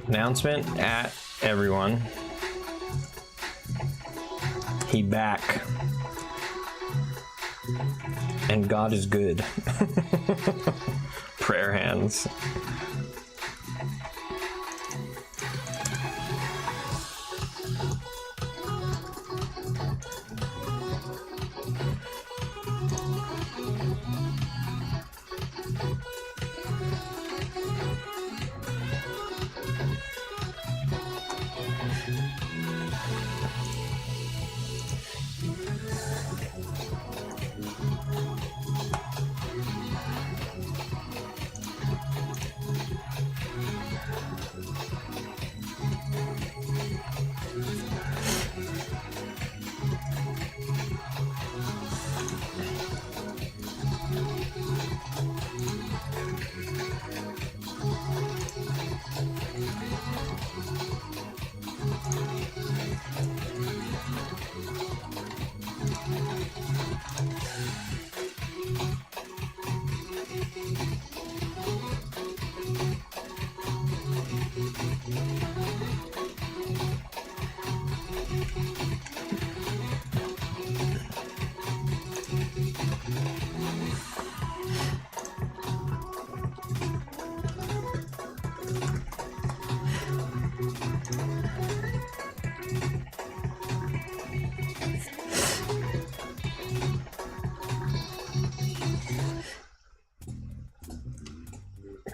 Announcement at everyone. He back. And God is good. Prayer hands.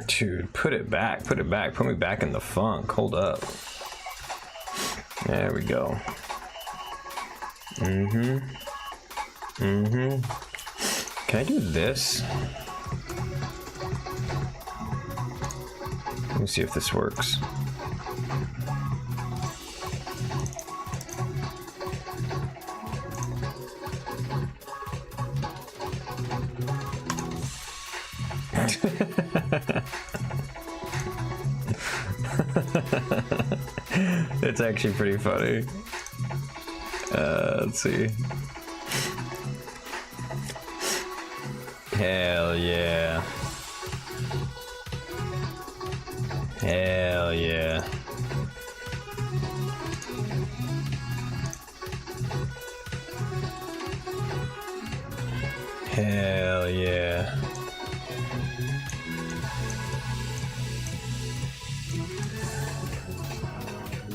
Dude, put it back, put me back in the funk. Hold up. There we go. Can I do this? Let me see if this works. It's actually pretty funny. Let's see. Hell yeah. Hell yeah. Hell yeah.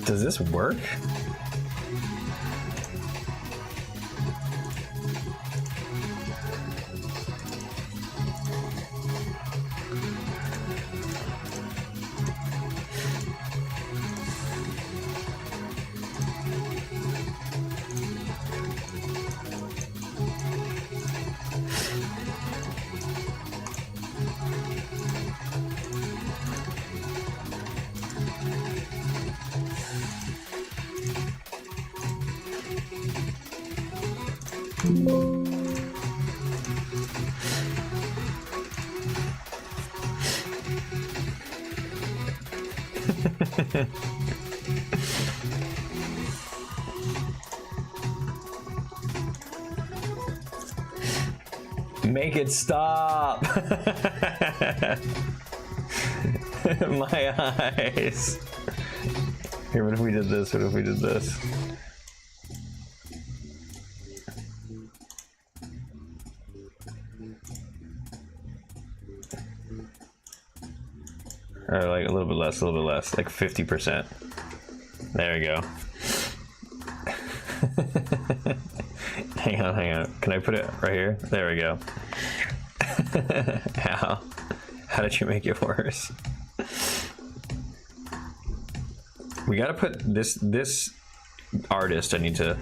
Does this work? Make it stop. My eyes. Here, what if we did this? What if we did this? Or like a little bit less, like 50%. There we go. Hang on. Can I put it right here? There we go. How? How did you make it worse? We gotta put this artist, I need to...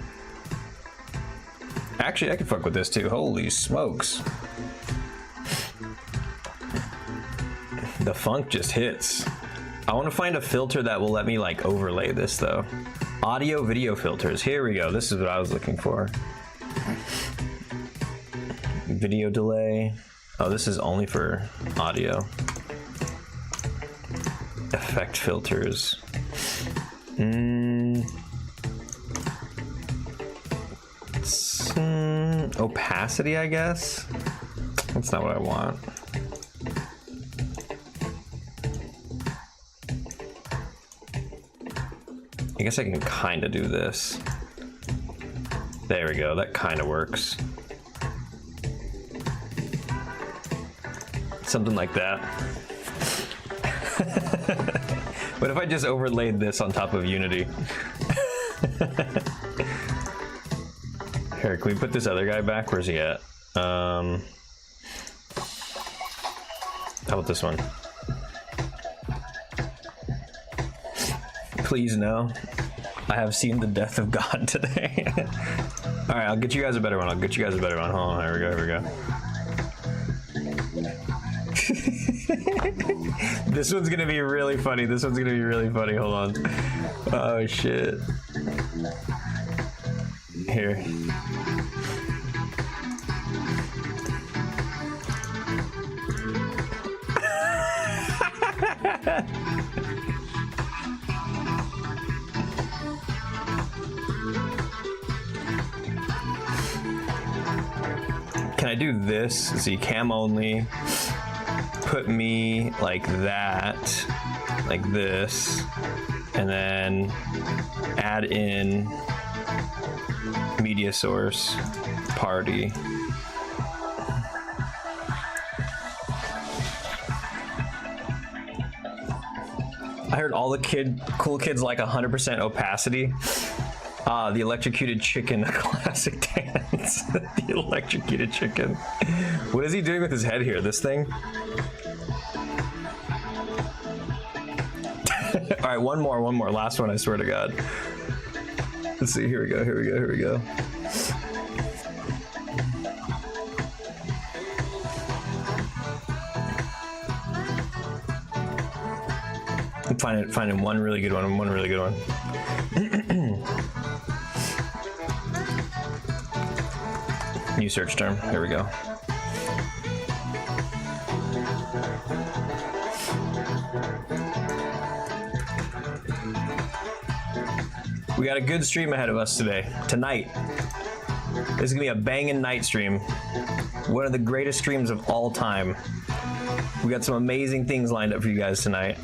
Actually, I can fuck with this too. Holy smokes. The funk just hits. I want to find a filter that will let me like overlay this though. Audio video filters. Here we go. This is what I was looking for. Video delay. Oh, this is only for audio. Effect filters. Opacity, I guess. That's not what I want. I guess I can kind of do this. There we go, that kind of works. Something like that. What if I just overlaid this on top of Unity? Here, can we put this other guy back? Where's he at? How about this one? Please no. I have seen the death of God today. All right, I'll get you guys a better one. Hold on, here we go. This one's gonna be really funny. Hold on. Oh shit. Here. Can I do this? See, cam only. Put me like that, like this, and then add in media source, party. I heard all the cool kids like 100% opacity. The electrocuted chicken, a classic dance. The electrocuted chicken. What is he doing with his head here? This thing? All right, one more. Last one, I swear to God. Let's see, here we go. I'm finding one really good one, New search term, here we go. We got a good stream ahead of us tonight. This is gonna be a banging night stream. One of the greatest streams of all time. We got some amazing things lined up for you guys tonight.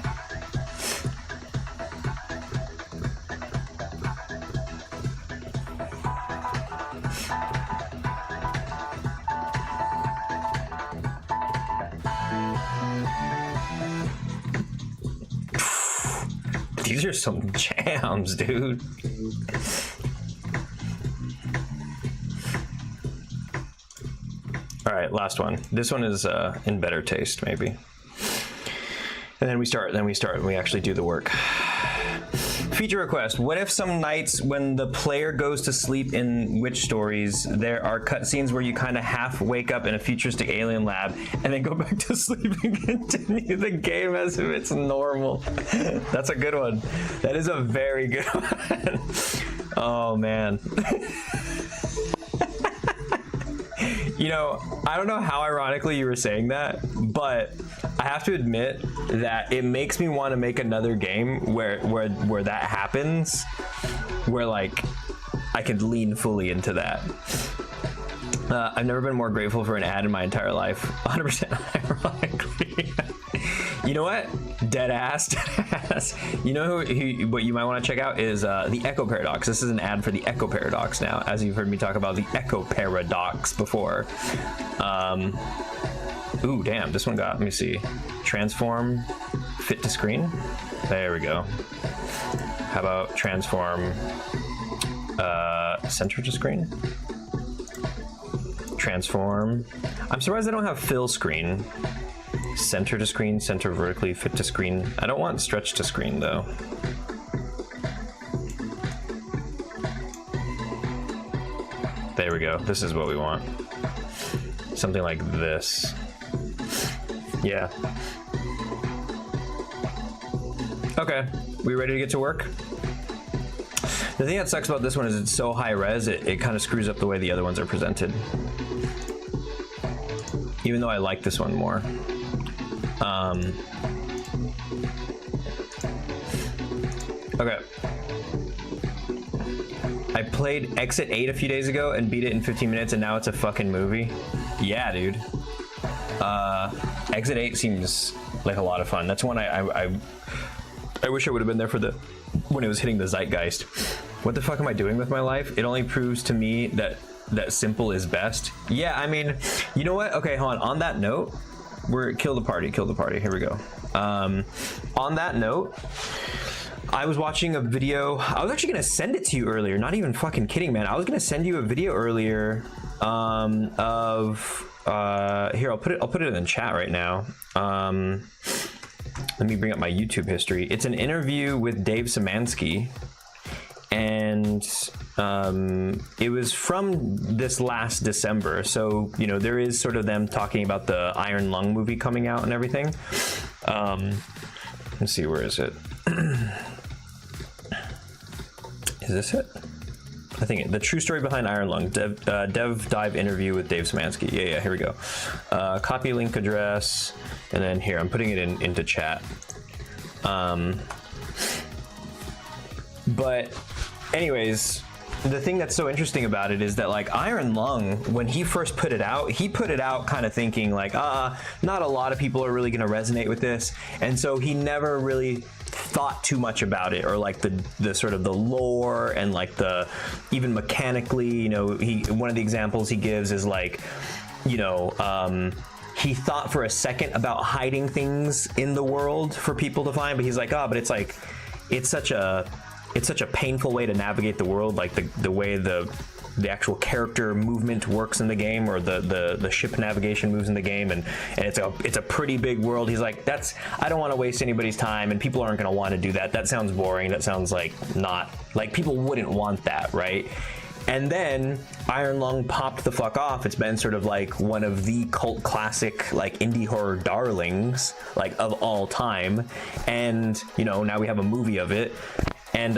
These are some jams, dude. All right, last one. This one is in better taste, maybe. And then we start, and we actually do the work. Feature request. What if some nights when the player goes to sleep in Witch Stories, there are cutscenes where you kind of half wake up in a futuristic alien lab and then go back to sleep and continue the game as if it's normal? That's a good one. That is a very good one. Oh, man. You know, I don't know how ironically you were saying that, but I have to admit that it makes me want to make another game where that happens, where like I could lean fully into that. I've never been more grateful for an ad in my entire life. 100% ironically. You know what? Dead ass. You know what you might want to check out is the Echo Paradox. This is an ad for the Echo Paradox now, as you've heard me talk about the Echo Paradox before. Ooh, damn, this one got, let me see. Transform, fit to screen. There we go. How about transform, center to screen? Transform. I'm surprised I don't have fill screen. Center to screen, center vertically, fit to screen. I don't want stretch to screen though. There we go. This is what we want. Something like this. Yeah. Okay, we ready to get to work? The thing that sucks about this one is it's so high res, it kind of screws up the way the other ones are presented. Even though I like this one more. Okay. I I played Exit 8 a few days ago and beat it in 15 minutes, and now it's a fucking movie. Yeah, dude. Exit 8 seems like a lot of fun. That's one I wish I would have been there for when it was hitting the zeitgeist. What the fuck am I doing with my life? It only proves to me that simple is best. Yeah, I mean, you know what? Okay, hold on. On that note, kill the party. Here we go. On that note, I was watching a video. I was actually gonna send it to you earlier. Not even fucking kidding, man. I was gonna send you a video earlier of here. I'll put it in the chat right now. Let me bring up my YouTube history. It's an interview with Dave Szymanski, and it was from this last December. So, you know, there is sort of them talking about the Iron Lung movie coming out and everything. Let's see, where is it? Is this it? I think the true story behind Iron Lung, dev dive interview with Dave Szymanski. Yeah, here we go. Copy link address, and then here, I'm putting it into chat. But anyways, the thing that's so interesting about it is that, like, Iron Lung, when he first put it out kind of thinking like, not a lot of people are really gonna resonate with this, and so he never really thought too much about it, or like the sort of the lore, and like the even mechanically, you know, one of the examples he gives is like, you know, he thought for a second about hiding things in the world for people to find, but he's like, but it's like, it's such a painful way to navigate the world, like the way the actual character movement works in the game, or the ship navigation moves in the game, and it's a pretty big world. He's like, I don't want to waste anybody's time, and people aren't going to want to do that. That sounds boring. That sounds like not, like, people wouldn't want that, right? And then Iron Lung popped the fuck off. It's been sort of like one of the cult classic, like, indie horror darlings, like, of all time. And, you know, now we have a movie of it. And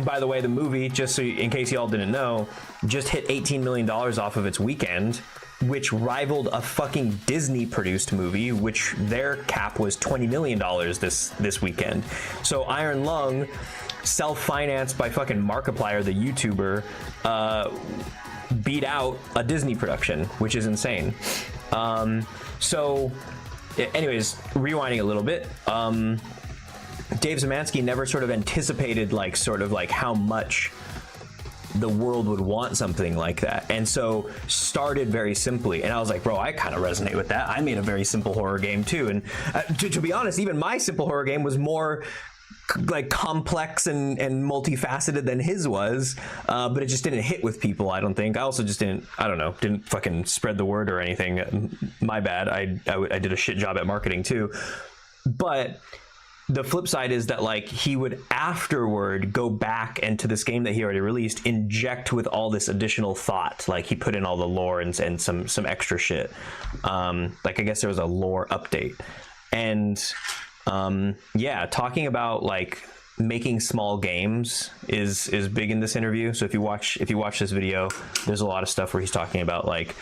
by the way, the movie, just so in case y'all didn't know, just hit $18 million off of its weekend, which rivaled a fucking Disney-produced movie, which their cap was $20 million this weekend. So Iron Lung, self-financed by fucking Markiplier, the YouTuber, beat out a Disney production, which is insane. So, anyways, rewinding a little bit. Dave Szymanski never sort of anticipated, like, sort of like how much the world would want something like that, and so started very simply. And I was like, bro, I kind of resonate with that. I made a very simple horror game too, and to be honest, even my simple horror game was more like complex and multifaceted than his was, but it just didn't hit with people, I don't think. I also just didn't fucking spread the word or anything. My bad. I did a shit job at marketing too. But the flip side is that, like, he would afterward go back into this game that he already released, inject with all this additional thought. Like, he put in all the lore and some extra shit. Like, I guess there was a lore update. And yeah, talking about, like, making small games is big in this interview. So if you watch this video, there's a lot of stuff where he's talking about, like,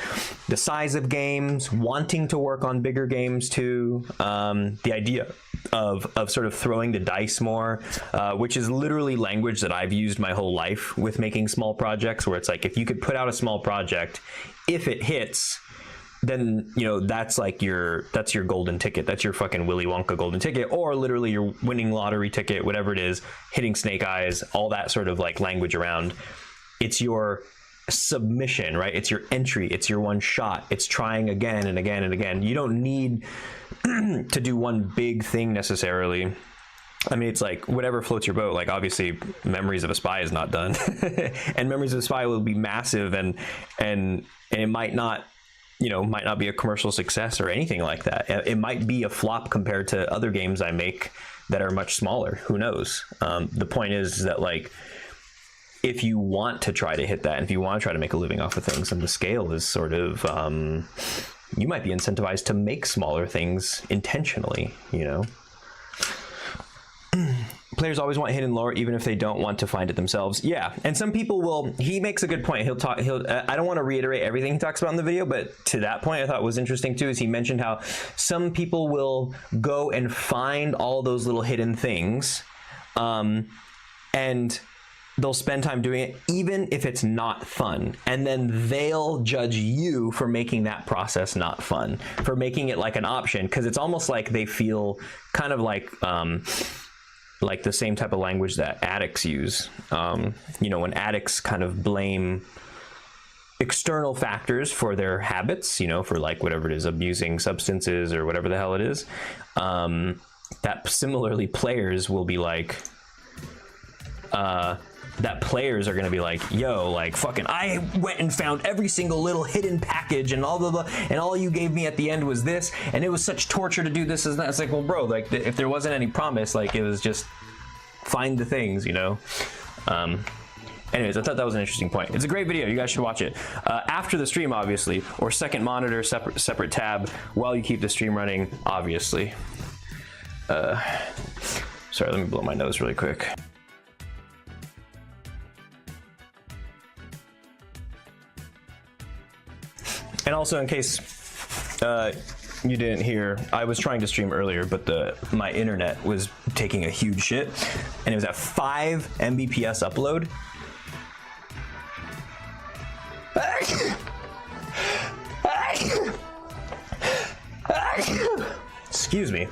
the size of games, wanting to work on bigger games too, the idea of sort of throwing the dice more, which is literally language that I've used my whole life with making small projects, where it's like, if you could put out a small project, if it hits, then, you know, that's your golden ticket. That's your fucking Willy Wonka golden ticket, or literally your winning lottery ticket, whatever it is, hitting Snake Eyes, all that sort of, like, language around. It's your submission, right? It's your entry. It's your one shot. It's trying again and again and again. You don't need to do one big thing necessarily. I mean, it's like whatever floats your boat. Like, obviously, Memories of a Spy is not done, and Memories of a Spy will be massive, and it might not be a commercial success or anything like that. It might be a flop compared to other games I make that are much smaller. Who knows? The point is that, like, if you want to try to hit that, and if you want to try to make a living off of things, and the scale is sort of, you might be incentivized to make smaller things intentionally, you know? Players always want hidden lore, even if they don't want to find it themselves. Yeah, and some people will. He makes a good point. I don't want to reiterate everything he talks about in the video, but to that point, I thought was interesting too. Is he mentioned how some people will go and find all those little hidden things, and they'll spend time doing it even if it's not fun, and then they'll judge you for making that process not fun, for making it like an option, because it's almost like they feel kind of like the same type of language that addicts use. You know, when addicts kind of blame external factors for their habits, you know, for like whatever it is, abusing substances or whatever the hell it is, that similarly players will be like, that players are going to be like, yo, like fucking I went and found every single little hidden package and all the and all you gave me at the end was this, and it was such torture to do this and that. It's like, well, bro, like if there wasn't any promise, like it was just find the things, you know. Anyways, I thought that was an interesting point. It's a great video. You guys should watch it after the stream, obviously, or second monitor, separate tab while you keep the stream running, obviously. Sorry, let me blow my nose really quick. And also, in case you didn't hear, I was trying to stream earlier, but my internet was taking a huge shit, and it was at 5 Mbps upload. Excuse me.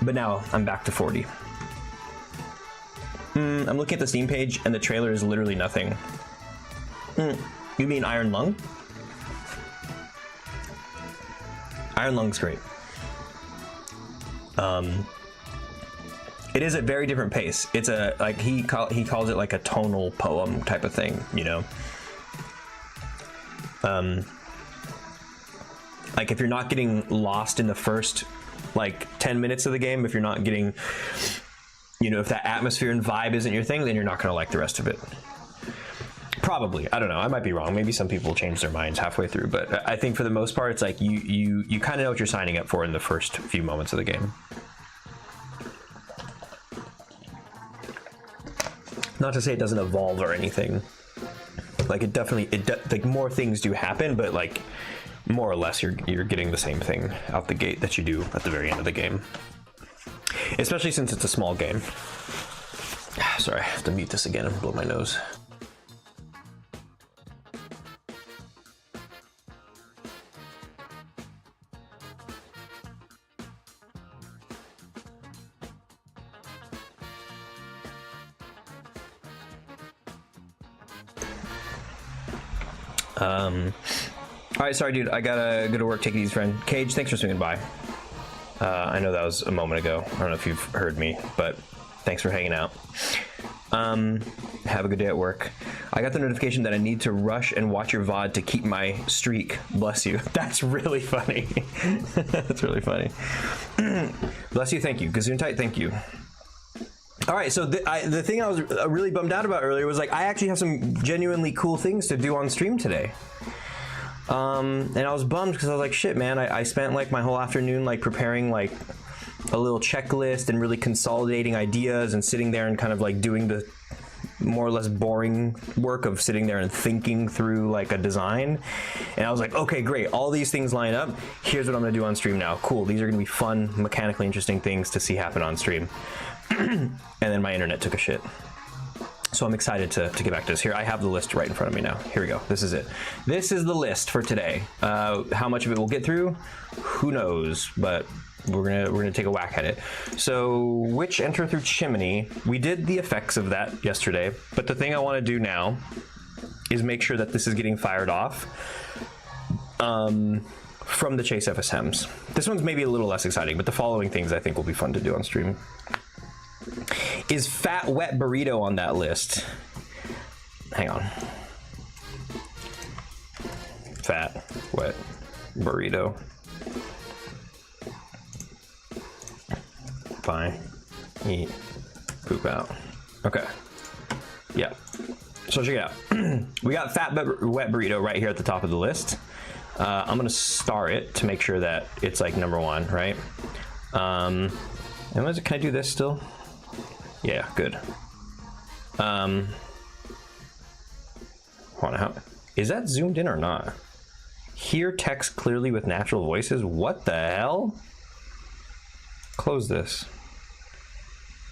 But now I'm back to 40. I'm looking at the Steam page, and the trailer is literally nothing. You mean Iron Lung? Iron Lung's great. It is a very different pace. It's a, like, he calls it like a tonal poem type of thing, you know? Like if you're not getting lost in the first like 10 minutes of the game, if you're not getting, you know, if that atmosphere and vibe isn't your thing, then you're not gonna like the rest of it. Probably, I don't know, I might be wrong. Maybe some people change their minds halfway through, but I think for the most part, it's like you kind of know what you're signing up for in the first few moments of the game. Not to say it doesn't evolve or anything. Like it definitely, like more things do happen, but like more or less you're getting the same thing out the gate that you do at the very end of the game. Especially since it's a small game. Sorry, I have to mute this again and blow my nose. All right, sorry, dude. I gotta go to work. Take it easy, friend. Cage, thanks for swinging by. I know that was a moment ago. I don't know if you've heard me, but thanks for hanging out. Have a good day at work. I got the notification that I need to rush and watch your VOD to keep my streak. Bless you. That's really funny. That's really funny. Bless you. Thank you. Gesundheit. Thank you. All right, so the thing I was really bummed out about earlier was like I actually have some genuinely cool things to do on stream today. And I was bummed because I was like, shit, man, I spent like my whole afternoon like preparing like a little checklist and really consolidating ideas and sitting there and kind of like doing the more or less boring work of sitting there and thinking through like a design. And I was like, okay, great, all these things line up. Here's what I'm gonna do on stream now. Cool, these are gonna be fun, mechanically interesting things to see happen on stream. And then my internet took a shit. So I'm excited to get back to this. Here, I have the list right in front of me now. Here we go. This is it. This is the list for today. How much of it we'll get through, who knows? But we're gonna take a whack at it. So, which enter through chimney? We did the effects of that yesterday, but the thing I want to do now is make sure that this is getting fired off from the Chase FSMs. This one's maybe a little less exciting, but the following things I think will be fun to do on stream. Is Fat Wet Burrito on that list? Hang on. Fat Wet Burrito. Fine. Eat. Poop out. Okay. Yeah. So check it out. We got Fat Wet Burrito right here at the top of the list. I'm gonna star it to make sure that it's like #1, right? And what is it? Can I do this still? Yeah, good. Hold on, is that zoomed in or not? Hear text clearly with natural voices? What the hell? Close this.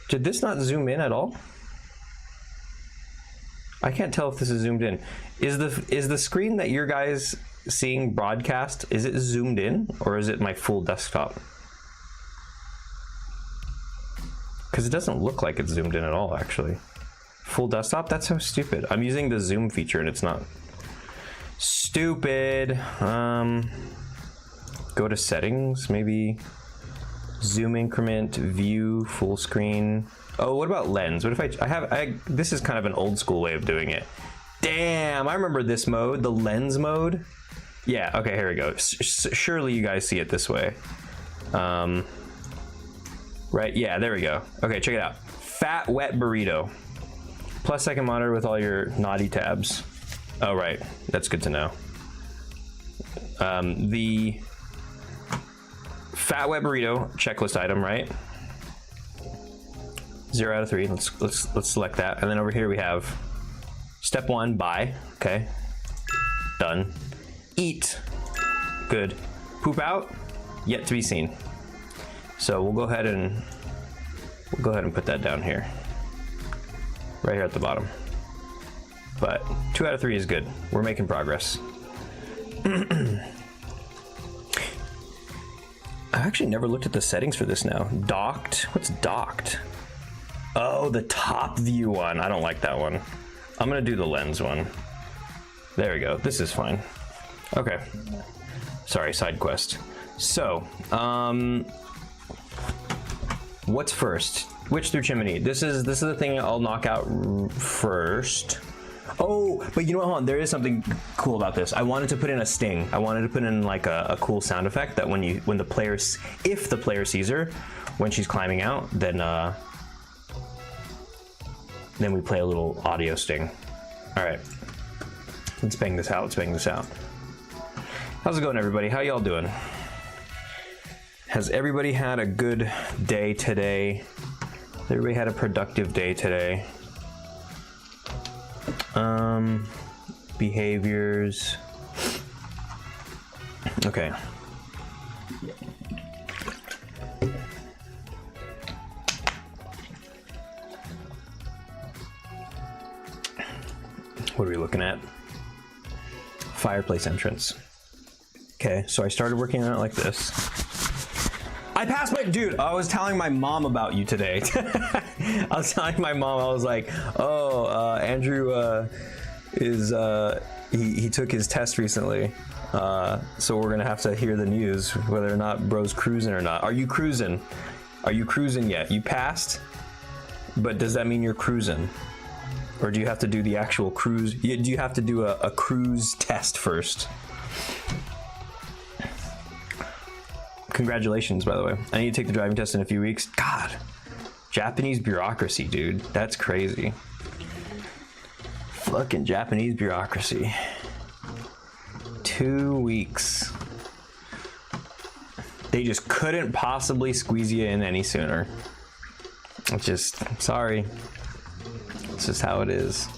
Did this not zoom in at all? I can't tell if this is zoomed in. Is the screen that your guys seeing broadcast, is it zoomed in or is it my full desktop? Because it doesn't look like it's zoomed in at all, actually. Full desktop? That's so stupid. I'm using the zoom feature and it's not. Stupid. Go to settings, maybe. Zoom increment, view, full screen. Oh, what about lens? What if this is kind of an old school way of doing it. Damn, I remember this mode, the lens mode. Yeah, okay, here we go. Surely you guys see it this way. Right, yeah, there we go. Okay, check it out. Fat wet burrito. Plus second monitor with all your naughty tabs. Oh, right, that's good to know. The fat wet burrito checklist item, right? 0 out of 3. Let's select that, and then over here we have step 1, buy. Okay, done. Eat. Good. Poop out. Yet to be seen. So we'll go ahead and put that down here, right here at the bottom. But 2 out of 3 is good. We're making progress. I actually never looked at the settings for this now. Docked. What's docked? Oh, the top view one. I don't like that one. I'm gonna do the lens one. There we go. This is fine. Okay. Sorry, side quest. So, what's first? Witch through chimney. This is the thing I'll knock out first. Oh, but you know what? Hold on. There is something cool about this. I wanted to put in a sting. I wanted to put in like a cool sound effect that if the player sees her when she's climbing out, then we play a little audio sting. All right. Let's bang this out. How's it going, everybody? How y'all doing? Has everybody had a good day today? Has everybody had a productive day today? Behaviors. Okay. What are we looking at? Fireplace entrance. Okay, so I started working on it like this. I passed my dude. I was telling my mom about you today. I was telling my mom. I was like, "Oh, Andrew he took his test recently, so we're gonna have to hear the news whether or not bro's cruising or not. Are you cruising? Are you cruising yet? You passed, but does that mean you're cruising, or do you have to do the actual cruise? Do you have to do a cruise test first?" Congratulations, by the way. I need to take the driving test in a few weeks. God, Japanese bureaucracy, dude. That's crazy. Fucking Japanese bureaucracy. 2 weeks. They just couldn't possibly squeeze you in any sooner. It's just, sorry. It's just how it is.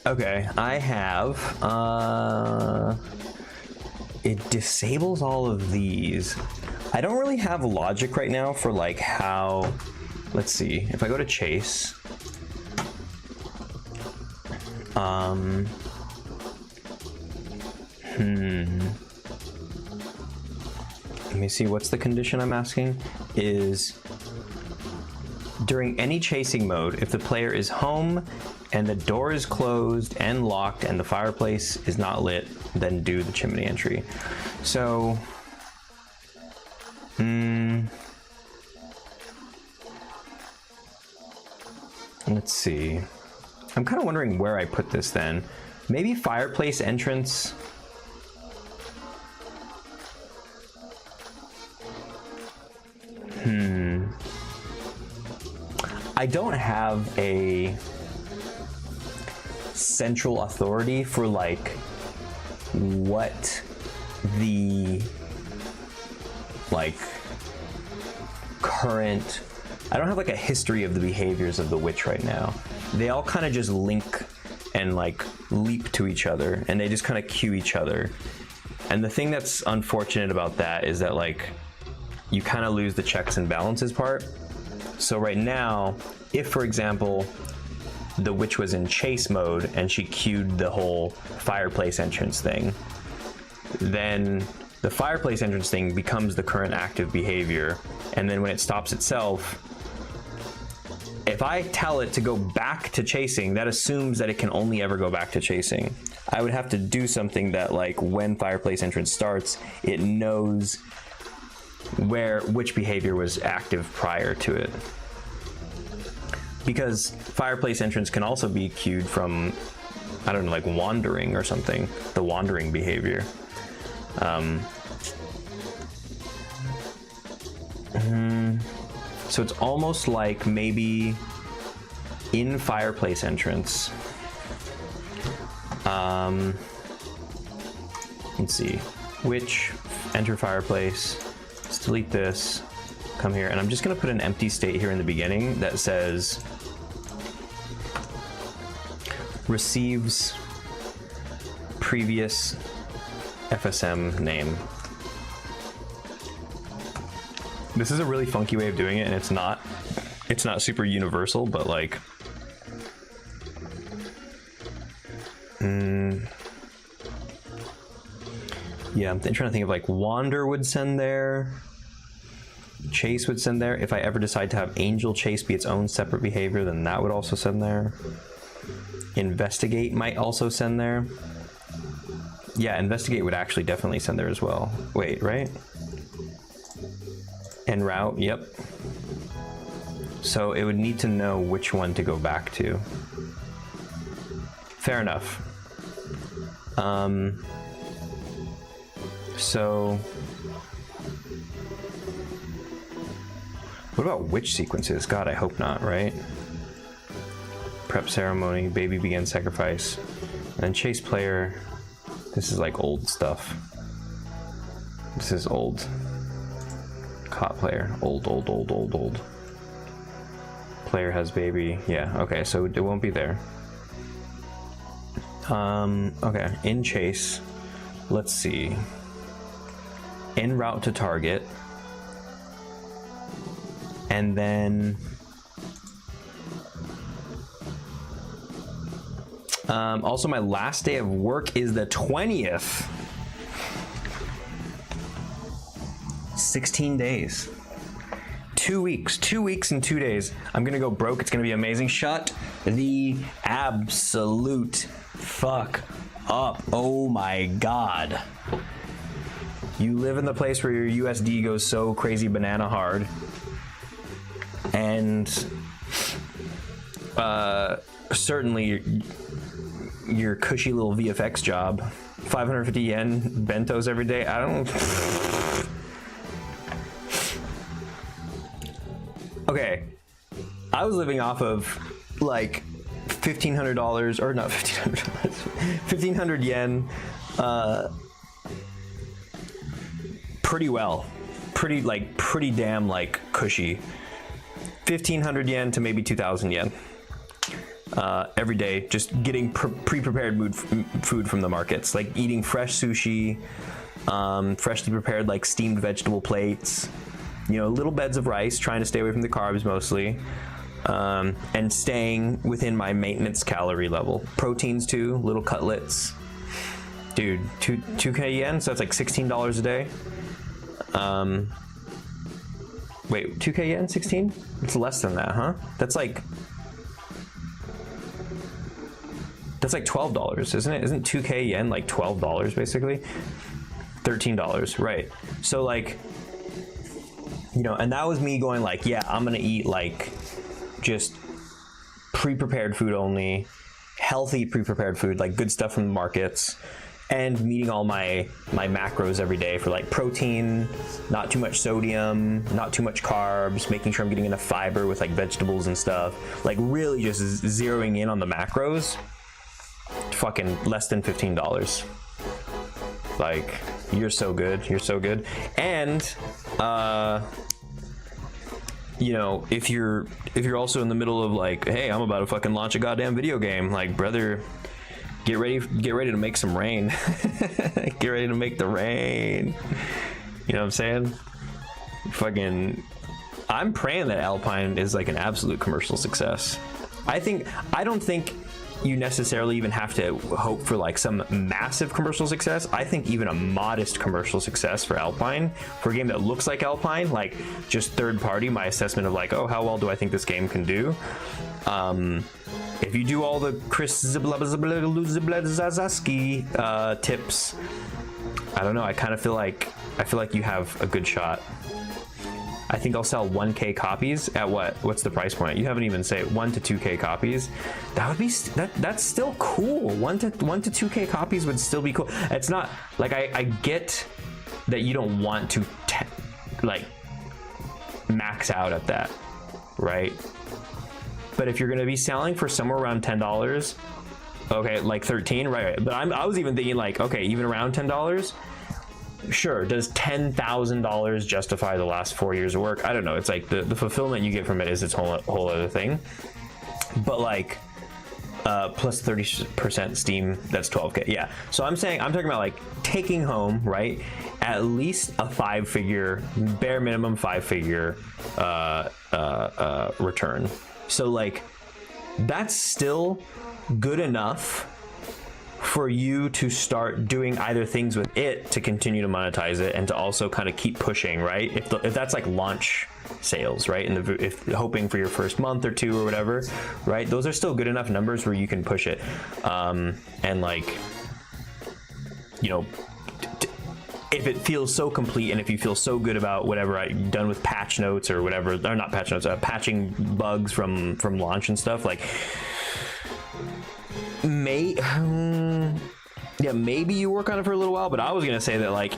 Okay, I have, it disables all of these. I don't really have logic right now for like how, let's see, if I go to chase, let me see, what's the condition I'm asking? Is during any chasing mode, if the player is home and the door is closed and locked and the fireplace is not lit, then do the chimney entry. So, let's see. I'm kind of wondering where I put this then. Maybe fireplace entrance. I don't have a central authority for like what the like current, I don't have like a history of the behaviors of the witch right now. They all kind of just link and like leap to each other, and they just kind of cue each other. And the thing that's unfortunate about that is that like you kind of lose the checks and balances part. So right now, if for example, the witch was in chase mode and she queued the whole fireplace entrance thing, then the fireplace entrance thing becomes the current active behavior. And then when it stops itself, if I tell it to go back to chasing, that assumes that it can only ever go back to chasing. I would have to do something that, like, when fireplace entrance starts, it knows which behavior was active prior to it. Because fireplace entrance can also be queued from, I don't know, like wandering or something, the wandering behavior. So it's almost like maybe in fireplace entrance, let's see, which enter fireplace, let's delete this, come here, and I'm just gonna put an empty state here in the beginning that says receives previous FSM name. This is a really funky way of doing it, and it's not super universal, but like, yeah, I'm trying to think of, like, Wander would send there, Chase would send there. If I ever decide to have Angel Chase be its own separate behavior, then that would also send there. Investigate might also send there. Yeah, Investigate would actually definitely send there as well. Wait, right? En route, yep. So it would need to know which one to go back to. Fair enough. So what about witch sequences? God, I hope not, right? Prep ceremony, baby begins sacrifice, and then chase player. This is like old stuff. This is old. Caught player, old. Player has baby, yeah, okay, so it won't be there. Okay, in chase, let's see. En route to target. And then also my last day of work is the 20th. 16 days. 2 weeks. 2 weeks and 2 days. I'm gonna go broke. It's gonna be amazing. Shut the absolute fuck up. Oh my god. You live in the place where your USD goes so crazy banana hard. And certainly your cushy little VFX job, 550 yen bentos every day. I don't. Okay, I was living off of like $1,500, or not $1,500, 1,500 yen, pretty well, pretty damn like cushy. 1,500 yen to maybe 2,000 yen every day, just getting pre-prepared food from the markets, like eating fresh sushi, freshly prepared like steamed vegetable plates, you know, little beds of rice, trying to stay away from the carbs mostly, and staying within my maintenance calorie level. Proteins too, little cutlets. Dude, 2K yen, so that's like $16 a day. Wait, 2K yen, 16? It's less than that, huh? That's like $12, isn't it? Isn't 2K yen like $12 basically? $13, right. So like, you know, and that was me going like, yeah, I'm gonna eat like just pre-prepared food only, healthy pre-prepared food, like good stuff from the markets, and meeting all my macros every day for like protein, not too much sodium, not too much carbs, making sure I'm getting enough fiber with like vegetables and stuff, like really just zeroing in on the macros. Fucking less than $15. Like, you're so good, you're so good. And you know, if you're also in the middle of like, hey, I'm about to fucking launch a goddamn video game, like, brother, get ready to make some rain. Get ready to make the rain. You know what I'm saying? Fucking, I'm praying that Alpine is like an absolute commercial success. I don't think you necessarily even have to hope for like some massive commercial success. I think even a modest commercial success for Alpine, for a game that looks like Alpine, like just third party, my assessment of like, oh, how well do I think this game can do? If you do all the Chris Zabludowski tips, I don't know. I feel like you have a good shot. I think I'll sell 1K copies at what's the price point? You haven't even said 1 to 2K copies. That would be that's still cool. 1 to 2K copies would still be cool. It's not like I get that you don't want to like max out at that, right? But if you're gonna be selling for somewhere around $10, okay, like 13, right? But I was even thinking like, okay, even around $10. Sure, does $10,000 justify the last 4 years of work? I don't know. It's like the fulfillment you get from it is its whole other thing. But like plus 30% Steam, that's 12K. Yeah. So I'm talking about like taking home, right? At least a 5-figure, bare minimum 5-figure return. So like that's still good enough for you to start doing either things with it to continue to monetize it and to also kind of keep pushing, right? If that's like launch sales, right? And if hoping for your first month or two or whatever, right? Those are still good enough numbers where you can push it. And like, you know, if it feels so complete and if you feel so good about whatever I've done with patch notes or whatever, or not patch notes, patching bugs from launch and stuff, like, maybe you work on it for a little while, but I was gonna say that like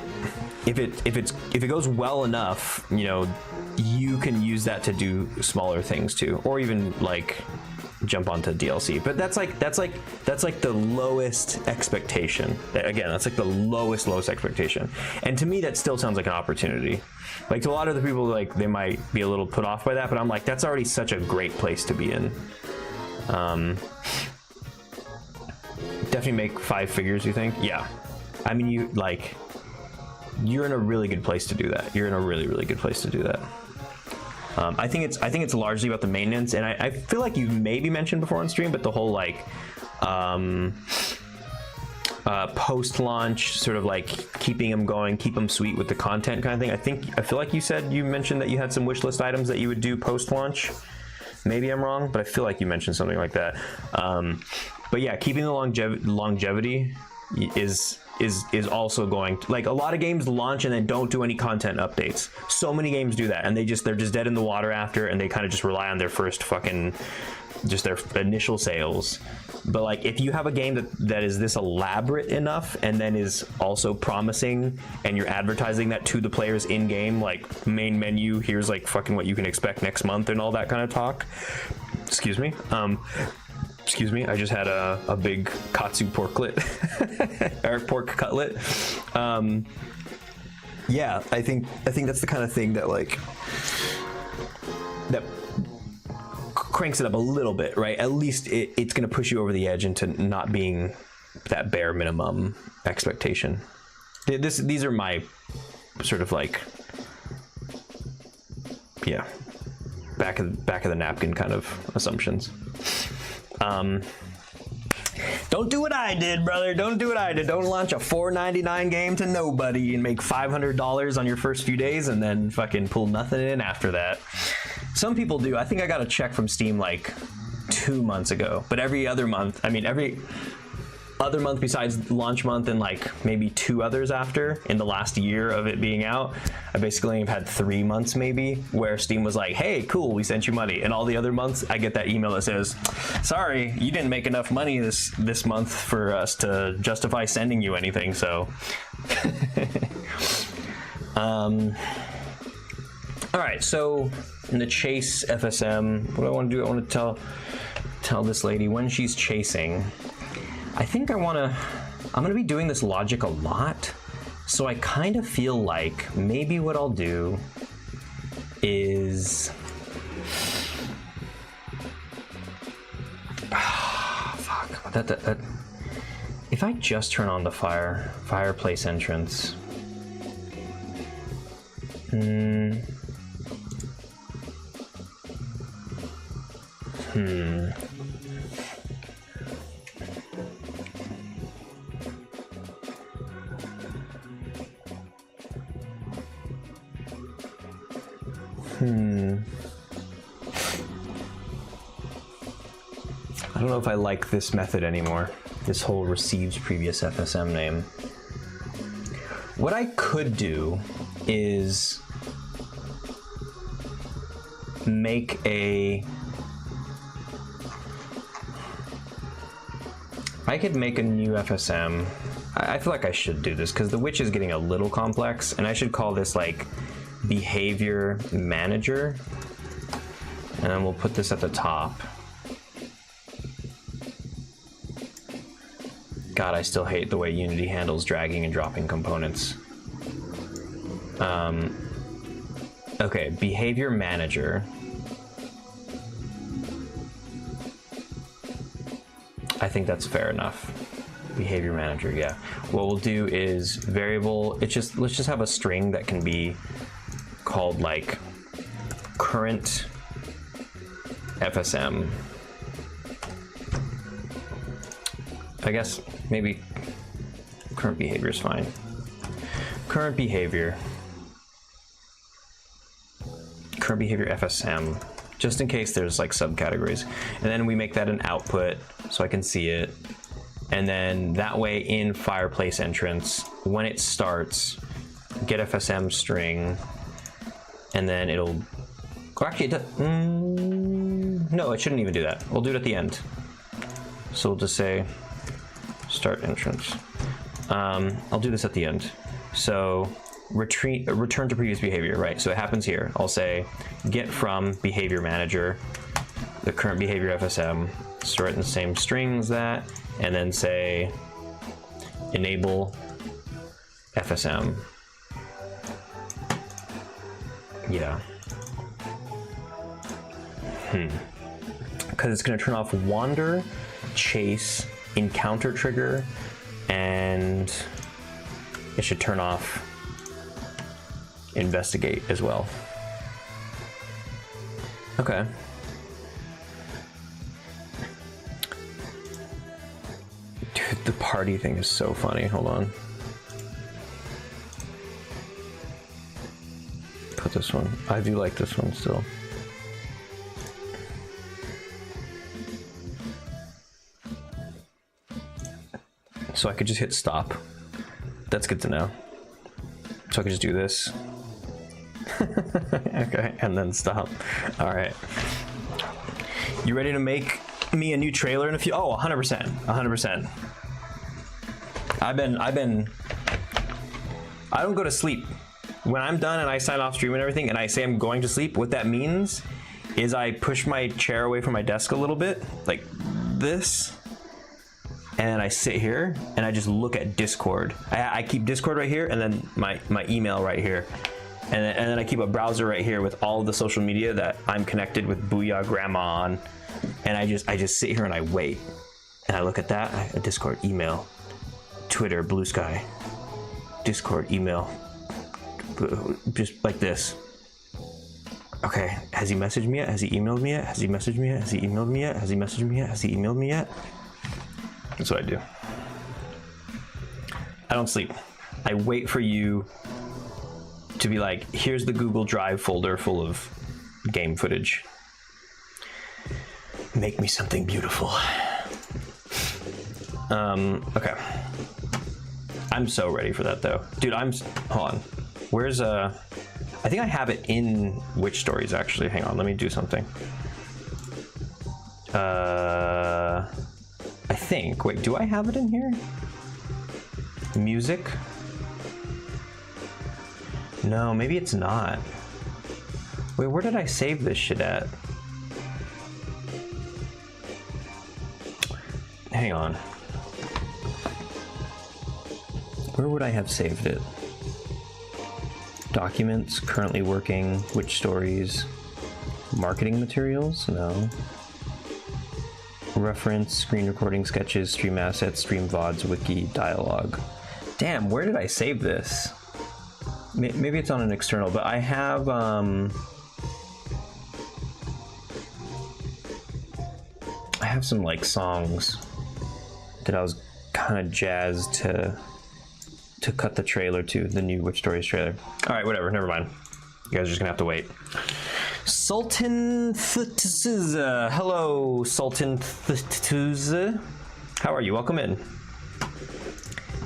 if it goes well enough, you know, you can use that to do smaller things too, or even like jump onto DLC. But that's like the lowest expectation. Again, that's like the lowest expectation. And to me, that still sounds like an opportunity. Like to a lot of the people, like they might be a little put off by that, but I'm like, that's already such a great place to be in. Definitely make 5 figures, you think? Yeah. I mean, you're in a really good place to do that. You're in a really, really good place to do that. I think it's largely about the maintenance, and I feel like you've maybe mentioned before on stream, but the whole like post-launch sort of like keeping them going, keep them sweet with the content kind of thing. I feel like you mentioned that you had some wish list items that you would do post-launch. Maybe I'm wrong, but I feel like you mentioned something like that. But yeah, keeping the longevity is also going to, like, a lot of games launch and then don't do any content updates. So many games do that, and they're just dead in the water after, and they kind of just rely on their first just their initial sales. But like, if you have a game that is this elaborate enough and then is also promising, and you're advertising that to the players in game, like main menu, here's like fucking what you can expect next month and all that kind of talk. Excuse me, I just had a big katsu porklet or pork cutlet. Yeah, I think that's the kind of thing that like that cranks it up a little bit, right? At least it's going to push you over the edge into not being that bare minimum expectation. These are my sort of like, yeah, back of the napkin kind of assumptions. Don't do what I did, brother. Don't do what I did. Don't launch a $4.99 game to nobody and make $500 on your first few days and then fucking pull nothing in after that. Some people do. I think I got a check from Steam like 2 months ago, but every other month, I mean, every other month besides launch month and like maybe 2 others after in the last year of it being out, I basically have had 3 months maybe where Steam was like, hey, cool, we sent you money. And all the other months I get that email that says, sorry, you didn't make enough money this month for us to justify sending you anything. So all right, so in the chase FSM, what do I want to do? I want to tell this lady when she's chasing. I think I'm gonna be doing this logic a lot, so I kind of feel like maybe what I'll do is, fuck, that if I just turn on the fireplace entrance, I don't know if I like this method anymore. This whole receives previous FSM name. What I could do is make I could make a new FSM. I feel like I should do this because the witch is getting a little complex, and I should call this like behavior manager, and then we'll put this at the top. God, I still hate the way Unity handles dragging and dropping components. Okay, behavior manager. I think that's fair enough. Behavior manager, yeah. What we'll do is variable, let's just have a string that can be called like current FSM. I guess maybe current behavior is fine. Current behavior FSM, just in case there's like subcategories. And then we make that an output so I can see it. And then that way in Fireplace entrance, when it starts, get FSM string, and then it'll, actually, no, it shouldn't even do that. We'll do it at the end. So we'll just say start entrance. I'll do this at the end. So return to previous behavior, right? So it happens here. I'll say get from behavior manager, the current behavior FSM, store it in the same string as that, and then say enable FSM. Yeah. Because it's going to turn off wander, chase, encounter trigger, and it should turn off investigate as well. Okay. Dude, the party thing is so funny. Hold on. Put this one. I do like this one still. So I could just hit stop. That's good to know. So I could just do this. Okay, and then stop. All right. You ready to make me a new trailer in a few? Oh, 100%, 100%. I don't go to sleep. When I'm done and I sign off stream and everything and I say I'm going to sleep, what that means is I push my chair away from my desk a little bit, like this, and I sit here and I just look at Discord. I keep Discord right here and then my email right here. And then I keep a browser right here with all of the social media that I'm connected with Booyah Grandma on. And I just sit here and I wait. And I look at that, Discord, email, Twitter, Blue Sky, Discord, email, just like this. Okay, has he messaged me yet? Has he emailed me yet? Has he messaged me yet? Has he emailed me yet? Has he messaged me yet? Has he emailed me yet? That's what I do. I don't sleep. I wait for you to be like, here's the Google Drive folder full of game footage. Make me something beautiful. Okay. I'm so ready for that though. Dude, hold on. Where's, I think I have it in Witch Stories actually. Hang on, let me do something. I think, wait, do I have it in here? Music? No, maybe it's not. Wait, where did I save this shit at? Hang on. Where would I have saved it? Documents, currently working, Witch Stories, marketing materials? No. Reference, screen recording, sketches, stream assets, stream VODs, wiki, dialogue. Damn, where did I save this? Maybe it's on an external, but I have, have some like songs that I was kind of jazzed to cut the trailer to, the new Witch Stories trailer. All right, whatever, never mind. You guys are just gonna have to wait. Sultan Thuza. Hello, Sultan Thuza. How are you? Welcome in.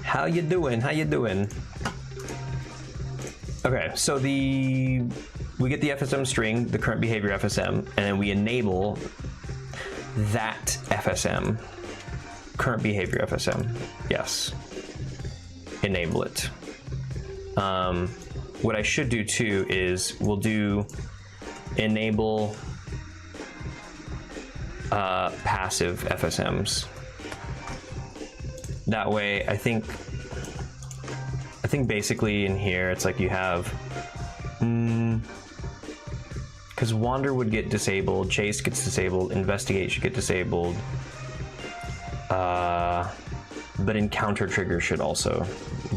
How you doing? How you doing? Okay, so we get the FSM string, the current behavior FSM, and then we enable that FSM, current behavior FSM. Yes. Enable it. What I should do too is we'll do enable passive FSMs. That way, I think basically in here it's like you have, because wander would get disabled, chase gets disabled, investigate should get disabled, but encounter trigger should also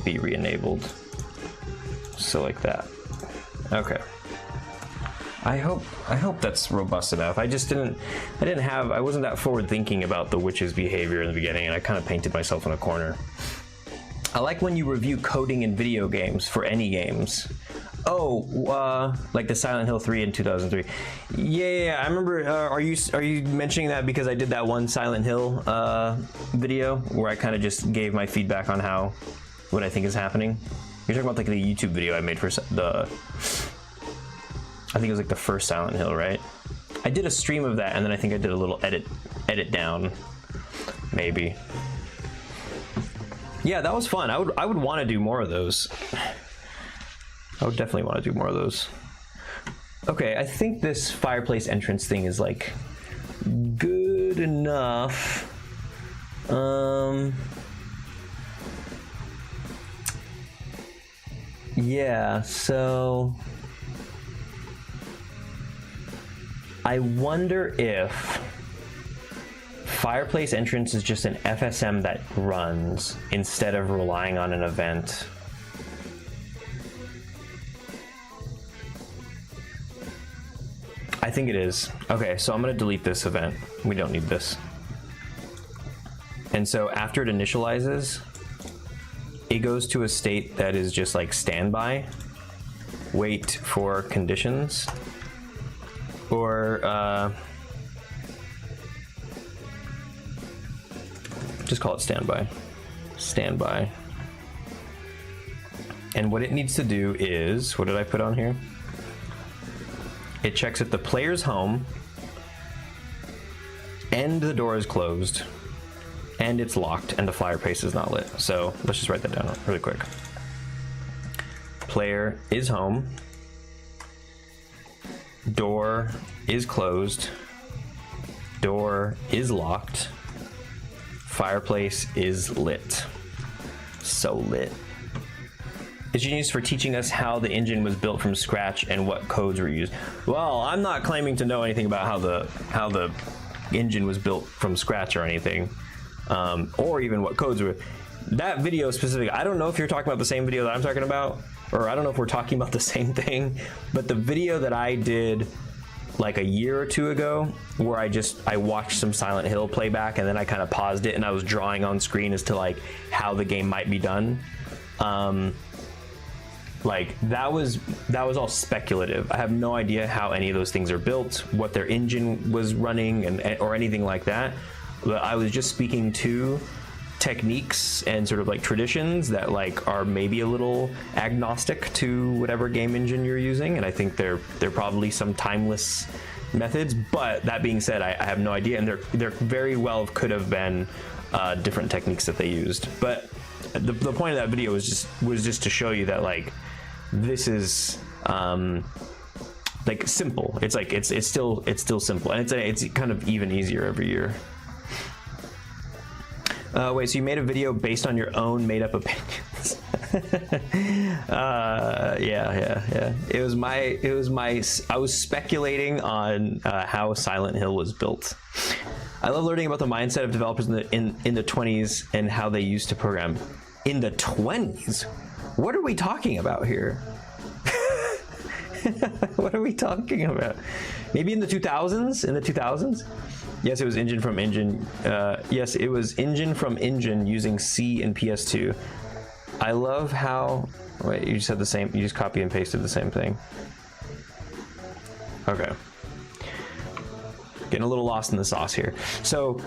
be re-enabled. So like that. Okay. I hope that's robust enough. I wasn't that forward thinking about the witch's behavior in the beginning, and I kind of painted myself in a corner. I like when you review coding in video games for any games. Oh, like the Silent Hill 3 in 2003. Yeah, I remember. Are you mentioning that because I did that one Silent Hill video where I kind of just gave my feedback on what I think is happening? You're talking about like the YouTube video I made for I think it was like the first Silent Hill, right? I did a stream of that, and then I think I did a little edit down, maybe. Yeah, that was fun. I would want to do more of those. I would definitely want to do more of those. Okay, I think this fireplace entrance thing is like good enough. Yeah, so I wonder if fireplace entrance is just an FSM that runs instead of relying on an event. I think it is. Okay, so I'm gonna delete this event. We don't need this. And so after it initializes, it goes to a state that is just like standby, wait for conditions, or just call it standby. Standby. And what it needs to do is, what did I put on here? It checks if the player's home, and the door is closed, and it's locked, and the fireplace is not lit. So let's just write that down really quick. Player is home, door is closed, door is locked, fireplace is lit. So lit. It's genius for teaching us how the engine was built from scratch and what codes were used. Well, I'm not claiming to know anything about how the engine was built from scratch or anything, or even what codes were. That video specific, I don't know if you're talking about the same video that I'm talking about, or I don't know if we're talking about the same thing, but the video that I did like a year or two ago, where I watched some Silent Hill playback and then I kind of paused it and I was drawing on screen as to like how the game might be done. Like that was all speculative. I have no idea how any of those things are built, what their engine was running, or anything like that. But I was just speaking to techniques and sort of like traditions that like are maybe a little agnostic to whatever game engine you're using, and I think they're probably some timeless methods. But that being said, I have no idea, and there very well could have been different techniques that they used. But the point of that video was just to show you that like this is like simple. It's like it's still simple, and it's kind of even easier every year. Wait, so you made a video based on your own made-up opinions? Yeah. It was my. I was speculating on how Silent Hill was built. I love learning about the mindset of developers in the 20s and how they used to program. In the 20s? What are we talking about here? What are we talking about? Maybe in the 2000s? In the 2000s? Yes, it was engine from engine. Yes, it was engine from engine using C and PS2. I love how. Wait, you just said the same. You just copy and pasted the same thing. Okay. Getting a little lost in the sauce here. So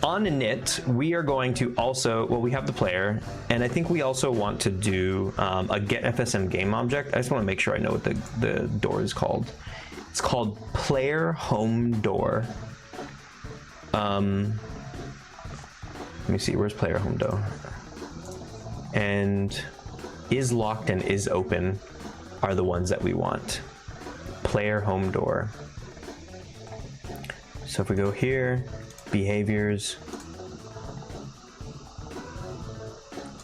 on init, we are going to also, well, we have the player, and I think we also want to do a get FSM game object. I just want to make sure I know what the door is called. It's called player home door. Let me see, where's player home door? And is locked and is open are the ones that we want. Player home door. So if we go here, behaviors,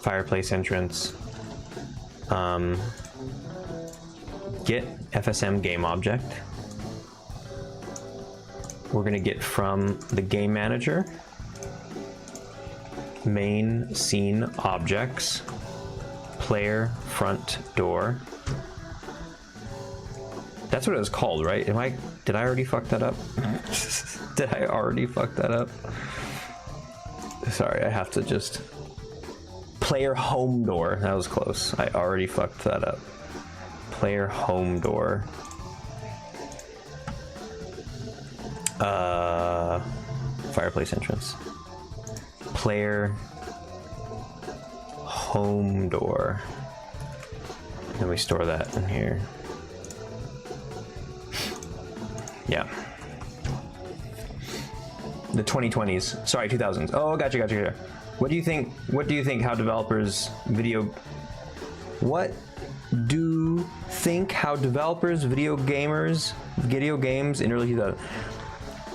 fireplace entrance, get FSM game object. We're gonna get from the game manager, main scene objects, player front door. That's what it was called, right? Did I already fuck that up? Did I already fuck that up? Sorry, I have to just... Player home door, that was close. I already fucked that up. Player home door. Fireplace entrance. Player home door. Then we store that in here. Yeah. The 2020s. Sorry, 2000s. Oh, gotcha. What do you think how developers video games in early 2000s?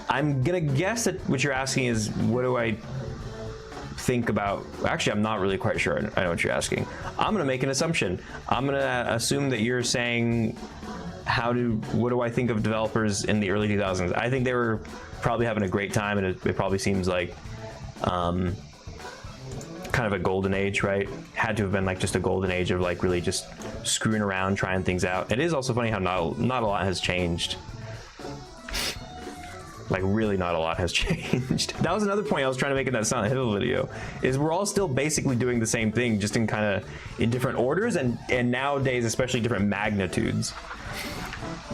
I'm gonna guess that what you're asking is, what do I think about... Actually, I'm not really quite sure I know what you're asking. I'm gonna make an assumption. I'm gonna assume that you're saying, what do I think of developers in the early 2000s? I think they were probably having a great time, and it probably seems like kind of a golden age, right? Had to have been like just a golden age of like really just screwing around, trying things out. It is also funny how not a lot has changed. Like really not a lot has changed. That was another point I was trying to make in that Silent Hill video, is we're all still basically doing the same thing, just in different orders, and nowadays especially different magnitudes.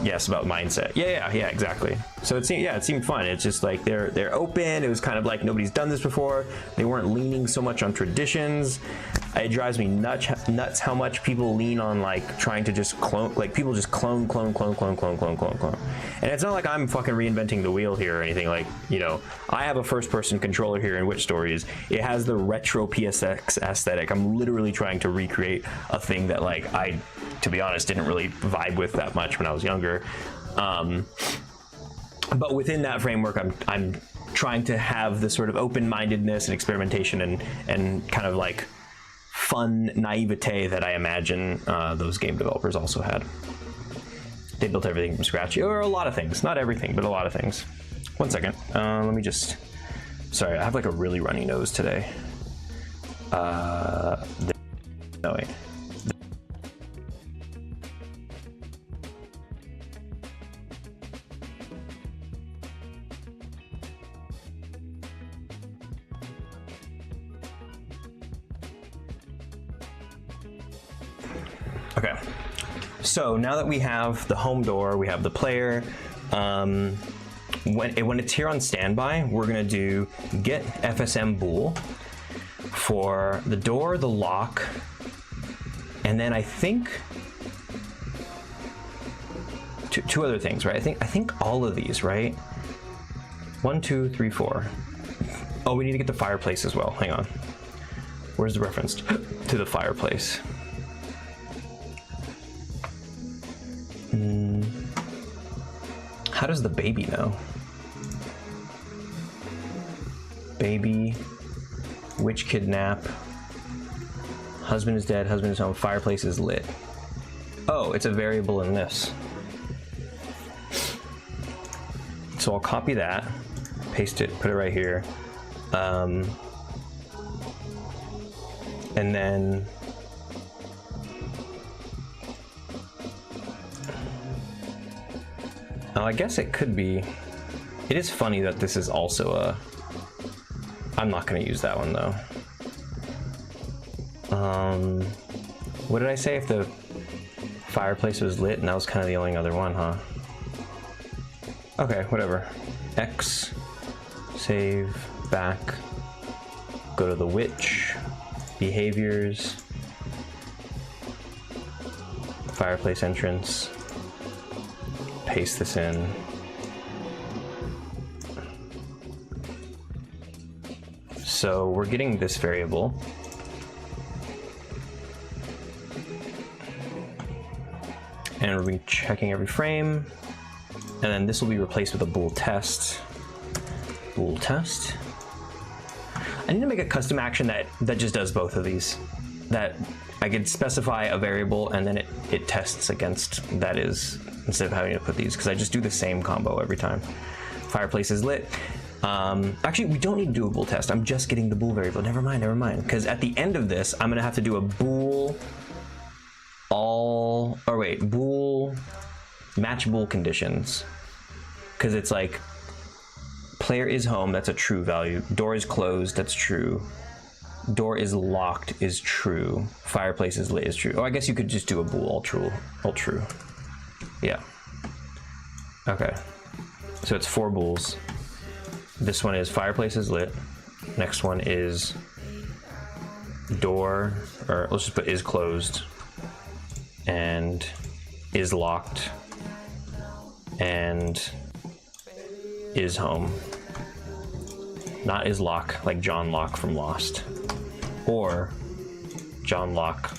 Yes, about mindset. Yeah, exactly. So it seemed fun. It's just like they're open. It was kind of like nobody's done this before. They weren't leaning so much on traditions. It drives me nuts how much people lean on like trying to just clone, like people just clone. And it's not like I'm fucking reinventing the wheel here or anything. Like, you know, I have a first-person controller here in Witch Stories. It has the retro PSX aesthetic. I'm literally trying to recreate a thing that like I, to be honest, didn't really vibe with that much when I was younger. But within that framework, I'm trying to have the sort of open-mindedness and experimentation and kind of like fun naivete that I imagine those game developers also had. They built everything from scratch, or a lot of things, not everything, but a lot of things. One second, let me just, sorry, I have like a really runny nose today. No, wait. Okay, so now that we have the home door, we have the player, when it's here on standby, we're gonna do get FSM bool for the door, the lock, and then I think two other things, right? I think all of these, right? 1, 2, 3, 4. Oh, we need to get the fireplace as well. Hang on. Where's the reference to the fireplace? How does the baby know? Baby, witch kidnap, husband is dead, husband is home, fireplace is lit. Oh, it's a variable in this. So I'll copy that, paste it, put it right here. And then I guess it could be It is funny that this is also a... I'm not gonna use that one though. What did I say if the fireplace was lit? And that was kind of the only other one, huh? Okay, whatever. X, save, back, go to the witch, behaviors, fireplace entrance, paste this in. So we're getting this variable. And we'll be checking every frame. And then this will be replaced with a bool test. Bool test. I need to make a custom action that just does both of these. That I could specify a variable and then it tests against that is, instead of having to put these, because I just do the same combo every time. Fireplace is lit. Actually, we don't need to do a bool test. I'm just getting the bool variable. Never mind. Because at the end of this, I'm gonna have to do a bool bool match bool conditions. Because it's like player is home, that's a true value. Door is closed, that's true. Door is locked is true. Fireplace is lit is true. Oh, I guess you could just do a bool all true. Yeah. Okay. So it's 4 bools. This one is fireplace is lit. Next one is door, or let's just put is closed, and is locked, and is home. Not is Locke, like John Locke from Lost. Or John Locke,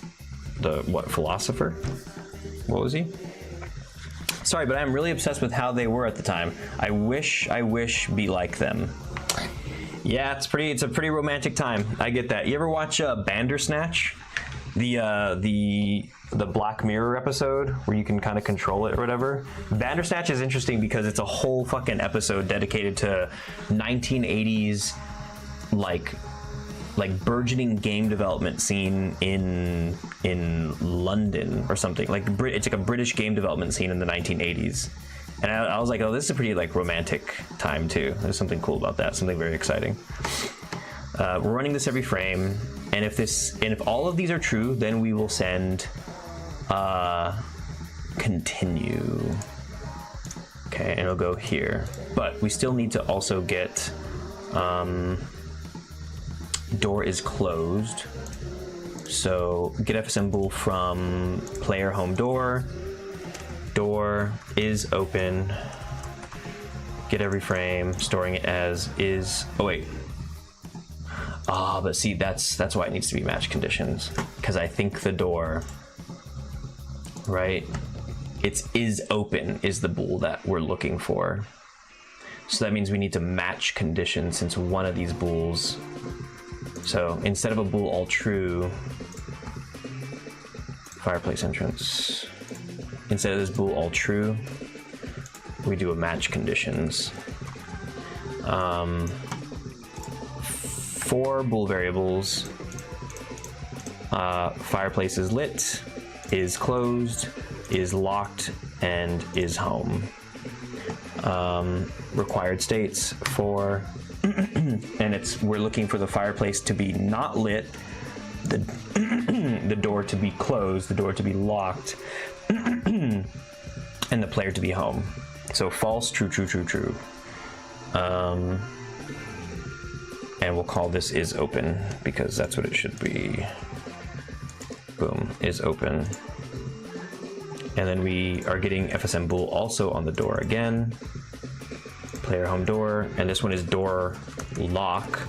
the philosopher? What was he? Sorry, but I'm really obsessed with how they were at the time. I wish be like them. Yeah, it's a pretty romantic time. I get that. You ever watch Bandersnatch? The Black Mirror episode where you can kind of control it or whatever. Bandersnatch is interesting because it's a whole fucking episode dedicated to 1980s like burgeoning game development scene in London or something. It's like a British game development scene in the 1980s. And I was like, oh, this is a pretty like romantic time too. There's something cool about that, something very exciting. We're running this every frame, and if all of these are true, then we will send continue. Okay, and it'll go here. But we still need to also get door is closed. So get FSM bool from player home door. Door is open. Get every frame, storing it as is. Oh wait. But see, that's why it needs to be match conditions. Because I think the door, right? It's is open is the bool that we're looking for. So that means we need to match conditions since one of these bools. So instead of a bool all true, fireplace entrance. Instead of this bool all true, we do a match conditions. 4 bool variables. Fireplace is lit, is closed, is locked, and is home. Required states for, and we're looking for the fireplace to be not lit, the door to be closed, the door to be locked, and the player to be home. So false, true, true, true, true. And we'll call this is open because that's what it should be. Boom, is open. And then we are getting FSM bool also on the door again. Player home door, and this one is door lock,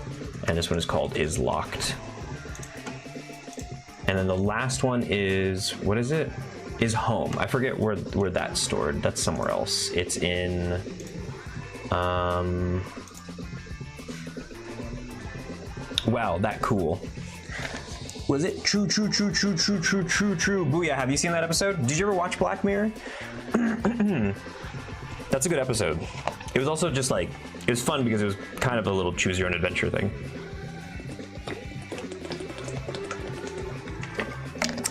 and this one is called is locked. And then the last one is, what is it? Is home. I forget where that's stored. That's somewhere else. It's in wow, that cool. Was it true, true, true, true, true, true, true, true? Booyah, have you seen that episode? Did you ever watch Black Mirror? That's a good episode. It was also just like, it was fun because it was kind of a little choose your own adventure thing.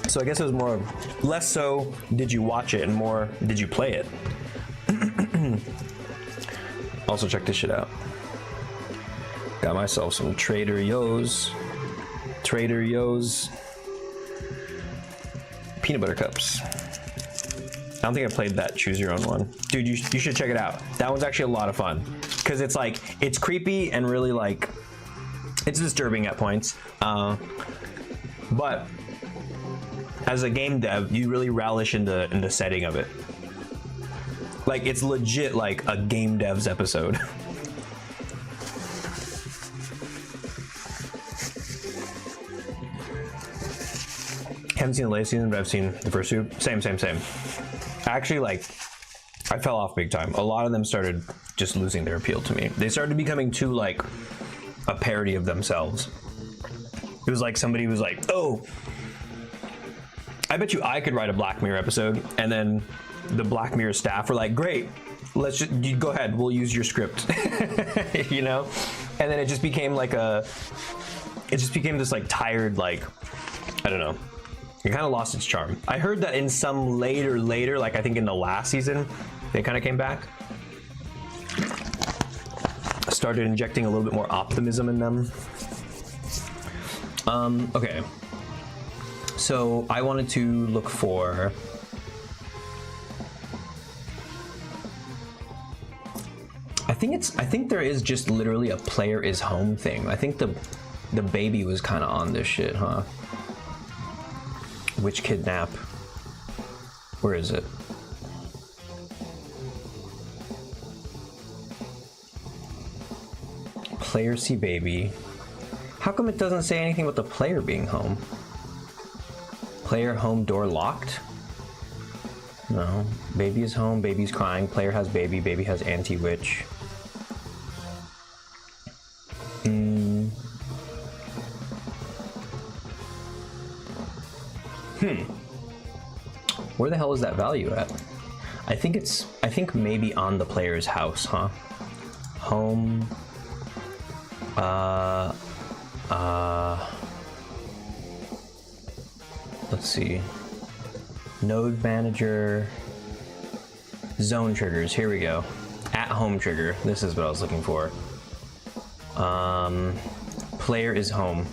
So I guess it was more, less so did you watch it and more did you play it? Also, check this shit out. Got myself some Trader Joe's peanut butter cups. I don't think I played that choose your own one. Dude, you should check it out. That one's actually a lot of fun. Because it's like, it's creepy and really like, it's disturbing at points. But as a game dev, you really relish in the setting of it. Like, it's legit like a game dev's episode. Haven't seen the latest season, but I've seen the first two. Same. Actually, like, I fell off big time. A lot of them started just losing their appeal to me. They started becoming too like a parody of themselves. It was like somebody was like, oh, I bet you I could write a Black Mirror episode. And then the Black Mirror staff were like, great, let's just, you go ahead, we'll use your script. You know? And then it just became like this like tired, like, I don't know. It kind of lost its charm. I heard that in some later, like I think in the last season, they kind of came back. Started injecting a little bit more optimism in them. Okay. So I wanted to look for I think there is just literally a player is home thing. I think the baby was kind of on this shit, huh? Witch kidnap. Where is it? Player see baby. How come it doesn't say anything about the player being home? Player home door locked? No. Baby is home, baby's crying, player has baby, baby has anti-witch. Where the hell is that value at? I think maybe on the player's house, huh? Home. Let's see. Node manager. Zone triggers. Here we go. At home trigger. This is what I was looking for. Player is home.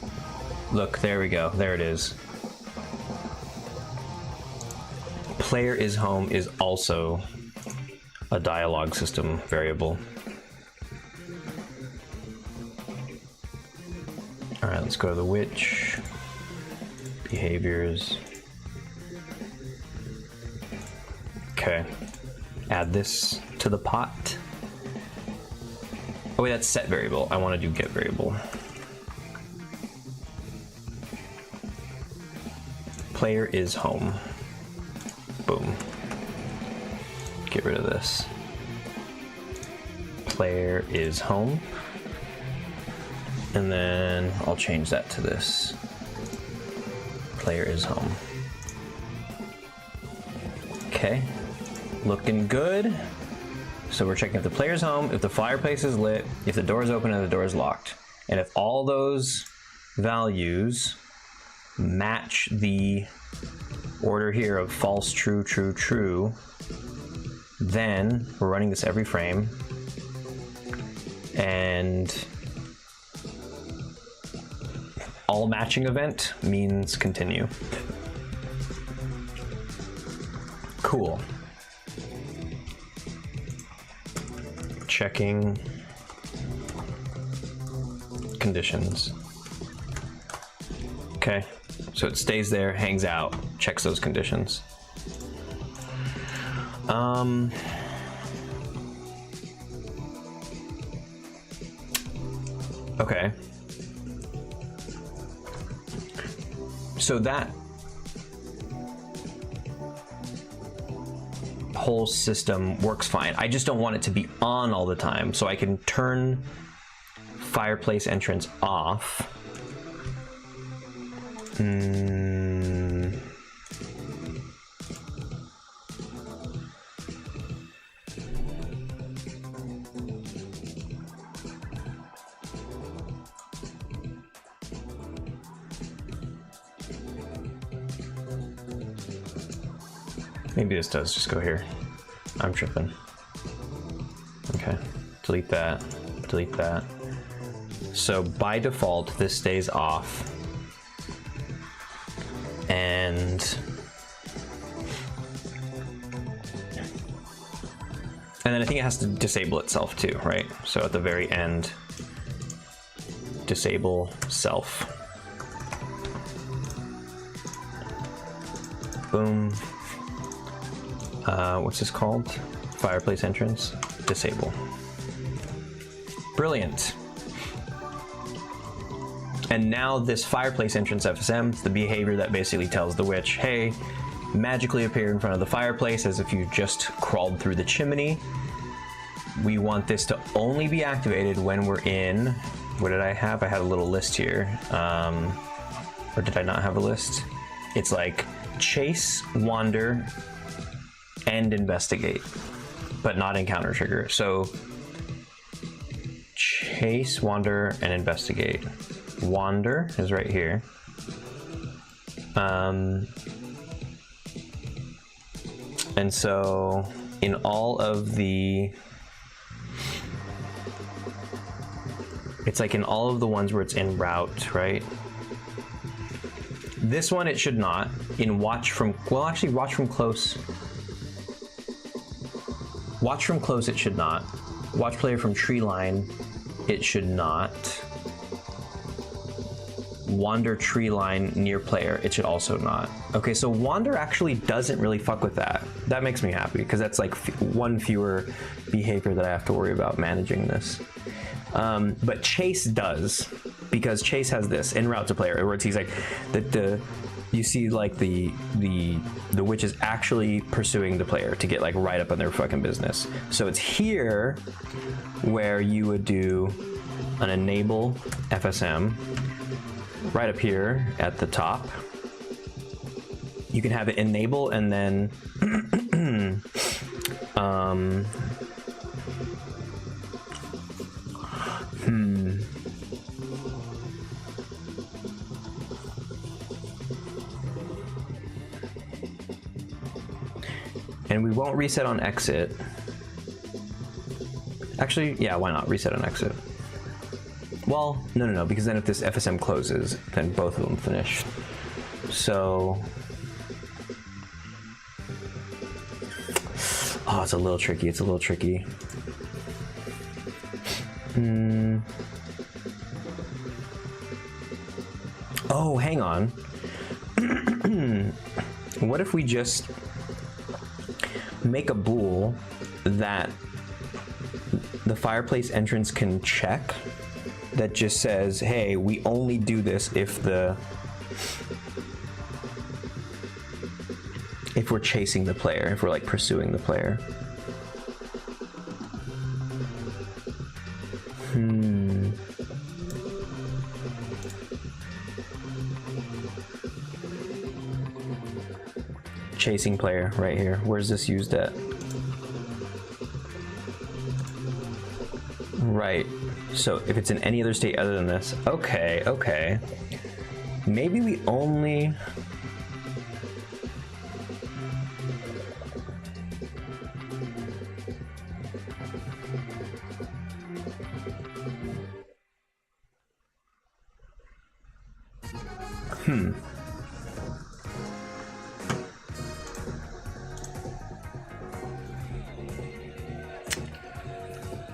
Look, there we go. There it is. Player is home is also a dialogue system variable. All right, let's go to the witch. Behaviors. Okay. Add this to the pot. Oh wait, that's set variable. I want to do get variable. Player is home. Boom. Get rid of this. Player is home. And then I'll change that to this. Player is home. Okay. Looking good. So we're checking if the player's home, if the fireplace is lit, if the door is open and the door is locked. And if all those values match the order here of false, true, true, true, then we're running this every frame, and all matching event means continue. Cool. Checking conditions. Okay. So it stays there, hangs out, checks those conditions. Okay. So that whole system works fine. I just don't want it to be on all the time, so I can turn fireplace entrance off. Maybe this does just go here. I'm tripping. Okay, delete that, delete that. So by default, this stays off. And then I think it has to disable itself too, right? So at the very end, disable self. Boom. What's this called? Fireplace entrance, disable. Brilliant. And now this fireplace entrance FSM is the behavior that basically tells the witch, hey, magically appear in front of the fireplace as if you just crawled through the chimney. We want this to only be activated when we're in, what did I have? I had a little list here. Or did I not have a list? It's like chase, wander, and investigate, but not encounter trigger. So chase, wander, and investigate. Wander is right here. And so in all of the, it's like in all of the ones where it's in route, right? This one it should not. In watch from, well actually watch from close. Watch from close it should not. Watch player from tree line it should not. Wander tree line near player, it should also not. Okay, so wander actually doesn't really fuck with that. That makes me happy because that's like one fewer behavior that I have to worry about managing this. But chase does, because chase has this in route to player where it sees like you see like the witch is actually pursuing the player to get like right up on their fucking business. So it's here where you would do an enable FSM. Right up here at the top, you can have it enable and then and we won't reset on exit. Actually, yeah, why not reset on exit? Well, no, because then if this FSM closes, then both of them finish. So, oh, it's a little tricky, it's a little tricky. Oh, hang on. What if we just make a bool that the fireplace entrance can check? That just says, hey, we only do this if we're chasing the player, if we're like pursuing the player. Chasing player right here. Where's this used at? Right. So if it's in any other state other than this, okay. Maybe we only...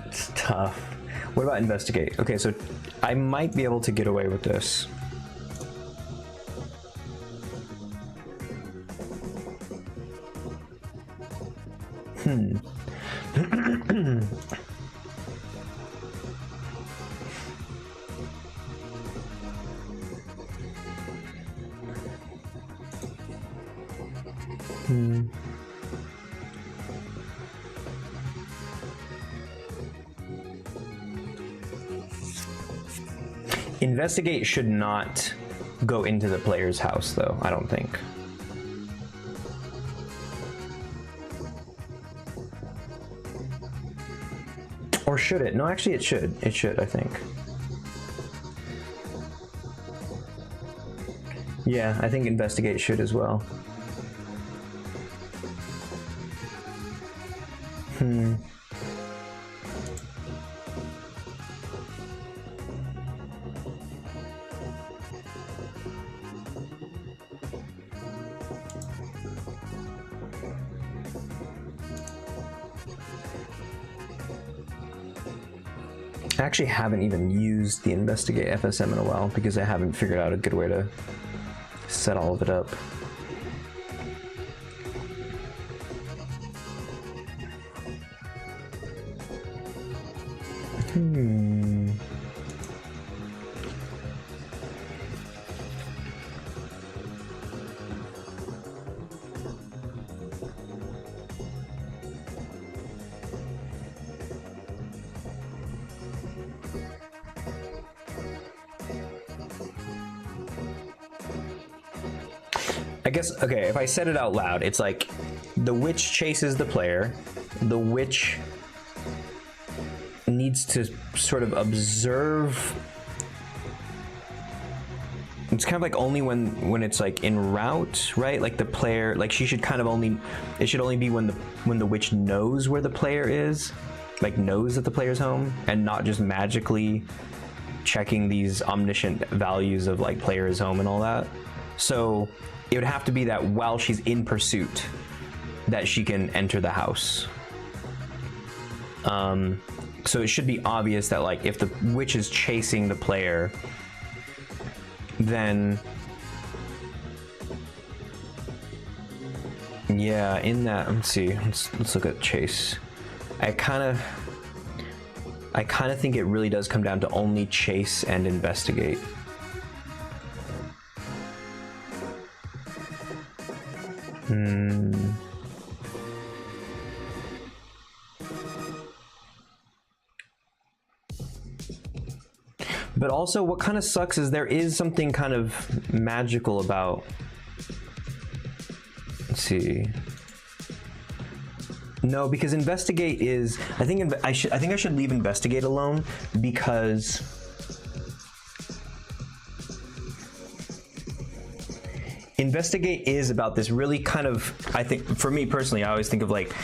It's tough. What about investigate? Okay, so I might be able to get away with this. Investigate should not go into the player's house, though, I don't think. Or should it? No, actually it should. It should, I think. Yeah, I think investigate should as well. I actually haven't even used the Investigate FSM in a while because I haven't figured out a good way to set all of it up. I guess, okay, if I said it out loud, it's like the witch chases the player, the witch needs to sort of observe. It's kind of like only when it's like en route, right? Like the player, like she should kind of only, it should only be when the witch knows where the player is, like knows that the player's home, and not just magically checking these omniscient values of like player is home and all that. So it would have to be that while she's in pursuit, that she can enter the house. So it should be obvious that like if the witch is chasing the player, then yeah, in that, let's see, let's look at chase. I kind of think it really does come down to only chase and investigate. But also what kind of sucks is there is something kind of magical about, let's see. No, because investigate is, I think I should leave investigate alone because investigate is about this really kind of, I think, for me personally, I always think of like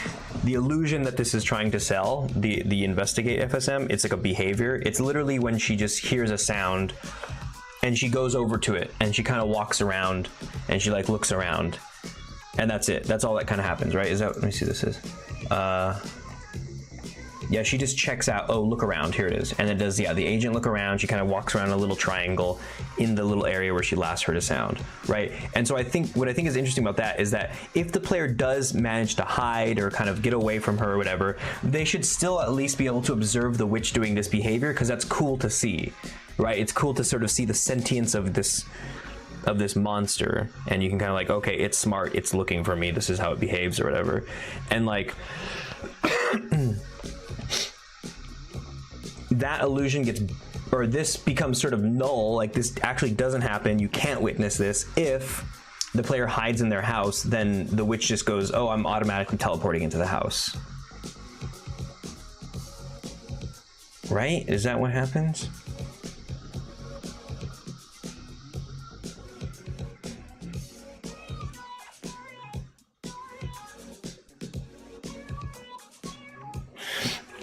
the illusion that this is trying to sell, the investigate FSM. It's like a behavior. It's literally when she just hears a sound and she goes over to it and she kind of walks around and she like looks around and that's it. That's all that kind of happens, right? Is that, let me see, this is, yeah, she just checks out, oh, look around, here it is. And it does, yeah, the agent look around, she kind of walks around a little triangle in the little area where she last heard a sound, right? And so I think, what I think is interesting about that is that if the player does manage to hide or kind of get away from her or whatever, they should still at least be able to observe the witch doing this behavior, because that's cool to see, right? It's cool to sort of see the sentience of this monster, and you can kind of like, okay, it's smart, it's looking for me, this is how it behaves or whatever. And like, that illusion gets, or this becomes sort of null, like this actually doesn't happen, you can't witness this. If the player hides in their house, then the witch just goes, oh, I'm automatically teleporting into the house. Right? Is that what happens?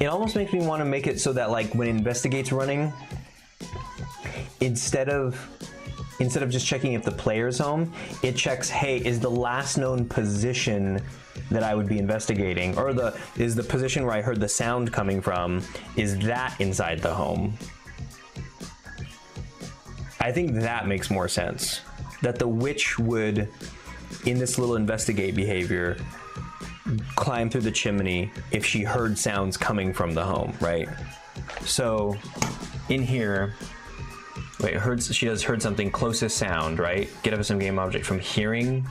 It almost makes me want to make it so that like when investigate's running, instead of just checking if the player's home, it checks, hey, is the last known position that I would be investigating, or is the position where I heard the sound coming from, is that inside the home? I think that makes more sense. That the witch would, in this little investigate behavior, climb through the chimney if she heard sounds coming from the home, right? So in here, wait, she has heard something, closest sound, right? Get FSM game object from hearing,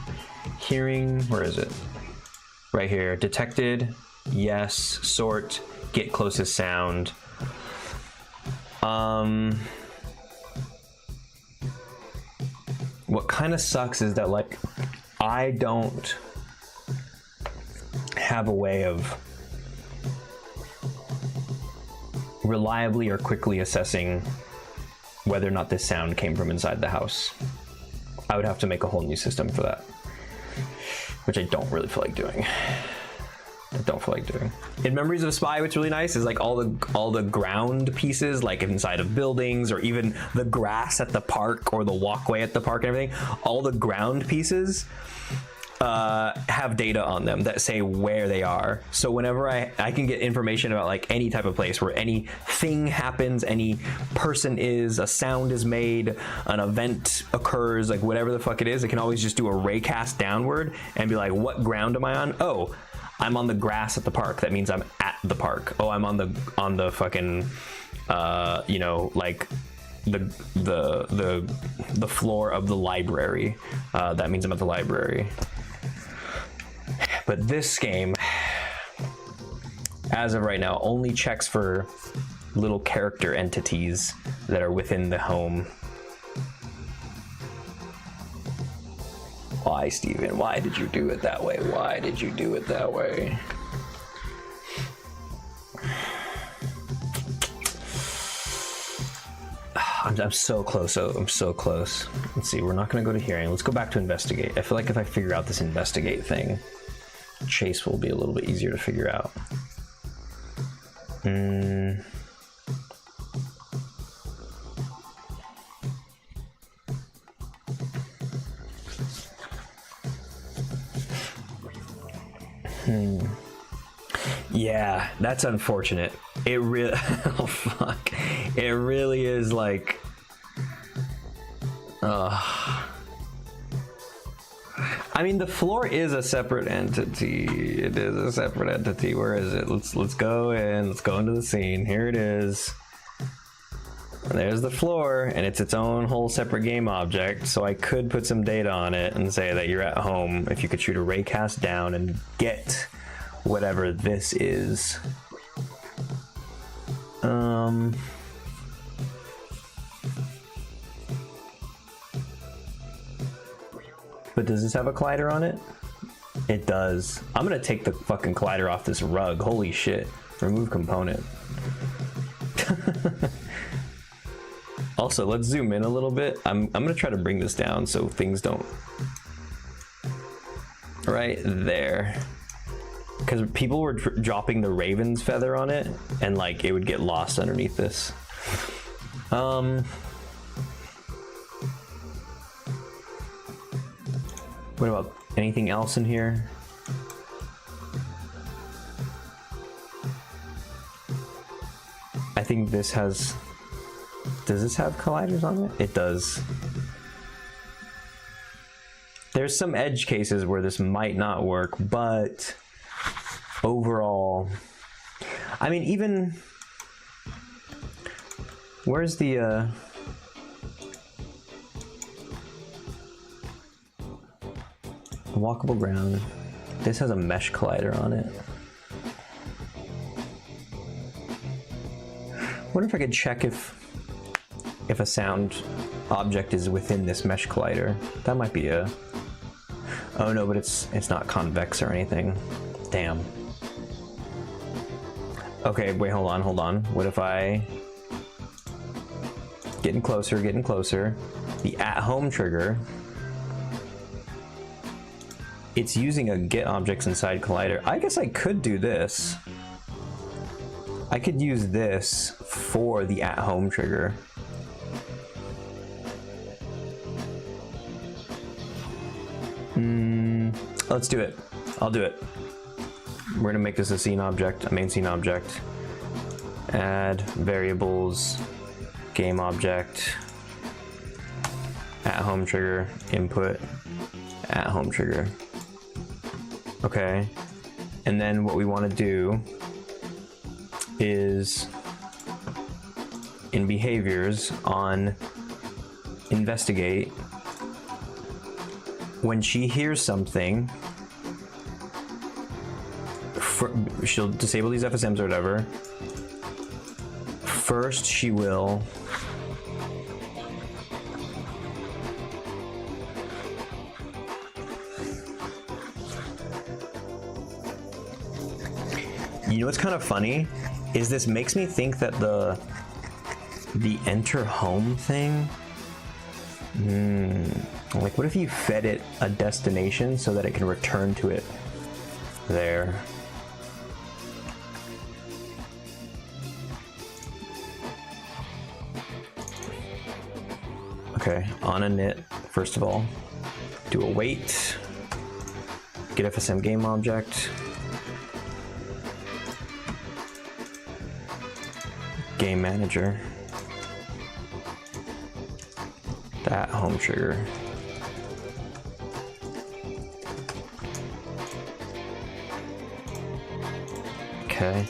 where is it? Right here, detected, yes, sort, get closest sound. What kind of sucks is that like, I don't have a way of reliably or quickly assessing whether or not this sound came from inside the house. I would have to make a whole new system for that, which I don't really feel like doing. In Memories of a Spy, what's really nice is like all the ground pieces, like inside of buildings, or even the grass at the park or the walkway at the park and everything, all the ground pieces have data on them that say where they are. So whenever I can get information about like any type of place where anything happens, any person is, a sound is made, an event occurs, like whatever the fuck it is, it can always just do a raycast downward and be like, what ground am I on? Oh, I'm on the grass at the park. That means I'm at the park. Oh, I'm on the fucking you know, like the floor of the library. That means I'm at the library. But this game, as of right now, only checks for little character entities that are within the home. Why, Steven? Why did you do it that way? Why did you do it that way? I'm so close. I'm so close. Let's see. We're not going to go to hearing. Let's go back to investigate. I feel like if I figure out this investigate thing, chase will be a little bit easier to figure out. Yeah, that's unfortunate. It really, oh fuck. It really is like, I mean, the floor is a separate entity. It is a separate entity. Where is it? Let's go in. Let's go into the scene. Here it is. There's the floor, and it's its own whole separate game object. So I could put some data on it and say that you're at home. If you could shoot a raycast down and get whatever this is. But does this have a collider on it? It does. I'm gonna take the fucking collider off this rug. Holy shit. Remove component. Also, let's zoom in a little bit. I'm gonna try to bring this down so things don't... Right there. Because people were dropping the raven's feather on it, and like it would get lost underneath this. What about anything else in here? I think this has... Does this have colliders on it? It does. There's some edge cases where this might not work, but overall, I mean, even... Where's the... walkable ground. This has a mesh collider on it. Wonder if I could check if a sound object is within this mesh collider. That might be a... Oh no, but it's not convex or anything. Damn. Okay, wait, hold on. What if I... Getting closer. The at-home trigger. It's using a get objects inside collider. I guess I could do this. I could use this for the at-home trigger. Let's do it. I'll do it. We're gonna make this a scene object, a main scene object. Add variables, game object, at-home trigger, input, at-home trigger. Okay, and then what we want to do is in behaviors on investigate, when she hears something, she'll disable these FSMs or whatever. First, she will you know what's kind of funny is this makes me think that the enter home thing, like what if you fed it a destination so that it can return to it there? Okay, on init, first of all, do a wait. Get FSM game object. Game manager. That home trigger. Okay.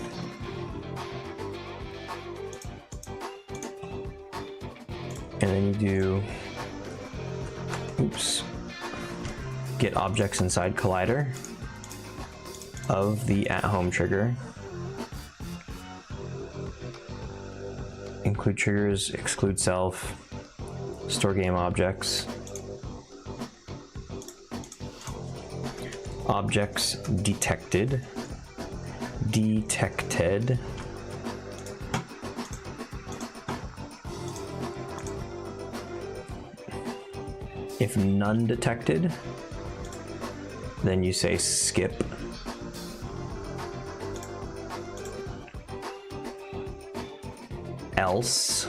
And then you do, oops, get objects inside collider of the at home trigger. Include triggers, exclude self, store game objects. Objects detected. Detected. If none detected, then you say skip. Else,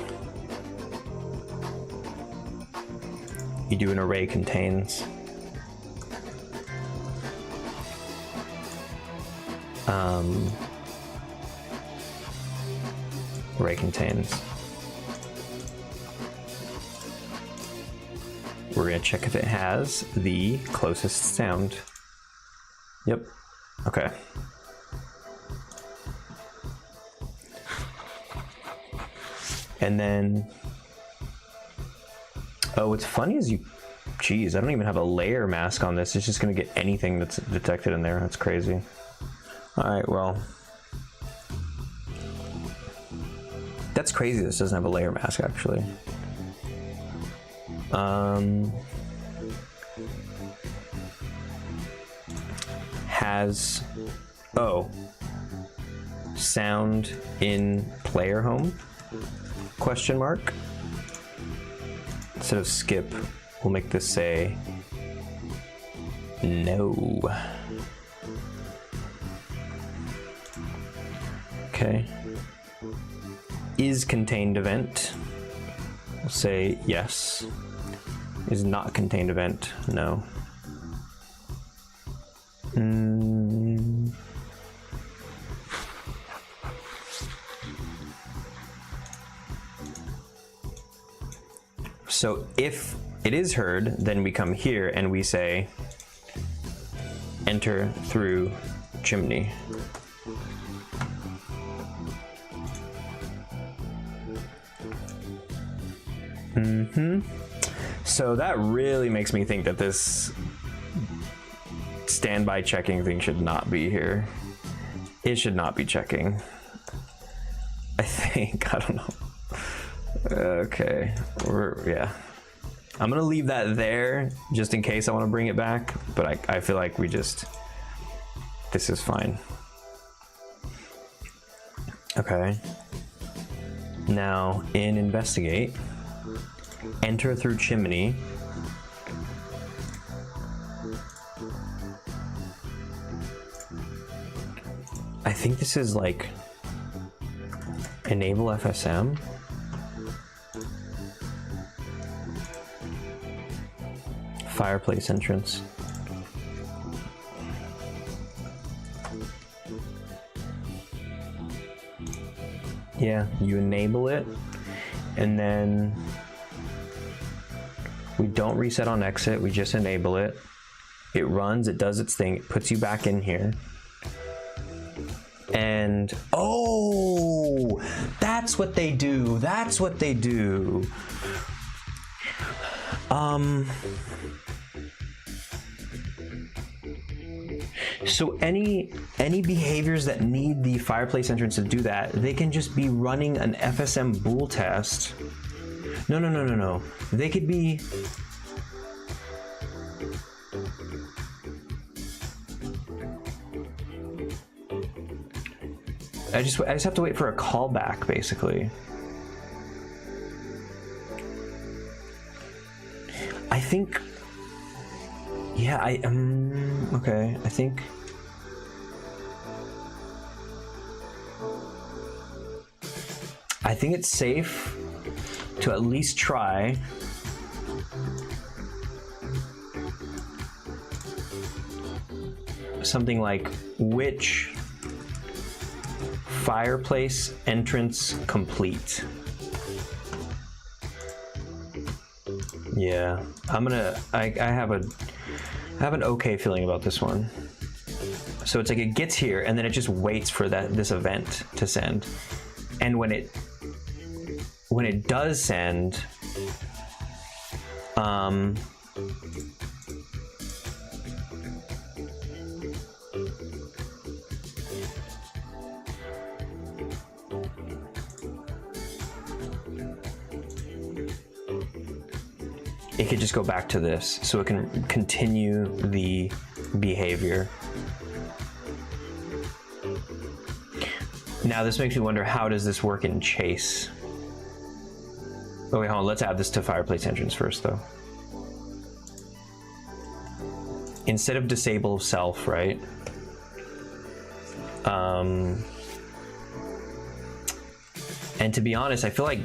you do an array contains. Array contains. We're gonna check if it has the closest sound. Yep. Okay. And then, oh, what's funny is geez, I don't even have a layer mask on this. It's just gonna get anything that's detected in there. That's crazy. All right, well, that's crazy. This doesn't have a layer mask actually. Has, oh, sound in player home? Question mark. Instead of skip, we'll make this say no. Okay. Is contained event? We'll say yes. Is not contained event? No. So if it is heard, then we come here and we say enter through chimney. So that really makes me think that this standby checking thing should not be here. It should not be checking. I think, I don't know. Okay, yeah. I'm gonna leave that there just in case I want to bring it back, but I feel like this is fine. Okay. Now in investigate, enter through chimney. I think this is like enable FSM. Fireplace entrance. Yeah, you enable it, and then we don't reset on exit, we just enable it. It runs, it does its thing, it puts you back in here. And, oh, that's what they do, that's what they do. So any behaviors that need the fireplace entrance to do that, they can just be running an FSM bool test. No. They could be. I just have to wait for a callback, basically. I think. Yeah, okay, I think. I think it's safe to at least try. something like which fireplace entrance complete. Yeah, I have an okay feeling about this one. So it's like it gets here and then it just waits for this event to send. And when it does send, it could just go back to this, so it can continue the behavior. Now this makes me wonder, how does this work in Chase? Oh wait, hold on, let's add this to fireplace entrance first though. Instead of disable self, right? And to be honest, I feel like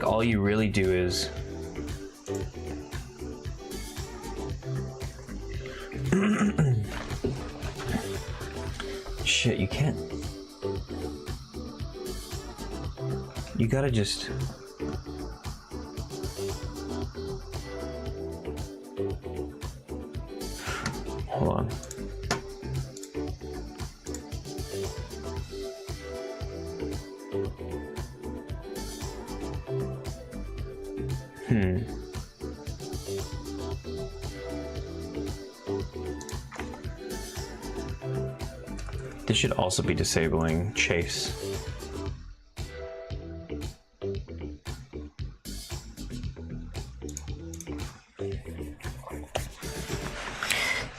all you really do is shit, you can't. You gotta just hold on. This should also be disabling Chase.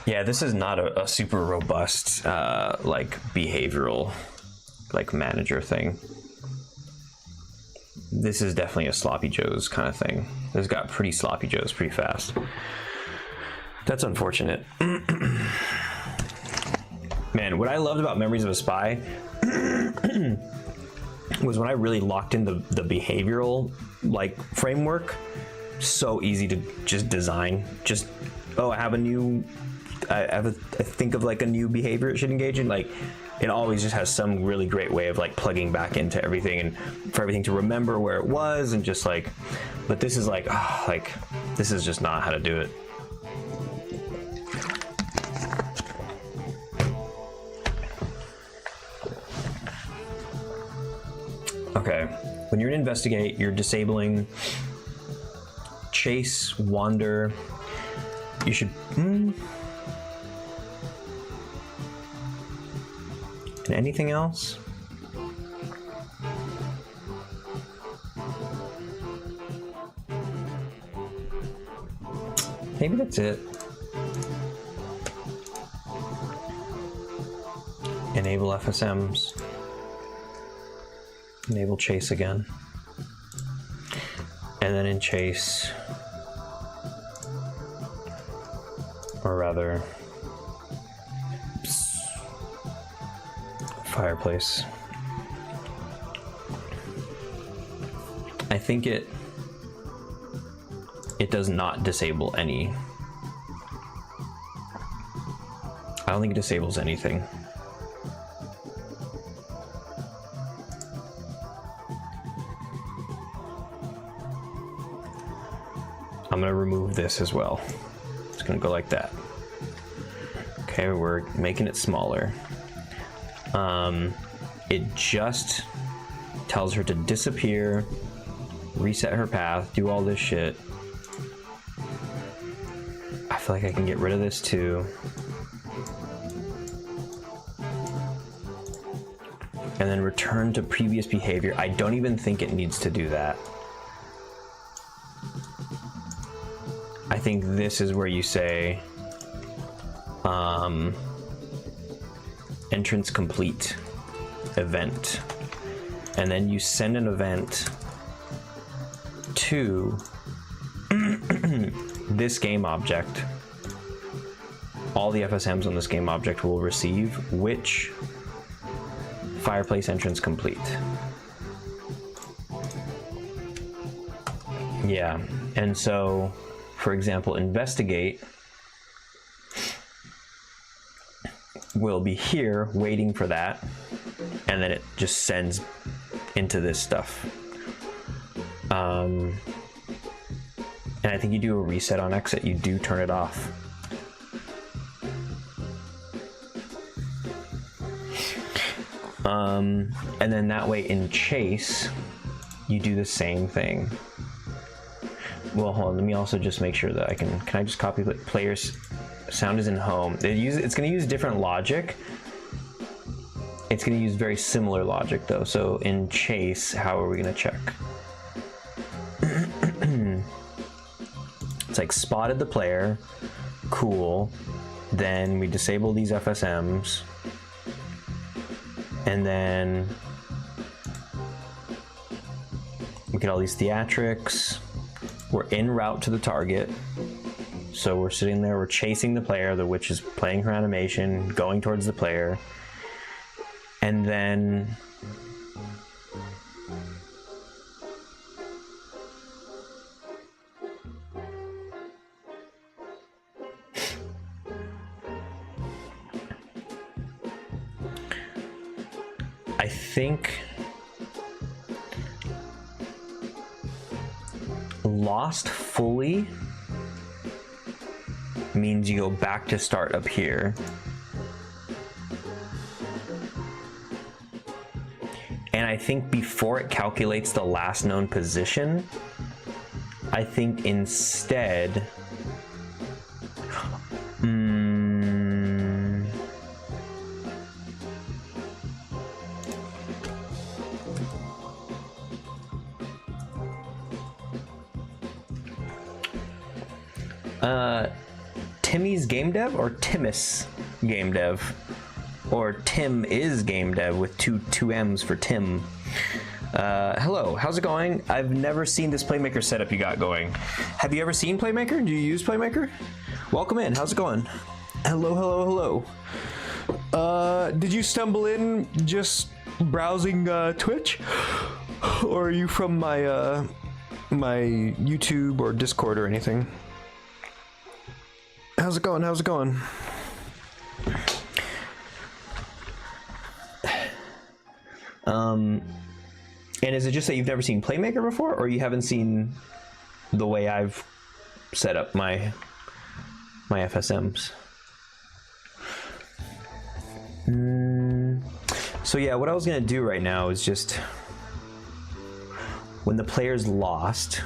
Yeah, this is not a super robust like behavioral like manager thing. This is definitely a sloppy joes kind of thing. This got pretty sloppy joes pretty fast. That's unfortunate. Man, what I loved about Memories of a Spy was when I really locked in the behavioral like framework. So easy to just design. Just, oh, I think of like a new behavior it should engage in. Like, it always just has some really great way of like plugging back into everything and for everything to remember where it was and just like, but this is like, oh, like this is just not how to do it. Okay, when you're in Investigate, you're disabling Chase, Wander. You should, and anything else? Maybe that's it. Enable FSMs. Enable Chase again. And then in Chase, or rather, Fireplace. I think it does not disable any. I don't think it disables anything. I'm gonna remove this as well. It's gonna go like that. Okay, we're making it smaller. It just tells her to disappear, reset her path, do all this shit. I feel like I can get rid of this too. And then return to previous behavior. I don't even think it needs to do that. I think this is where you say, entrance complete event, and then you send an event to this game object. All the FSMs on this game object will receive which fireplace entrance complete. Yeah, and so, for example, investigate will be here waiting for that, and then it just sends into this stuff. And I think you do a reset on exit, you do turn it off. And then that way in chase, you do the same thing. Well, hold on, let me also just make sure that can I just copy players? Sound is in home. It's gonna use different logic. It's gonna use very similar logic though. So in chase, how are we gonna check? It's like spotted the player, cool. Then we disable these FSMs. And then we get all these theatrics. We're en route to the target. So we're sitting there, we're chasing the player, the witch is playing her animation, going towards the player. And then I think lost fully means you go back to start up here. And I think before it calculates the last known position, I think instead Timmy's Game Dev or Timus Game Dev, or Tim is Game Dev with two M's for Tim. Hello, how's it going? I've never seen this Playmaker setup you got going. Have you ever seen Playmaker? Do you use Playmaker? Welcome in, how's it going? Hello, hello, hello. Did you stumble in just browsing Twitch? Or are you from my my YouTube or Discord or anything? How's it going? How's it going? And is it just that you've never seen Playmaker before, or you haven't seen the way I've set up my FSMs? So yeah, what I was gonna do right now is just when the player's lost.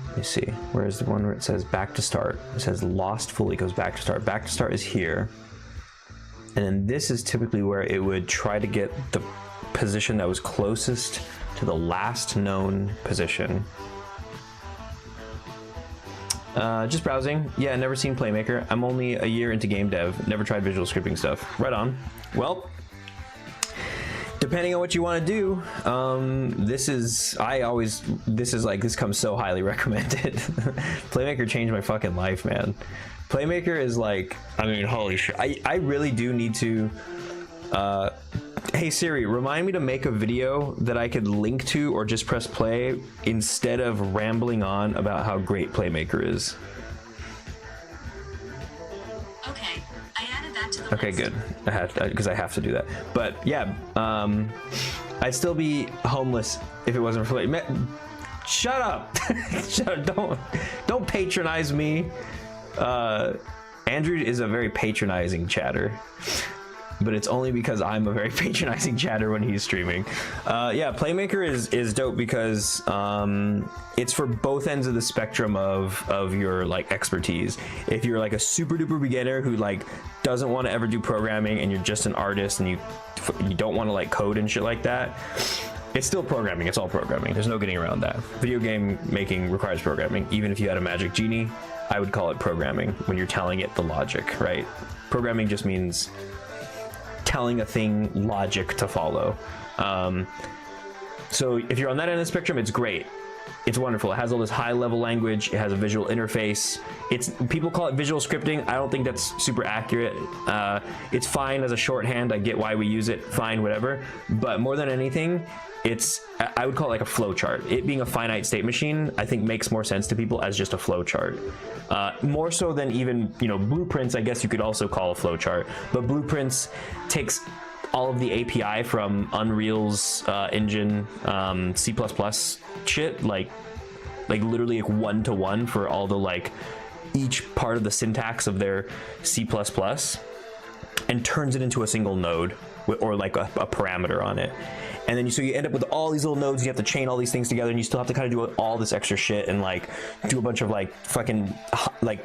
Let me see, where's the one where it says back to start? It says lost fully, goes back to start. Back to start is here. And then this is typically where it would try to get the position that was closest to the last known position. Just browsing. Yeah, never seen Playmaker. I'm only a year into game dev. Never tried visual scripting stuff. Right on. Well, depending on what you want to do, this comes so highly recommended. Playmaker changed my fucking life, man. Playmaker is like, I mean, holy shit. I really do need to, hey Siri, remind me to make a video that I could link to or just press play instead of rambling on about how great Playmaker is. Okay, I added that to the Okay, list. good. I have because I have to do that. But yeah, I'd still be homeless if it wasn't for shut up. Shut up. Don't patronize me. Andrew is a very patronizing chatter, but it's only because I'm a very patronizing chatter when he's streaming. Yeah, Playmaker is dope because it's for both ends of the spectrum of your like expertise. If you're like a super duper beginner who like doesn't want to ever do programming and you're just an artist and you don't want to like code and shit like that, it's still programming. It's all programming. There's no getting around that. Video game making requires programming. Even if you had a magic genie, I would call it programming when you're telling it the logic, right? Programming just means telling a thing logic to follow. So if you're on that end of the spectrum, it's great. it's wonderful. It has all this high level language. It has a visual interface. People call it visual scripting. I don't think that's super accurate. It's fine as a shorthand. I get why we use it. Fine, whatever. But more than anything, I would call it like a flow chart. It being a finite state machine, I think makes more sense to people as just a flow chart. More so than even, Blueprints, I guess you could also call a flow chart. But Blueprints takes all of the API from Unreal's engine, C++ shit, like literally like one-to-one for all the each part of the syntax of their C++, and turns it into a single node or like a parameter on it. And then you end up with all these little nodes. You have to chain all these things together, and you still have to kind of do all this extra shit and do a bunch of fucking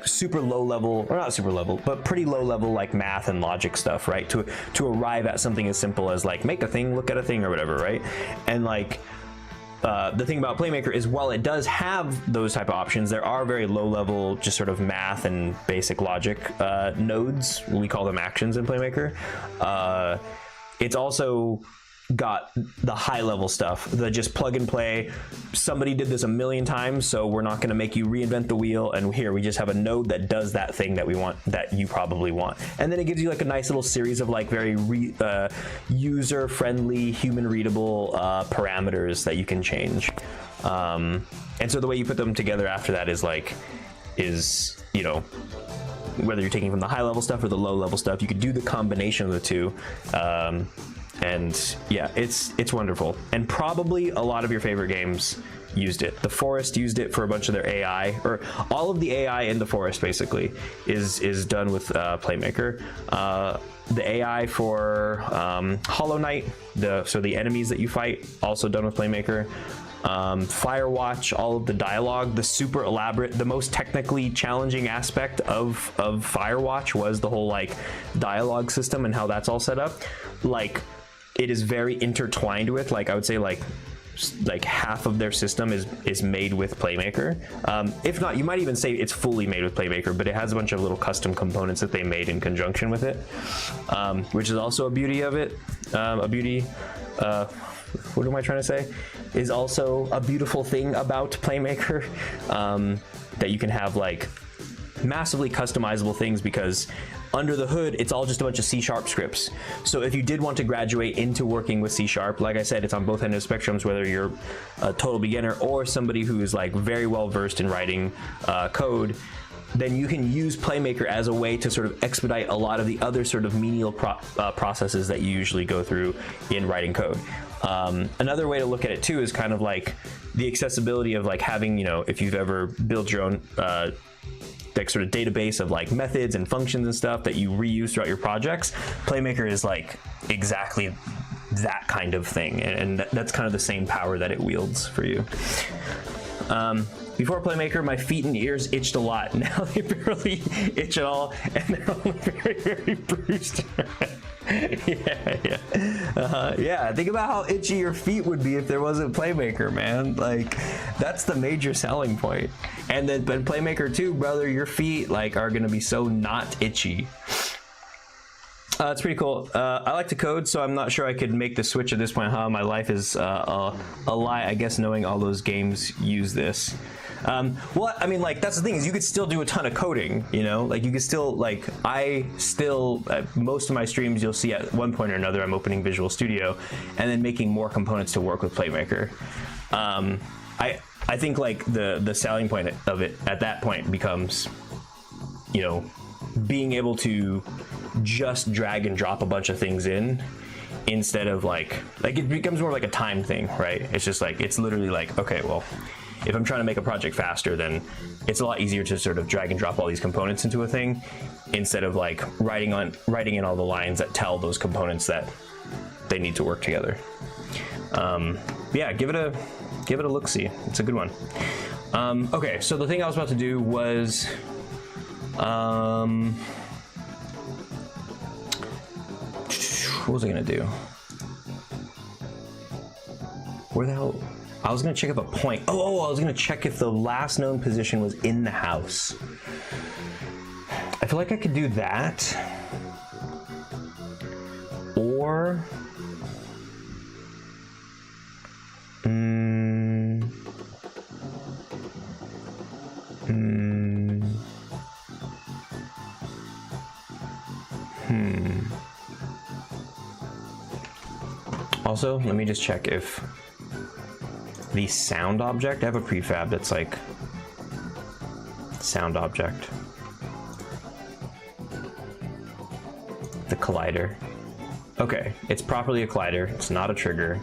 super low level, or not super level, but pretty low level math and logic stuff, right? To arrive at something as simple as make a thing, look at a thing, or whatever, right? And the thing about Playmaker is, while it does have those type of options, there are very low level, just sort of math and basic logic nodes. We call them actions in Playmaker. It's also got the high level stuff, the just plug and play. Somebody did this a million times, so we're not going to make you reinvent the wheel, and here we just have a node that does that thing that we want, that you probably want. And then it gives you a nice little series of very user friendly, human readable parameters that you can change. And so the way you put them together after that is whether you're taking from the high level stuff or the low level stuff, you could do the combination of the two. And yeah, it's wonderful. And probably a lot of your favorite games used it. The Forest used it for a bunch of their AI, or all of the AI in the Forest basically is done with Playmaker. The AI for Hollow Knight, so the enemies that you fight, also done with Playmaker. Firewatch, all of the dialogue, the super elaborate, the most technically challenging aspect of Firewatch was the whole dialogue system and how that's all set up. It is very intertwined with, I would say half of their system is made with Playmaker. If not, you might even say it's fully made with Playmaker, but it has a bunch of little custom components that they made in conjunction with it, which is also a beauty of it. What am I trying to say? Is also a beautiful thing about Playmaker, that you can have massively customizable things, because under the hood, it's all just a bunch of C# scripts. So if you did want to graduate into working with C#, like I said, it's on both ends of spectrums, whether you're a total beginner or somebody who is very well versed in writing code, then you can use Playmaker as a way to sort of expedite a lot of the other sort of menial processes that you usually go through in writing code. Another way to look at it too is kind of the accessibility of having, if you've ever built your own sort of database of methods and functions and stuff that you reuse throughout your projects. Playmaker is exactly that kind of thing, and that's kind of the same power that it wields for you. Before Playmaker, my feet and ears itched a lot. Now they barely itch at all, and they're only very, very bruised. Yeah. Think about how itchy your feet would be if there wasn't Playmaker, man. That's the major selling point. And then, but Playmaker 2, brother, your feet are gonna be so not itchy. It's pretty cool. I like to code, so I'm not sure I could make the switch at this point. My life is a lie, I guess, knowing all those games use this. Well, I mean, that's the thing, is you could still do a ton of coding, you could still, most of my streams, you'll see at one point or another, I'm opening Visual Studio and then making more components to work with Playmaker. I think the selling point of it at that point becomes, being able to just drag and drop a bunch of things in, instead of it becomes more like a time thing, right? It's just it's literally okay, well, if I'm trying to make a project faster, then it's a lot easier to sort of drag and drop all these components into a thing, instead of writing in all the lines that tell those components that they need to work together. Yeah, give it a look-see. It's a good one. Okay, so the thing I was about to do was what was I gonna do? Where the hell? I was gonna check if a point. I was gonna check if the last known position was in the house. I feel like I could do that. Or Also, let me just check if the sound object, I have a prefab that's like sound object. The collider. Okay, it's properly a collider. It's not a trigger.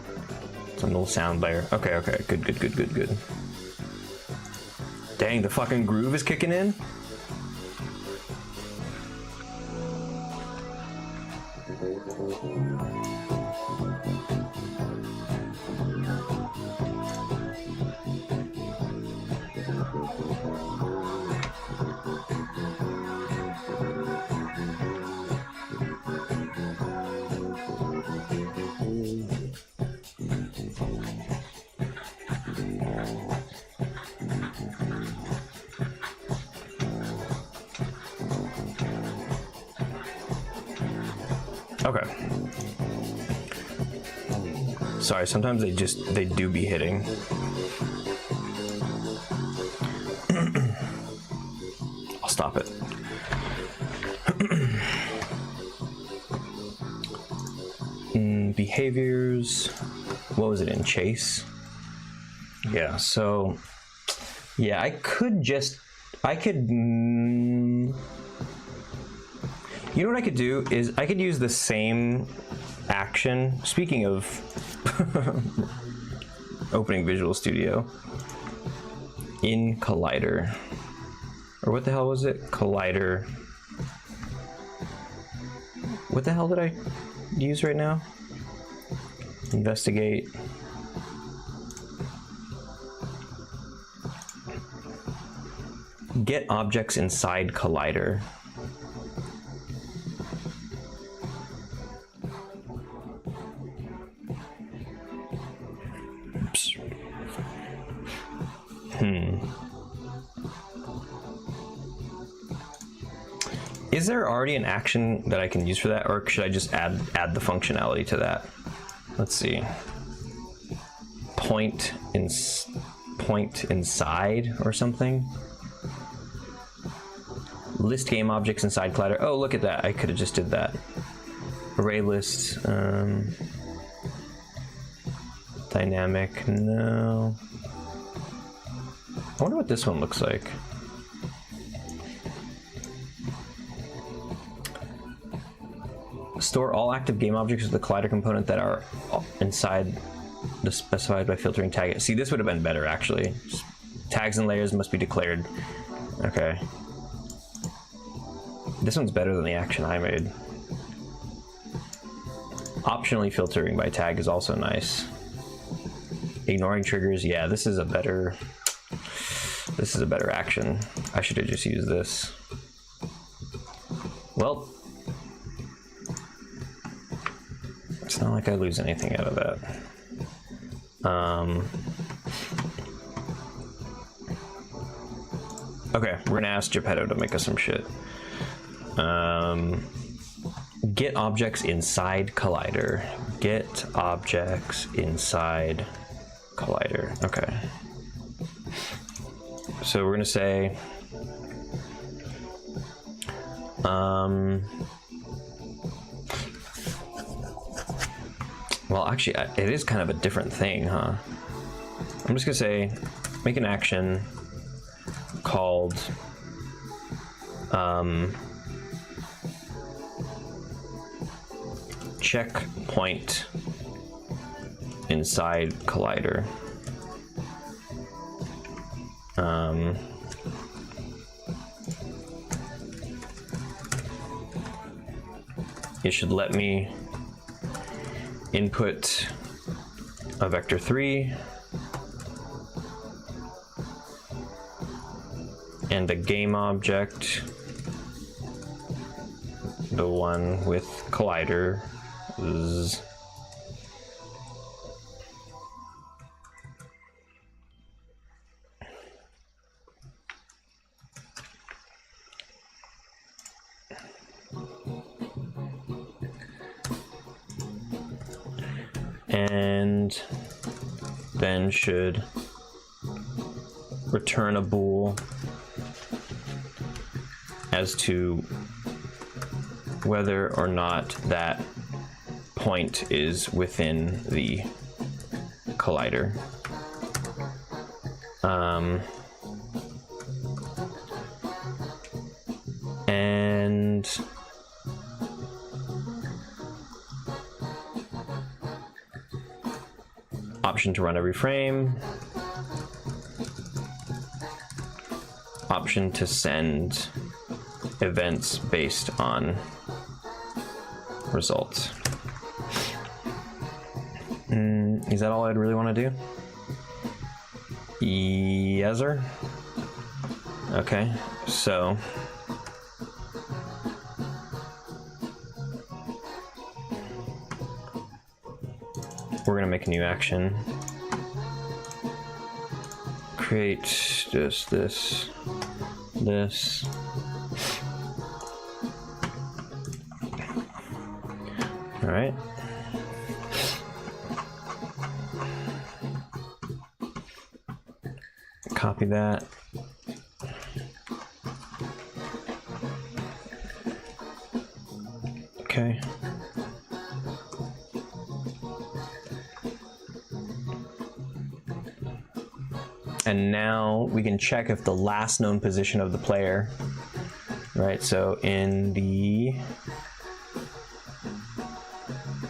It's a little sound layer. Okay, okay, good, good, good, good, good. Dang, the fucking groove is kicking in. Okay. Sorry, sometimes they do be hitting. I'll stop it. Behaviors. What was it in Chase? Yeah, so yeah, I could you know what I could do is I could use the same action. Speaking of opening Visual Studio in Collider, or what the hell was it? Collider. What the hell did I use right now? Investigate. Get objects inside Collider. Is there already an action that I can use for that, or should I just add the functionality to that? Let's see. Point inside or something. List game objects inside Collider. Oh, look at that! I could have just did that. Array list. Dynamic. No. I wonder what this one looks like. Store all active game objects with the Collider component that are inside the specified by filtering tag. See, this would have been better actually. Just tags and layers must be declared. Okay. This one's better than the action I made. Optionally filtering by tag is also nice. Ignoring triggers, yeah, this is a better action. I should have just used this. Well, it's not like I lose anything out of that. Okay, we're gonna ask Geppetto to make us some shit. Get objects inside Collider. Get objects inside Collider. Okay. So we're gonna say well, actually, it is kind of a different thing, huh? I'm just gonna say, make an action called checkpoint inside Collider. It should let me input a vector 3 and a game object, the one with Collider. And then should return a bool as to whether or not that point is within the collider. And option to run every frame. Option to send events based on results. Is that all I'd really want to do? Yes, sir. Okay, so we're gonna make a new action. Create just this. All right. Copy that. Okay. And now we can check if the last known position of the player, right? So in the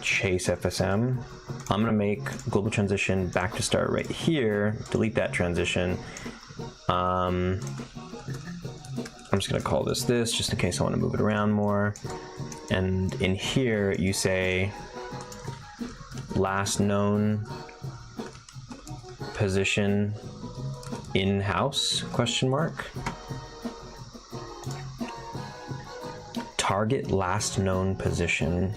chase FSM, I'm gonna make global transition back to start right here, delete that transition. I'm just gonna call this just in case I wanna move it around more. And in here, you say last known position in-house, question mark. Target last known position.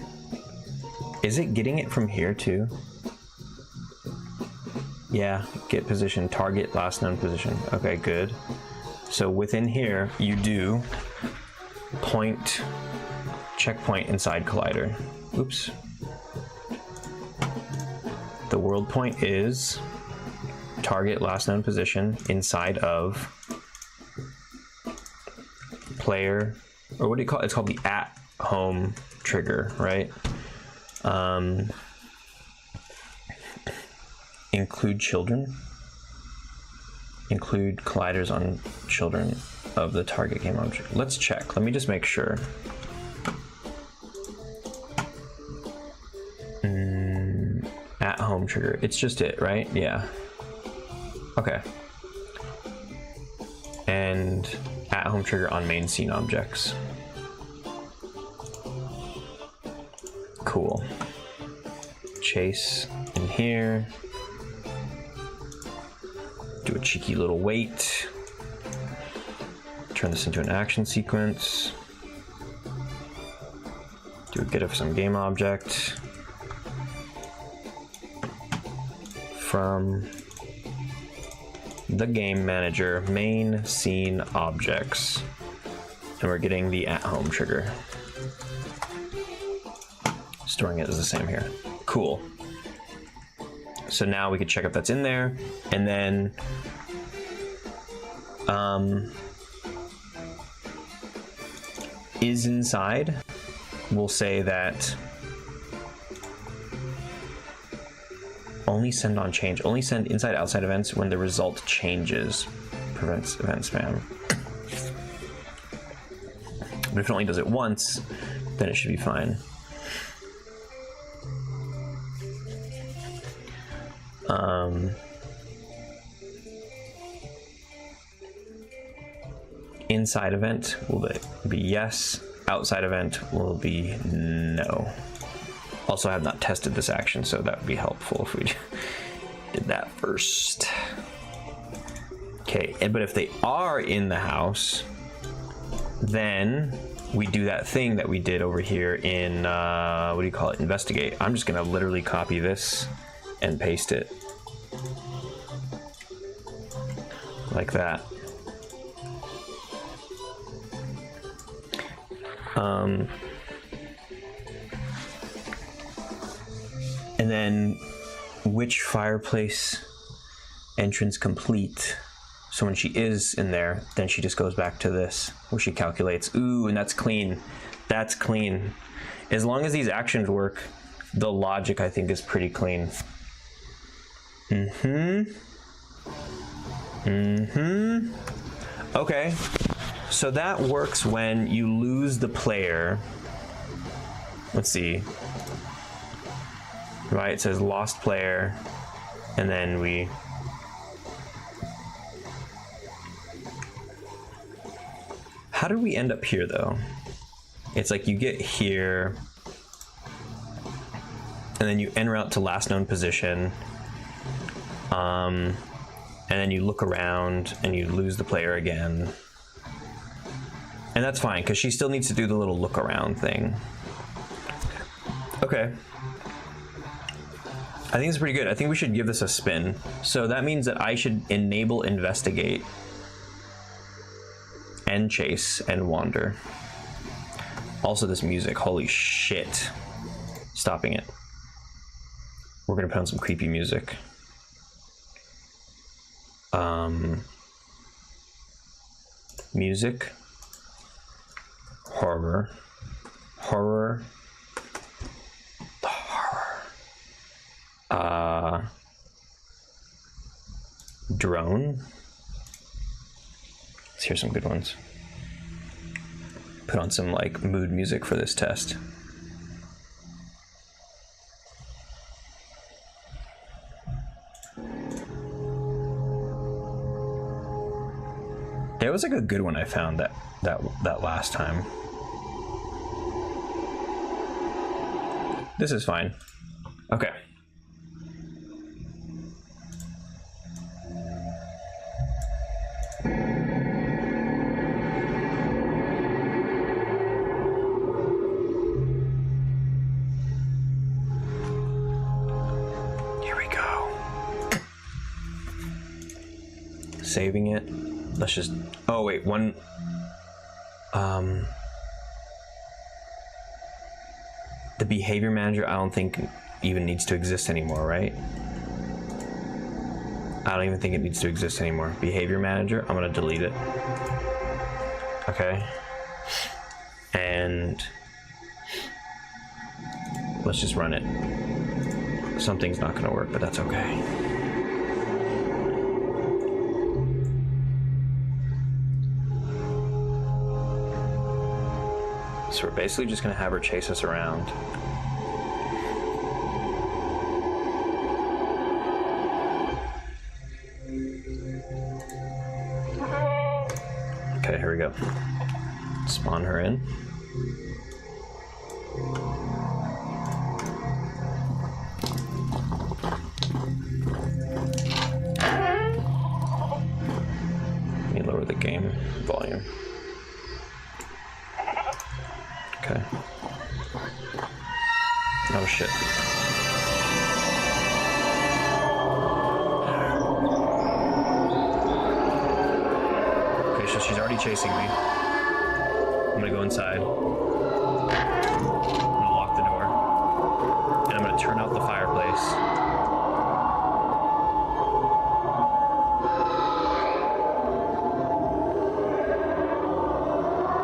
Is it getting it from here too? Yeah, get position, target last known position. Okay, good. So within here, you do point, checkpoint inside collider. Oops. The world point is target last known position inside of player, or what do you call it? It's called the at home trigger, right? Include children. Include colliders on children of the target game object. Let's check. Let me just make sure. At home trigger. It's just it, right? Yeah. Okay. And at home trigger on main scene objects. Cool. Chase in here. Do a cheeky little wait. Turn this into an action sequence. Do a get of some game object. From the game manager, main scene objects. And we're getting the at home trigger. Storing it as the same here. Cool. So now we could check if that's in there, and then is inside, we'll say that only send on change, only send inside outside events when the result changes, prevents event spam. But if it only does it once, then it should be fine. Inside event will be yes, outside event will be no. Also, I have not tested this action, so that would be helpful if we did that first. Okay, but if they are in the house, then we do that thing that we did over here in, what do you call it, investigate. I'm just gonna literally copy this and paste it. Like that. And then which fireplace entrance complete. So when she is in there, then she just goes back to this where she calculates. Ooh, and that's clean. That's clean. As long as these actions work, the logic, I think, is pretty clean. Okay, so that works when you lose the player. Let's see. Right, it says lost player, and then we... How did we end up here, though? It's like you get here, and then you en route to last known position, and then you look around and you lose the player again. And that's fine, because she still needs to do the little look around thing. Okay. I think it's pretty good. I think we should give this a spin. So that means that I should enable investigate, and chase, and wander. Also this music, holy shit. Stopping it. We're gonna put on some creepy music. Music. Horror. Horror. The horror. Drone. Let's hear some good ones. Put on some like mood music for this test. There was like a good one I found that last time. This is fine. Okay. Here we go. Saving it. Let's just, oh wait, one, the behavior manager I don't think even needs to exist anymore, right? I don't even think it needs to exist anymore. Behavior manager, I'm gonna delete it. Okay. And let's just run it. Something's not gonna work, but that's okay. So we're basically just gonna have her chase us around. Okay, here we go. Spawn her in. Let me lower the game volume. Okay. Oh shit. Okay, so she's already chasing me. I'm gonna go inside. I'm gonna lock the door. And I'm gonna turn out the fireplace.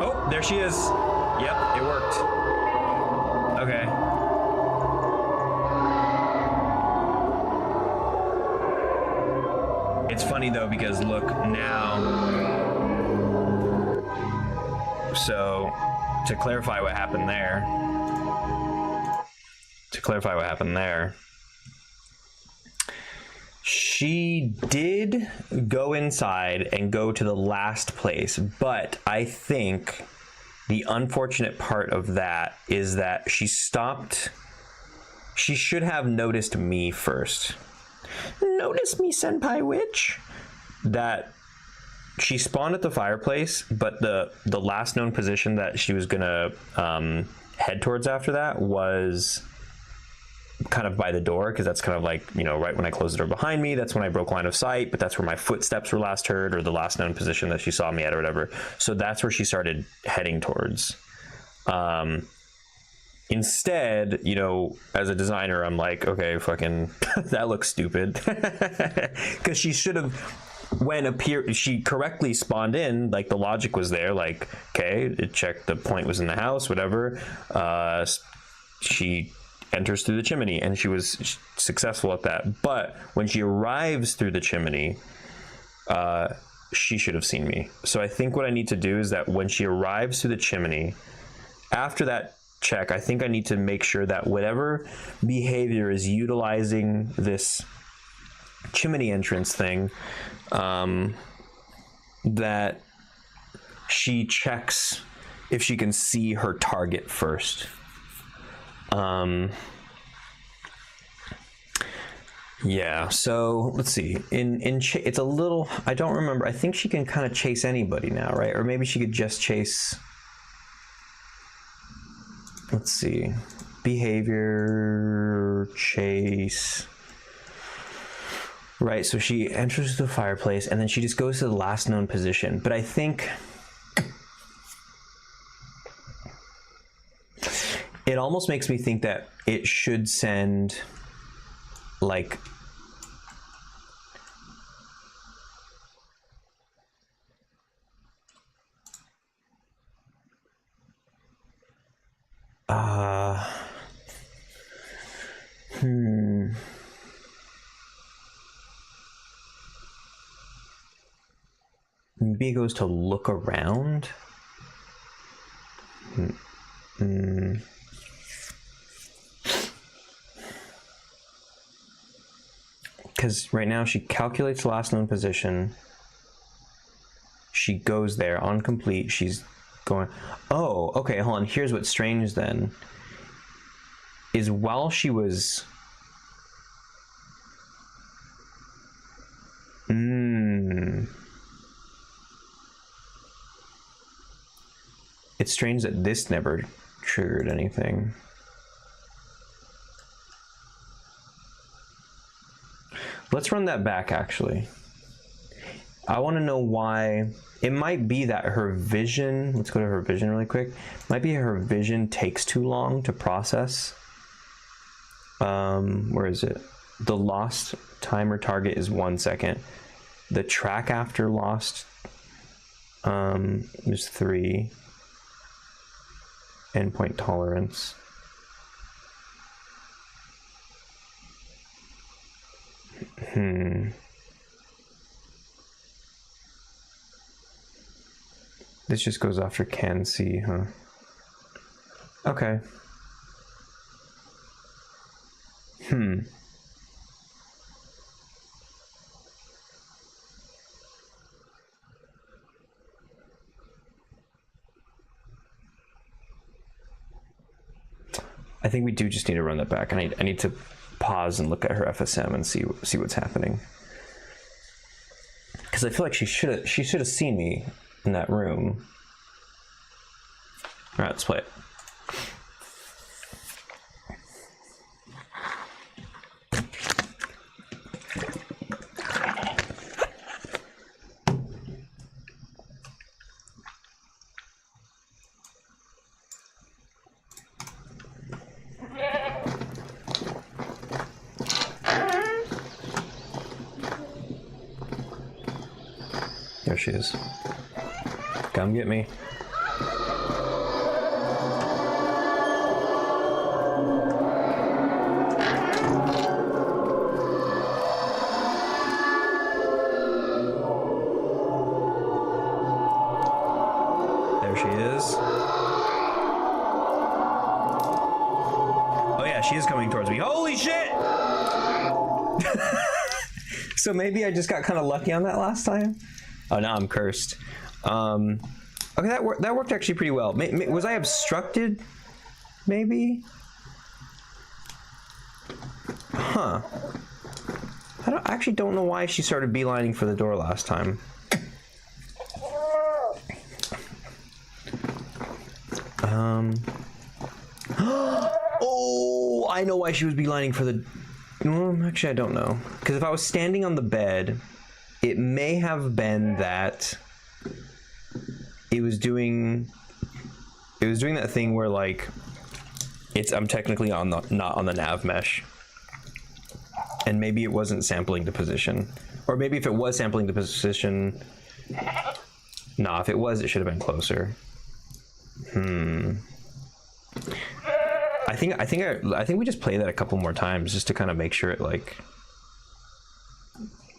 Oh, there she is. Yep, it worked. Okay. It's funny though, because look now. So, to clarify what happened there. She did go inside and go to the last place, but I think the unfortunate part of that is that she stopped. She should have noticed me first. Notice me, Senpai Witch. That she spawned at the fireplace, but the last known position that she was gonna head towards after that was kind of by the door, because that's kind of like, you know, right when I closed the door behind me, that's when I broke line of sight, but that's where my footsteps were last heard, or the last known position that she saw me at or whatever. So that's where she started heading towards. Instead, you know, as a designer, I'm like, okay, fucking, that looks stupid. Because she should have, she correctly spawned in, like the logic was there, like, okay, it checked the point was in the house, whatever. She enters through the chimney, and she was successful at that. But when she arrives through the chimney, she should have seen me. So I think what I need to do is that when she arrives through the chimney, after that check, I think I need to make sure that whatever behavior is utilizing this chimney entrance thing, that she checks if she can see her target first. Yeah, so let's see. It's a little, I don't remember. I think she can kind of chase anybody now, right? Or maybe she could just chase. Let's see. Behavior, chase. Right, so she enters the fireplace and then she just goes to the last known position. But I think it almost makes me think that it should send like maybe it goes to look around. Because right now she calculates last known position. She goes there on complete. She's going, oh, okay, hold on. Here's what's strange then. Is while she was... It's strange that this never triggered anything. Let's run that back, actually. I want to know why. It might be that her vision, let's go to her vision really quick. Might be her vision takes too long to process. Where is it? The lost timer target is 1 second. The track after lost is 3. Endpoint tolerance. This just goes after can see, huh? Okay. I think we do just need to run that back. I need to pause and look at her FSM and see what's happening. Because I feel like she should have seen me in that room. All right, let's play it. There she is. Come get me. There she is. Oh yeah, she is coming towards me. Holy shit! So maybe I just got kind of lucky on that last time. Oh, now I'm cursed. Okay, that worked actually pretty well. Was I obstructed? Maybe? Huh. I actually don't know why she started beelining for the door last time. Oh, I know why she was beelining for the... Well, actually, I don't know. Because if I was standing on the bed... It may have been that it was doing that thing where like I'm technically not on the nav mesh, and maybe it wasn't sampling the position, or maybe if it was sampling the position, nah, if it was, it should have been closer. I think we just play that a couple more times just to kind of make sure it like.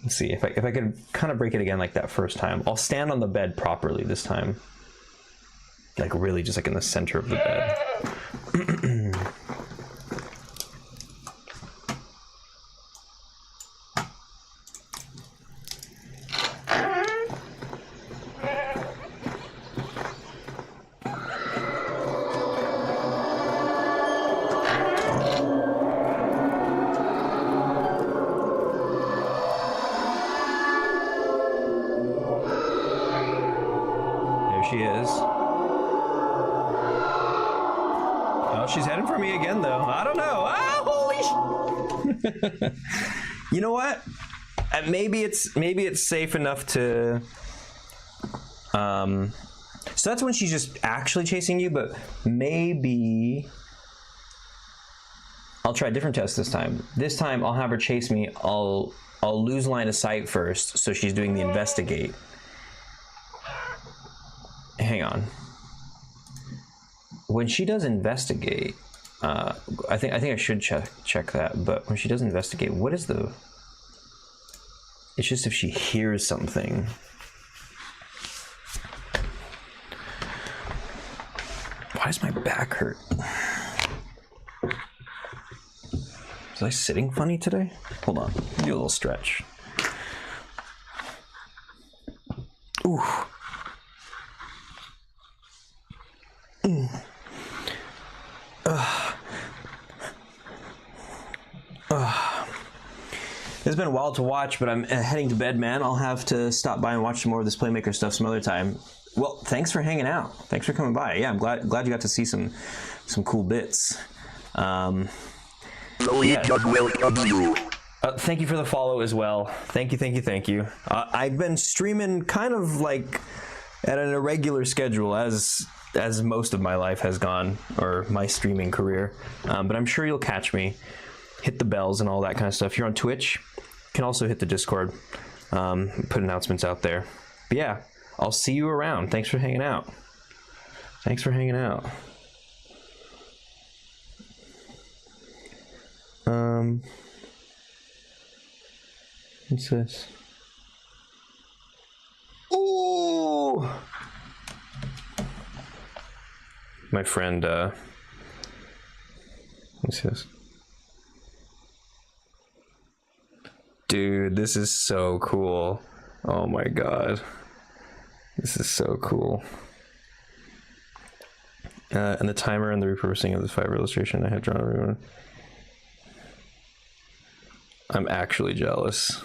Let's see if I could kind of break it again like that first time. I'll stand on the bed properly this time. Like really just like in the center of the bed. She is. Oh, she's heading for me again, though. I don't know. Ah, holy You know what? Maybe it's safe enough to. So that's when she's just actually chasing you, but maybe I'll try a different test this time. This time I'll have her chase me. I'll lose line of sight first, so she's doing the investigate. Hang on. When she does investigate, I think I should check that. But when she does investigate, what is the? It's just if she hears something. Why does my back hurt? Was I sitting funny today? Hold on, do a little stretch. Ooh. It's been a while to watch, but I'm heading to bed, man. I'll have to stop by and watch some more of this Playmaker stuff some other time. Well, thanks for hanging out. Thanks for coming by. Yeah, I'm glad you got to see some cool bits. Yeah. Thank you for the follow as well. Thank you. I've been streaming kind of like at an irregular schedule as most of my life has gone, or my streaming career. But I'm sure you'll catch me. Hit the bells and all that kind of stuff. If you're on Twitch, you can also hit the Discord. Put announcements out there. But yeah, I'll see you around. Thanks for hanging out. What's this? Ooh! My friend, what's this? Dude, this is so cool. Oh my god. This is so cool. And the timer and the repurposing of this fiber illustration I had drawn everyone. I'm actually jealous.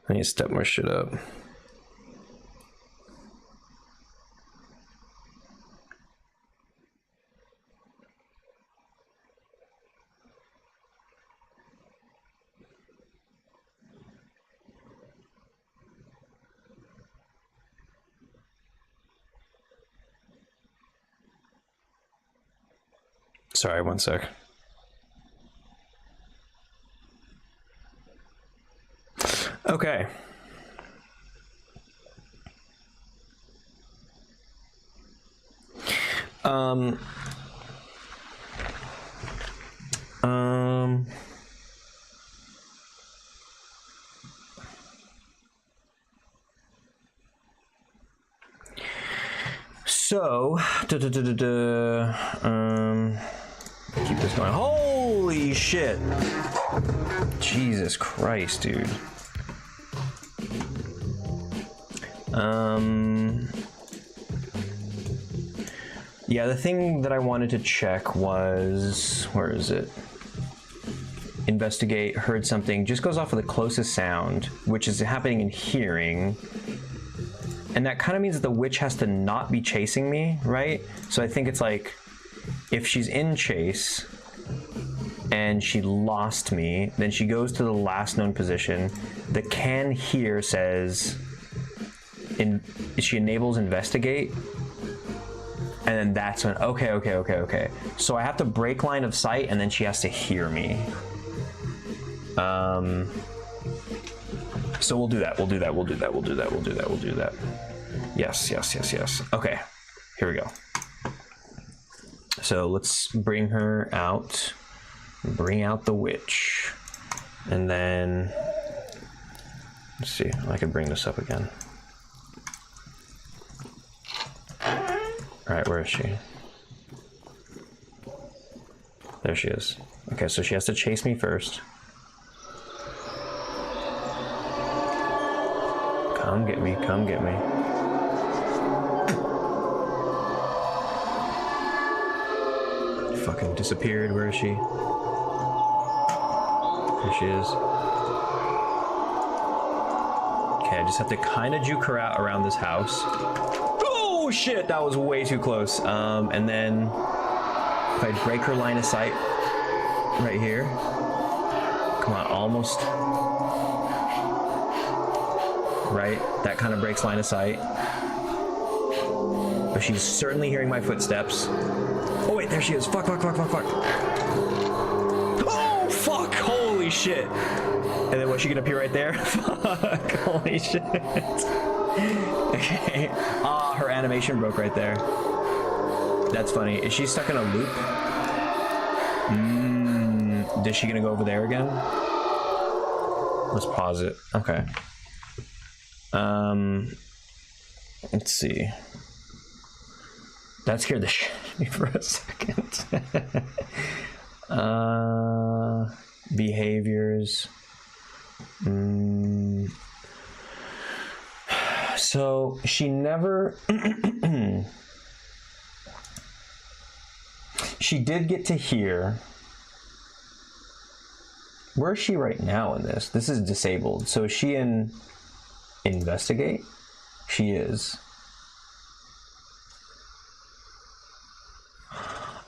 I need to step my shit up. Sorry, one sec. Okay. So, keep this going. Holy shit! Jesus Christ, dude. Yeah, the thing that I wanted to check was, where is it? Investigate, heard something, just goes off of the closest sound, which is happening in hearing. And that kind of means that the witch has to not be chasing me, right? So I think it's like, if she's in chase and she lost me, then she goes to the last known position. The can hear says, she enables investigate. And then that's when, okay. So I have to break line of sight and then she has to hear me. So we'll do that. Yes, yes, yes, yes. Okay, here we go. So let's bring her out. Bring out the witch. And then, let's see, I can bring this up again. All right, where is she? There she is. Okay, so she has to chase me first. Come get me, come get me. Fucking disappeared, where is she? There she is. Okay, I just have to kind of juke her out around this house. Oh shit, that was way too close. And then if I break her line of sight right here. Come on, almost. Right, that kind of breaks line of sight. But she's certainly hearing my footsteps. Oh wait, there she is. Fuck, fuck, fuck, fuck, fuck. Oh, fuck, holy shit. And then what's she gonna appear right there? Fuck, holy shit. Okay, her animation broke right there. That's funny. Is she stuck in a loop? Is she gonna go over there again? Let's pause it. Okay. Let's see. That scared the shit out of me for a second. Behaviors. So she never. She did get to hear. Where is she right now in this? This is disabled. So is she in investigate? She is.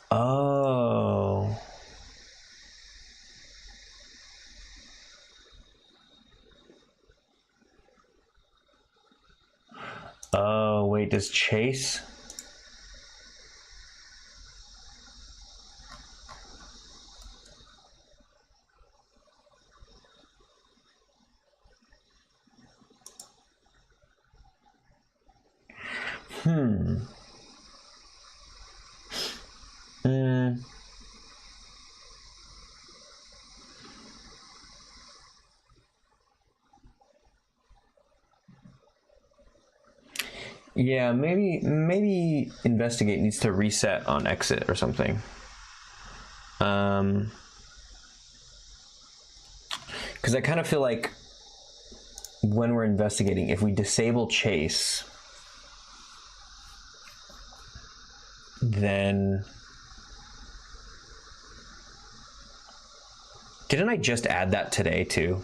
Oh. Oh, wait, does Chase? Yeah, maybe investigate needs to reset on exit or something. Because I kind of feel like when we're investigating, if we disable Chase, then didn't I just add that today too?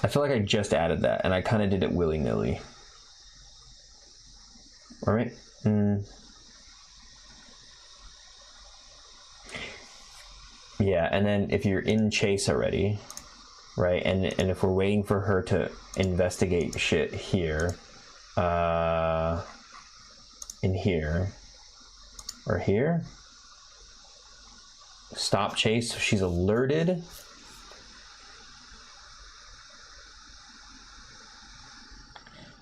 I feel like I just added that and I kind of did it willy-nilly. All right. Yeah, and then if you're in Chase already, right, and if we're waiting for her to investigate shit here, in here, or here, stop Chase, so she's alerted.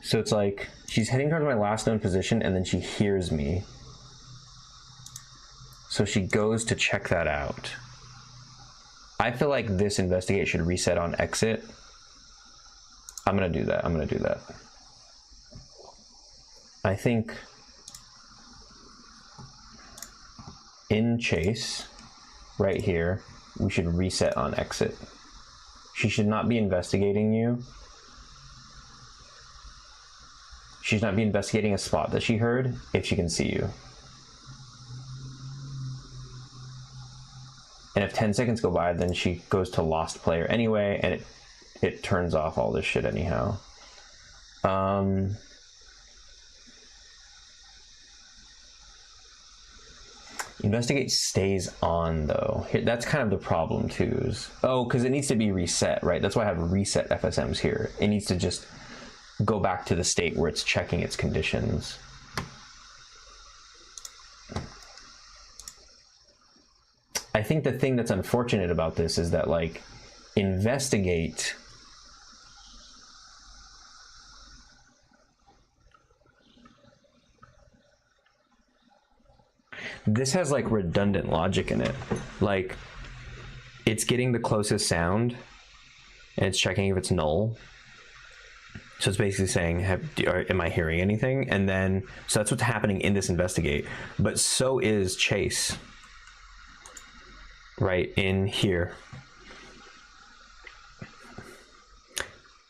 So it's like she's heading towards my last known position and then she hears me. So she goes to check that out. I feel like this investigate should reset on exit. I'm gonna do that. I think in Chase, right here, we should reset on exit. She should not be investigating you. She should not be investigating a spot that she heard if she can see you. And if 10 seconds go by, then she goes to lost player anyway, and it turns off all this shit anyhow. Investigate stays on though. Here, that's kind of the problem too. Because it needs to be reset, right? That's why I have reset FSMs here. It needs to just go back to the state where it's checking its conditions. I think the thing that's unfortunate about this is that, like, investigate this has like redundant logic in it. Like it's getting the closest sound and it's checking if it's null. So it's basically saying, am I hearing anything? And then, so that's what's happening in this investigate. But so is chase, right in here.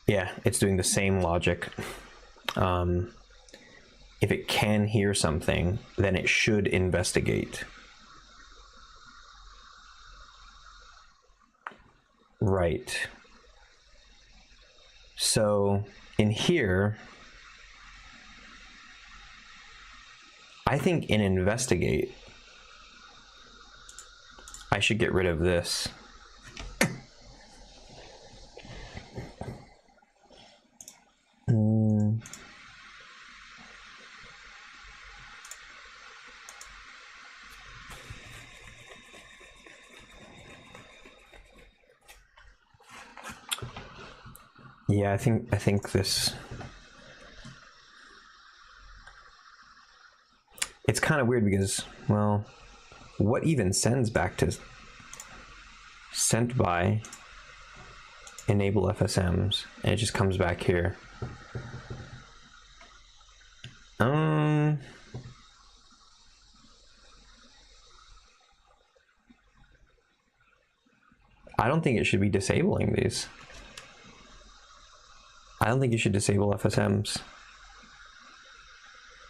Yeah, it's doing the same logic. If it can hear something, then it should investigate. Right. So in here, I think in investigate, I should get rid of this. Yeah, I think this, it's kind of weird because, well, what even sends back to sent by enable FSMs, and it just comes back here. I don't think it should be disabling these. I don't think you should disable FSMs.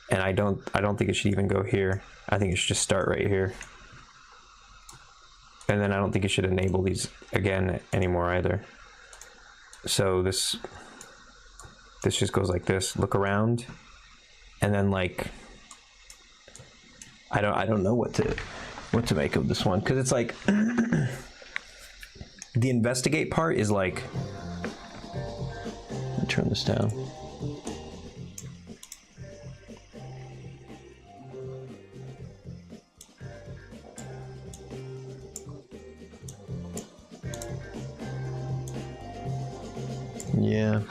And I don't think it should even go here. I think it should just start right here. And then I don't think you should enable these again anymore either. So this just goes like this, look around, and then like I don't know what to make of this one, because it's like the investigate part is like, let me turn this down. Yeah.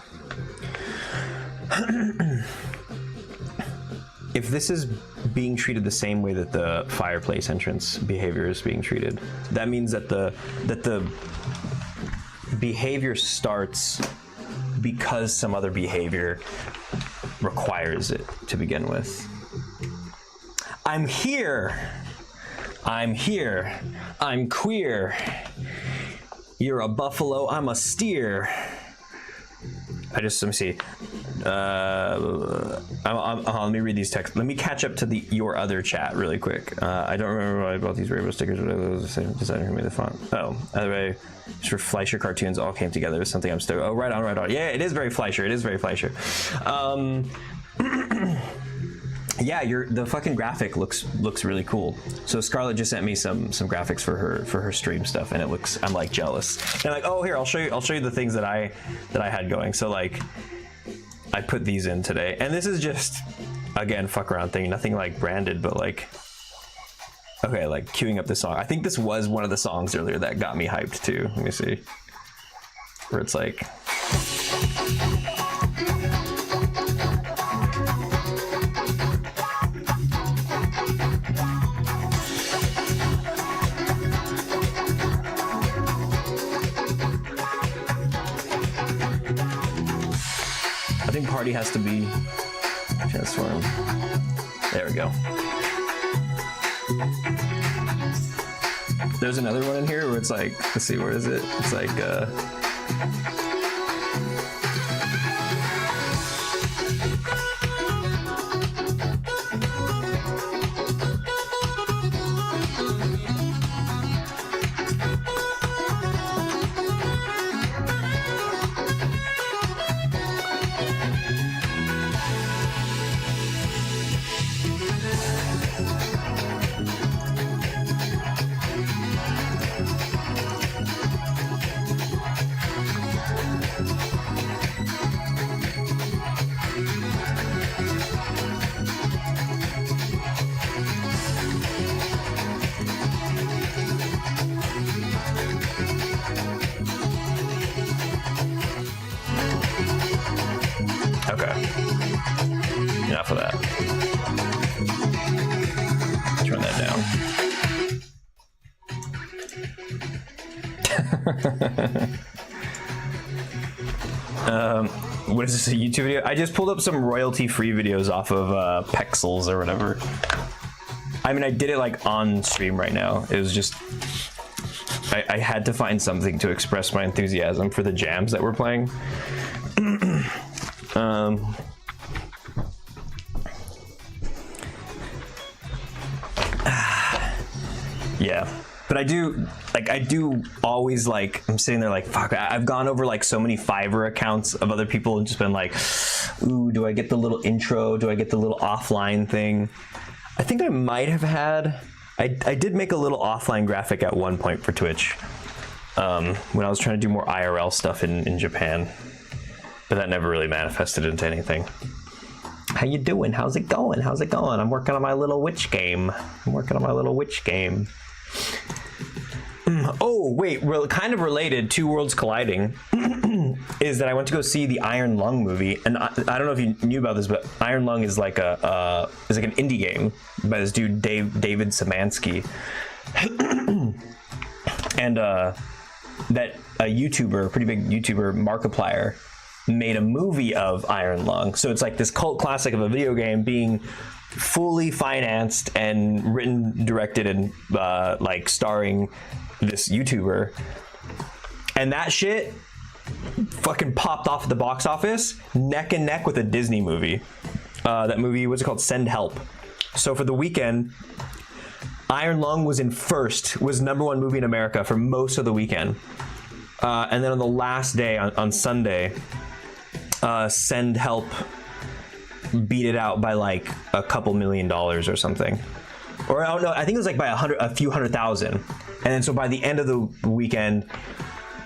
If this is being treated the same way that the fireplace entrance behavior is being treated, that means that the behavior starts because some other behavior requires it to begin with. I'm here. I'm here. I'm queer. You're a buffalo. I'm a steer. Let me see. Let me read these texts. Let me catch up to your other chat really quick. I don't remember why I bought these rainbow stickers. Whatever, it was the same designer who made the font. Oh, by the way, for Fleischer cartoons all came together. It was something I'm still. Oh, right on, right on. Yeah, it is very Fleischer. It is very Fleischer. Yeah, the fucking graphic looks really cool. So Scarlett just sent me some graphics for her stream stuff, and it looks, I'm like jealous. And I'm like, oh, here, I'll show you the things that I had going. So like, I put these in today, and this is just, again, fuck around thing, nothing like branded, but like, okay, like queuing up the song. I think this was one of the songs earlier that got me hyped too. Let me see, where it's like. I think party has to be transformed. There we go. There's another one in here where it's like, let's see, where is it? It's like, turn that down. What is this, a YouTube video? I just pulled up some royalty-free videos off of Pexels or whatever. I mean, I did it like on stream right now. It was just, I had to find something to express my enthusiasm for the jams that we're playing. Yeah, but I do always like, I'm sitting there like, fuck, I've gone over like so many Fiverr accounts of other people and just been like, ooh, do I get the little intro? Do I get the little offline thing? I think I might have had, I did make a little offline graphic at one point for Twitch when I was trying to do more IRL stuff in Japan, but that never really manifested into anything. How you doing? How's it going? How's it going? I'm working on my little witch game. Oh, wait, kind of related, two worlds colliding, is that I went to go see the Iron Lung movie, and I don't know if you knew about this, but Iron Lung is like an indie game by this dude David Szymanski, and that a YouTuber, a pretty big YouTuber, Markiplier, made a movie of Iron Lung. So it's like this cult classic of a video game being fully financed and written, directed, and like starring this YouTuber, and that shit fucking popped off at the box office neck and neck with a Disney movie. That movie, what's it called? Send Help. So for the weekend, Iron Lung was #1 movie in America for most of the weekend, and then on the last day, on Sunday, Send Help beat it out by like a couple $1 million or something, or I don't know, I think it was like by a few hundred thousand. And then so by the end of the weekend,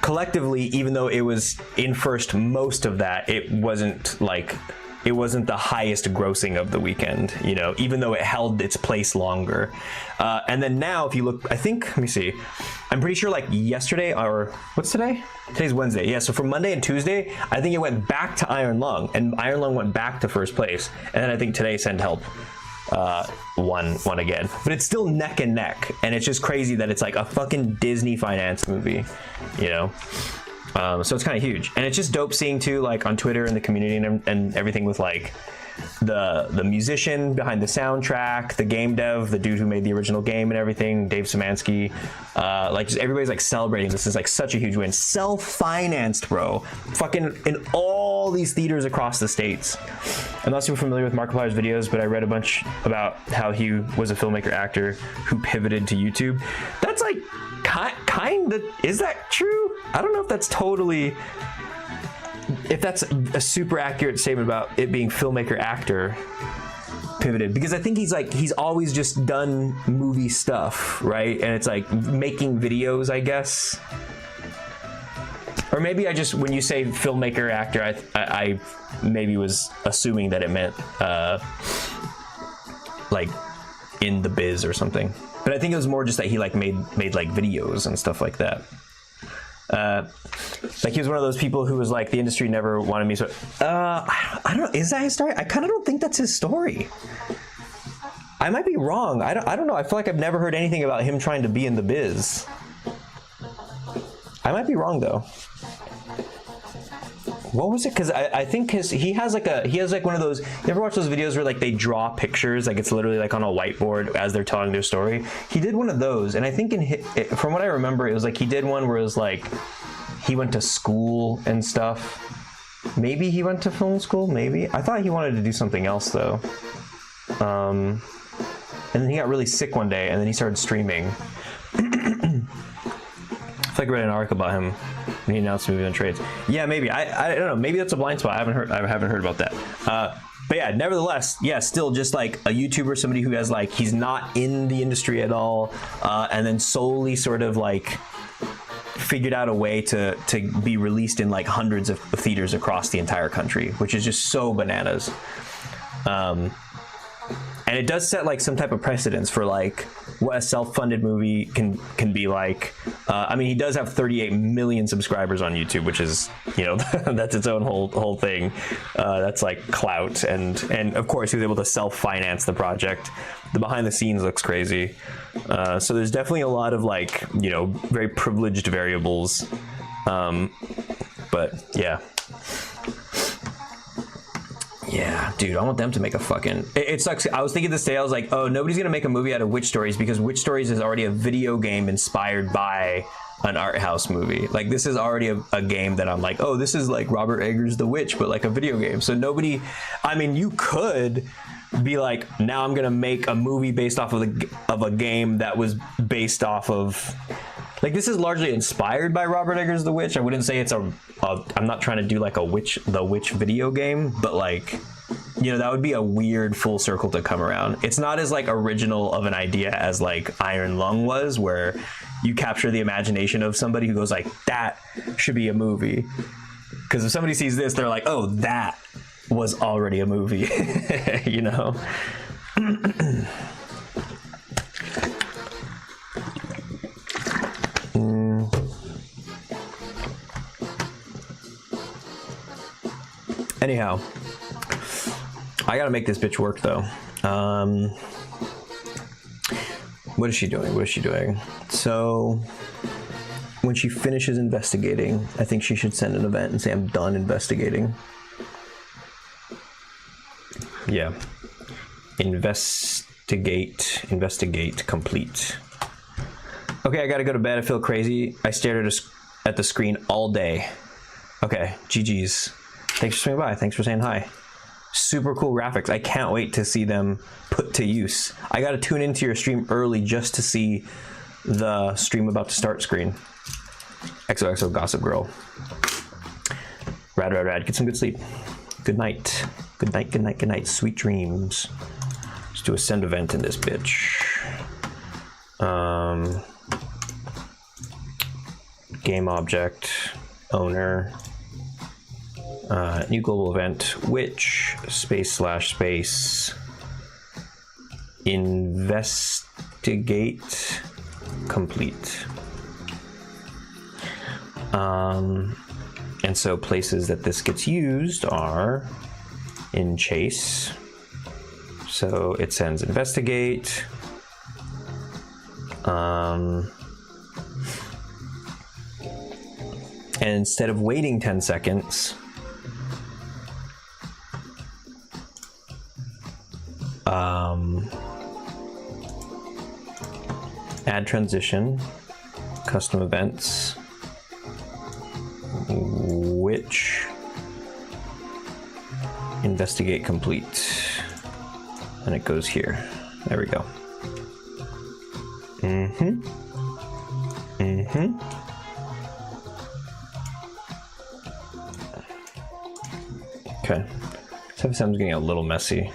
collectively, even though it was in first most of that, it wasn't the highest grossing of the weekend, you know, even though it held its place longer. And then now, if you look, I think, let me see, I'm pretty sure like yesterday, or what's today? Today's Wednesday. Yeah, so for Monday and Tuesday, I think it went back to Iron Lung, and Iron Lung went back to first place. And then I think today Send Help won again. But it's still neck and neck, and it's just crazy that it's like a fucking Disney financed movie, you know? So it's kind of huge, and it's just dope seeing too, like on Twitter and the community and everything, with like the musician behind the soundtrack, the game dev, the dude who made the original game and everything, Dave Szymanski, like just everybody's like celebrating. This is like such a huge win, self-financed, bro, fucking in all these theaters across the states. I'm not super familiar with Markiplier's videos, but I read a bunch about how he was a filmmaker actor who pivoted to YouTube. That's like kind of, is that true? I don't know if that's a super accurate statement about it being filmmaker actor pivoted, because I think he's always just done movie stuff, right? And it's like making videos, I guess. Or maybe I just, when you say filmmaker actor, I maybe was assuming that it meant like in the biz or something. But I think it was more just that he like made like videos and stuff like that. Like he was one of those people who was like, the industry never wanted me, so I don't know, is that his story? I kind of don't think that's his story. I might be wrong. I don't know. I feel like I've never heard anything about him trying to be in the biz. I might be wrong though. What was it? Because I think he has like one of those, you ever watch those videos where like they draw pictures, like it's literally like on a whiteboard as they're telling their story? He did one of those, and I think from what I remember, it was like he did one where it was like he went to school and stuff. Maybe he went to film school, maybe. I thought he wanted to do something else though. And then he got really sick one day, and then he started streaming. I read an article about him when he announced movie on trades. Yeah, maybe. I don't know. Maybe that's a blind spot. I haven't heard about that. But yeah, nevertheless, yeah, still just like a YouTuber, somebody who has like, he's not in the industry at all, and then solely sort of like figured out a way to be released in like hundreds of theaters across the entire country, which is just so bananas. and it does set like some type of precedence for like what a self-funded movie can be like. I mean, he does have 38 million subscribers on YouTube, which is, you know, that's its own whole thing. That's like clout, and of course he was able to self-finance the project. The behind the scenes looks crazy. So there's definitely a lot of like, you know, very privileged variables. But yeah. Yeah, dude, I want them to make a fucking... It sucks. I was thinking this day, I was like, oh, nobody's gonna make a movie out of Witch Stories because Witch Stories is already a video game inspired by an art house movie. Like, this is already a game that I'm like, oh, this is like Robert Eggers' The Witch, but like a video game. So nobody... I mean, you could be like, now I'm gonna make a movie based off of a game that was based off of... Like, this is largely inspired by Robert Eggers' The Witch. I wouldn't say it's I'm not trying to do like The Witch video game, but like, you know, that would be a weird full circle to come around. It's not as like original of an idea as like Iron Lung was, where you capture the imagination of somebody who goes like, that should be a movie. Because if somebody sees this, they're like, oh, that was already a movie, you know? Anyhow, I gotta make this bitch work though. What is she doing? So when she finishes investigating, I think she should send an event and say, I'm done investigating. Yeah. Investigate complete. Okay, I gotta go to bed. I feel crazy. I stared at the screen all day. Okay, GG's. Thanks for swinging by. Thanks for saying hi. Super cool graphics. I can't wait to see them put to use. I gotta tune into your stream early just to see the stream about to start screen. XOXO Gossip Girl. Rad. Get some good sleep. Good night. Good night. Sweet dreams. Let's do a send event in this bitch. Game object, owner, new global event, which space investigate complete. And so places that this gets used are in Chase. So it sends investigate. And instead of waiting 10 seconds, add transition, custom events, which investigate complete, and it goes here. There we go. Okay, so FSM's getting a little messy.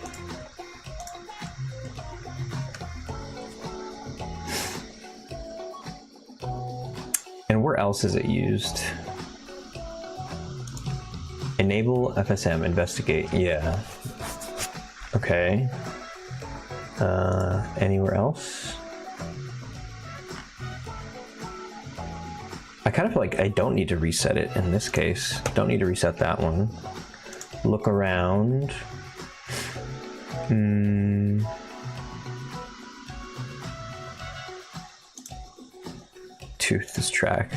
And where else is it used? Enable FSM, investigate, yeah. Okay. Anywhere else? I kind of feel like I don't need to reset it in this case. Don't need to reset that one. Look around. Tooth this track.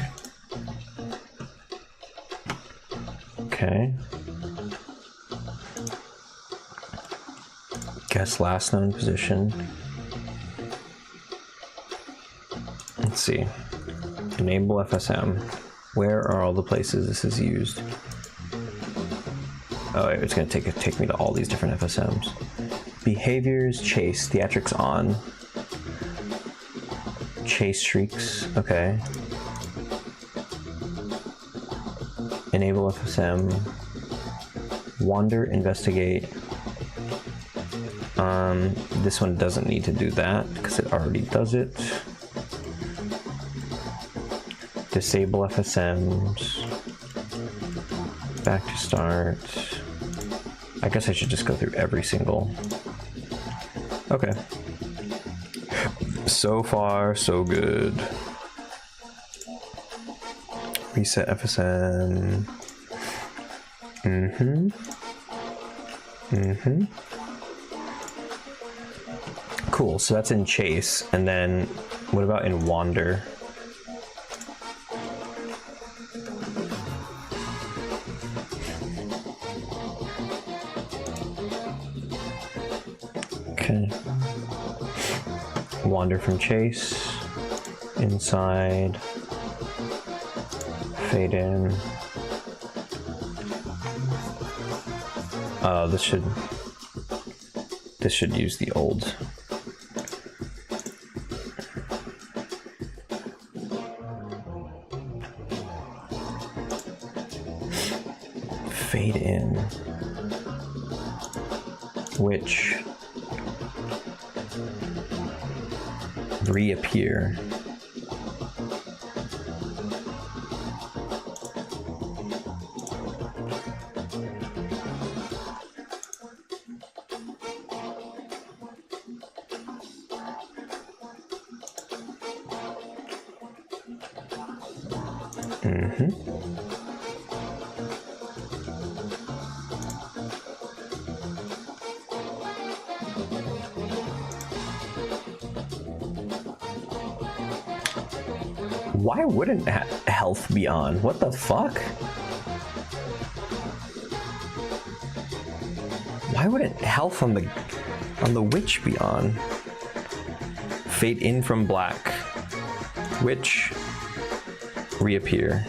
Okay. Guess last known position. Let's see. Enable FSM. Where are all the places this is used? Oh, it's gonna take me to all these different FSMs. Behaviors, chase, theatrics on. Chase shrieks, okay. Enable FSM. Wander, investigate. This one doesn't need to do that because it already does it. Disable FSMs. Back to start. I guess I should just go through every single. Okay. So far, so good. Reset FSN. Cool, so that's in Chase. And then what about in Wander? Okay. Wander from Chase. Inside. Fade in. This should use the old. Fade in. Which reappear. Why wouldn't health be on? What the fuck? Why wouldn't health on the witch be on? Fade in from black. Witch reappear.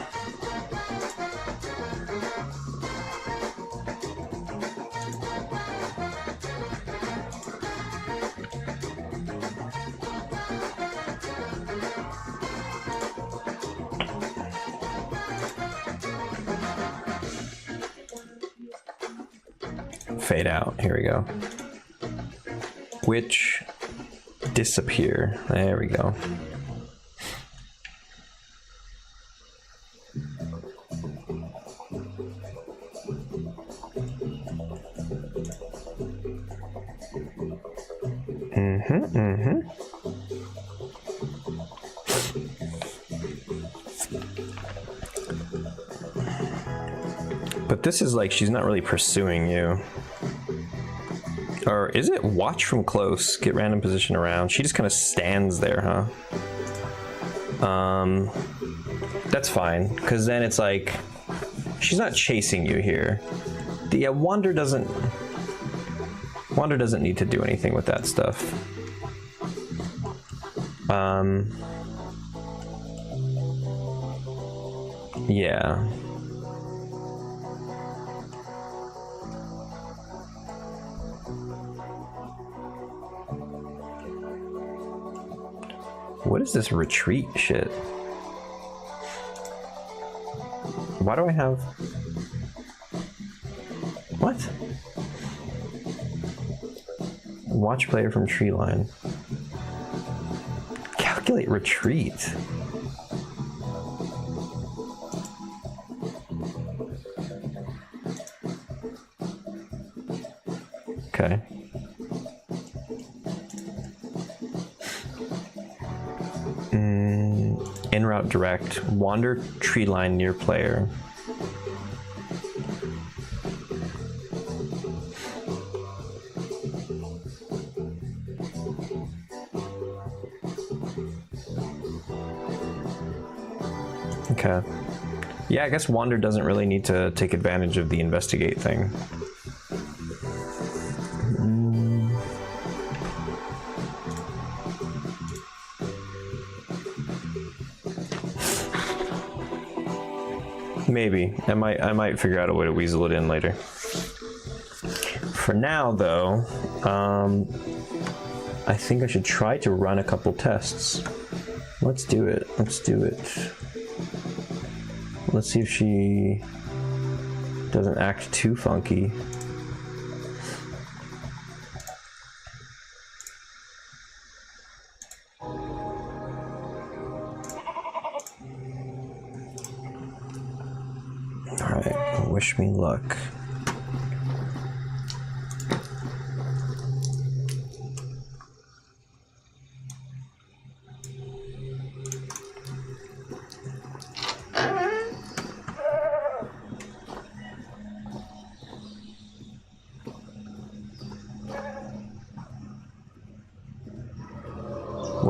Fade out. Here we go. Witch disappear. There we go. But this is like, she's not really pursuing you. Or is it watch from close, get random position around? She just kind of stands there, huh? That's fine, because then it's like, she's not chasing you here. Yeah, Wander doesn't need to do anything with that stuff. Yeah. What is this retreat shit? Why do I have... What? Watch player from tree line. Calculate retreat. Okay. In route direct. Wander tree line near player. Okay. Yeah, I guess Wander doesn't really need to take advantage of the investigate thing. Maybe. I might figure out a way to weasel it in later. For now, though, I think I should try to run a couple tests. Let's do it. Let's do it. Let's see if she doesn't act too funky. Alright, wish me luck.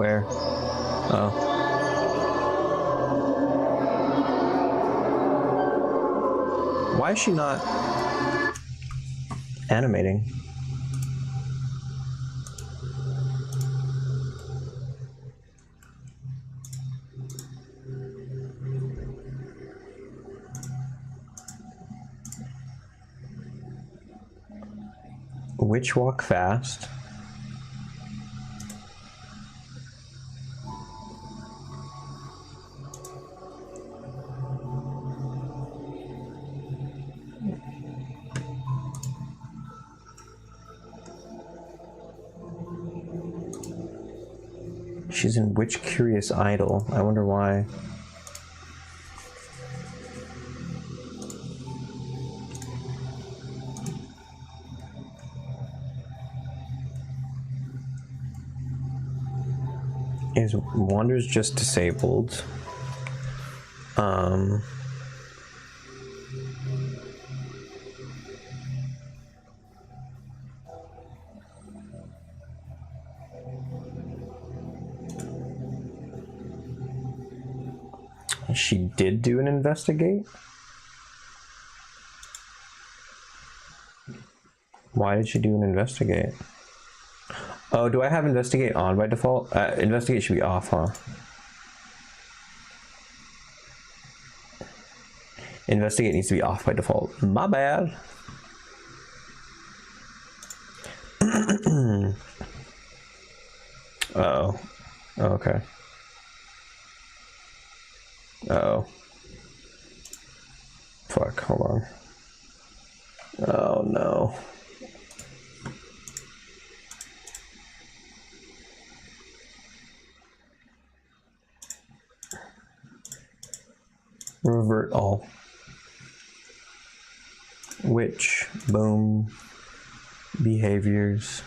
Where? Oh. Why is she not animating? Witch walk fast. She's in Witch Curious Idol. I wonder why. Is Wander's just disabled? She did do an investigate? Why did she do an investigate? Oh, do I have investigate on by default? Investigate should be off, huh? Investigate needs to be off by default. My bad. Uh-oh. Oh, okay. Uh-oh. Fuck, hold on. Oh, no. Revert all. Witch, boom, behaviors,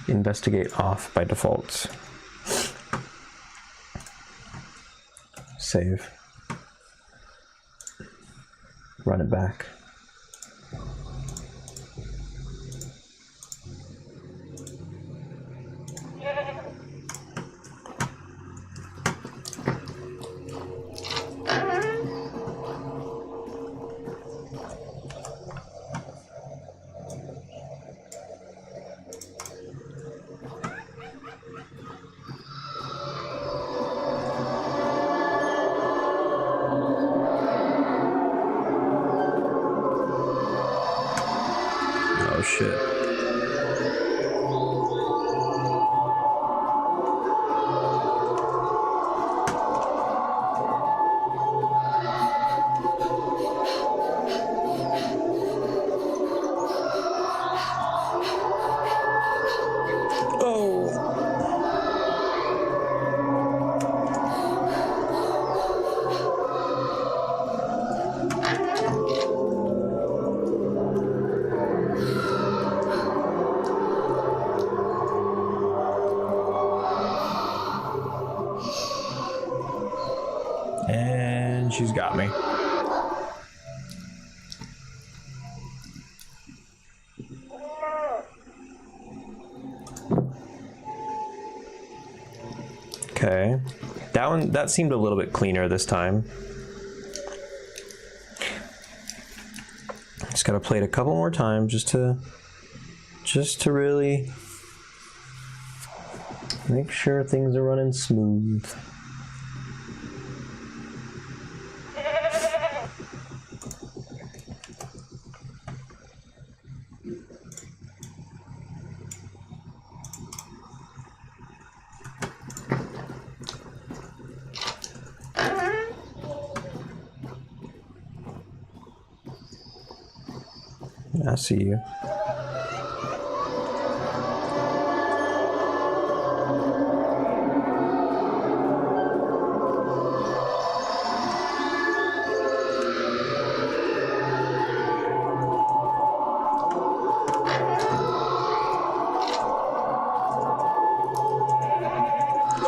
investigate off by default. Save. Run it back. Oh shit. And she's got me. Okay. That seemed a little bit cleaner this time. Just gotta play it a couple more times just to really make sure things are running smooth. I see you.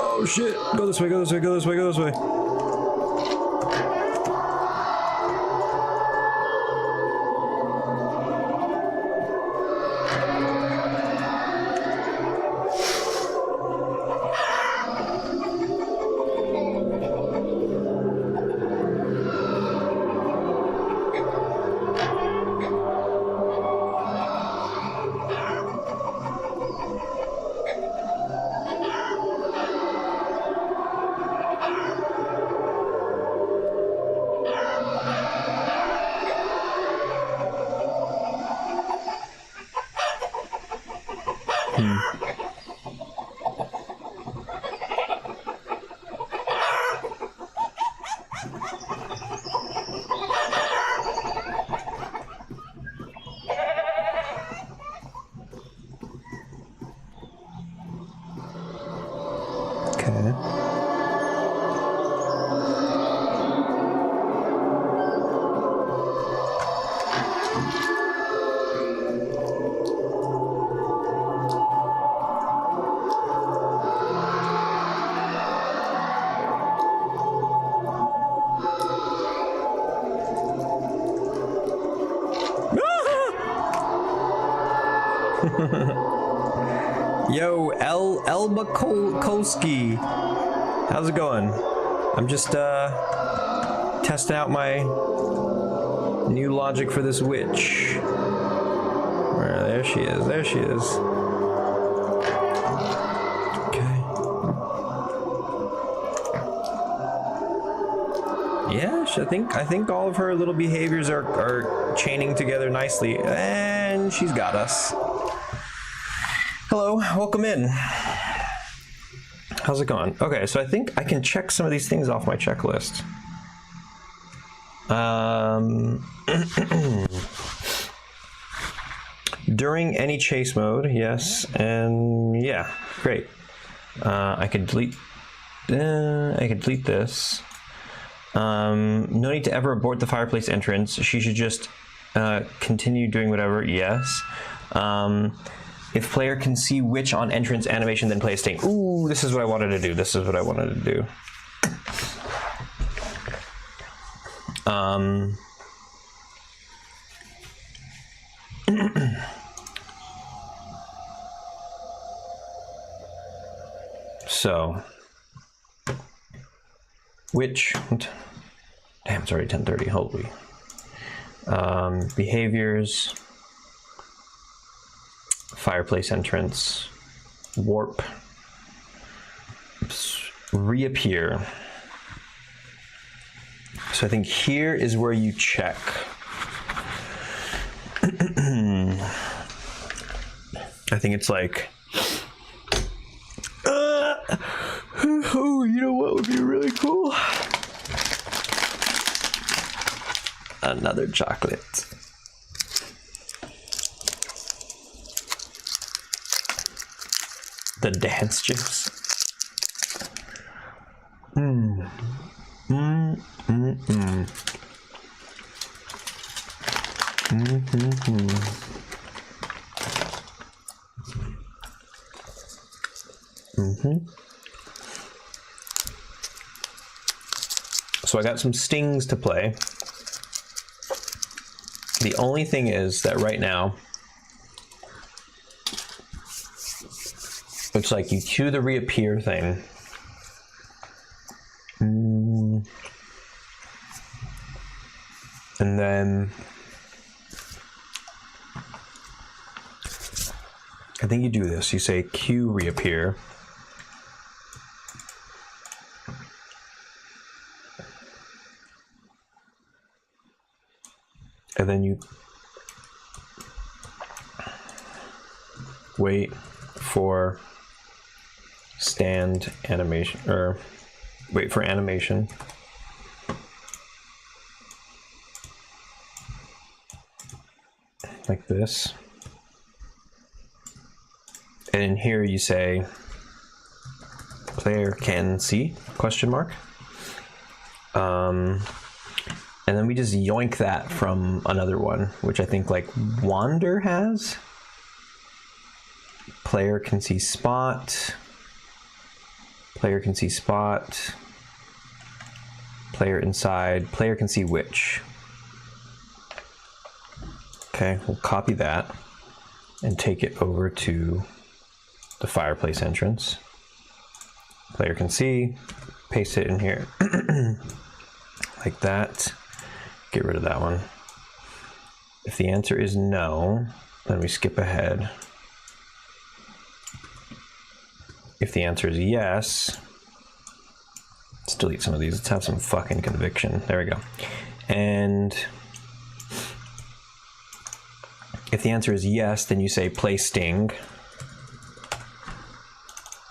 Oh shit! Go this way, go this way, go this way, go this way. Okay. Yo, Elba Kolski. How's it going? I'm just testing out my new logic for this witch. There she is. There she is. Okay. Yeah, I think all of her little behaviors are chaining together nicely, and she's got us. Hello, welcome in. How's it going? Okay, so I think I can check some of these things off my checklist. During any chase mode, yes, and yeah, great. I could delete this. No need to ever abort the fireplace entrance. She should just continue doing whatever. Yes. If player can see witch on entrance animation, then play a sting. Ooh, this is what I wanted to do. This is what I wanted to do. So, witch. Damn, it's already 10:30. Holy. Behaviors. Fireplace entrance, warp, reappear. So I think here is where you check. I think it's like, oh, you know what would be really cool? Another chocolate. The dance juice. So I got some stings to play. The only thing is that right now, it's like you cue the reappear thing. And then I think you do this. You say cue reappear. And then you wait for stand animation, or wait for animation. Like this. And in here you say player can see, question mark. And then we just yoink that from another one, which I think like Wander has. Player can see spot. Player can see spot. Player inside. Player can see witch. Okay, we'll copy that and take it over to the fireplace entrance. Player can see. Paste it in here. Like that. Get rid of that one. If the answer is no, then we skip ahead. If the answer is yes, let's delete some of these. Let's have some fucking conviction. There we go. And if the answer is yes, then you say play sting.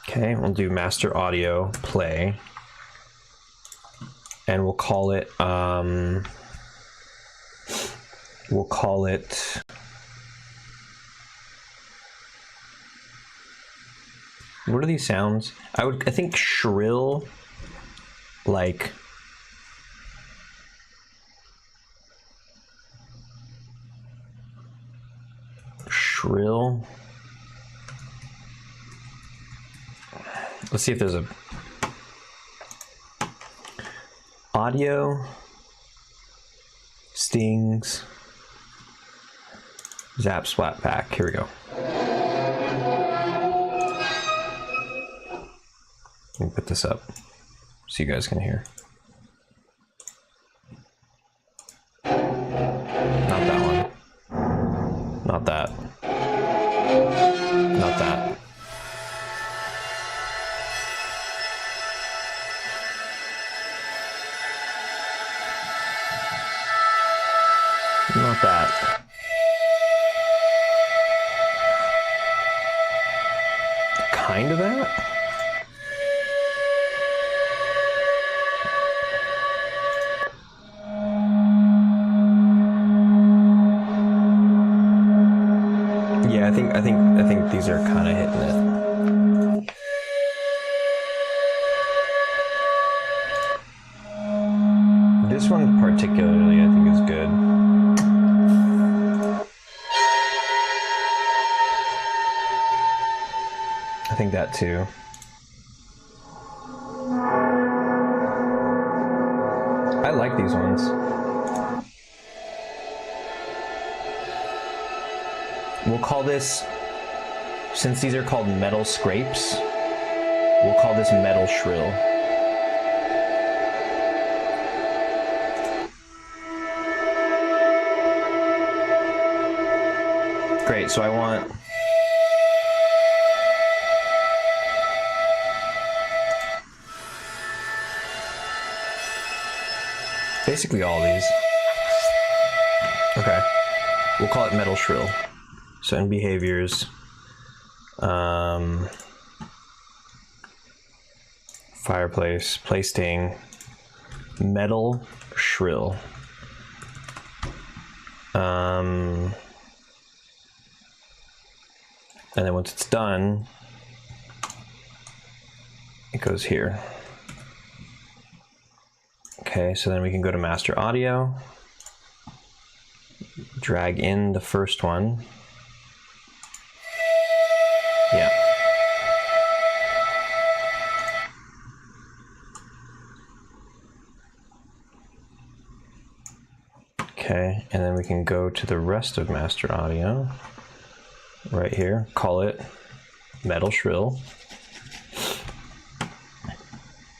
Okay, we'll do master audio play. And we'll call it, what are these sounds? I think shrill, like shrill. Let's see if there's a audio, stings, zap splat pack. Here we go. Let me put this up so you guys can hear. Not that one. Not that. Not that. Not that. Kind of that. Yeah, I think these are kind of hitting it. This one particularly, I think, is good. I think that too. I like these ones. We'll call this, since these are called metal scrapes, we'll call this metal shrill. Great, so I want basically all these. Okay, we'll call it metal shrill. So in behaviors, fireplace, play sting, metal shrill. And then once it's done, it goes here. Okay, so then we can go to master audio, drag in the first one. Yeah. Okay, and then we can go to the rest of master audio right here, call it metal shrill,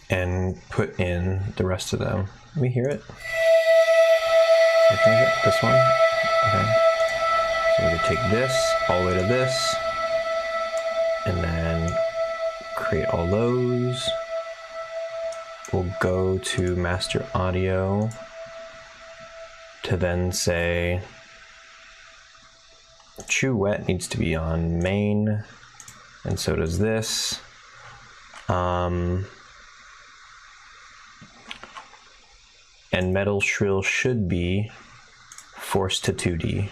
and put in the rest of them. Let me hear it. Which one is it? This one? Okay. So we're gonna take this all the way to this, and then create all those. We'll go to master audio to then say chew wet needs to be on main, and so does this. And metal shrill should be forced to 2D.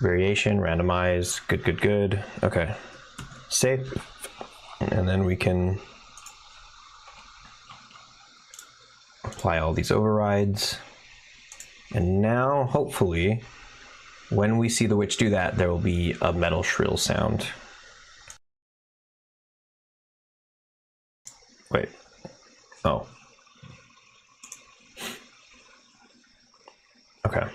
Variation, randomize, good, good, good. Okay, save. And then we can apply all these overrides. And now, hopefully, when we see the witch do that, there will be a metal shrill sound. Wait. Oh. Okay.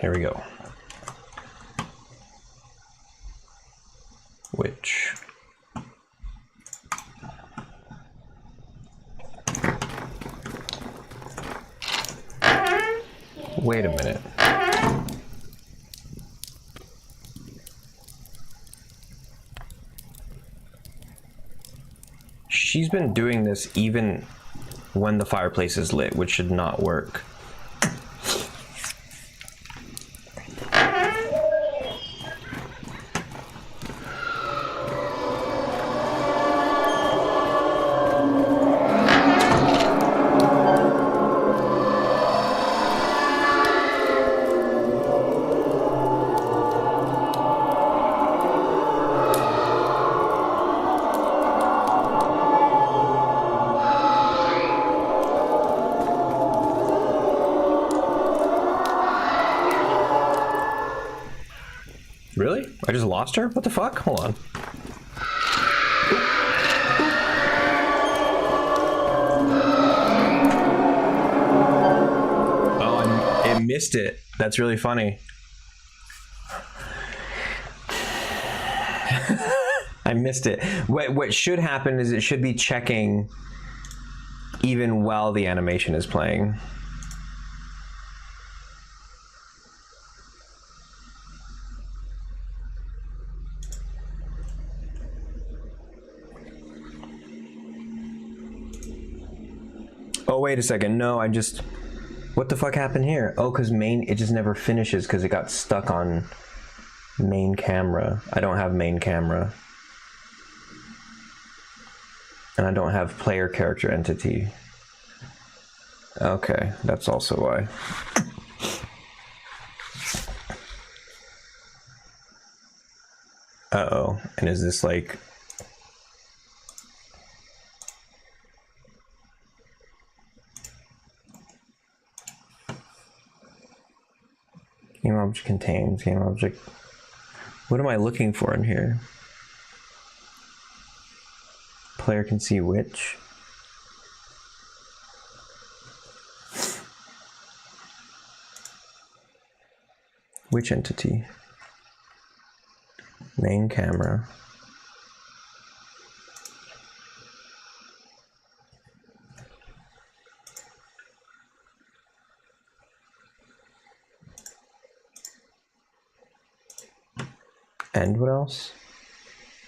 Here we go. Witch. Wait a minute. She's been doing this even when the fireplace is lit, which should not work. Really? I just lost her? What the fuck? Hold on. Oh, it missed it. That's really funny. I missed it. What should happen is it should be checking even while the animation is playing. Oh, wait a second. No, what the fuck happened here? Oh, because it just never finishes because it got stuck on main camera. I don't have main camera. And I don't have player character entity. Okay, that's also why. Uh-oh, and is this like... Game object contains, game object... What am I looking for in here? Player can see which? Which entity? Main camera. And what else?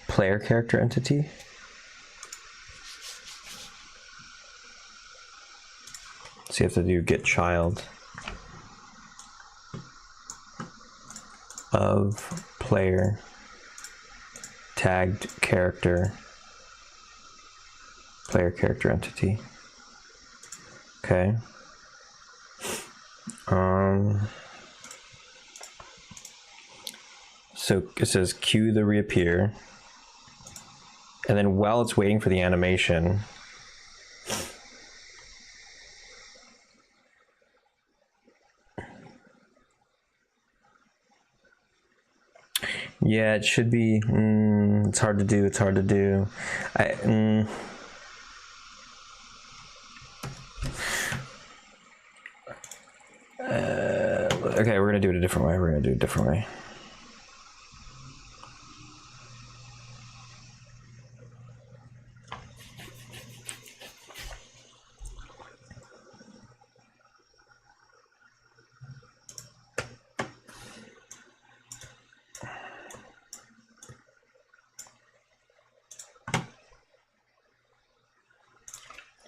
Player character entity. So you have to do get child of player tagged character, player character entity. Okay. So it says cue the reappear, and then while it's waiting for the animation, yeah, it should be. It's hard to do. It's hard to do. Okay, we're gonna do it a different way. We're gonna do it a different way.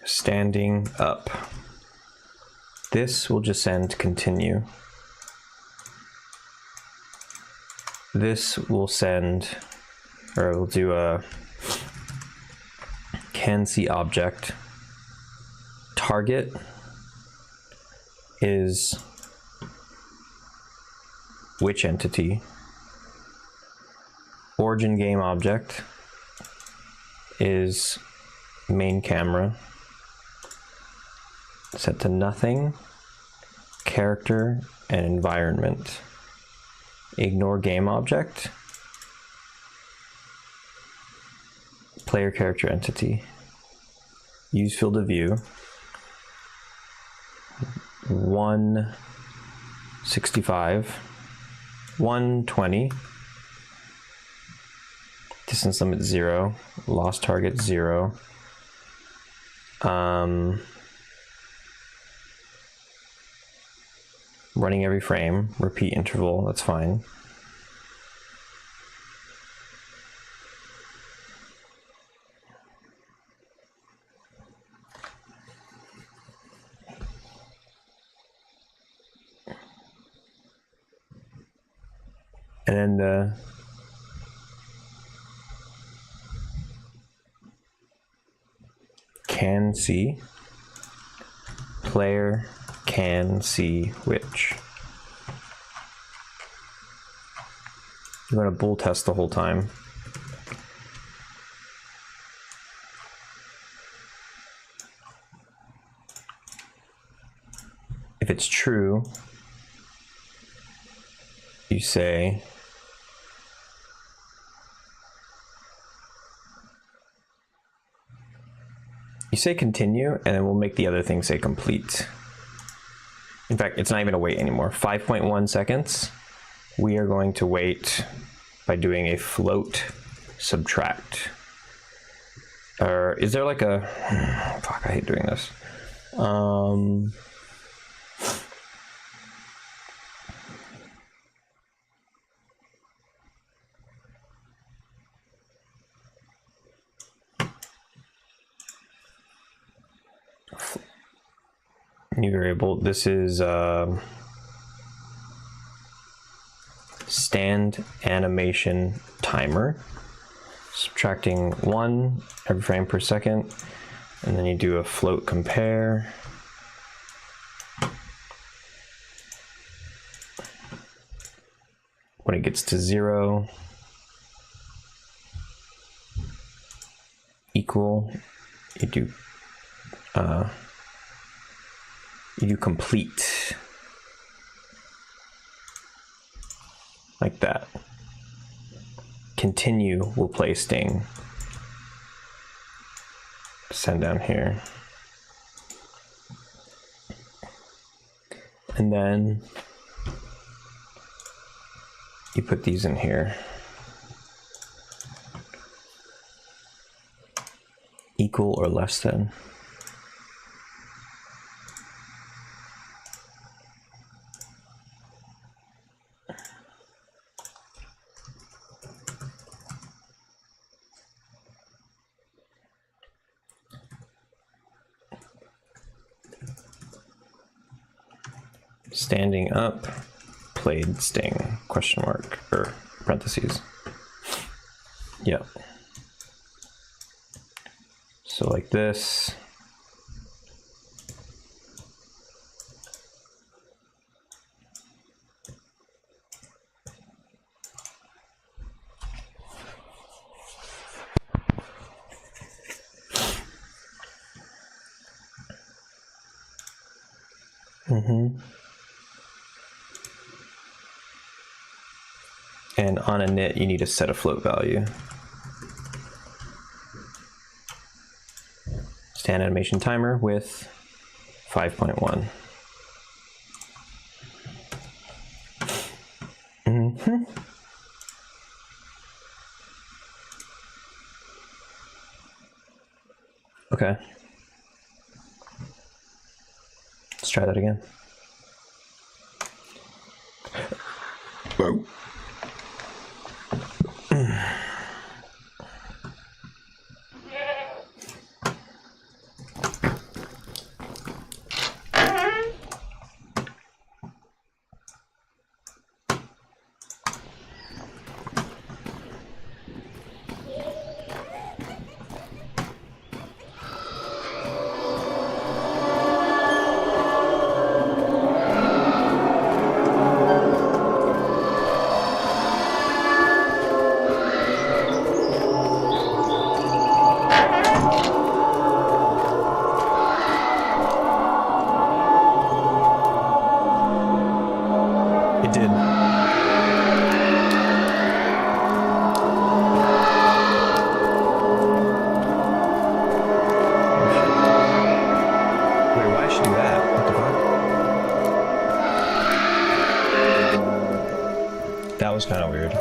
Standing up. This will just send continue. This will send, or we'll do a can see object. Target is which entity. Origin game object is main camera. Set to nothing, character, and environment. Ignore game object. Player character entity. Use field of view. 165. 120. Distance limit 0. Lost target 0. Running every frame, repeat interval, that's fine. And then the can see, player can see which. You're going to bool test the whole time. If it's true, you say you say continue, and then we'll make the other thing say complete. In fact, it's not even a wait anymore. 5.1 seconds. We are going to wait by doing a float subtract. Or is there like a, fuck, I hate doing this. New variable. This is stand animation timer. Subtracting 1 every frame per second, and then you do a float compare. When it gets to 0, equal, you do complete, like that. Continue will play sting. Send down here. And then you put these in here. Equal or less than. Standing up, played sting, question mark, or parentheses. Yeah. So like this. And on a knit, you need to set a float value. Stand animation timer with 5.1. Okay. Let's try that again. Whoa. It did. Wait, why should do that? What the fuck? That was kind of weird.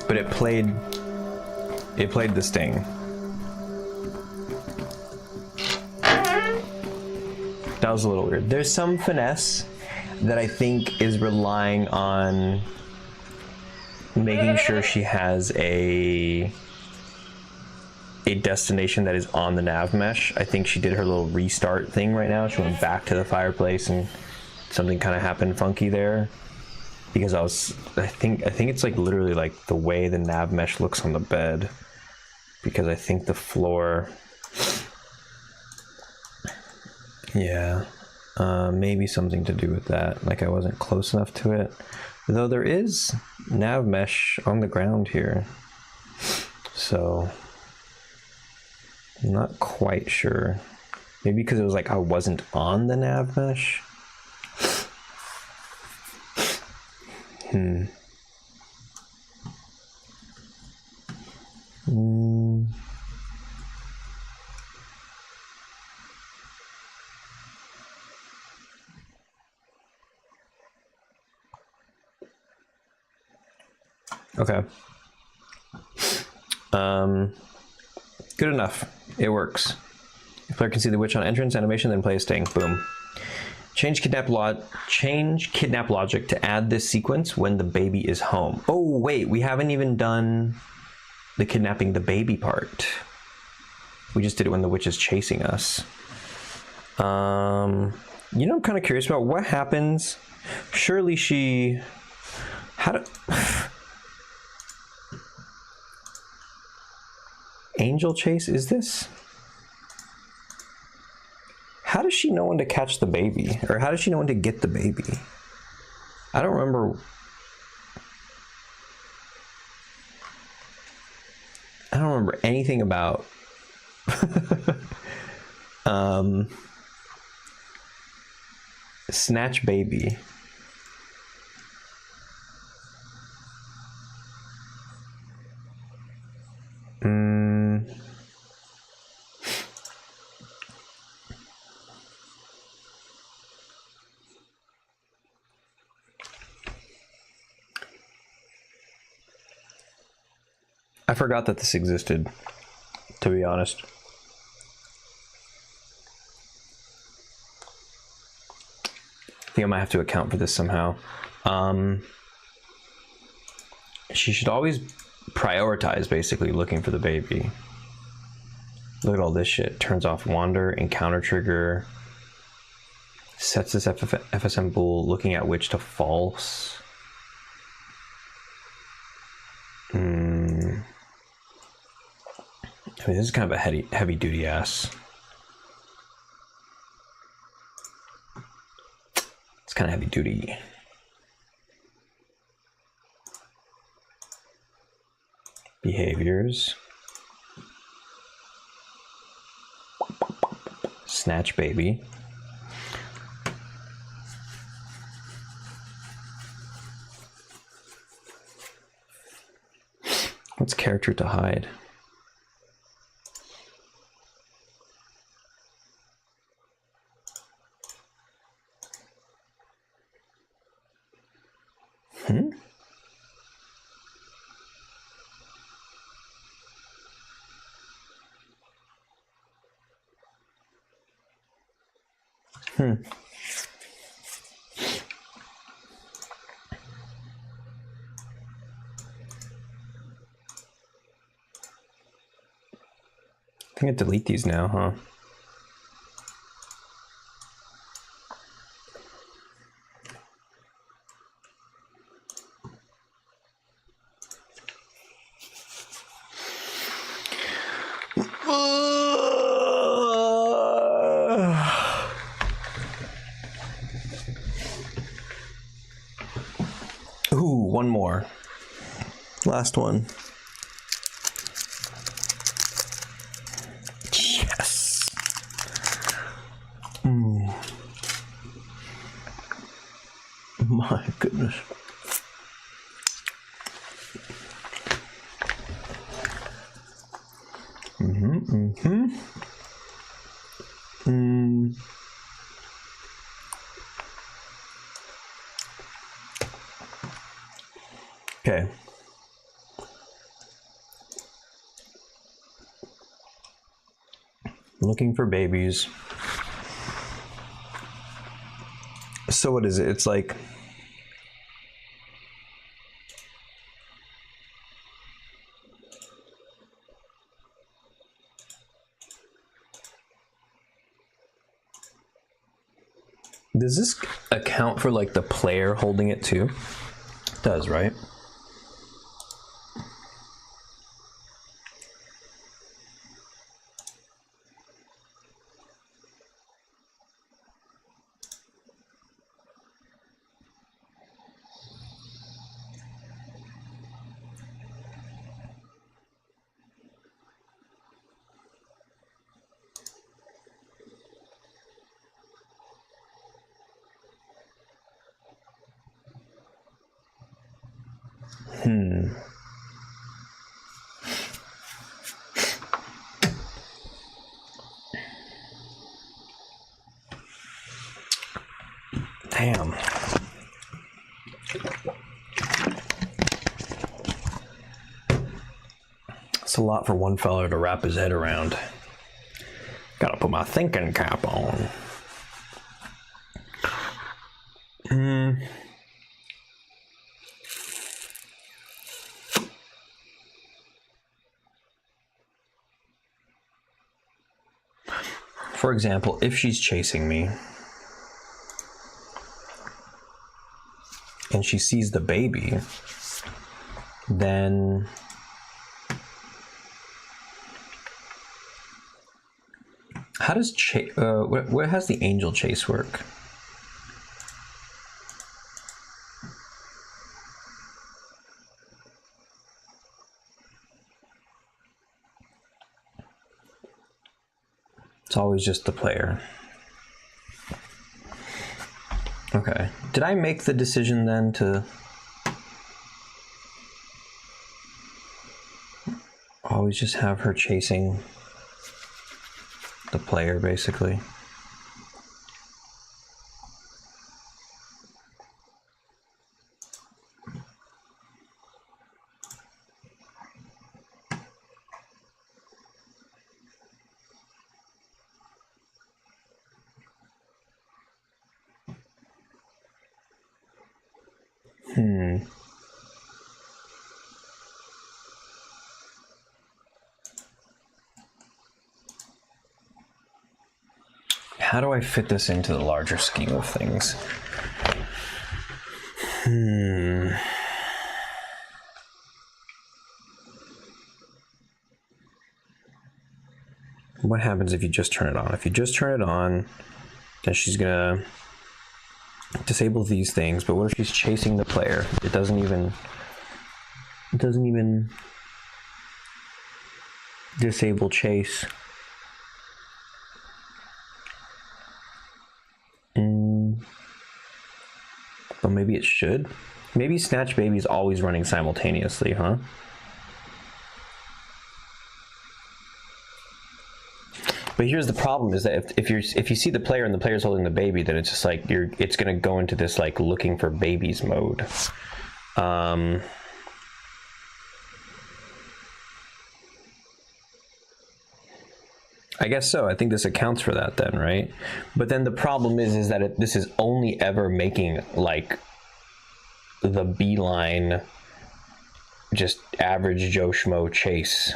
But it played the sting. That was a little weird. There's some finesse that I think is relying on making sure she has a destination that is on the nav mesh. I think she did her little restart thing right now. She went back to the fireplace and something kind of happened funky there. Because I think it's like literally like the way the nav mesh looks on the bed. Because I think the floor, yeah. Maybe something to do with that. Like I wasn't close enough to it. Though there is nav mesh on the ground here. So I'm not quite sure. Maybe because it was like I wasn't on the nav mesh. Okay. Good enough. It works. The player can see the witch on entrance animation, then play a sting. Boom. Change kidnap logic to add this sequence when the baby is home. Oh wait, we haven't even done the kidnapping the baby part. We just did it when the witch is chasing us. You know, I'm kind of curious about what happens. Surely she... How do... Angel chase, is this? How does she know when to catch the baby? Or how does she know when to get the baby? I don't remember. I don't remember anything about Snatch Baby. I forgot that this existed, to be honest. I think I might have to account for this somehow. She should always prioritize basically looking for the baby. Look at all this shit. Turns off wander, encounter trigger. Sets this FSM bool looking at witch to false. I mean, this is kind of a heavy duty ass. It's kind of heavy duty. Behaviors. Snatch Baby. What's character to hide? I think I delete these now, huh? Ooh, one more. Last one. Yes. My goodness. Okay. Looking for babies. So what is it? It's like does this account for like the player holding it too? It does, right? Damn. It's a lot for one fellow to wrap his head around. Gotta put my thinking cap on. For example, if she's chasing me and she sees the baby, then how does where has the angel chase work? It's always just the player. Okay. Did I make the decision then to always just have her chasing the player, basically? How do I fit this into the larger scheme of things? What happens if you just turn it on? If you just turn it on, then she's gonna disable these things, but what if she's chasing the player? It doesn't even disable chase. But maybe it should. Maybe Snatch Baby is always running simultaneously, huh? But here's the problem: is that if you see the player and the player's holding the baby, then it's just like it's gonna go into this like looking for babies mode. I guess so. I think this accounts for that then, right? But then the problem is that this is only ever making like the beeline, just average Joe Schmo chase.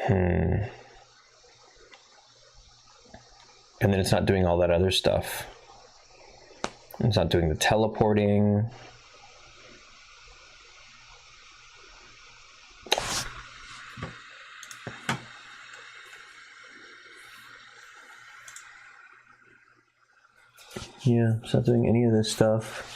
And then it's not doing all that other stuff. It's not doing the teleporting. Yeah, it's not doing any of this stuff.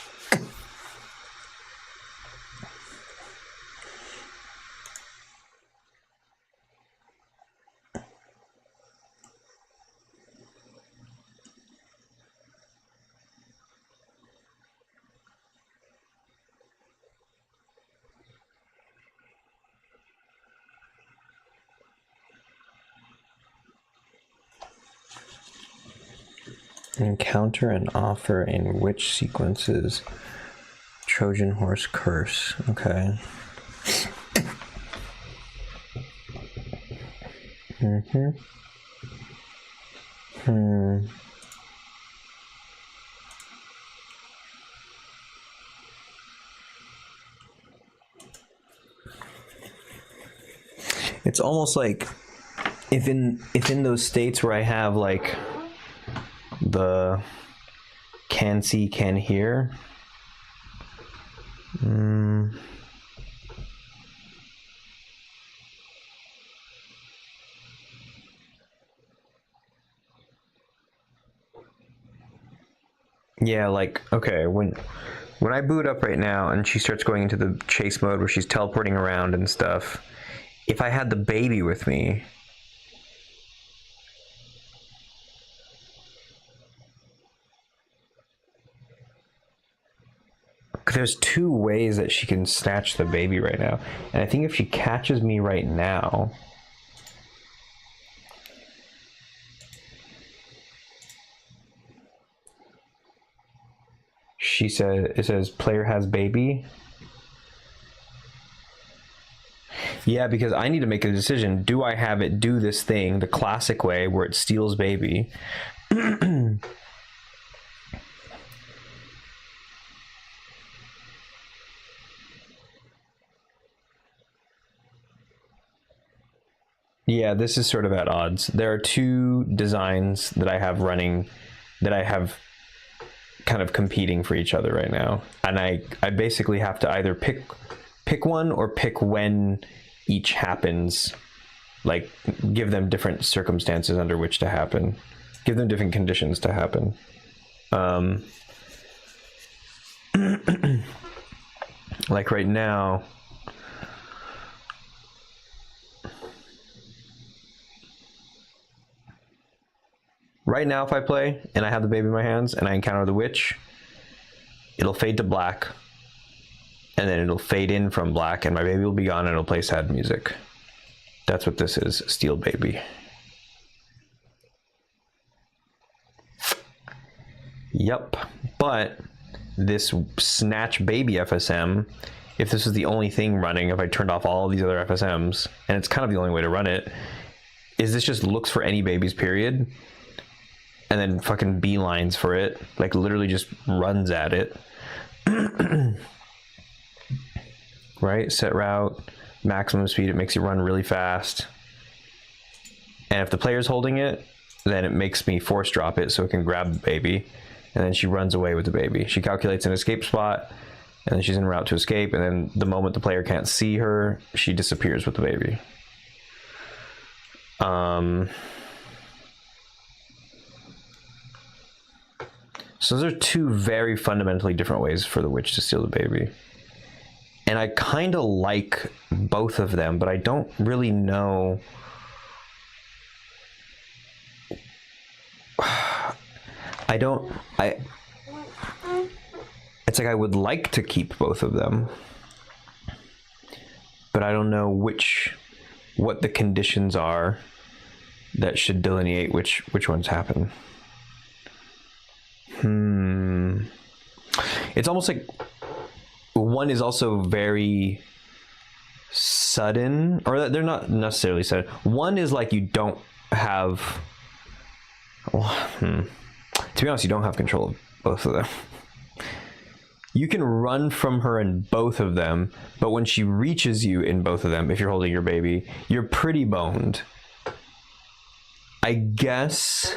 Encounter an offer in which sequences? Trojan Horse Curse. Okay. It's almost like if in those states where I have like the can see, can hear. Yeah, like, okay, when I boot up right now and she starts going into the chase mode where she's teleporting around and stuff, if I had the baby with me, there's two ways that she can snatch the baby right now. And I think if she catches me right now, She said, it says player has baby. Yeah, because I need to make a decision. Do I have it do this thing the classic way where it steals baby? Yeah, this is sort of at odds. There are two designs that I have running that I have kind of competing for each other right now. And I basically have to either pick one or pick when each happens. Like, give them different circumstances under which to happen. Give them different conditions to happen. Like right now, if I play and I have the baby in my hands and I encounter the witch, it'll fade to black and then it'll fade in from black and my baby will be gone and it'll play sad music. That's what this is, steal baby. Yep, but this snatch baby FSM, if this was the only thing running, if I turned off all these other FSMs, and it's kind of the only way to run it, is this just looks for any babies, period, and then fucking beelines for it, like literally just runs at it. Right, set route, maximum speed, it makes you run really fast. And if the player's holding it, then it makes me force drop it so it can grab the baby. And then she runs away with the baby. She calculates an escape spot, and then she's en route to escape, and then the moment the player can't see her, she disappears with the baby. So those are two very fundamentally different ways for the witch to steal the baby. And I kind of like both of them, but I don't really know. It's like I would like to keep both of them, but I don't know what the conditions are that should delineate which ones happen. It's almost like one is also very sudden, or they're not necessarily sudden. One is like you don't have, to be honest, you don't have control of both of them. You can run from her in both of them, but when she reaches you in both of them, if you're holding your baby, you're pretty boned. I guess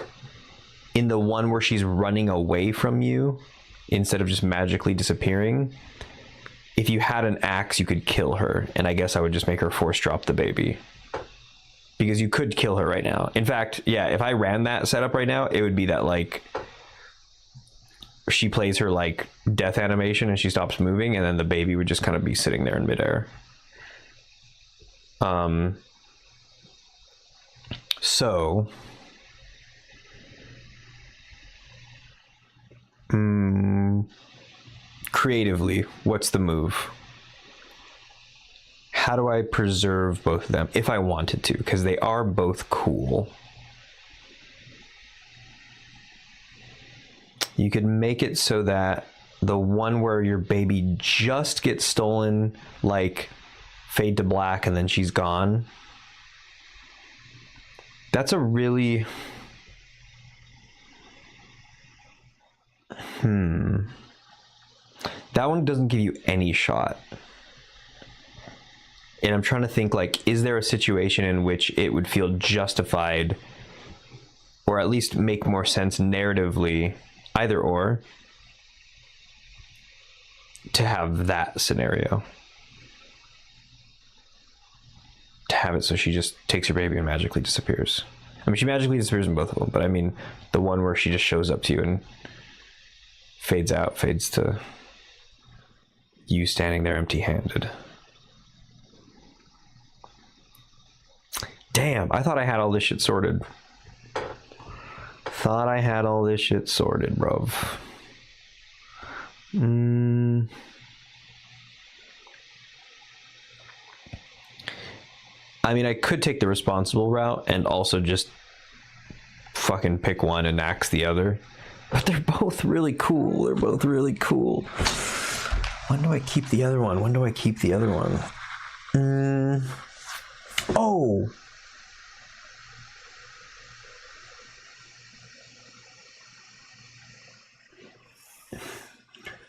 in the one where she's running away from you, instead of just magically disappearing, if you had an axe, you could kill her, and I guess I would just make her force drop the baby. Because you could kill her right now. In fact, yeah, if I ran that setup right now, it would be that, like, she plays her, like, death animation and she stops moving, and then the baby would just kind of be sitting there in midair. So... creatively, what's the move? How do I preserve both of them if I wanted to? Because they are both cool. You could make it so that the one where your baby just gets stolen, like fade to black and then she's gone. That's a really... That one doesn't give you any shot. And I'm trying to think, like, is there a situation in which it would feel justified, or at least make more sense narratively, either or, to have that scenario? To have it so she just takes your baby and magically disappears. I mean, she magically disappears in both of them, but I mean, the one where she just shows up to you and fades out, fades to you standing there empty-handed. Damn, I thought I had all this shit sorted. Bruv. I mean, I could take the responsible route and also just fucking pick one and axe the other. But they're both really cool. They're both really cool. When do I keep the other one? When do I keep the other one? Oh!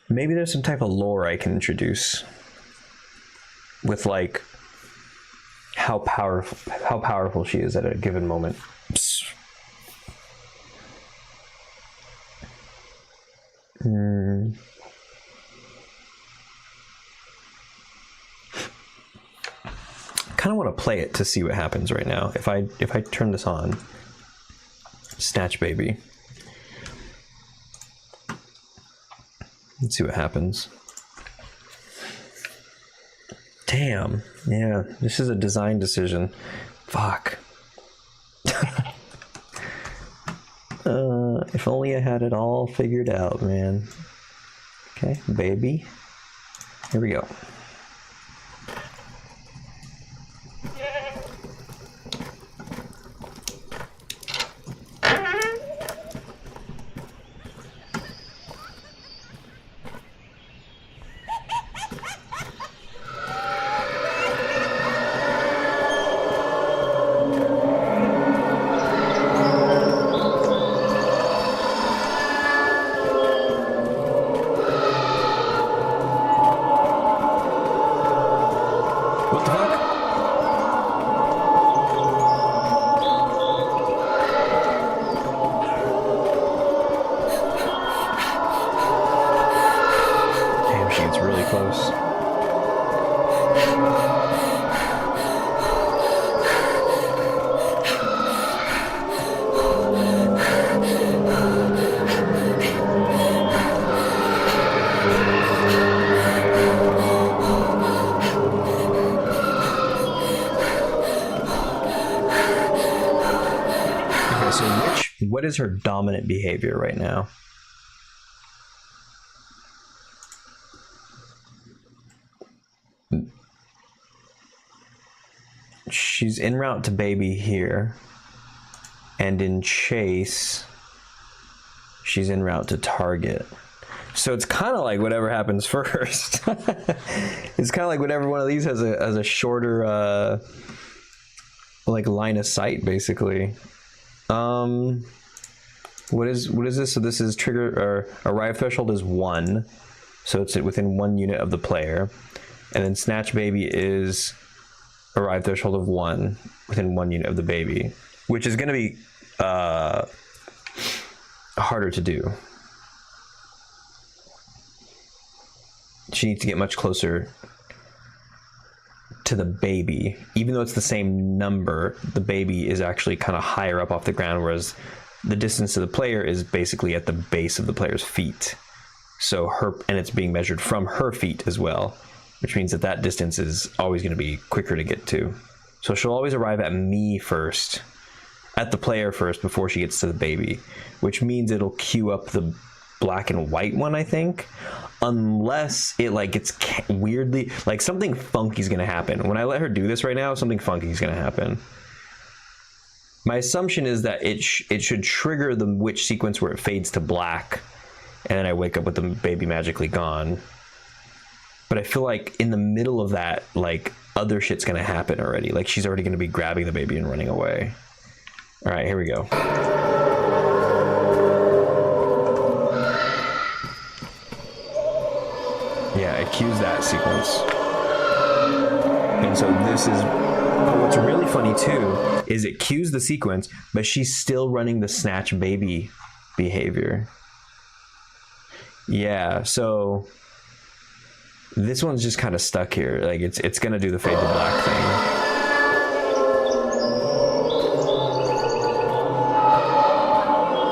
Maybe there's some type of lore I can introduce with like how powerful she is at a given moment. Kind of want to play it to see what happens right now. If I turn this on, Snatch Baby. Let's see what happens. Damn. Yeah, this is a design decision. Fuck. If only I had it all figured out, man. Okay, baby. Here we go. What the fuck? Damn, she gets really close. So what is her dominant behavior right now? She's en route to baby here, and in chase, she's en route to target. So it's kind of like whatever happens first. It's kind of like whatever one of these has a shorter like line of sight, basically. What is this? So this is trigger or arrive threshold is 1, so it's within 1 unit of the player, and then Snatch Baby is arrive threshold of 1 within 1 unit of the baby, which is going to be harder to do. She needs to get much closer to the baby. Even though it's the same number, the baby is actually kind of higher up off the ground, whereas the distance to the player is basically at the base of the player's feet. So and it's being measured from her feet as well, which means that distance is always going to be quicker to get to. So she'll always arrive at me first, at the player first, before she gets to the baby, which means it'll queue up the black and white one, I think, unless it like gets weirdly, like something funky is going to happen. When I let her do this right now, something funky is going to happen. My assumption is that it should trigger the witch sequence where it fades to black, and then I wake up with the baby magically gone. But I feel like in the middle of that, like, other shit's gonna happen already. Like, she's already gonna be grabbing the baby and running away. All right, here we go. Yeah, it cues that sequence. And so this is, but what's really funny too, is it cues the sequence, but she's still running the Snatch Baby behavior. Yeah, so this one's just kind of stuck here. Like it's gonna do the fade to black thing.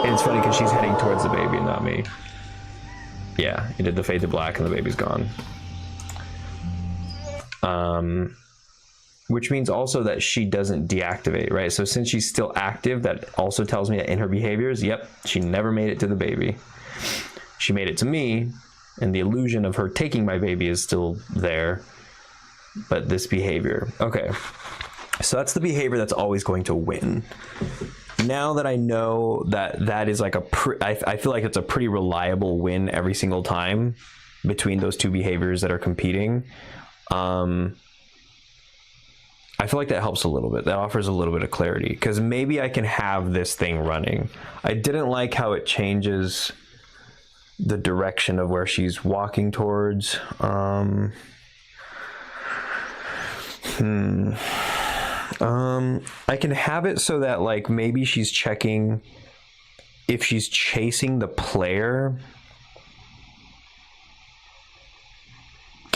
And it's funny because she's heading towards the baby and not me. Yeah, it did the fade to black and the baby's gone. Which means also that she doesn't deactivate, right? So since she's still active, that also tells me that in her behaviors, yep, she never made it to the baby. She made it to me, and the illusion of her taking my baby is still there, but this behavior. Okay, so that's the behavior that's always going to win. now that I know that that is like I feel like it's a pretty reliable win every single time between those two behaviors that are competing. I feel like that helps a little bit. That offers a little bit of clarity, because maybe I can have this thing running. I didn't like how it changes the direction of where she's walking towards. I can have it so that like maybe she's checking if she's chasing the player.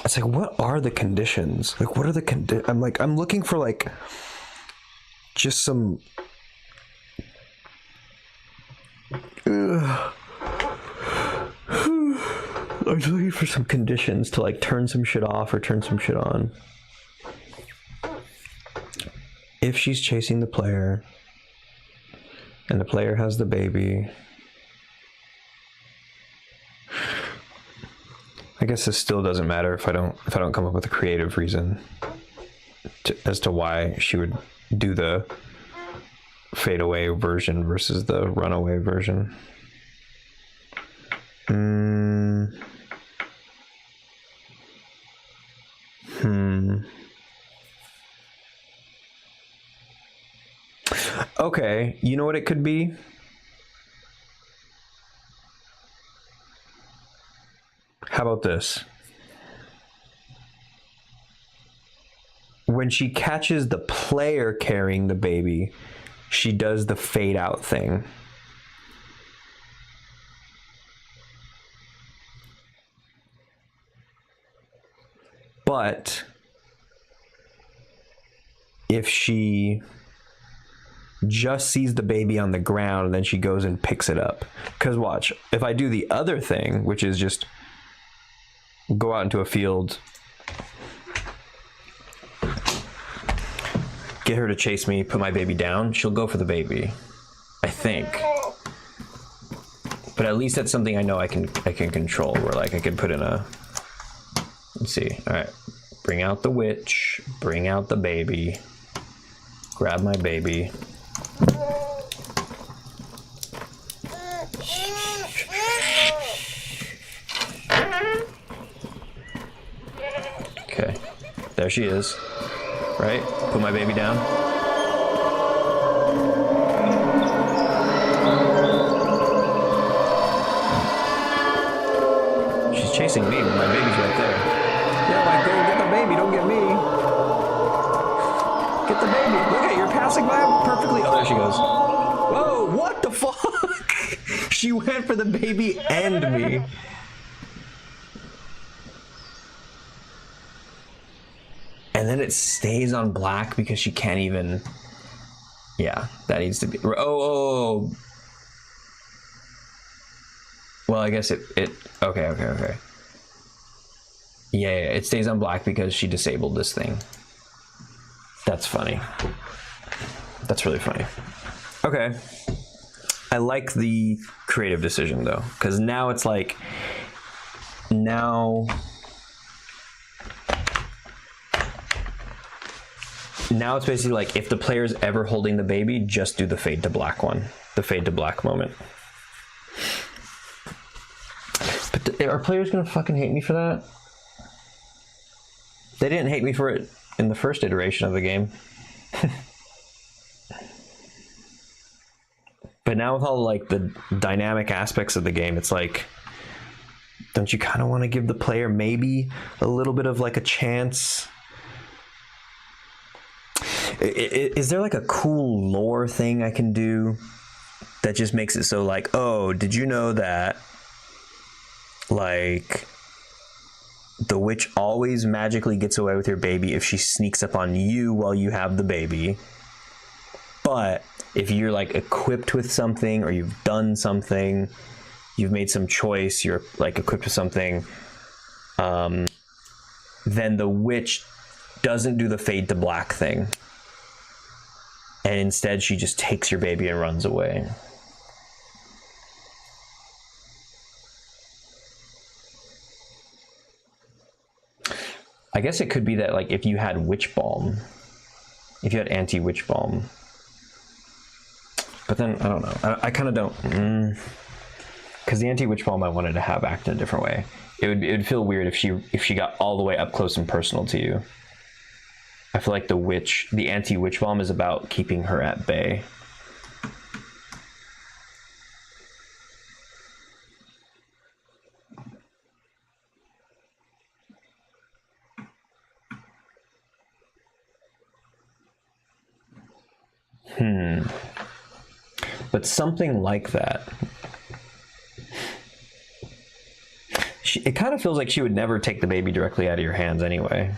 It's like, what are the conditions? Like, what are the I'm looking for like just some I'm just looking for some conditions to like turn some shit off or turn some shit on. If she's chasing the player and the player has the baby, I guess this still doesn't matter if I don't come up with a creative reason as to why she would do the fade away version versus the runaway version. Okay, you know what it could be? How about this? When she catches the player carrying the baby, she does the fade out thing. But if she just sees the baby on the ground and then she goes and picks it up. Because watch, if I do the other thing, which is just go out into a field, get her to chase me, put my baby down, she'll go for the baby, I think. But at least that's something I know I can control, where like I can put in a, let's see, all right, bring out the witch, bring out the baby, grab my baby. Okay, there she is, right? Put my baby down. She's chasing me, but my baby's right there. Yeah, like, go get the baby, don't get me. Get the baby. Look at, you're passing by perfectly. Oh, there she goes. Whoa, what the fuck? She went for the baby and me. And then it stays on black because she can't even. Yeah, that needs to be. Oh. Well, I guess it. Okay. Yeah, it stays on black because she disabled this thing. That's funny. That's really funny. Okay. I like the creative decision though, because now it's like, now it's basically like, if the player's ever holding the baby, just do the fade to black one, the fade to black moment. But are players gonna fucking hate me for that? They didn't hate me for it in the first iteration of the game. But now with all like the dynamic aspects of the game, it's like, don't you kind of want to give the player maybe a little bit of like a chance? Is there like a cool lore thing I can do that just makes it so like, oh, did you know that like the witch always magically gets away with your baby if she sneaks up on you while you have the baby? But if you're like equipped with something, or you've done something, you've made some choice, you're like equipped with something, then the witch doesn't do the fade to black thing. And instead she just takes your baby and runs away. I guess it could be that like if you had witch balm, if you had anti-witch balm, But then I don't know. I kind of don't, because the anti-witch bomb I wanted to have act in a different way. It would feel weird if she got all the way up close and personal to you. I feel like the anti-witch bomb is about keeping her at bay. But something like that. It kind of feels like she would never take the baby directly out of your hands anyway.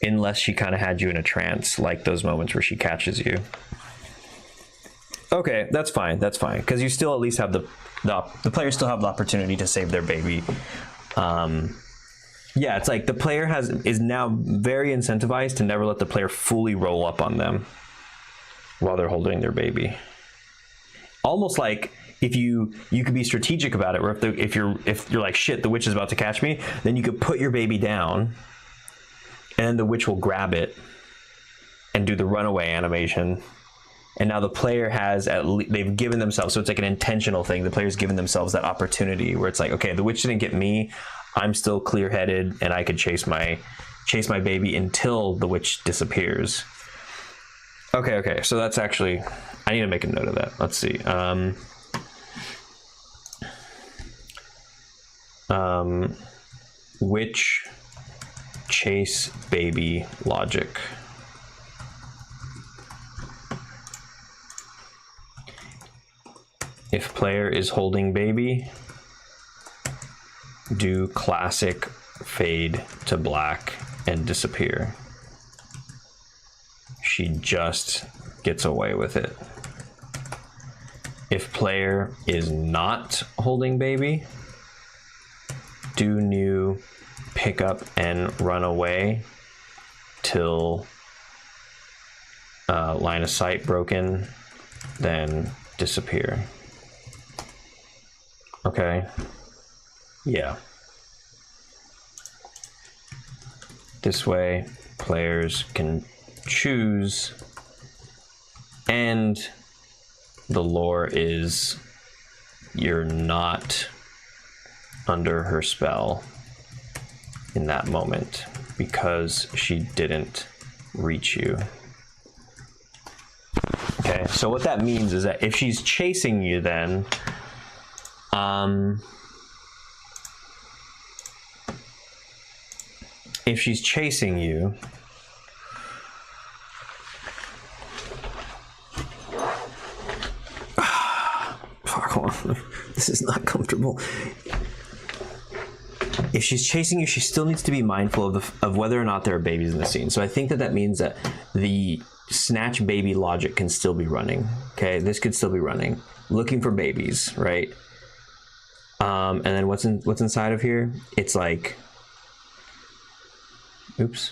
Unless she kind of had you in a trance, like those moments where she catches you. Okay, that's fine, because you still at least have the players still have the opportunity to save their baby. Yeah, it's like the player is now very incentivized to never let the player fully roll up on them while they're holding their baby. Almost like if you could be strategic about it, where if you're like, shit, the witch is about to catch me, then you could put your baby down, and then the witch will grab it and do the runaway animation. And now the player has they've given themselves, so it's like an intentional thing. The player's given themselves that opportunity where it's like, okay, the witch didn't get me. I'm still clear-headed, and I could chase my baby until the witch disappears. Okay. So that's actually, I need to make a note of that. Let's see. Witch chase baby logic. If player is holding baby, do classic fade to black and disappear. She just gets away with it. If player is not holding baby, do new pick up and run away till line of sight broken, then disappear. Okay. Yeah. This way, players can choose, and the lore is you're not under her spell in that moment because she didn't reach you. Okay, so what that means is that if she's chasing you, then if she's chasing you, fuck, hold on. This is not comfortable. If she's chasing you, she still needs to be mindful of whether or not there are babies in the scene. So I think that means that the snatch baby logic can still be running. Okay, this could still be running. Looking for babies, right? And then what's inside of here? It's like, oops.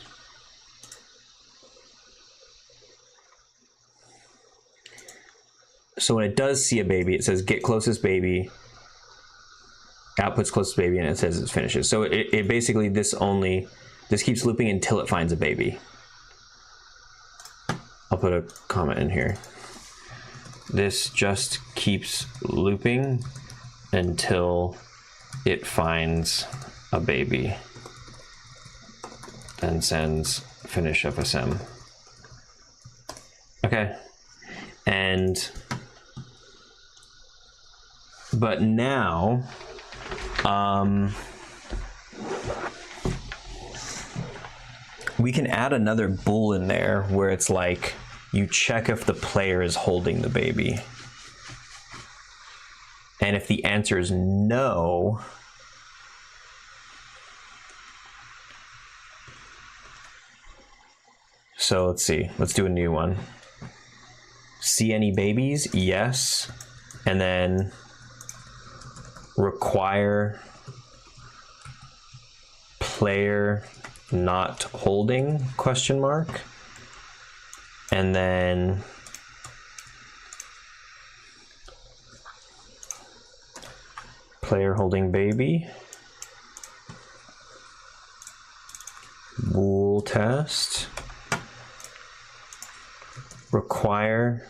So when it does see a baby, it says get closest baby, outputs closest baby, and it says it finishes. So it basically, this keeps looping until it finds a baby. I'll put a comment in here. This just keeps looping until it finds a baby, then sends finish FSM. Okay, but now, we can add another bool in there where it's like, you check if the player is holding the baby. And if the answer is no, so let's see, let's do a new one. See any babies? Yes. And then require player not holding, question mark. And then player holding baby. Bool test. Require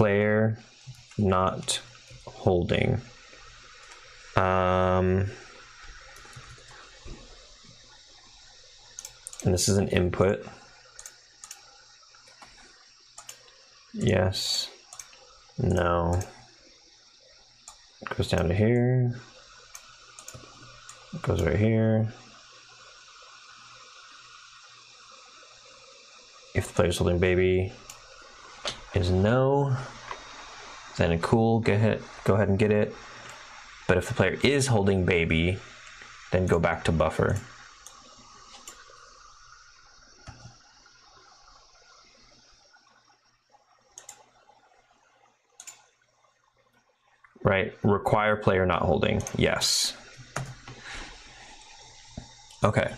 player not holding. And this is an input. Yes, no. Goes down to here. Goes right here. If the player's holding baby is no, then cool, go ahead and get it. But if the player is holding baby, then go back to buffer. Right, require player not holding, yes. Okay.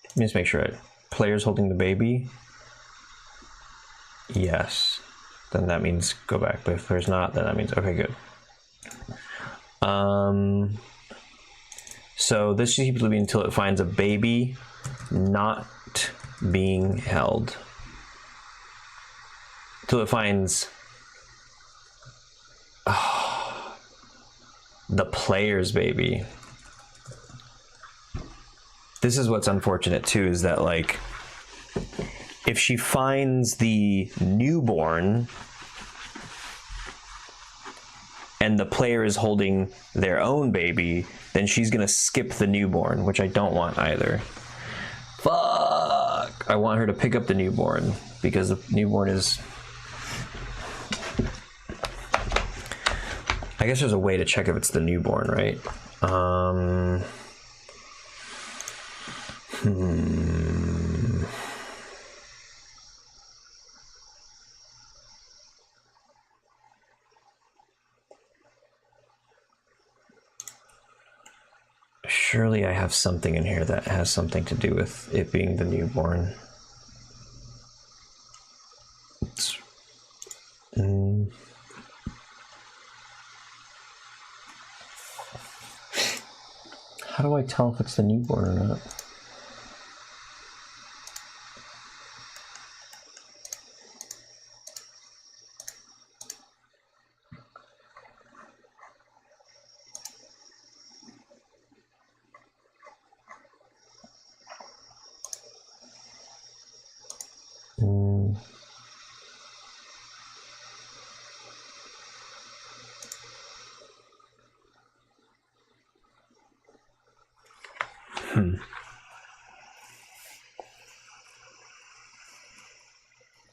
Let me just make sure player's holding the baby. Yes, then that means go back. But if there's not, then that means okay, good. So this should keep looping until it finds a baby not being held. Till it finds the player's baby. This is what's unfortunate too, is that like if she finds the newborn and the player is holding their own baby, then she's gonna skip the newborn, which I don't want either. Fuck! I want her to pick up the newborn because the newborn is... I guess there's a way to check if it's the newborn, right? Surely I have something in here that has something to do with it being the newborn. How do I tell if it's the newborn or not?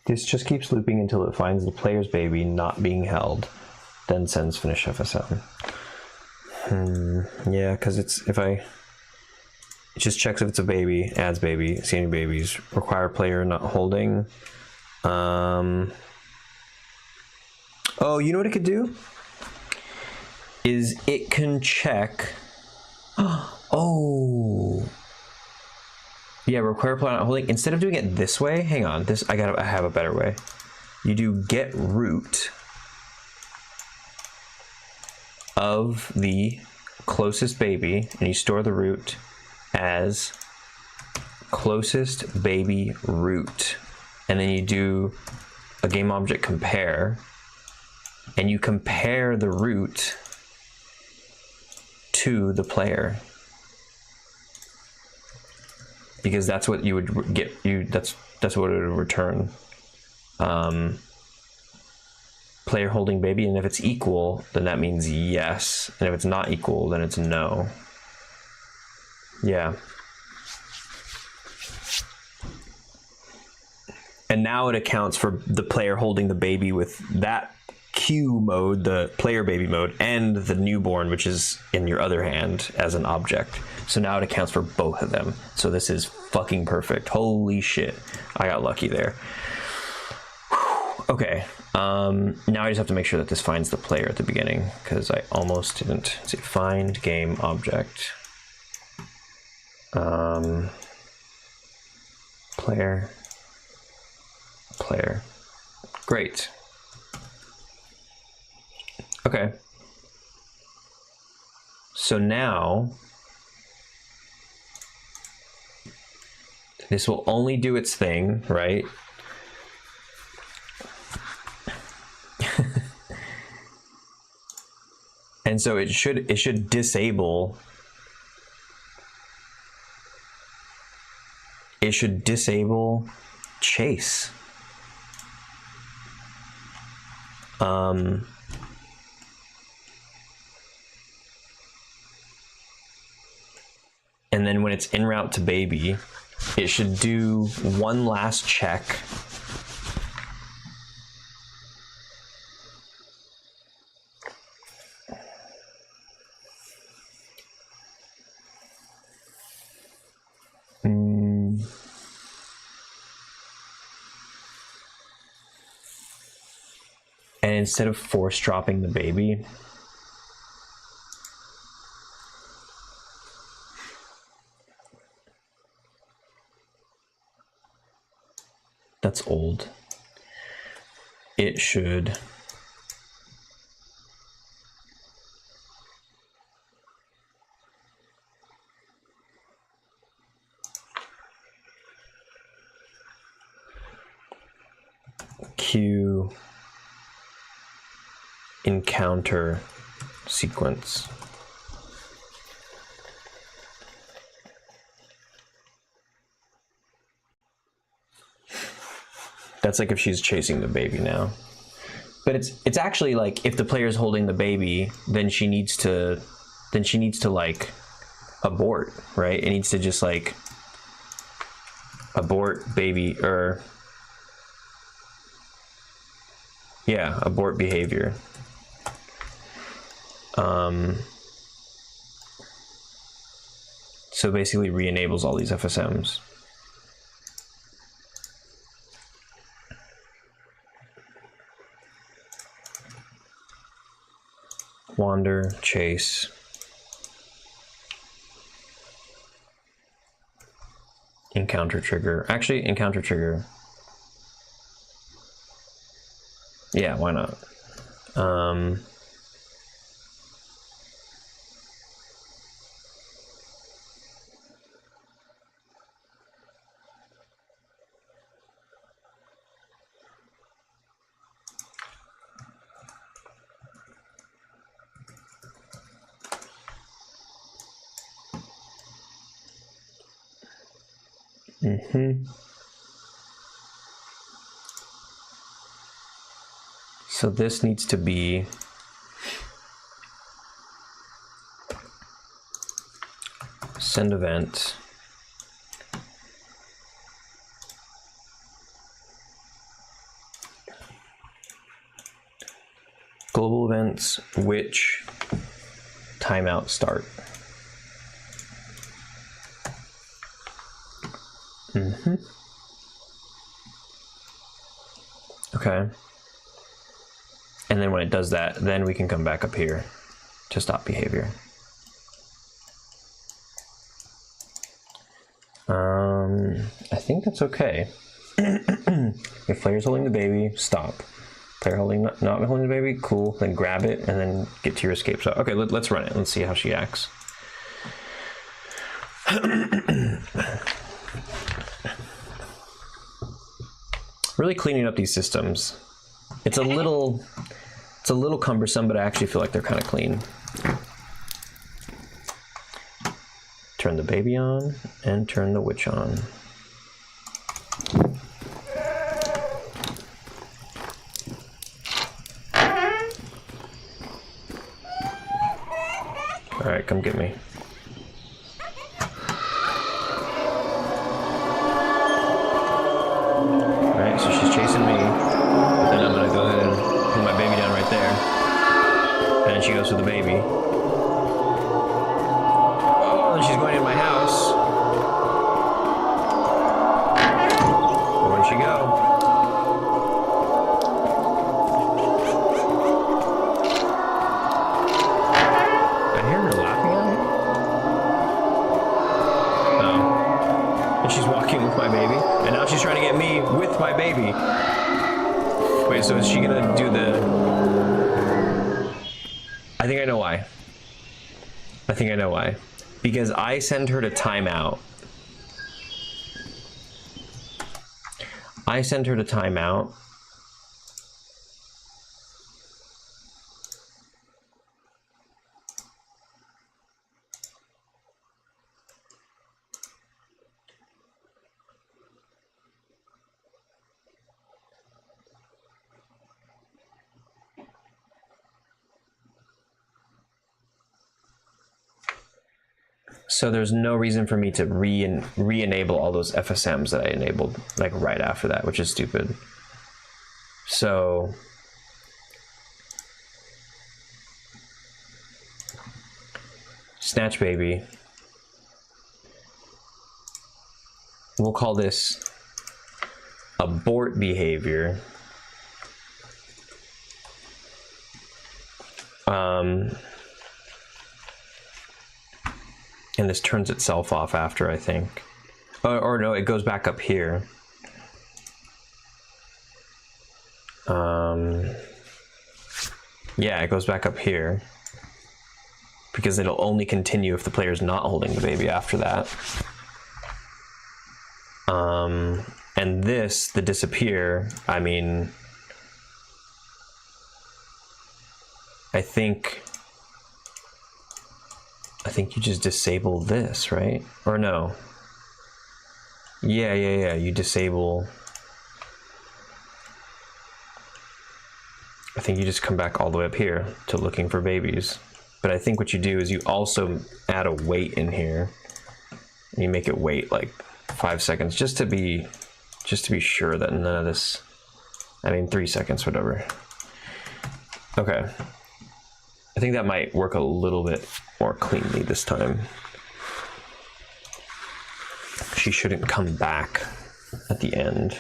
This just keeps looping until it finds the player's baby not being held, then sends finish FSM. Yeah, because it just checks if it's a baby, adds baby, see any babies, require player not holding. Oh, you know what it could do? Is it can check. Oh. Yeah, require player not holding. Instead of doing it this way, hang on. I have a better way. You do get root of the closest baby, and you store the root as closest baby root, and then you do a game object compare, and you compare the root to the player, because that's what you would get. That's what it would return. Player holding baby, and if it's equal, then that means yes, and if it's not equal, then it's no. Yeah. And now it accounts for the player holding the baby with that Q mode, the player baby mode, and the newborn, which is in your other hand as an object. So now it accounts for both of them. So this is fucking perfect. Holy shit. I got lucky there. Okay. Now I just have to make sure that this finds the player at the beginning, because I almost didn't. Let's see, find game object. Player. Great. Okay. So now this will only do its thing, right? And so it should disable. It should disable chase. And then when it's en route to baby, it should do one last check. And instead of force dropping the baby, that's old. It should cue encounter sequence. That's like if she's chasing the baby now. But it's actually like if the player's holding the baby, then she needs to like abort, right? It needs to just like abort baby, or yeah, abort behavior. So basically re-enables all these FSMs. Wander, chase. Encounter trigger. Actually, encounter trigger. Yeah, why not? So this needs to be send event global events which timeout start. Okay. And then when it does that, then we can come back up here to stop behavior. I think that's okay. If player's holding the baby, stop. Player holding not holding the baby, cool. Then grab it and then get to your escape. So okay, let's run it. Let's see how she acts. Really cleaning up these systems. It's a little cumbersome, but I actually feel like they're kind of clean. Turn the baby on and turn the witch on. All right, come get me. All right, so she's chasing me, but then I'm gonna go ahead and put my baby down right there. And then she goes for the baby. Oh, and she's going in my house. Where'd she go? I hear her laughing at me. Oh. And she's walking with my baby. And now she's trying to get me with my baby. Wait, so is she gonna do the... I think I know why. I think I know why. Because I send her to timeout. I send her to timeout. So there's no reason for me to re-enable all those FSMs that I enabled like right after that, which is stupid. So Snatch Baby. We'll call this abort behavior. And this turns itself off after, I think. Or no, it goes back up here. Yeah, it goes back up here. Because it'll only continue if the player's not holding the baby after that. And this, the disappear, I mean, I think you just disable this, right? Or no? Yeah, you disable. I think you just come back all the way up here to looking for babies. But I think what you do is you also add a wait in here. And you make it wait like 5 seconds just to be sure that none of this, I mean 3 seconds, whatever. Okay. I think that might work a little bit more cleanly this time. She shouldn't come back at the end.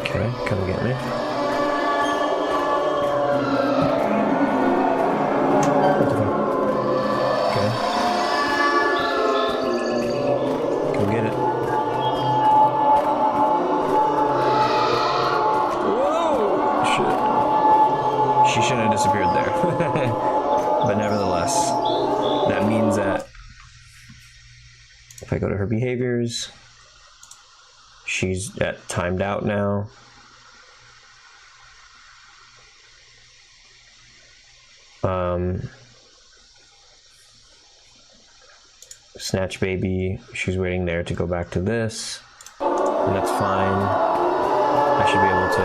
Okay, come get me. Okay. Come get it. Whoa! Shit. She shouldn't have disappeared there. But nevertheless, that means that if I go to her behaviors, she's at timed out now. Snatch Baby, she's waiting there to go back to this, and that's fine. I should be able to.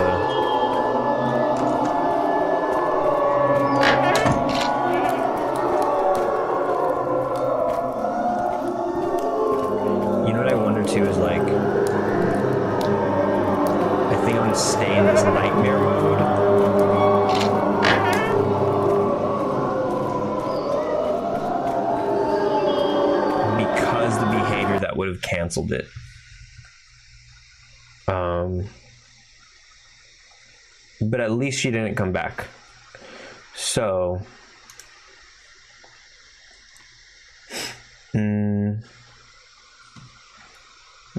You know what I wonder too is like, I think I'm gonna stay in this nightmare mode. Because the behavior that would have canceled it. But at least she didn't come back. So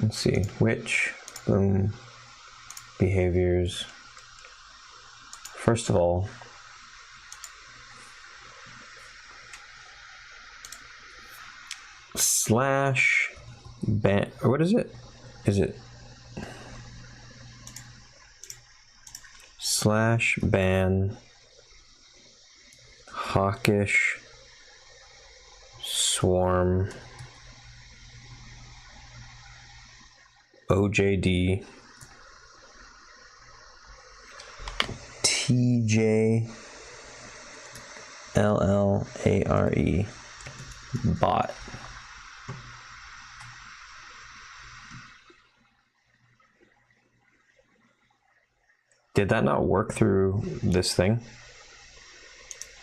let's see, which behaviors. First of all, slash ban, or what is it? Is it slash ban hawkish swarm OJD TJLLARE bot. Did that not work through this thing?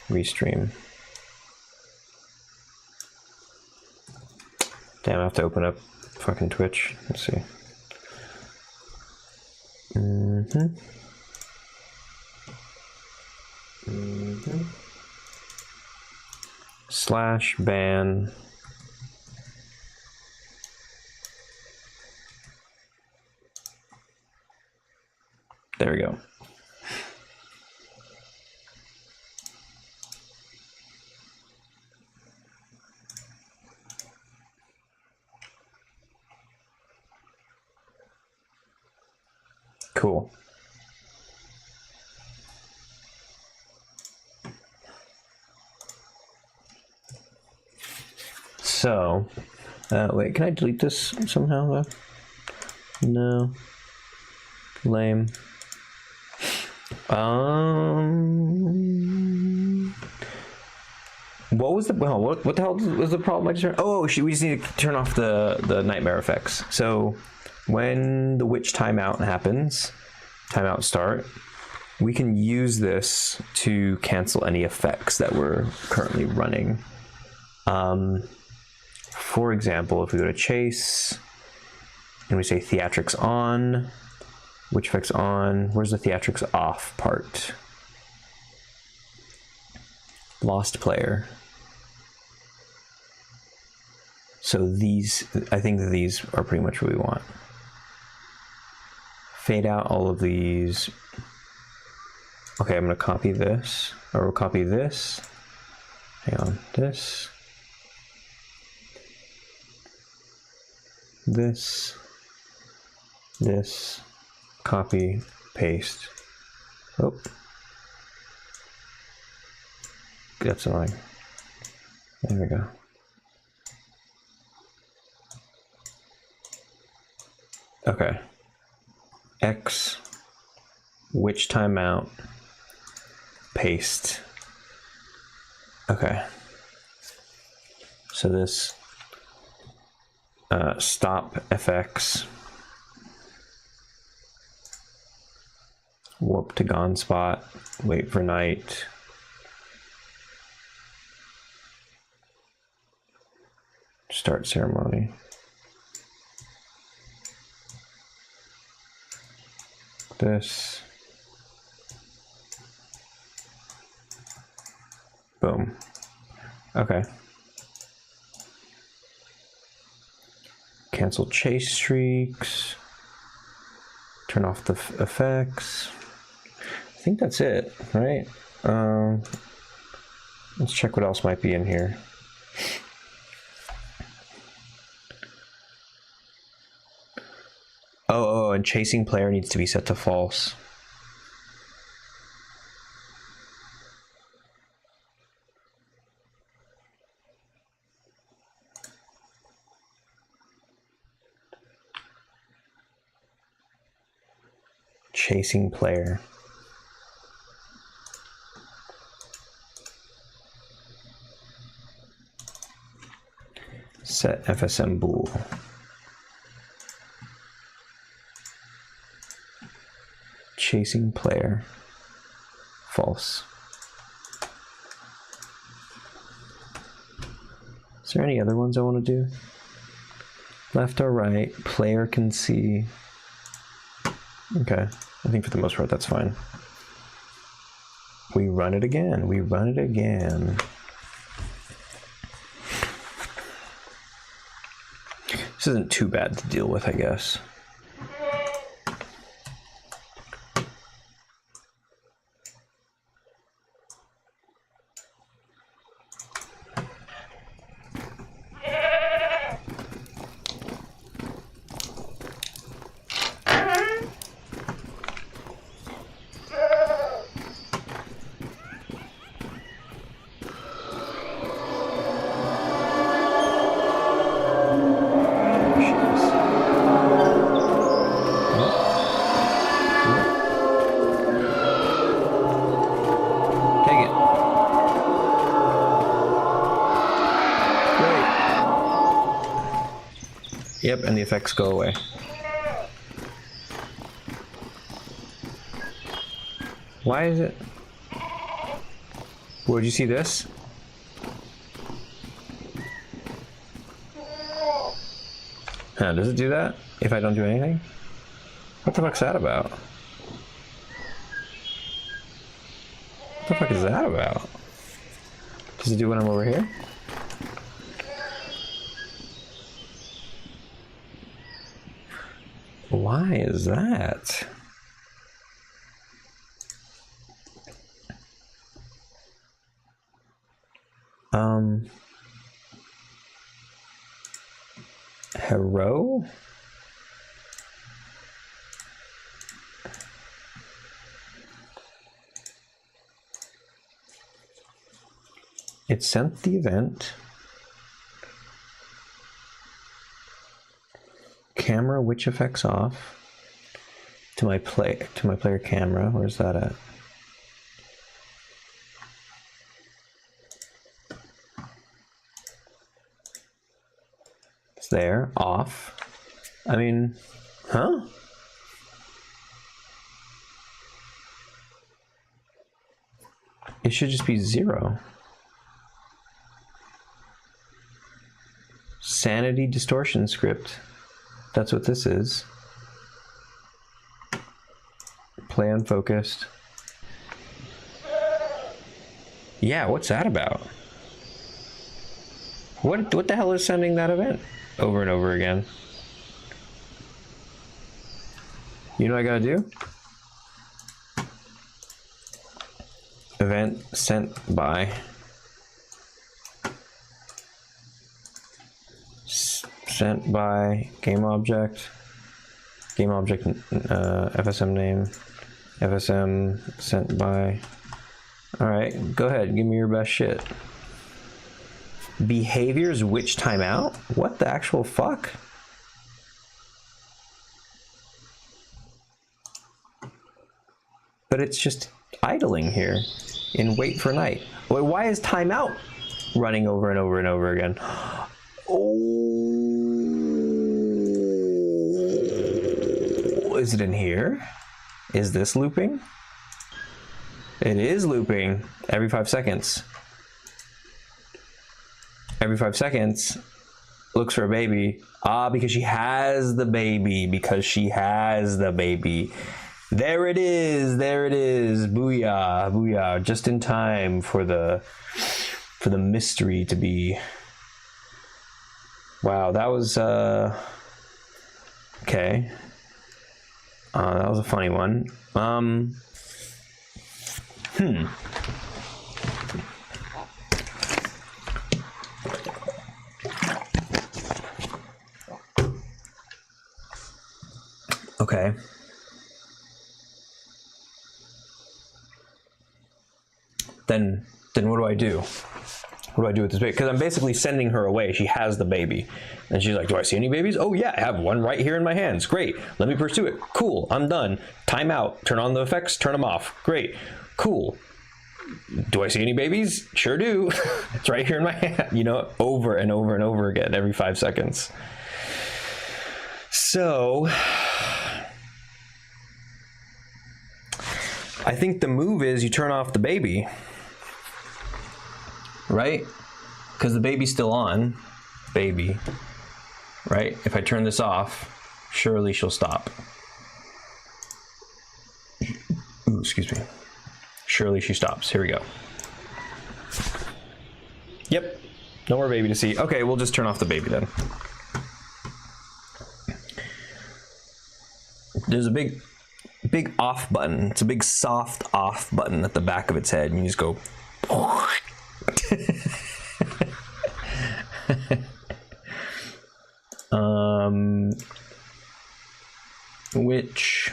Restream. Damn, I have to open up fucking Twitch. Let's see. Slash ban. There we go. Cool. So, wait, can I delete this somehow though? No. Lame. What was the what the hell was the problem? I just heard? Oh, we just need to turn off the nightmare effects. So when the witch timeout happens, timeout start, we can use this to cancel any effects that we're currently running. For example, if we go to chase and we say theatrics on, witch effects on, where's the theatrics off part? Lost player. So these, I think that these are pretty much what we want. Fade out all of these. Okay, I'm gonna copy this, or we'll copy this. Hang on, this. This, copy, paste. Oh. That's annoying. There we go. Okay. X, witch timeout, paste. Okay. So this stop FX, warp to gone spot, wait for night. Start ceremony. This. Boom. Okay. Cancel chase streaks. Turn off the effects. I think that's it, right? Let's check what else might be in here. Oh, and chasing player needs to be set to false. Chasing player. Set FSM bool. Chasing player. False. Is there any other ones I want to do? Left or right, player can see. Okay, I think for the most part that's fine. We run it again, we run it again. This isn't too bad to deal with, I guess. Yep, and the effects go away. Why is it? Would you see this? Does it do that if I don't do anything? What the fuck's that about? What the fuck is that about? Does it do when I'm over here? Why is that? Hero? It sent the event. camera witch effects off. To my player camera. Where's that at? It's there, off. I mean, huh? It should just be 0. Sanity distortion script. That's what this is. Play unfocused. Yeah, what's that about? What the hell is sending that event over and over again? You know what I gotta do? Event sent by. Sent by game object FSM name, FSM sent by. All right, go ahead, give me your best shit. Behaviors which timeout? What the actual fuck? But it's just idling here in wait for night. Wait, why is timeout running over and over and over again? Oh, is it in here? Is this looping? It is looping every 5 seconds. Every 5 seconds, looks for a baby. Ah, because she has the baby. Because she has the baby. There it is. There it is. Booyah, booyah! Just in time for the mystery to be. Wow, that was okay. That was a funny one. Okay. Then what do I do? What do I do with this baby? Because I'm basically sending her away. She has the baby. And she's like, do I see any babies? Oh yeah, I have one right here in my hands. Great. Let me pursue it. Cool. I'm done. Time out. Turn on the effects. Turn them off. Great. Cool. Do I see any babies? Sure do. It's right here in my hand. You know, over and over and over again every 5 seconds. So I think the move is you turn off the baby. Right? Because the baby's still on. Baby. Right? If I turn this off, surely she'll stop. Ooh, excuse me. Surely she stops. Here we go. Yep. No more baby to see. Okay, we'll just turn off the baby then. There's a big off button. It's a big soft off button at the back of its head. And you just go... Which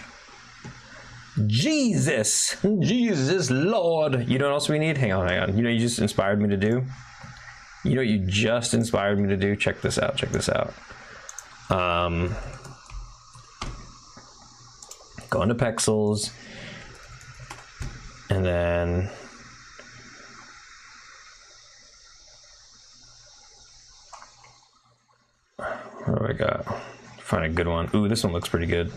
Jesus Lord, you know what else we need? Hang on. You know, you just inspired me to do. You know what you just inspired me to do? Check this out. Go into Pexels, and then what do I got? Find a good one. Ooh, this one looks pretty good.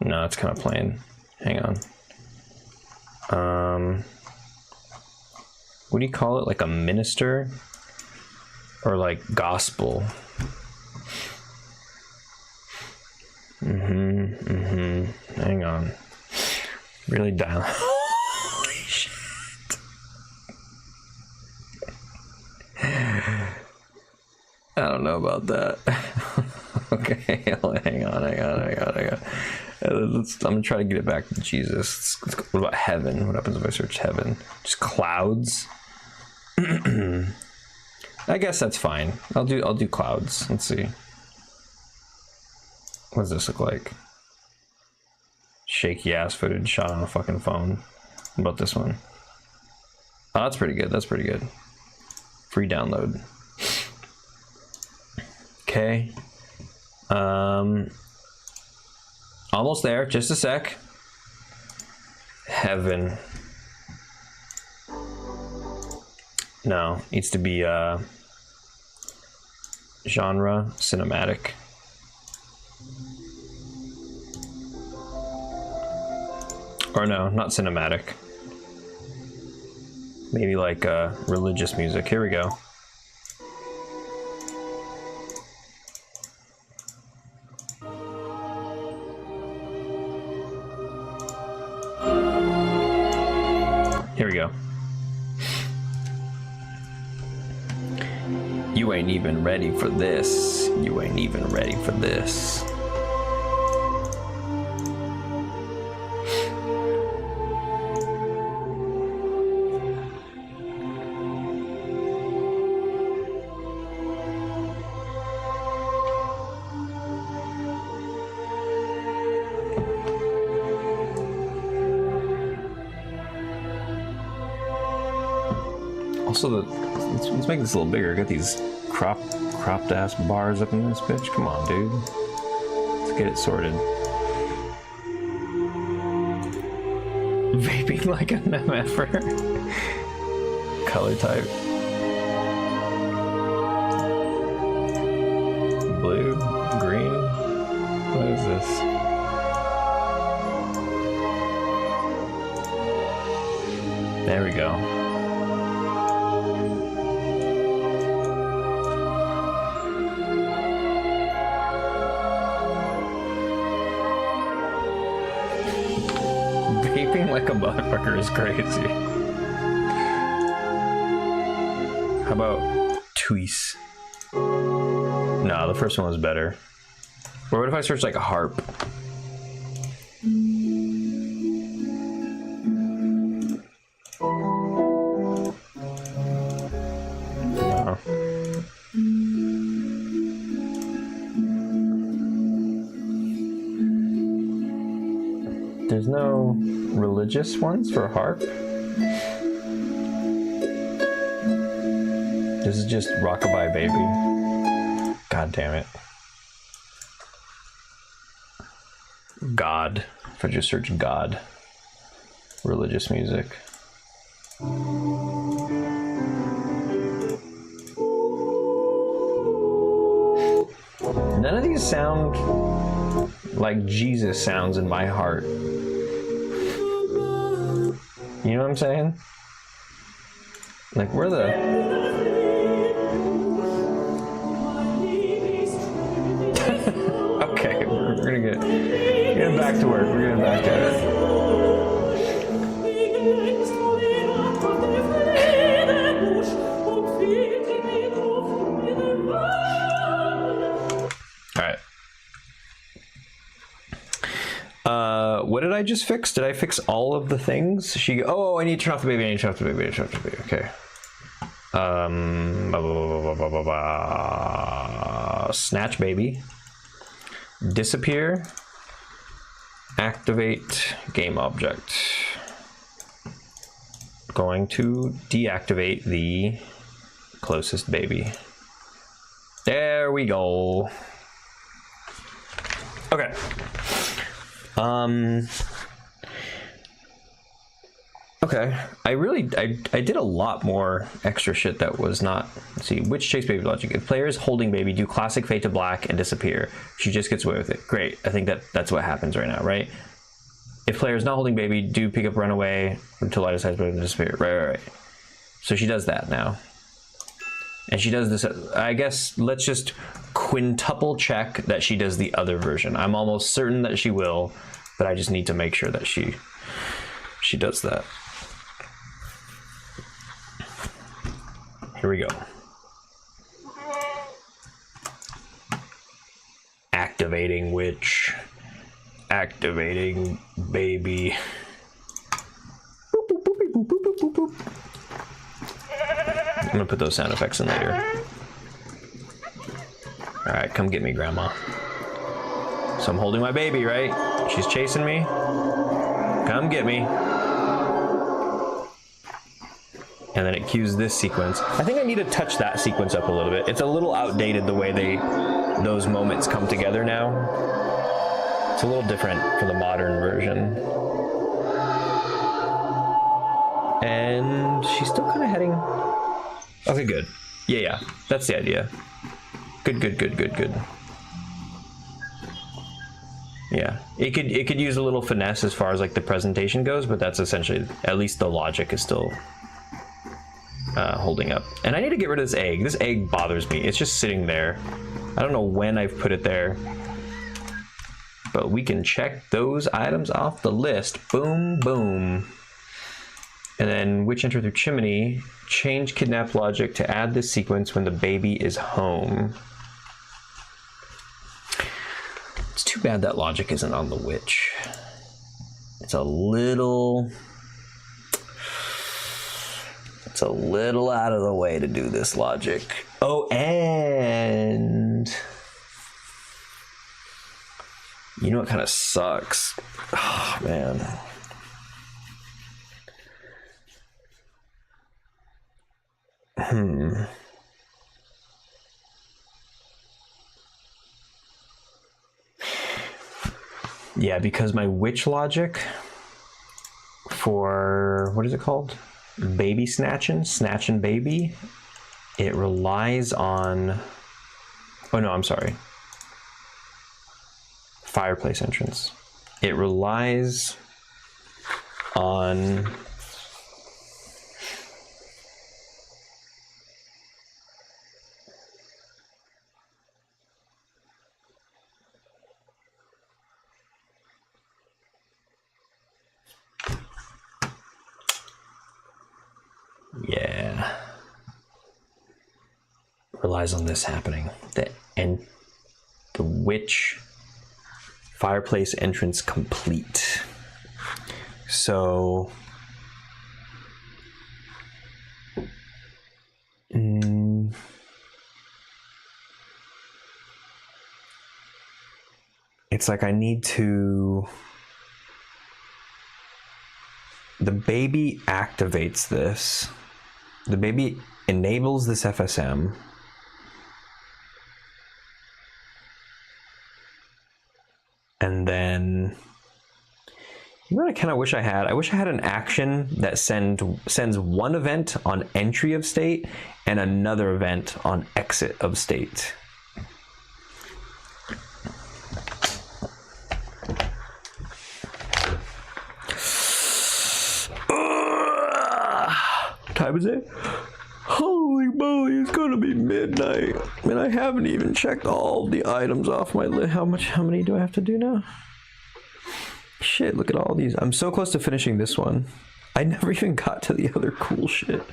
No, it's kind of plain. Hang on. What do you call it? Like a minister? Or like gospel? Hang on. Really dial. Holy shit. I don't know about that. Okay, hang on. I'm gonna try to get it back to Jesus. What about heaven? What happens if I search heaven? Just clouds? I guess that's fine. I'll do clouds. Let's see. What does this look like? Shaky ass footage shot on a fucking phone. What about this one? Oh, that's pretty good. Free download. Okay. Almost there. Just a sec. Heaven. No, needs to be genre cinematic. Or no, not cinematic. Maybe like religious music. Here we go. Here we go. You ain't even ready for this. You ain't even ready for this. Also, let's make this a little bigger. Got these cropped ass bars up in this bitch. Come on, dude. Let's get it sorted. Vaping like an MFer. Color type. Blue, green. What is this? There we go. Vaping like a motherfucker is crazy. How about Tweez? No, the first one was better. Or what if I search like a harp? No. There's no religious ones for harp. This is just Rockabye Baby. God damn it. God. If I just search God. Religious music. None of these sound like Jesus sounds in my heart. You know what I'm saying? Like, where the... Okay, we're gonna get back to work. We're getting back at it. What did I just fix? Did I fix all of the things? Oh, I need to turn off the baby. I need to turn off the baby. I need to turn off the baby. Okay. Snatch baby. Disappear. Activate game object. Going to deactivate the closest baby. There we go. Okay. Okay, I did a lot more extra shit that was not, let's see, which chase baby logic. If player is holding baby, do classic fade to black and disappear. She just gets away with it. Great, I think that's what happens right now, right? If player is not holding baby, do pick up runaway until I decide to disappear. Right. So she does that now. And she does this, I guess, let's just quintuple check that she does the other version. I'm almost certain that she will, but I just need to make sure that she does that. Here we go. Activating witch. Activating baby. Boop, boop, boop, boop, boop, boop, boop. I'm gonna put those sound effects in later. All right, come get me, Grandma. So I'm holding my baby, right? She's chasing me. Come get me. and then it cues this sequence. I think I need to touch that sequence up a little bit. It's a little outdated the way those moments come together now. It's a little different for the modern version. And she's still kind of heading. Okay, good. Yeah, that's the idea. Good. Yeah, it could use a little finesse as far as like the presentation goes, but that's essentially, at least the logic is still holding up. And I need to get rid of this egg. This egg bothers me. It's just sitting there. I don't know when I've put it there, but we can check those items off the list. Boom, boom. And then witch enter through chimney, change kidnap logic to add this sequence when the baby is home. It's too bad that logic isn't on the witch. It's a little out of the way to do this logic. Oh, and you know what kind of sucks? Oh, man. Yeah, because my witch logic for, what is it called? Baby snatching, baby. It relies on, oh no, I'm sorry. Fireplace entrance. It relies on relies on this happening. And the witch fireplace entrance complete. So it's like I need to, the baby activates this. The baby enables this FSM. And then, you know what I kind of wish I had? I wish I had an action that sends one event on entry of state and another event on exit of state. What time is it? Holy moly, it's gonna be midnight. And I haven't even checked all the items off my list. How many do I have to do now? Shit, look at all these. I'm so close to finishing this one. I never even got to the other cool shit.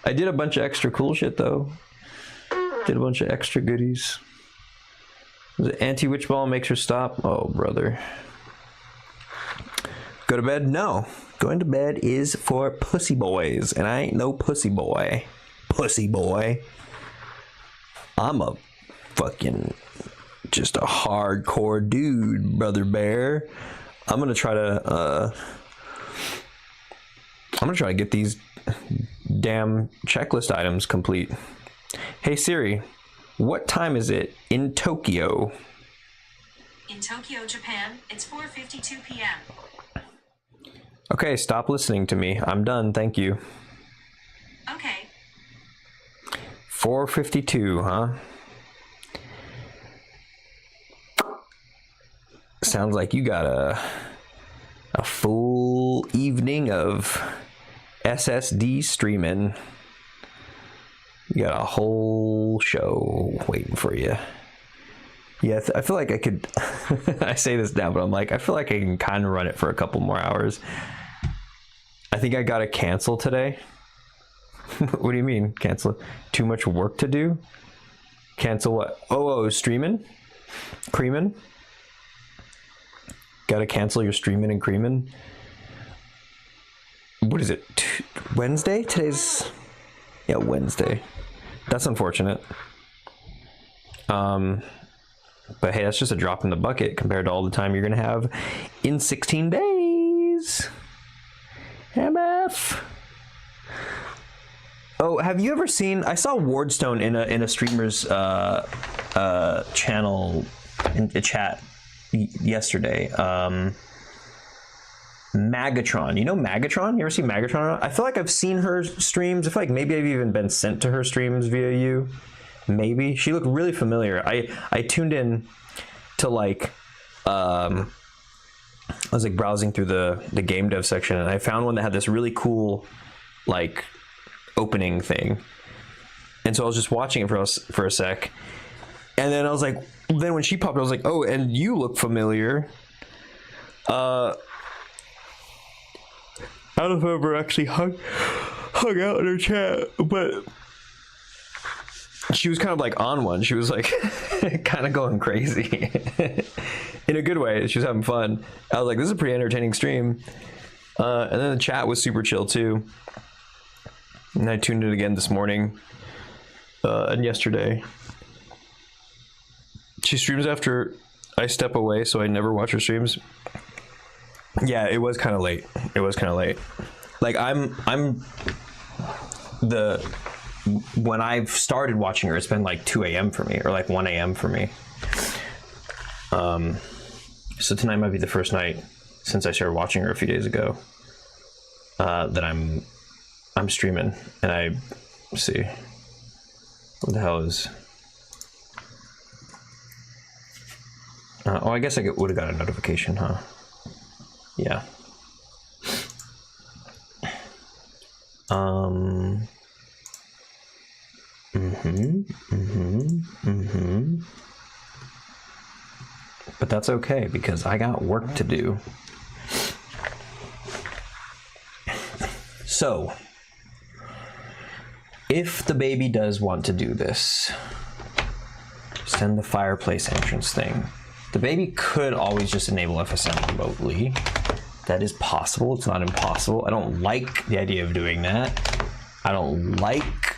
I did a bunch of extra cool shit though. Did a bunch of extra goodies. Was it anti-witch ball makes her stop? Oh, brother. Go to bed? No. Going to bed is for pussy boys, and I ain't no pussy boy. Pussy boy. I'm a fucking just a hardcore dude, brother bear. I'm gonna try to get these damn checklist items complete. Hey Siri, what time is it in Tokyo? In Tokyo, Japan, it's 4:52 p.m. Okay, stop listening to me. I'm done, thank you. Okay. 4:52, huh? Sounds like you got a full evening of SSD streaming. You got a whole show waiting for you. Yeah, I feel like I could, I say this now, but I'm like, I feel like I can kind of run it for a couple more hours. I think I gotta cancel today. What do you mean, cancel? Too much work to do? Cancel what? Oh, streaming? Creaming? Gotta cancel your streaming and creaming? What is it? Wednesday? Today's... Yeah, Wednesday. That's unfortunate. But hey, that's just a drop in the bucket compared to all the time you're gonna have in 16 days. MF. have you ever seen? I saw Wardstone in a streamer's channel in a chat yesterday. Magatron, you know Magatron? You ever see Magatron? I feel like I've seen her streams. I feel like maybe I've even been sent to her streams via you. Maybe she looked really familiar. I tuned in to like I was like browsing through the game dev section, and I found one that had this really cool like opening thing, and so I was just watching it for a sec, and then I was like, then when she popped, I was like, oh, and you look familiar. I don't know if I ever actually hung out in her chat, but she was kind of like on one. She was like kind of going crazy in a good way. She was having fun. I was like, this is a pretty entertaining stream. And then the chat was super chill too. And I tuned it again this morning and yesterday. She streams after I step away, so I never watch her streams. Yeah, it was kind of late. Like when I've started watching her, it's been like 2 a.m. for me, or like 1 a.m. for me. So tonight might be the first night since I started watching her a few days ago that I'm streaming, and let's see, what the hell is? I guess I would have got a notification, huh? Yeah. But that's okay, because I got work to do. So, if the baby does want to do this, send the fireplace entrance thing. The baby could always just enable FSM remotely. That is possible. It's not impossible. I don't like the idea of doing that. I don't like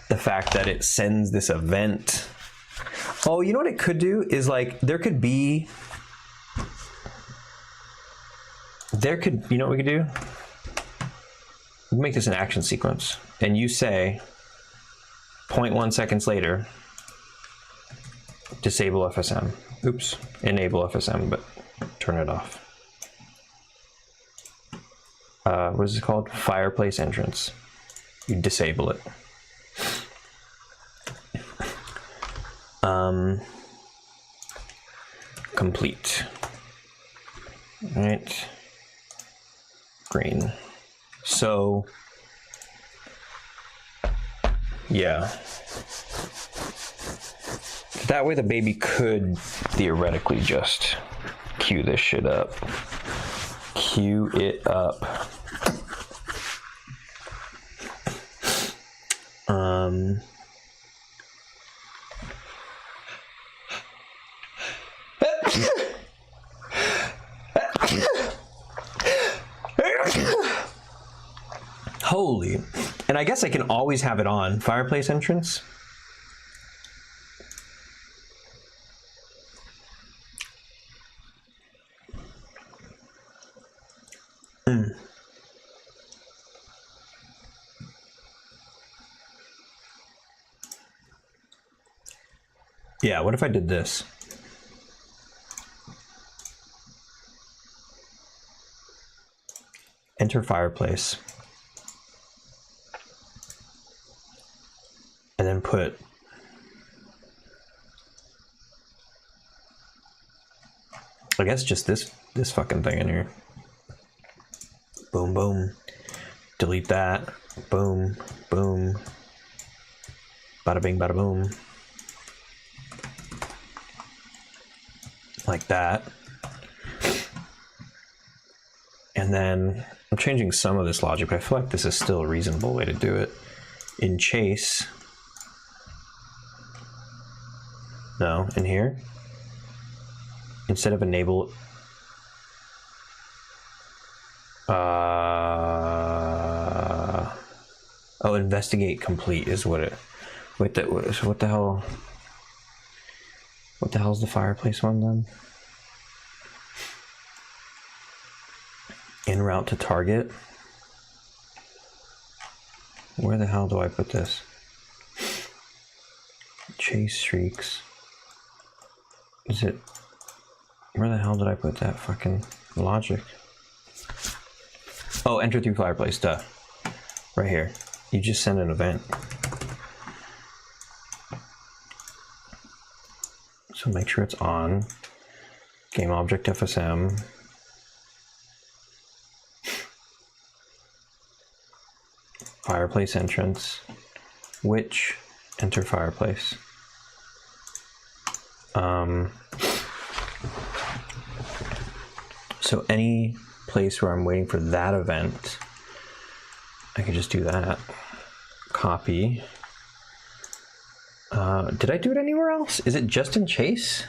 the fact that it sends this event. Oh, you know what it could do is like there could be. You know what we could do? We make this an action sequence, and you say 0.1 seconds later, disable FSM. Oops, enable FSM, but turn it off. What is it called? Fireplace entrance. You disable it. Complete. All right. Green. So, yeah. That way the baby could theoretically just queue this shit up. Queue it up. Holy. And I guess I can always have it on. Fireplace entrance. Yeah, what if I did this? Enter fireplace. And then put I guess just this fucking thing in here. Boom, boom. Delete that. Boom, boom. Bada bing, bada boom. Like that. And then I'm changing some of this logic, but I feel like this is still a reasonable way to do it. In chase. No, in here. Instead of enable. Oh, investigate complete is what it. Wait, what the hell? What the hell's the fireplace one then? En route to target. Where the hell do I put this? Chase streaks. Is it... Where the hell did I put that fucking logic? Oh, enter through fireplace, duh. Right here. You just send an event. So make sure it's on. Game object FSM. Fireplace entrance. Which enter fireplace. So any place where I'm waiting for that event, I can just do that. Copy. Did I do it anywhere else? Is it just in Chase?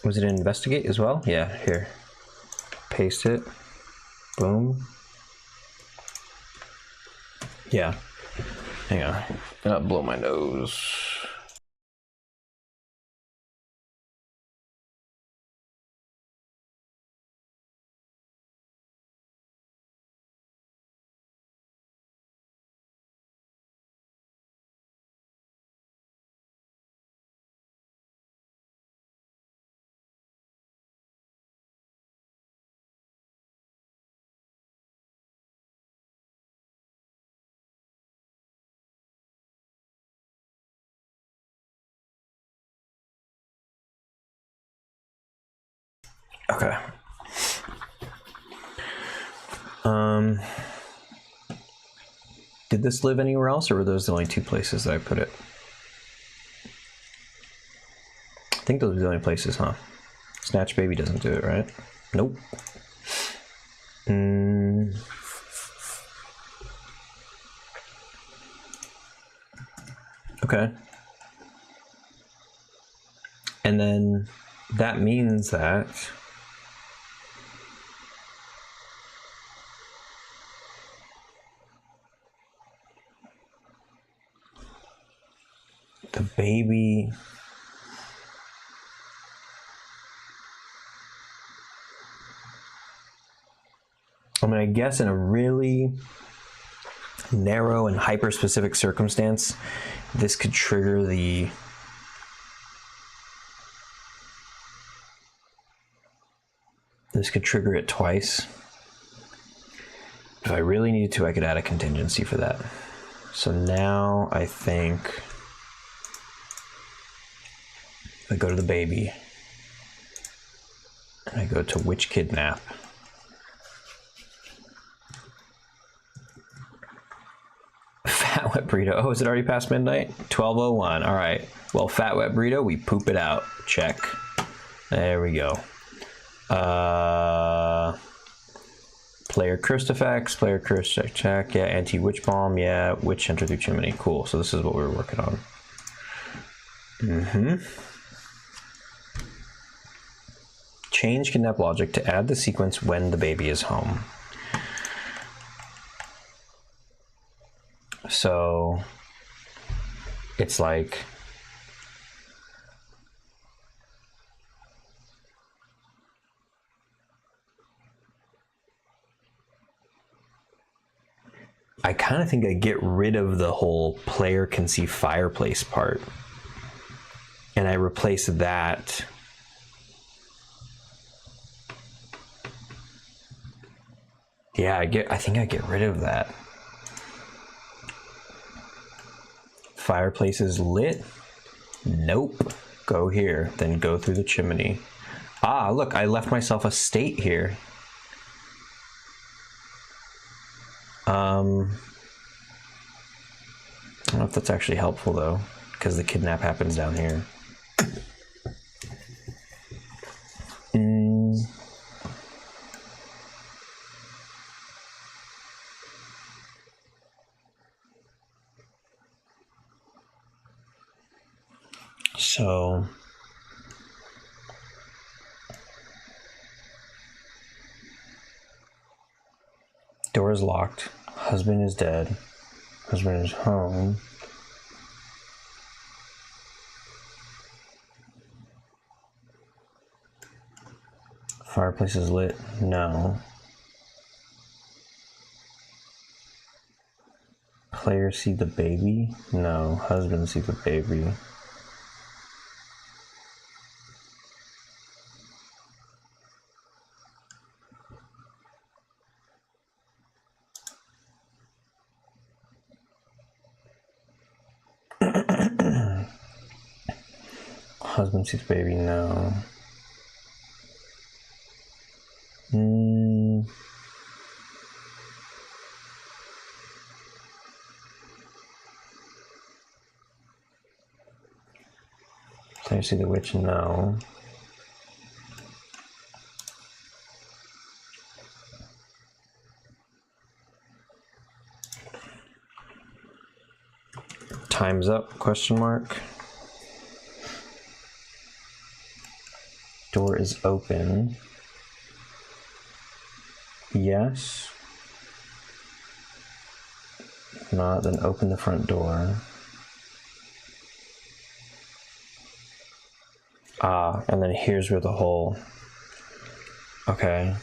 Was it in Investigate as well? Yeah, here. Paste it. Boom. Yeah. Hang on. I'll blow my nose. Okay. Did this live anywhere else, or were those the only two places that I put it? I think those are the only places, huh? Snatch Baby doesn't do it, right? Nope. Okay. And then that means that the baby... I mean, I guess in a really narrow and hyper-specific circumstance, this could trigger the... This could trigger it twice. If I really needed to, I could add a contingency for that. So now I think I go to the baby and I go to which kidnap. Fat Wet Burrito. Oh, is it already past midnight? 12:01. All right. Well, Fat Wet Burrito, we poop it out. Check. There we go. Player cursed effects, player cursed check, yeah, anti-witch bomb, yeah, witch enter through chimney. Cool, so this is what we were working on. Change kidnap logic to add the sequence when the baby is home. So it's like I kind of think I get rid of the whole player can see fireplace part, and I replace that yeah, I think I get rid of that. Fireplace is lit? Nope. Go here, then go through the chimney. Ah, look, I left myself a state here. I don't know if that's actually helpful though, because the kidnap happens down here. So door is locked. Husband is dead. Husband is home. Fireplace is lit. No. Player see the baby? No, husband see the baby. Husband sees baby, no. Player see the witch, no. Time's up, question mark. Door is open. Yes. If not, then open the front door. Ah, and then here's where the hole. Okay.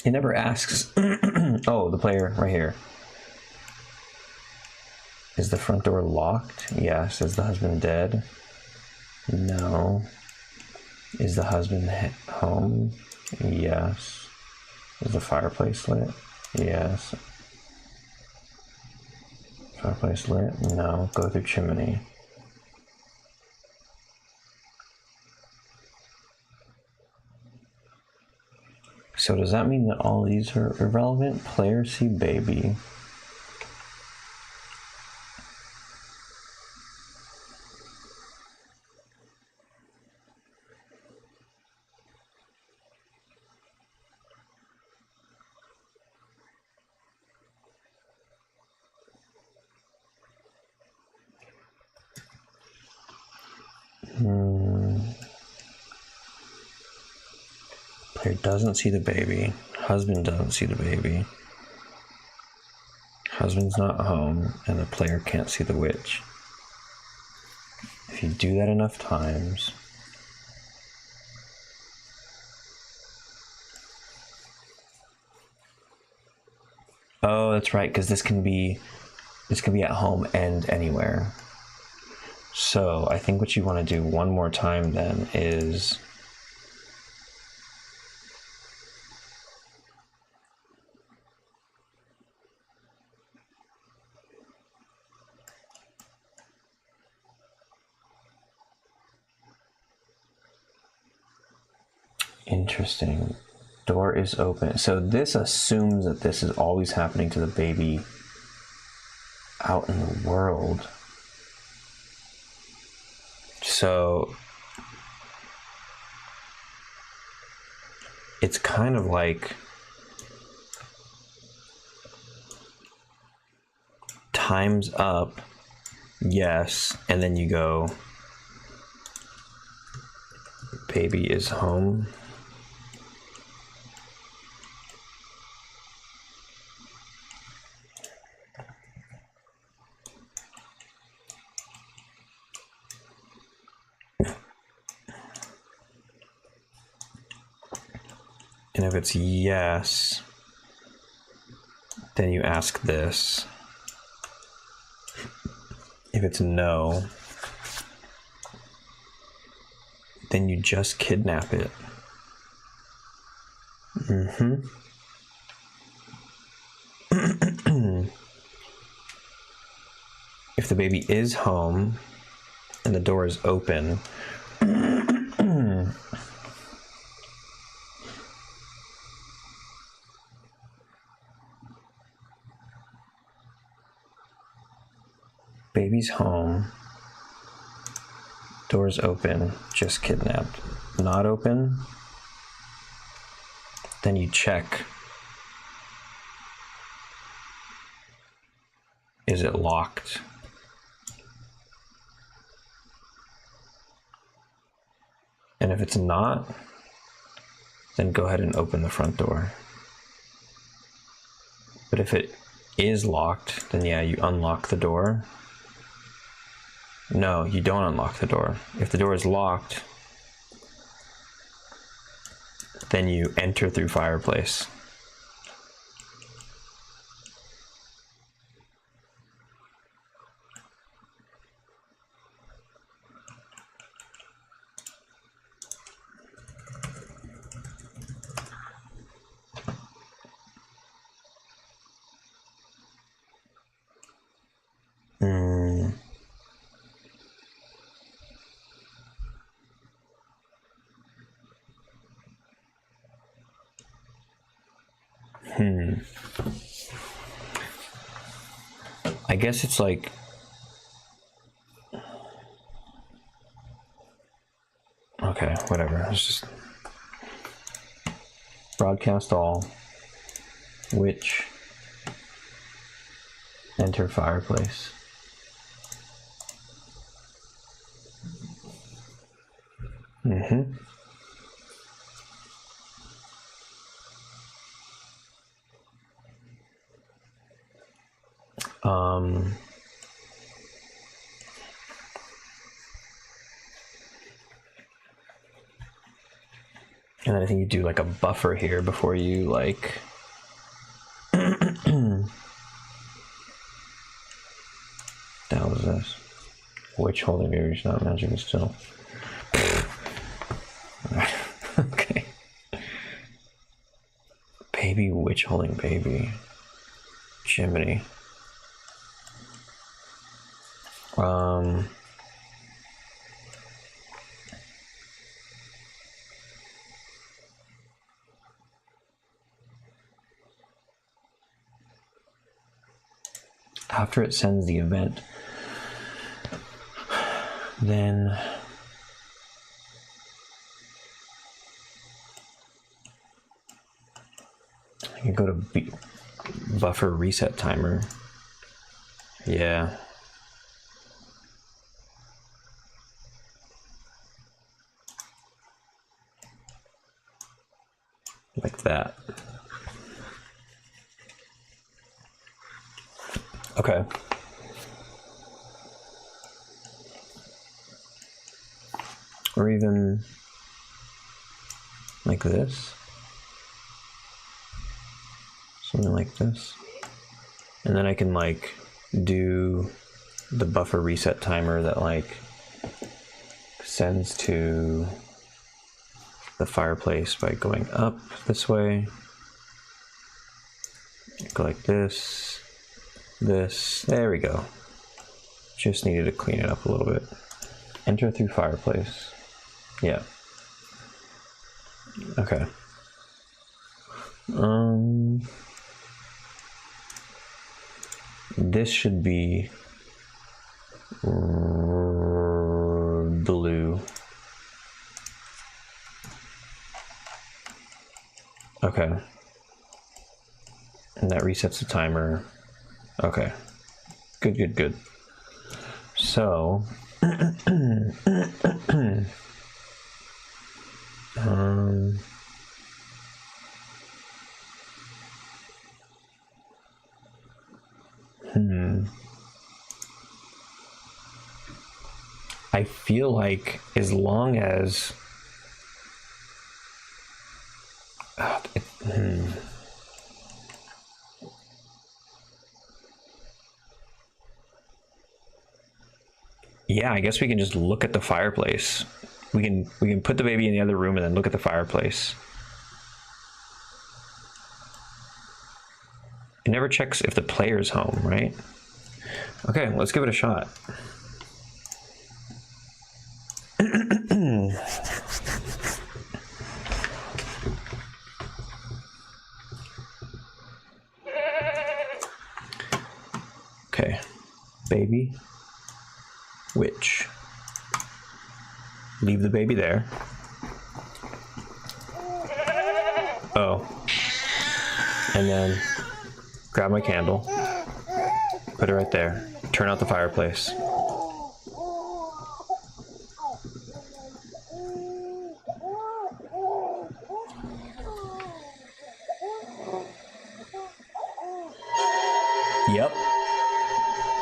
It never asks. Oh, the player right here. Is the front door locked? Yes. Is the husband dead? No. Is the husband home? Yes. Is the fireplace lit? Yes. Fireplace lit? No. Go through chimney. So does that mean that all these are irrelevant? Player see baby. Player doesn't see the baby. Husband doesn't see the baby. Husband's not home, and the player can't see the witch. If you do that enough times, oh, that's right, because this can be at home and anywhere. So I think what you want to do one more time then is interesting. Door is open. So this assumes that this is always happening to the baby out in the world. So it's kind of like time's up, yes, and then you go, baby is home. And if it's yes, then you ask this. If it's no, then you just kidnap it. If the baby is home and the door is open, baby's home, door's open, just kidnapped. Not open, then you check. Is it locked? And if it's not, then go ahead and open the front door. But if it is locked, then yeah, you unlock the door. No, you don't unlock the door. If the door is locked, then you enter through fireplace. I guess it's like, okay, whatever. It's just broadcast all, witch, enter fireplace. And then I think you do like a buffer here before you like that was this. Witch holding baby, not magic still. Okay. Baby witch holding baby. Jiminy. After it sends the event, then I can go to buffer reset timer. Yeah. Like that. Okay. Or even like this. Something like this. And then I can like do the buffer reset timer that like sends to the fireplace by going up this way. Go like this. There we go. Just needed to clean it up a little bit. Enter through fireplace. Yeah. Okay. This should be blue. Okay. And that resets the timer. Okay. Good. So, I feel like as long as yeah, I guess we can just look at the fireplace. We can put the baby in the other room and then look at the fireplace. It never checks if the player's home, right? Okay, let's give it a shot. Okay, baby, witch. Leave the baby there. Oh. And then grab my candle, put it right there, turn out the fireplace. Yep.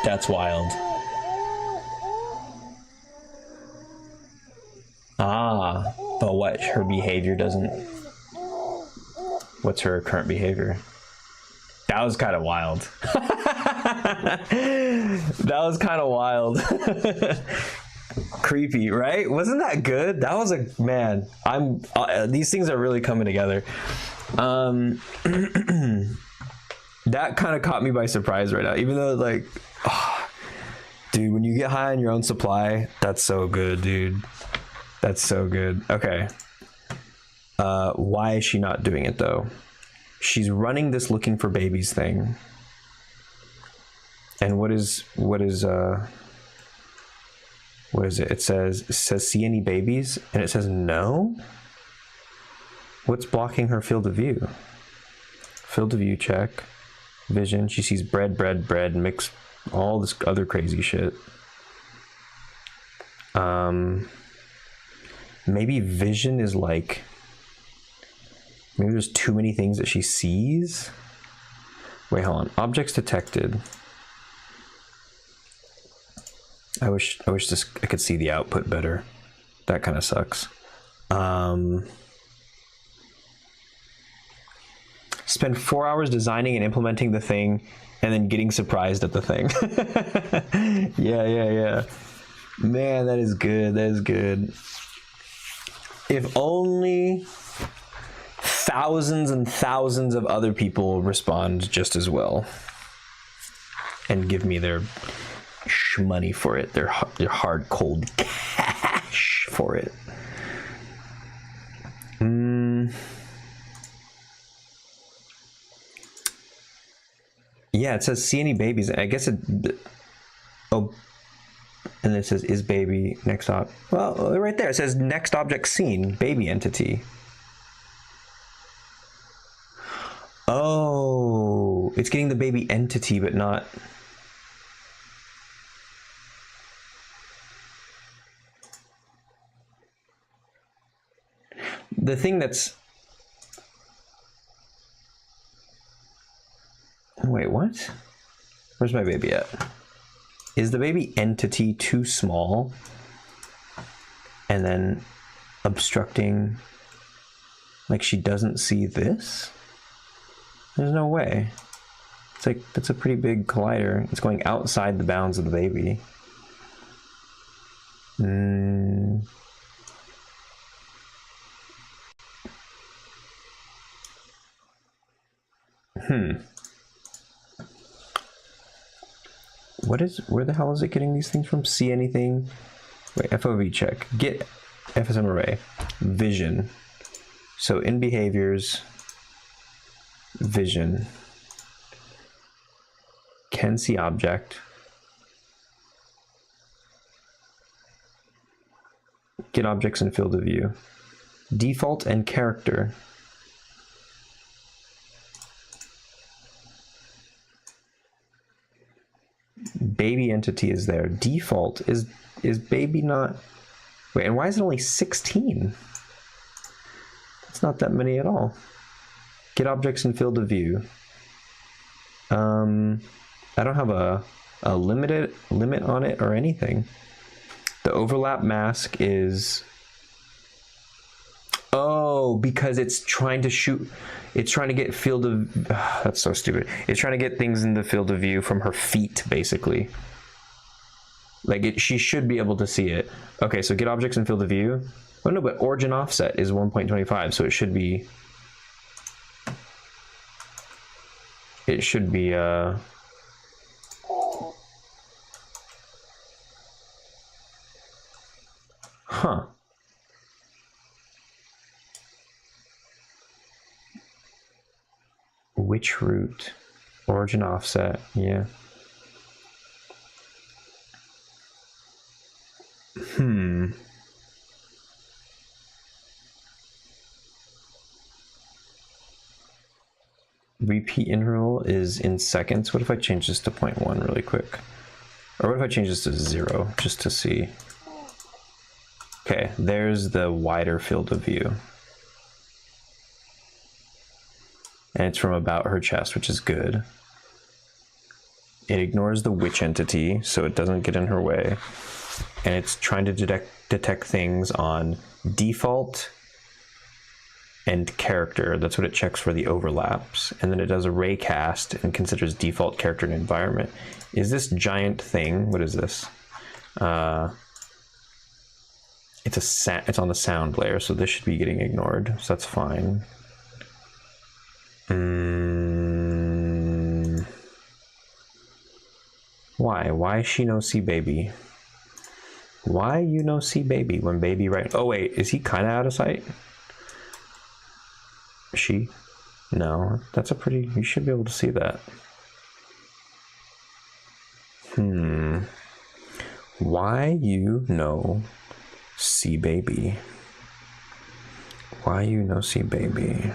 That's wild. Ah, but what? Her behavior doesn't. What's her current behavior? That was kind of wild. That was kind of wild. Creepy, right? Wasn't that good? That was a man. These things are really coming together. That kind of caught me by surprise right now. Even though, like, oh, dude, when you get high on your own supply, that's so good, dude. That's so good. Okay. Why is she not doing it though? She's running this looking for babies thing. And what is it? It says see any babies? And it says no? What's blocking her field of view? Field of view check. Vision. She sees bread, mix, all this other crazy shit. Maybe vision is like, maybe there's too many things that she sees. Wait, hold on. Objects detected. I wish I could see the output better. That kind of sucks. Spend 4 hours designing and implementing the thing and then getting surprised at the thing. Yeah. Man, that is good. That is good. If only thousands and thousands of other people respond just as well and give me their shmoney for it, their hard cold cash for it. Yeah, it says see any babies. I guess it. Oh, and it says is baby next op. Well, right there it says next object seen, baby entity. Oh, it's getting the baby entity, but not. The thing that's. Wait, what? Where's my baby at? Is the baby entity too small? And then obstructing, like she doesn't see this? There's no way. It's like, that's a pretty big collider. It's going outside the bounds of the baby. Where the hell is it getting these things from? See anything? Wait, FOV check. Get FSM array. Vision. So in behaviors, vision. Can see object. Get objects in field of view. Default and character. Baby entity is there. Default is baby not. Wait, and why is it only 16? It's not that many at all. Get objects in field of view. I don't have a limit on it or anything. The overlap mask is. Oh, because it's trying to shoot. It's trying to get field of. That's so stupid. It's trying to get things in the field of view from her feet, basically. Like she should be able to see it. Okay, so get objects in field of view. Oh no, but origin offset is 1.25, so it should be. It should be. Huh. Which root? Origin offset, yeah. Repeat interval is in seconds. What if I change this to 0.1 really quick? Or what if I change this to 0 just to see? Okay, there's the wider field of view. And it's from about her chest, which is good. It ignores the witch entity, so it doesn't get in her way. and it's trying to detect things on default and character. That's what it checks for the overlaps, and then it does a ray cast and considers default character and environment. Is this giant thing? What is this? It's on the sound layer, so this should be getting ignored. So that's fine. Why? Why she no see baby? Why you no see baby when baby right? Oh wait, is he kind of out of sight? She? No, that's a pretty. You should be able to see that. Why you no see baby? Why you no see baby?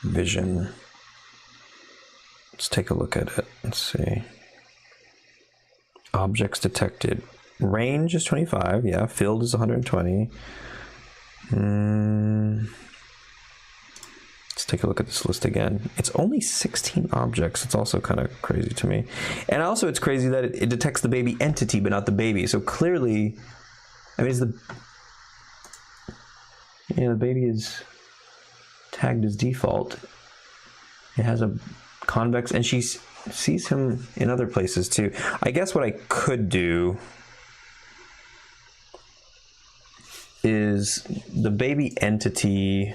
Vision. Let's take a look at it. Let's see. Objects detected. Range is 25. Yeah. Field is 120. Let's take a look at this list again. It's only 16 objects. It's also kind of crazy to me. And also it's crazy that it detects the baby entity, but not the baby. So clearly, I mean, the baby is tagged as default. It has a convex, and she sees him in other places too. I guess what I could do is the baby entity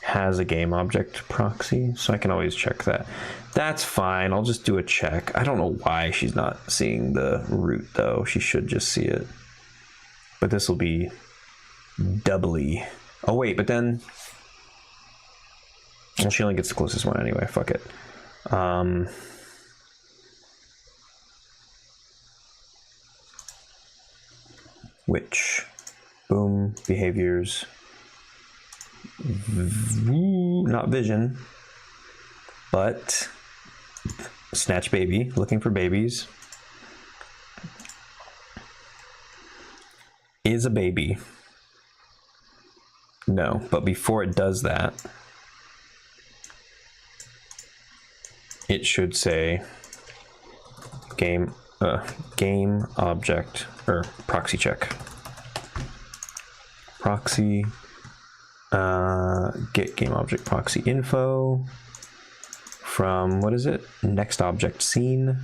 has a game object proxy, so I can always check that. That's fine. I'll just do a check. I don't know why she's not seeing the root though. She should just see it. But this will be doubly. Oh wait, but then, well, she only gets the closest one anyway. Fuck it. Which, boom, behaviors, not vision, but snatch baby, looking for babies, is a baby. No, but before it does that, it should say game object or proxy check. Proxy get game object proxy info from, what is it? Next object scene.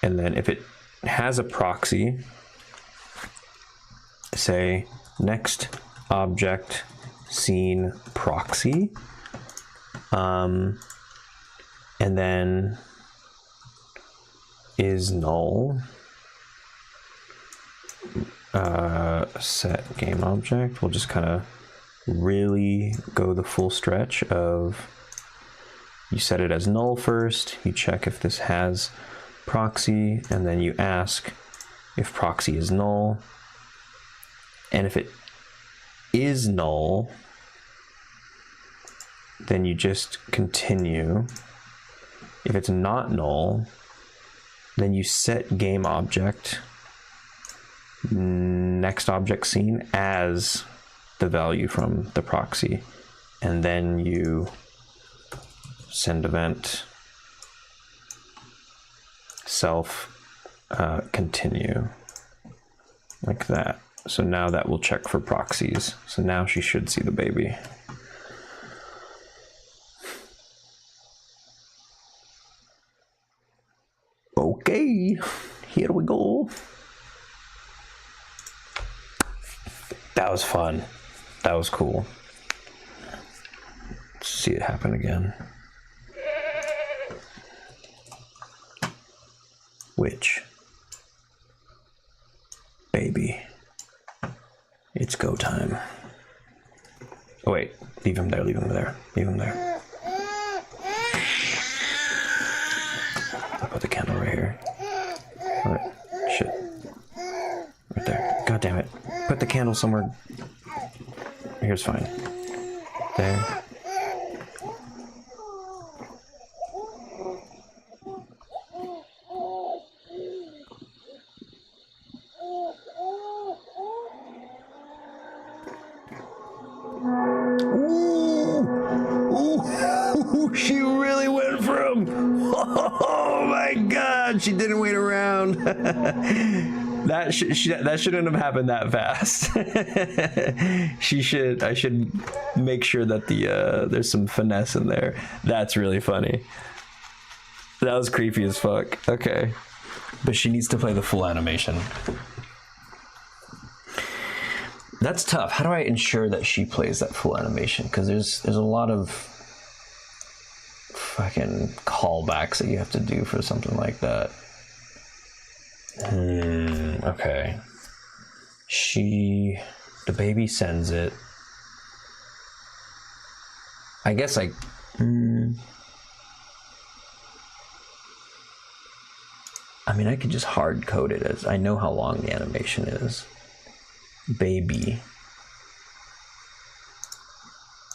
And then if it has a proxy, say next object scene proxy, and then is null, set game object. We'll just kind of really go the full stretch of, you set it as null first, you check if this has proxy, and then you ask if proxy is null, and if it is null, then you just continue. If it's not null, then you set game object next object scene as the value from the proxy, and then you send event self continue, like that. So now that will check for proxies. So now she should see the baby. Okay, here we go. That was fun. That was cool. Let's see it happen again. Which baby? It's go time. Oh wait, leave him there, leave him there, leave him there. I'll put the candle right here. Alright, shit. Right there. God damn it. Put the candle somewhere. Here's fine. There. Ooh, she really went for him. god, she didn't wait around. that shouldn't have happened that fast. I should make sure that there's some finesse in there. That's really funny. That was creepy as fuck. Okay. But she needs to play the full animation. That's tough. How do I ensure that she plays that full animation? Because there's a lot of fucking callbacks that you have to do for something like that. Okay. The baby sends it. I guess I mean, I could just hard code it as I know how long the animation is. Baby.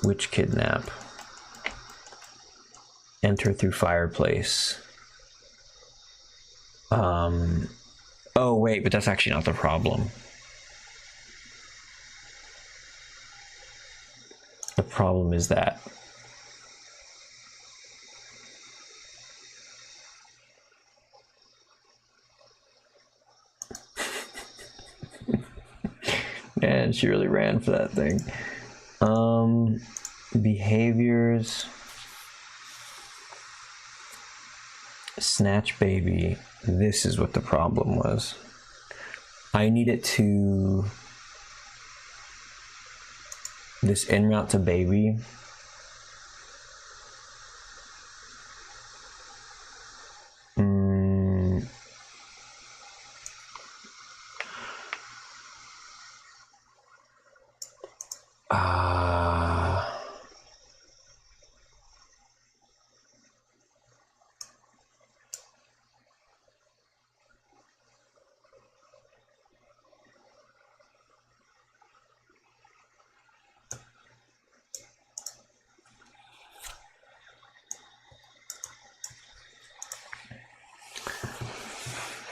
Witch kidnap. Enter through fireplace. Oh wait, but that's actually not the problem. The problem is that man, she really ran for that thing. Behaviors. Snatch baby. This is what the problem was. I need it to this en route to baby.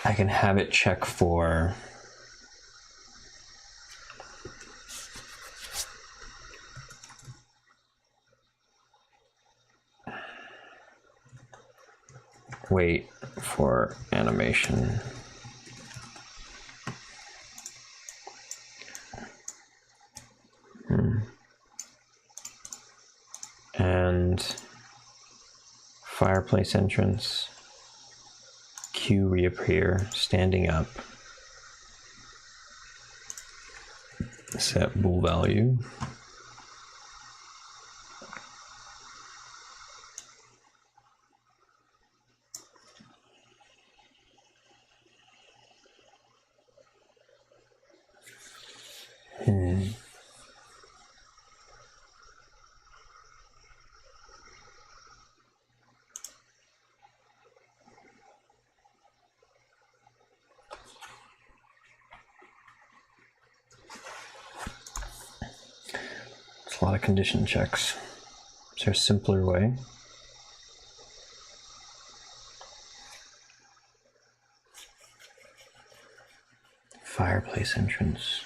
I can have it check for wait for animation. And fireplace entrance. Q reappear, standing up. Set bool value. A lot of condition checks. Is there a simpler way? Fireplace entrance.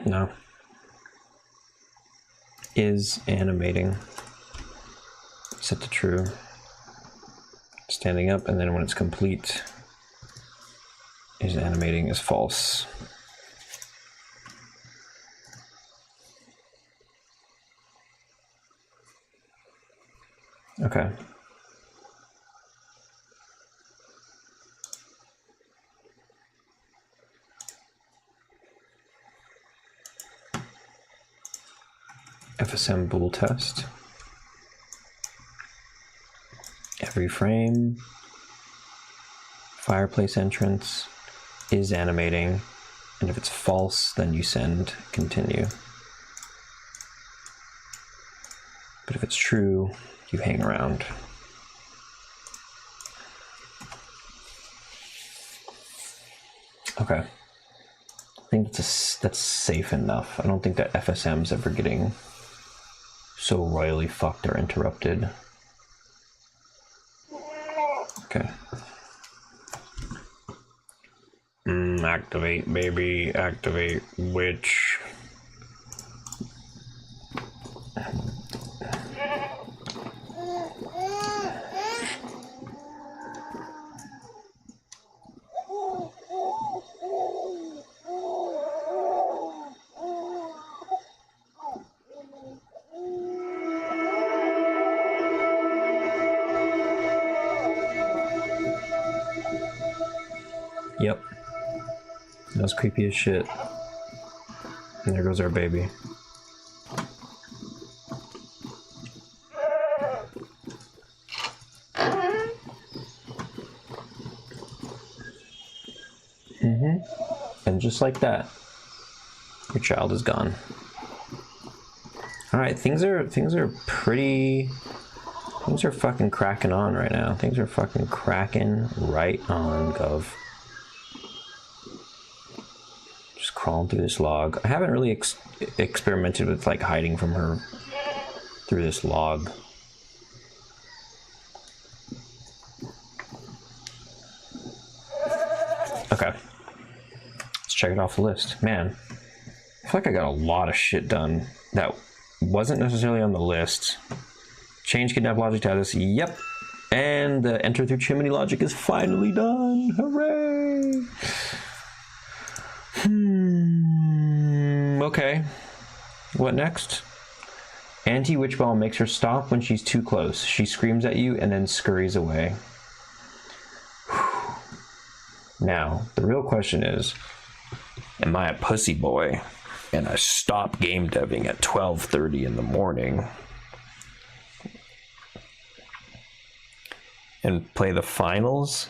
No. Is animating. Set to true. Standing up, and then when it's complete, is animating is false. Okay. FSM bool test. Every frame. Fireplace entrance is animating, and if it's false, then you send continue. But if it's true, you hang around. Okay. I think that's safe enough. I don't think that FSM's ever getting so royally fucked or interrupted. Okay. Activate baby, activate witch. Yep. That was creepy as shit. And there goes our baby. And just like that, your child is gone. All right, things are fucking cracking on right now. Things are fucking cracking right on, Gov. Just crawling through this log. I haven't really experimented with like hiding from her through this log. Okay. Let's check it off the list. Man, I feel like I got a lot of shit done that wasn't necessarily on the list. Change kidnap logic to this. Yep. And the enter through chimney logic is finally done. Hooray! Okay. What next? Anti-witch ball makes her stop when she's too close. She screams at you and then scurries away. Now, the real question is, am I a pussy boy and I stop game deving at 12:30 in the morning and play the finals?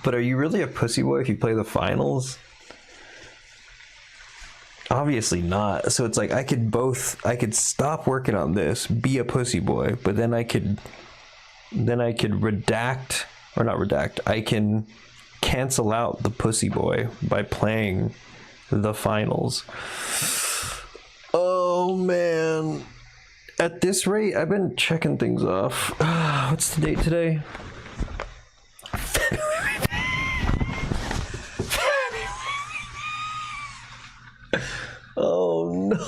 But are you really a pussy boy if you play the finals? Obviously not. So it's like I could stop working on this, be a pussy boy, but then I could redact, or not redact, I can cancel out the pussy boy by playing the finals. Oh man. At this rate, I've been checking things off. What's the date today? Oh no.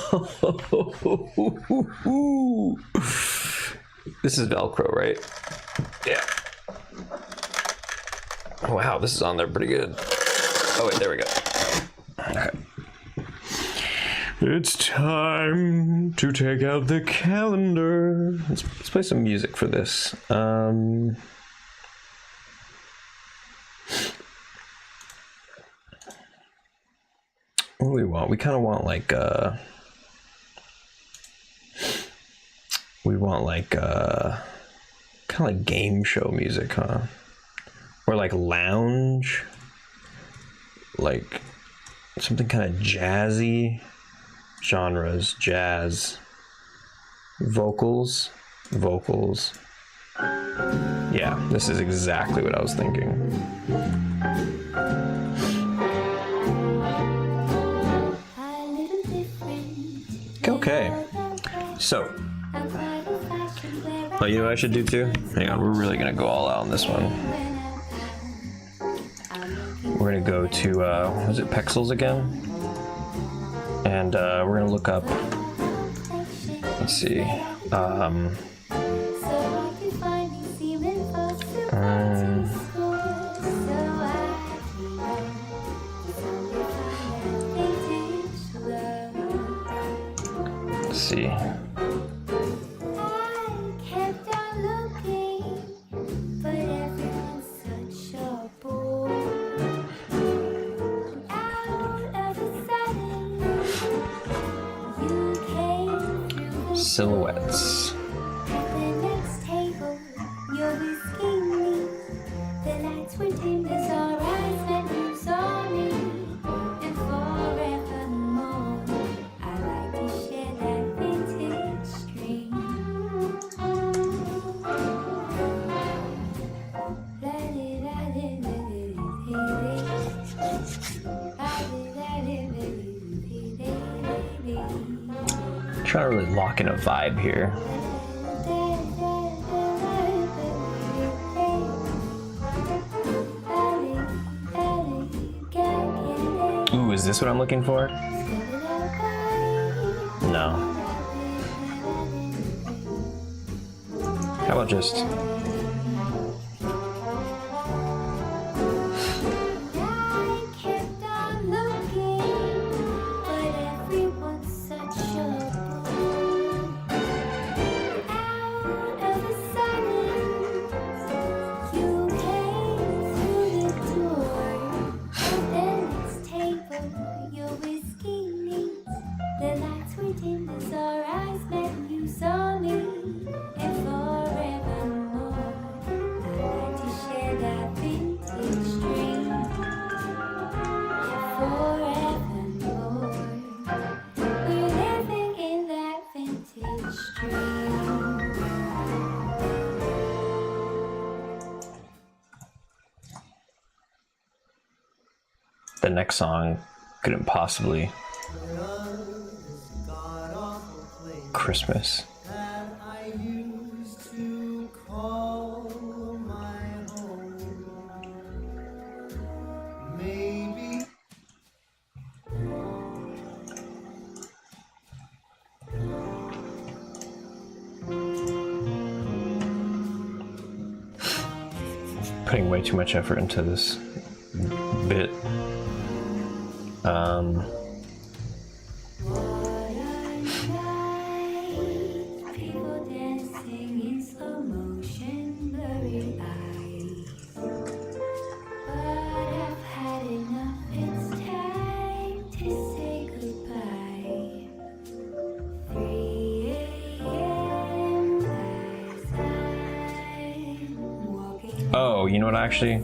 This is Velcro, right? Yeah. Oh, wow, this is on there pretty good. Oh wait, there we go. Okay. It's time to take out the calendar. Let's play some music for this. What do we want? We kind of want like kind of like game show music, huh? Or like lounge, like something kind of jazzy. Genres: jazz, vocals. Yeah, this is exactly what I was thinking. Okay, so, oh, you know what I should do too? Hang on, we're really gonna go all out on this one. We're gonna go to, was it Pexels again? And we're gonna look up, let's see, let's see. Silhouettes. Trying to really lock in a vibe here. Ooh, is this what I'm looking for? No. How about just... The next song couldn't possibly Christmas. Putting way too much effort into this bit. People dancing in slow motion, blurry eyes. But I've had enough. It's time to say goodbye. 3 a.m. as I'm walking. Oh, you know what actually?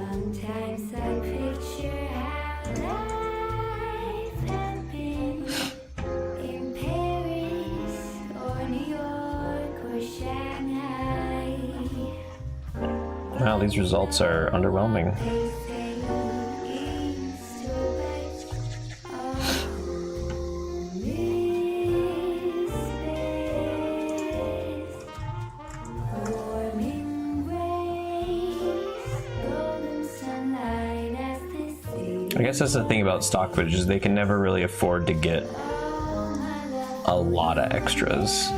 Sometimes I picture how life had been in Paris or New York or Shanghai. Wow, these results are underwhelming. They say east or west, oh, this space. Warming grace, golden sunlight as the sea. I guess that's the thing about stock footage is they can never really afford to get a lot of extras.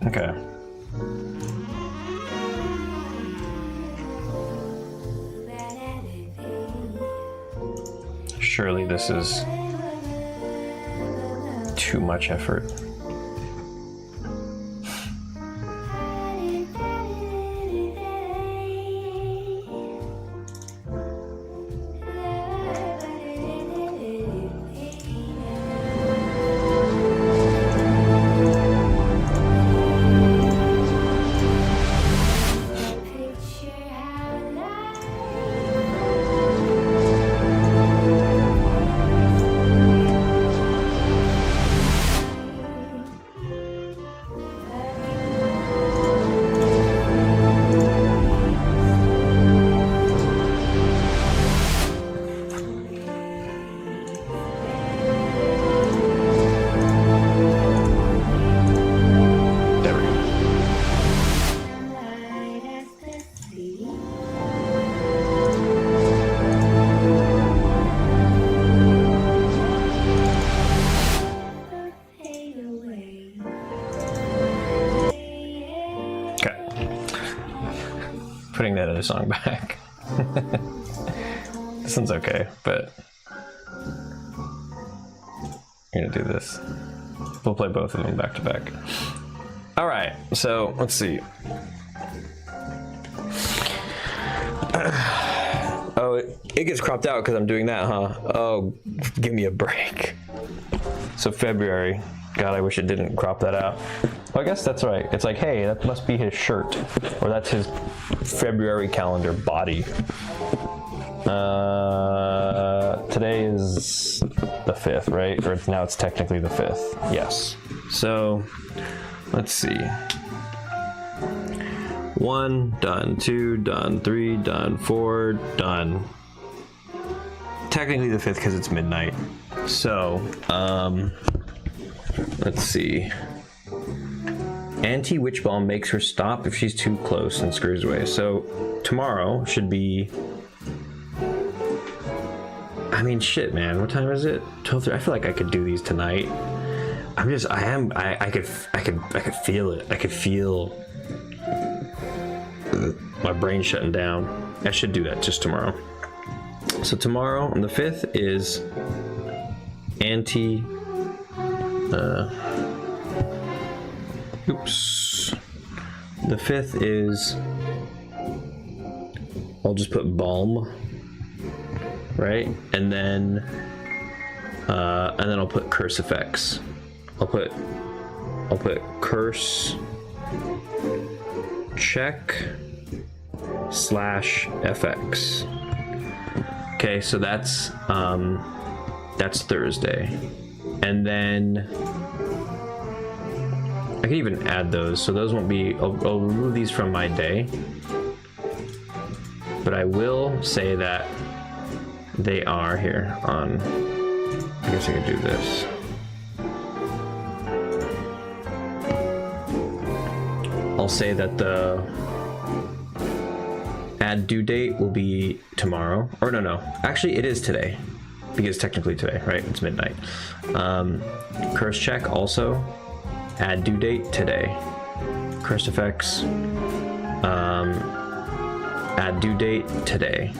Okay. Surely this is too much effort. Putting that other song back. This one's okay, but we're gonna do this. We'll play both of them back to back. All right, so let's see. Oh, it gets cropped out because I'm doing that, huh? Oh, give me a break. So February. God, I wish it didn't crop that out. Well, I guess that's right. It's like, hey, that must be his shirt, or that's his February calendar body. Today is the 5th, right? Or now it's technically the 5th. Yes. So let's see. 1 done, 2 done, 3 done, 4 done. Technically the 5th because it's midnight. So let's see. Anti-witch bomb makes her stop if she's too close and screws away. So tomorrow should be. I mean, shit, man. What time is it? 12:30. I feel like I could do these tonight. I could feel it. I could feel my brain shutting down. I should do that just tomorrow. So tomorrow on the 5th is oops. The 5th is, I'll just put balm, right? And then I'll put curse effects. I'll put curse check /FX. Okay, so that's Thursday. And then I can even add those, so those won't be, I'll remove these from my day. But I will say that they are here on, I guess I could do this. I'll say that the add due date will be tomorrow. Or no, actually it is today. Because technically today, right? It's midnight. Curse check also. Add due date today. Curse effects. Add due date today.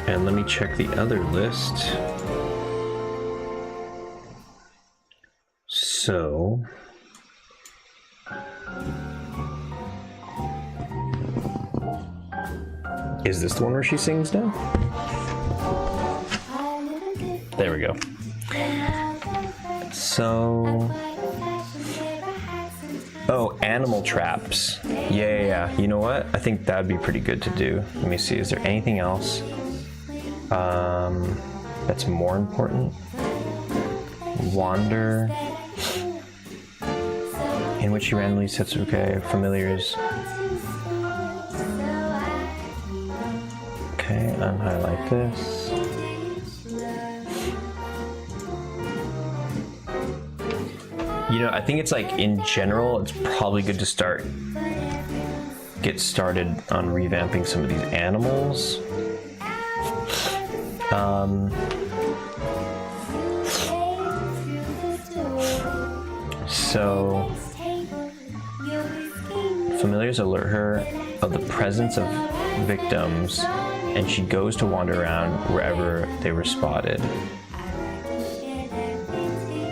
And let me check the other list. So is this the one where she sings now? There we go. So, oh, animal traps. Yeah. You know what? I think that'd be pretty good to do. Let me see. Is there anything else that's more important? Wander, in which he randomly sets. Okay, familiars. Okay, unhighlight this. You know, I think it's like in general, it's probably good to get started on revamping some of these animals. So familiars alert her of the presence of victims, and she goes to wander around wherever they were spotted.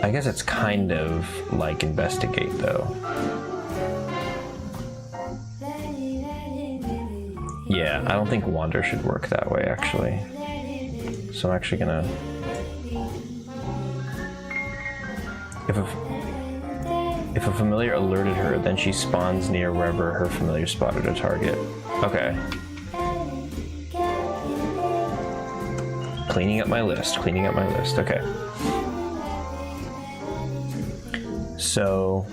I guess it's kind of like investigate though. Yeah, I don't think wander should work that way actually. So I'm actually gonna, if a familiar alerted her, then she spawns near wherever her familiar spotted a target. Okay. Cleaning up my list, okay. So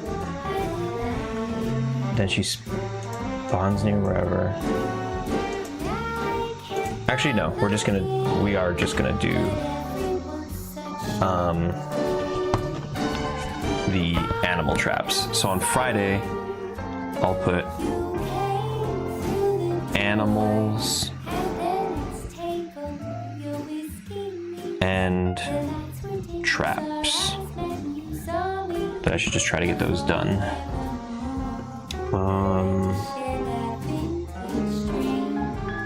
then she spawns near wherever. Actually, no, we are just gonna do the animal traps. So on Friday, I'll put animals and traps. But I should just try to get those done.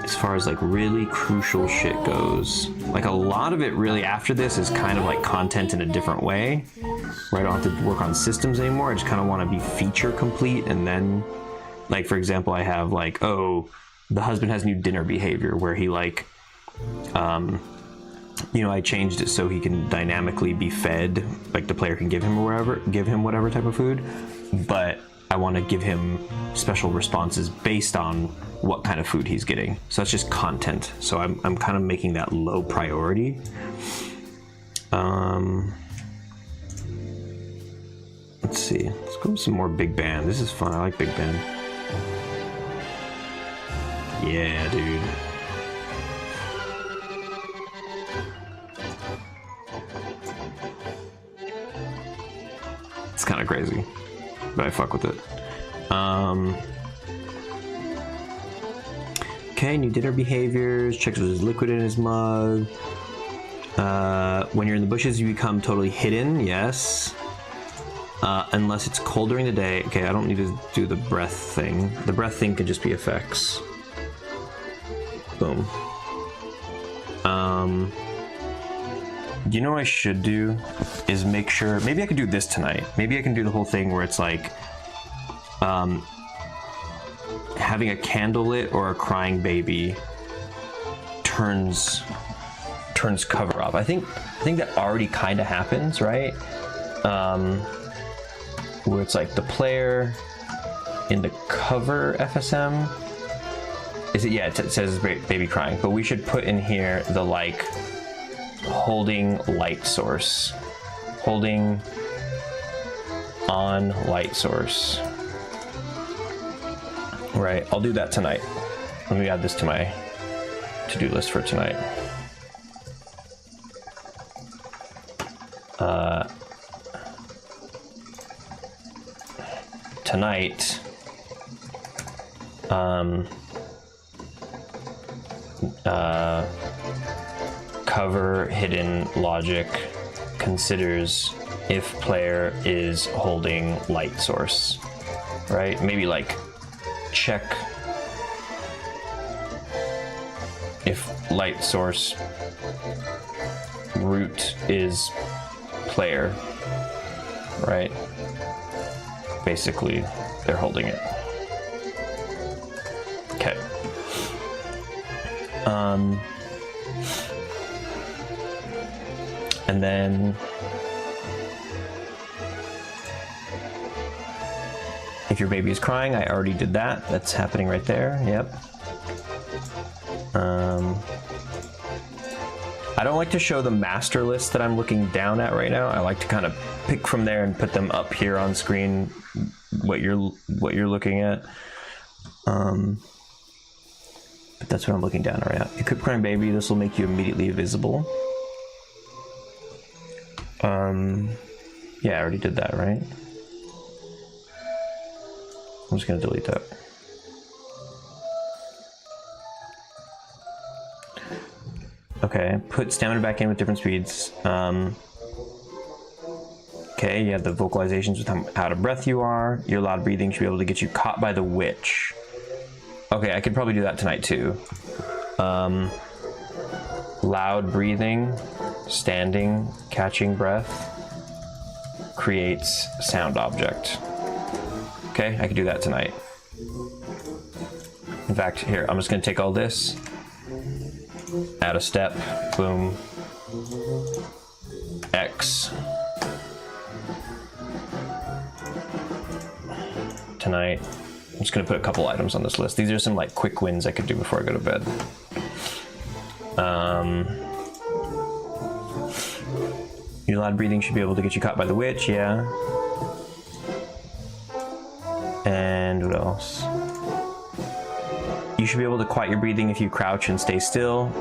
As far as like really crucial shit goes, like a lot of it really after this is kind of like content in a different way, where I don't have to work on systems anymore. I just kind of want to be feature complete. And then like, for example, I have like, oh, the husband has new dinner behavior where he like, you know, I changed it so he can dynamically be fed, like the player can give him whatever type of food, but I want to give him special responses based on what kind of food he's getting. So that's just content. So I'm kind of making that low priority. Let's see. Let's go with some more Big Band. This is fun. I like Big Band. Yeah, dude. It's kind of crazy, but I fuck with it. Okay, new dinner behaviors. Checks if there's liquid in his mug. When you're in the bushes, you become totally hidden. Yes. Unless it's cold during the day. Okay, I don't need to do the breath thing. The breath thing could just be effects. Boom. You know what I should do is make sure, maybe I could do this tonight. Maybe I can do the whole thing where it's like having a candle lit or a crying baby turns cover off. I think that already kind of happens, right? Where it's like the player in the cover FSM. Is it? Yeah, it says baby crying, but we should put in here the like holding light source, holding on light source. Right, I'll do that tonight. Let me add this to my to-do list for tonight. Tonight, cover hidden logic considers if player is holding light source, right? Maybe like check if light source root is player, right? Basically, they're holding it. Okay. And then if your baby is crying, I already did that. That's happening right there. Yep. I don't like to show the master list that I'm looking down at right now. I like to kind of pick from there and put them up here on screen, what you're looking at. But that's what I'm looking down right now. Equip crying baby. This will make you immediately visible. Yeah, I already did that, right? I'm just gonna delete that. Okay, put stamina back in with different speeds. Okay, you have the vocalizations with how out of breath you are. Your loud breathing should be able to get you caught by the witch. Okay, I could probably do that tonight too. Loud breathing, standing, catching breath, creates sound object. Okay, I could do that tonight. In fact, here, I'm just gonna take all this, add a step, boom, X. Tonight, I'm just gonna put a couple items on this list. These are some like quick wins I could do before I go to bed. Your loud breathing should be able to get you caught by the witch, yeah. And what else? You should be able to quiet your breathing if you crouch and stay still,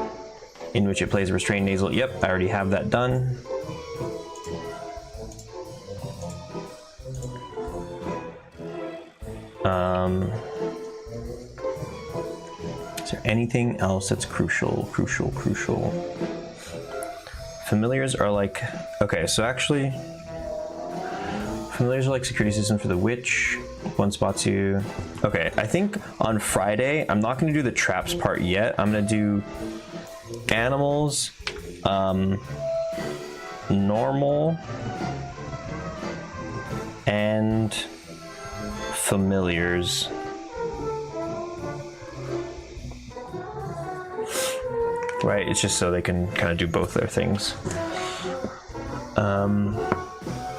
in which it plays a restrained nasal. Yep, I already have that done. Is there anything else that's crucial? Familiars are like, okay, so actually, familiars are like security systems for the witch. One spots you. Okay, I think on Friday, I'm not gonna do the traps part yet. I'm gonna do animals, normal, and familiars. Right, it's just so they can kind of do both their things.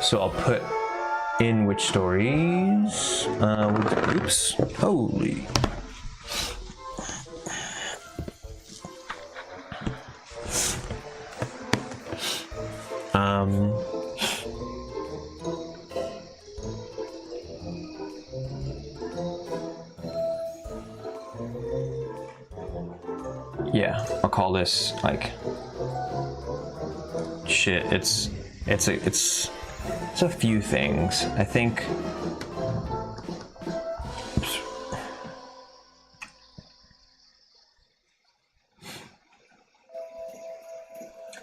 So I'll put In which stories? Oops. Holy. Yeah, I'll call this like shit. It's a few things. I think.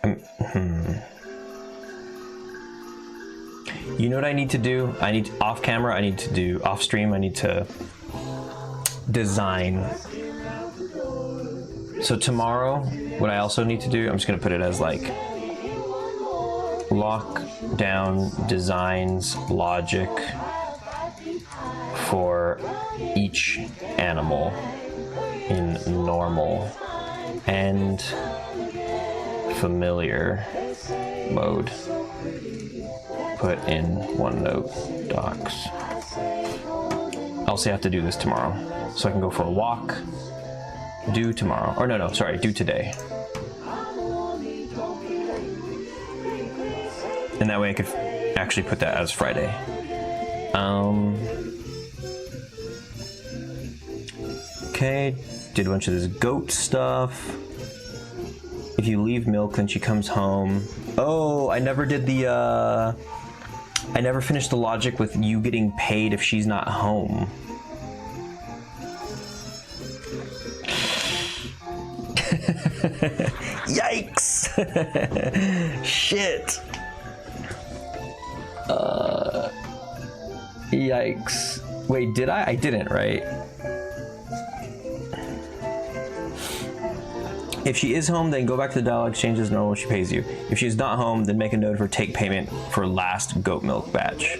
Oops. You know what I need to do? I need off camera. I need to do off stream. I need to design. So tomorrow, what I also need to do, I'm just gonna put it as like lockdown designs logic for each animal in normal and familiar mode. Put in OneNote docs. I also have to do this tomorrow, so I can go for a walk. Do tomorrow, or no, sorry, do today. And that way I could actually put that as Friday. Okay, did a bunch of this goat stuff. If you leave milk, then she comes home. Oh, I never did the, I never finished the logic with you getting paid if she's not home. Yikes! Shit! Yikes. Wait, did I? I didn't, right? If she is home, then go back to the dialogue exchange as normal, she pays you. If she is not home, then make a note of her take payment for last goat milk batch.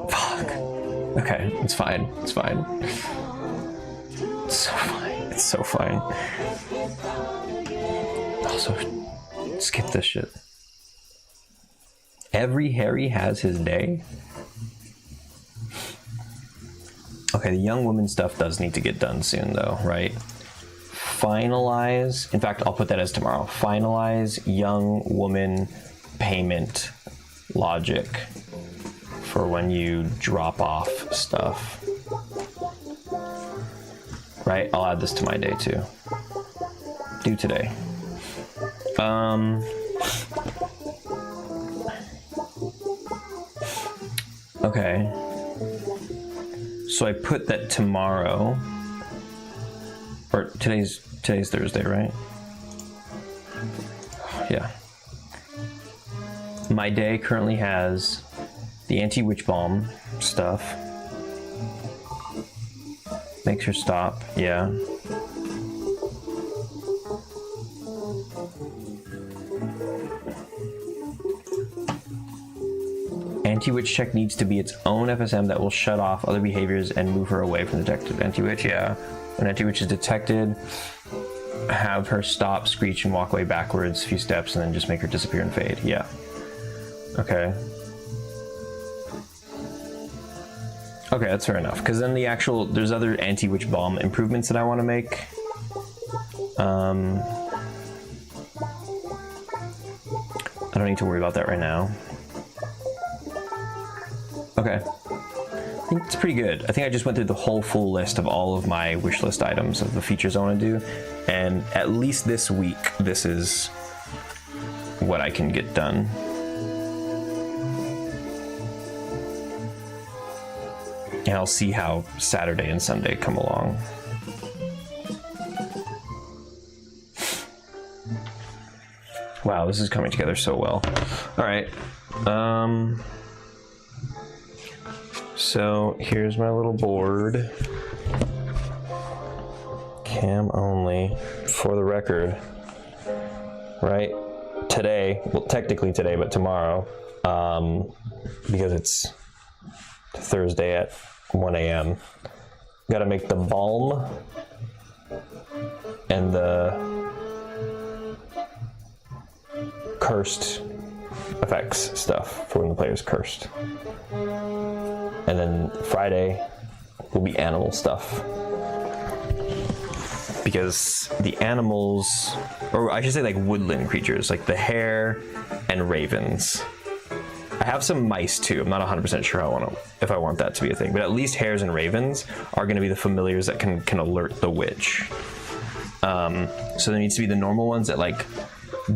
Fuck. Okay, it's fine. It's fine. It's so fine. It's so fine. Also, skip this shit. Every Harry has his day. Okay, the young woman stuff does need to get done soon though, right? Finalize, in fact, I'll put that as tomorrow. Finalize young woman payment logic for when you drop off stuff. Right, I'll add this to my day too. Do today. Okay. So I put that tomorrow, or today's Thursday, right? Yeah. My day currently has the anti-witch bomb stuff. Makes her stop, yeah. Anti-witch check needs to be its own FSM that will shut off other behaviors and move her away from the detected anti-witch, yeah. When anti-witch is detected, have her stop, screech, and walk away backwards a few steps, and then just make her disappear and fade, yeah. Okay. Okay, that's fair enough, because then there's other anti-witch bomb improvements that I want to make. I don't need to worry about that right now. Okay. I think it's pretty good. I think I just went through the whole full list of all of my wish list items of the features I want to do, and at least this week, this is what I can get done. And I'll see how Saturday and Sunday come along. Wow, this is coming together so well. All right. So here's my little board. Cam only, for the record. Right? Today, well, technically today, but tomorrow, because it's Thursday at 1 a.m. Gotta make the balm and the cursed effects stuff for when the player's cursed. And then Friday will be animal stuff. Because the animals, or I should say like woodland creatures, like the hare and ravens. I have some mice too. I'm not 100% sure if I want that to be a thing, but at least hares and ravens are going to be the familiars that can alert the witch. So there needs to be the normal ones that like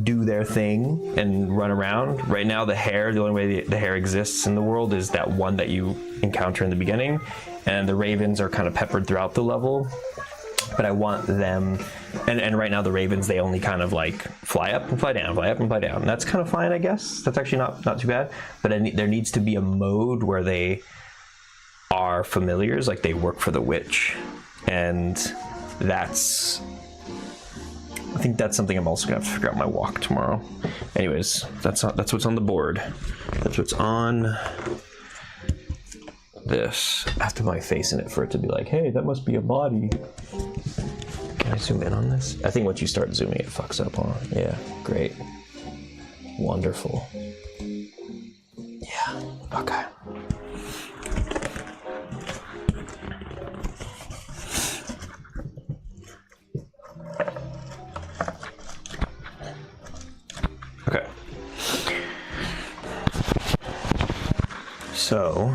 do their thing and run around. Right now, the hare, the only way the hare exists in the world is that one that you encounter in the beginning, and the ravens are kind of peppered throughout the level. But I want them, and right now the ravens, they only kind of like fly up and fly down, fly up and fly down. And that's kind of fine, I guess. That's actually not too bad. But there needs to be a mode where they are familiars, like they work for the witch, and I think that's something I'm also gonna have to figure out my walk tomorrow. Anyways, that's what's on the board. That's what's on this. I have to put my face in it for it to be like, hey, that must be a body. Can I zoom in on this? I think once you start zooming, it fucks up, huh? Yeah, great. Wonderful. Yeah, okay. Okay. So,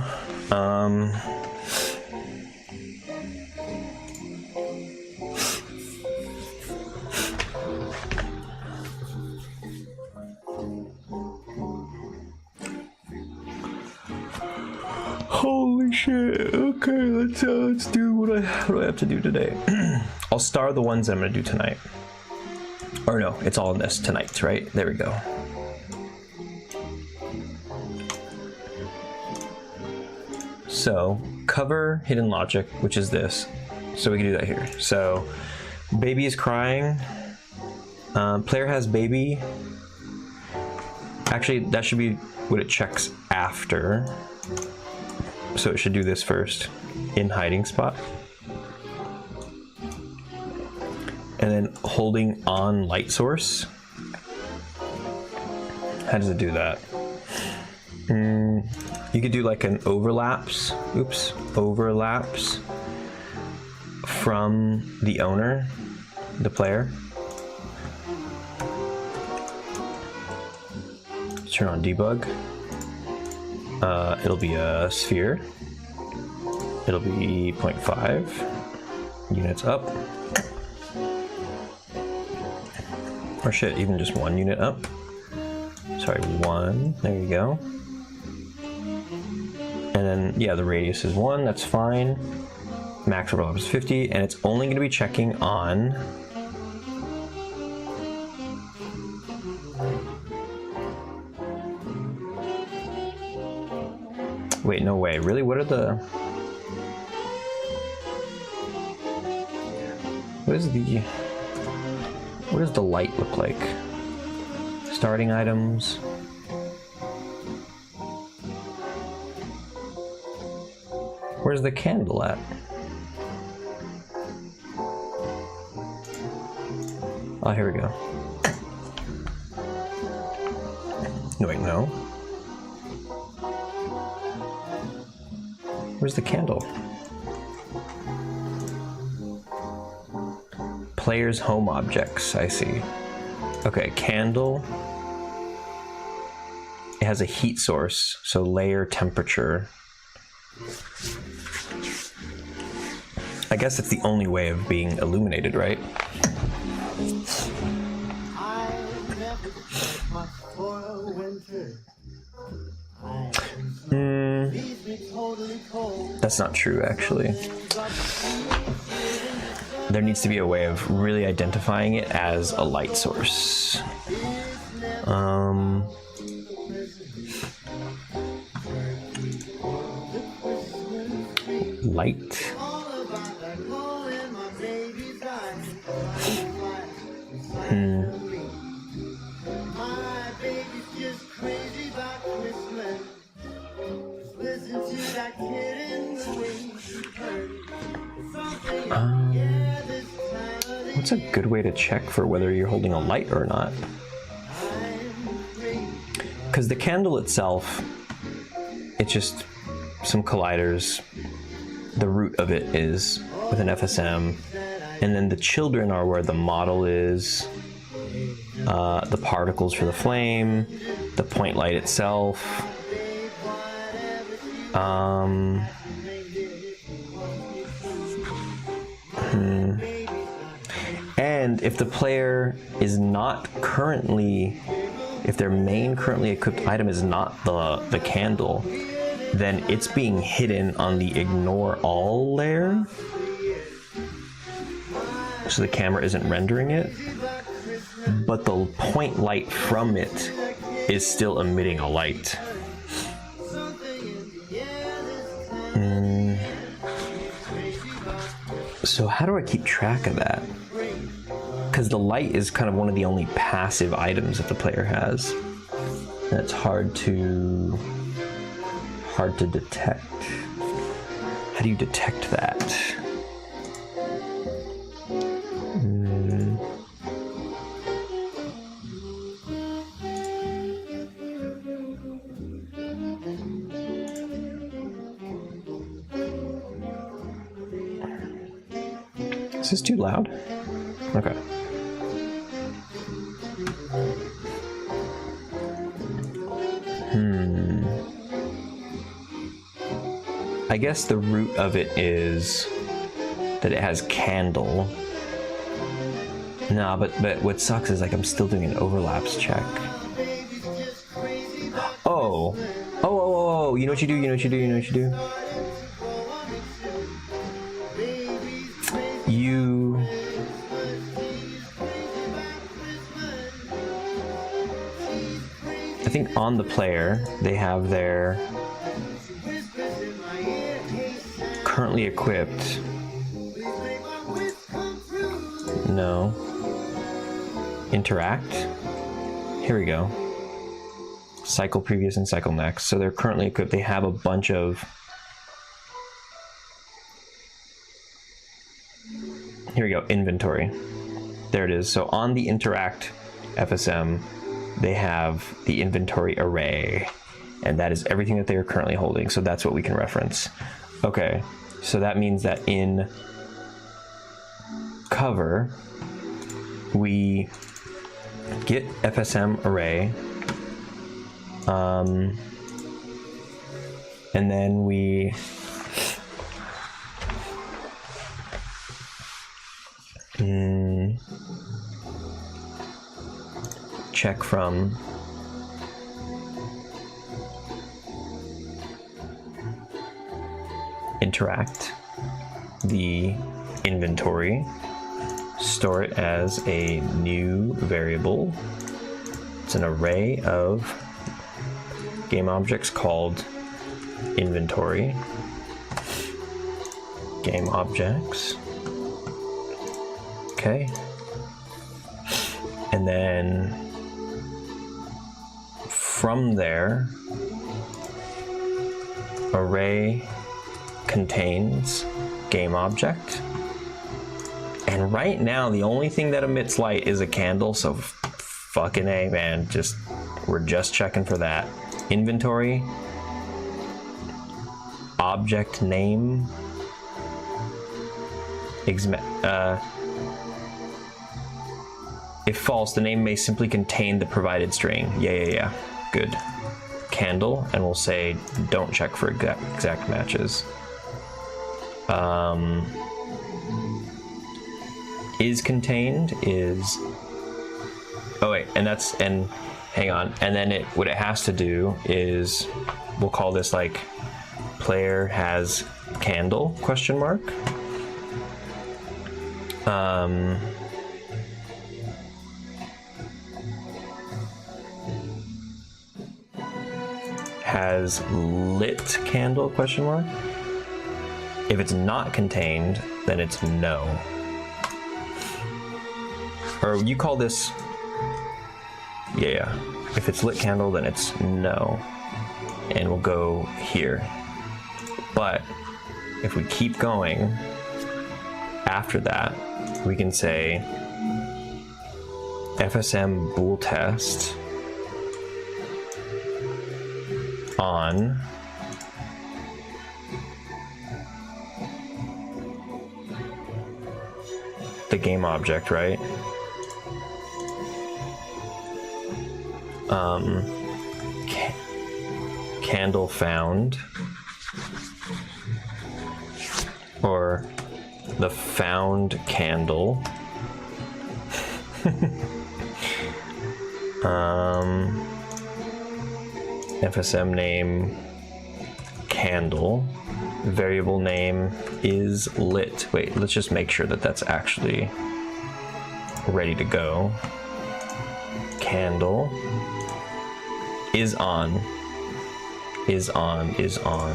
holy shit. Okay, let's do what I have to do today. I'll star the ones that I'm gonna do tonight. Or no, it's all in this tonight, right? There we go. So, cover hidden logic, which is this. So we can do that here. So, baby is crying. Player has baby. Actually, that should be what it checks after. So it should do this first. In hiding spot. And then holding on light source. How does it do that? You could do like an overlaps from the owner, the player. Turn on debug. It'll be a sphere. It'll be 0.5 units up. Or shit, even just 1 unit up. Sorry, 1. There you go. And then, yeah, the radius is 1. That's fine. Max overlap is 50, and it's only going to be checking on wait, no way. Really? What does the light look like? Starting items. Where's the candle at? Oh, here we go. No, wait, no. Where's the candle? Player's home objects, I see. Okay, candle. It has a heat source, so layer temperature. I guess it's the only way of being illuminated, right? That's not true, actually. There needs to be a way of really identifying it as a light source. Light. What's a good way to check for whether you're holding a light or not? Because the candle itself, it's just some colliders. The root of it is with an FSM. And then the children are where the model is, the particles for the flame, the point light itself. And if the player is not currently, if their main currently equipped item is not the candle, then it's being hidden on the ignore all layer. So the camera isn't rendering it, but the point light from it is still emitting a light. So how do I keep track of that? Because the light is kind of one of the only passive items that the player has. And it's hard to detect. How do you detect that? Is this too loud? Okay. I guess the root of it is that it has candle. Nah, but what sucks is like I'm still doing an overlaps check. Oh, you know what you do, I think on the player, they have their currently equipped. No. Interact. Here we go. Cycle previous and cycle next. So they're currently equipped. They have a bunch of. Here we go. Inventory. There it is. So on the interact FSM, they have the inventory array, and that is everything that they are currently holding. So that's what we can reference. Okay, so that means that in cover, we get FSM array, and then we check from interact the inventory, store it as a new variable. It's an array of game objects called inventory. Game objects. Okay. And then from there, array contains game object. And right now, the only thing that emits light is a candle, so fucking A, man. We're just checking for that. Inventory, object name, if false, the name may simply contain the provided string. Yeah. Good. Candle, and we'll say don't check for exact matches. Is contained is. Oh wait, and hang on. And then what it has to do is, we'll call this like player has candle ? Has lit candle ? If it's not contained, then it's no. Or you call this, yeah. If it's lit candle, then it's no. And we'll go here. But if we keep going, after that, we can say FSM bool test on the game object, right? Candle found, or the found candle. FSM name candle, variable name is lit. Wait, let's just make sure that that's actually ready to go. Candle is on, is on, is on.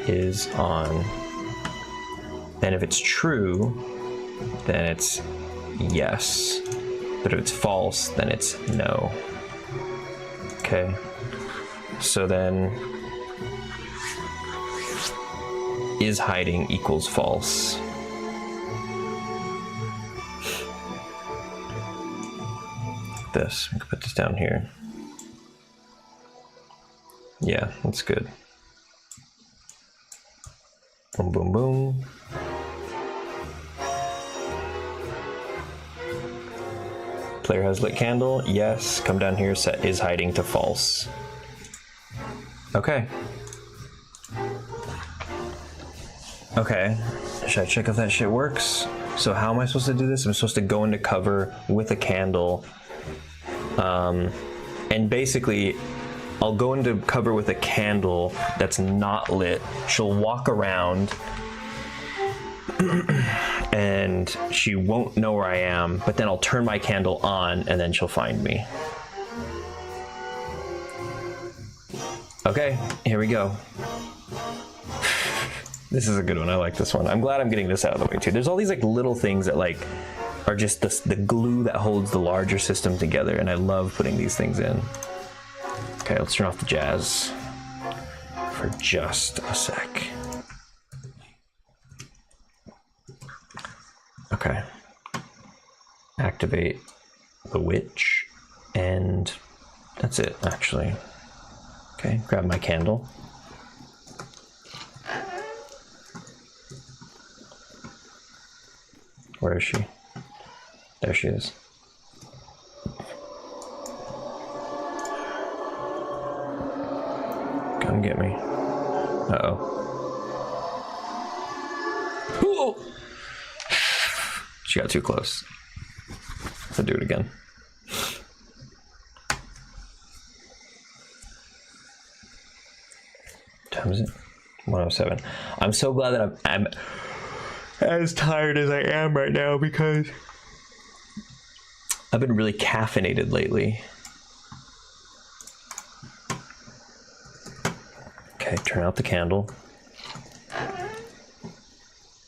Is on. And if it's true, then it's yes. But if it's false, then it's no. Okay. So then is hiding equals false. This, we can put this down here. Yeah, that's good. Boom, boom, boom. Player has lit candle. Yes. Come down here, set is hiding to false. Okay. Okay. Should I check if that shit works? So how am I supposed to do this? I'm supposed to go into cover with a candle. And basically, I'll go into cover with a candle that's not lit. She'll walk around and she won't know where I am, but then I'll turn my candle on and then she'll find me. Okay, here we go. This is a good one. I like this one. I'm glad I'm getting this out of the way too. There's all these like little things that like are just the glue that holds the larger system together, and I love putting these things in. Okay, let's turn off the jazz for just a sec. Okay. Activate the witch, and that's it, actually. Okay, grab my candle. Where is she? There she is. Come get me. Uh-oh. Ooh! She got too close. I'll do it again. What time is it? 1:07. I'm so glad that I'm as tired as I am right now because I've been really caffeinated lately. Okay, turn out the candle.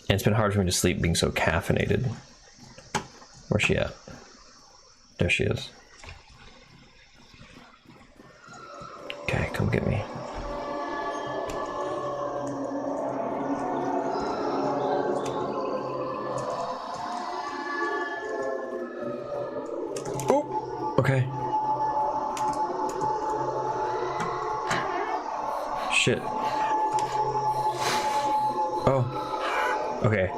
And it's been hard for me to sleep being so caffeinated. Where's she at? There she is. Okay, come get me. Oh, okay. Shit. Oh. Okay.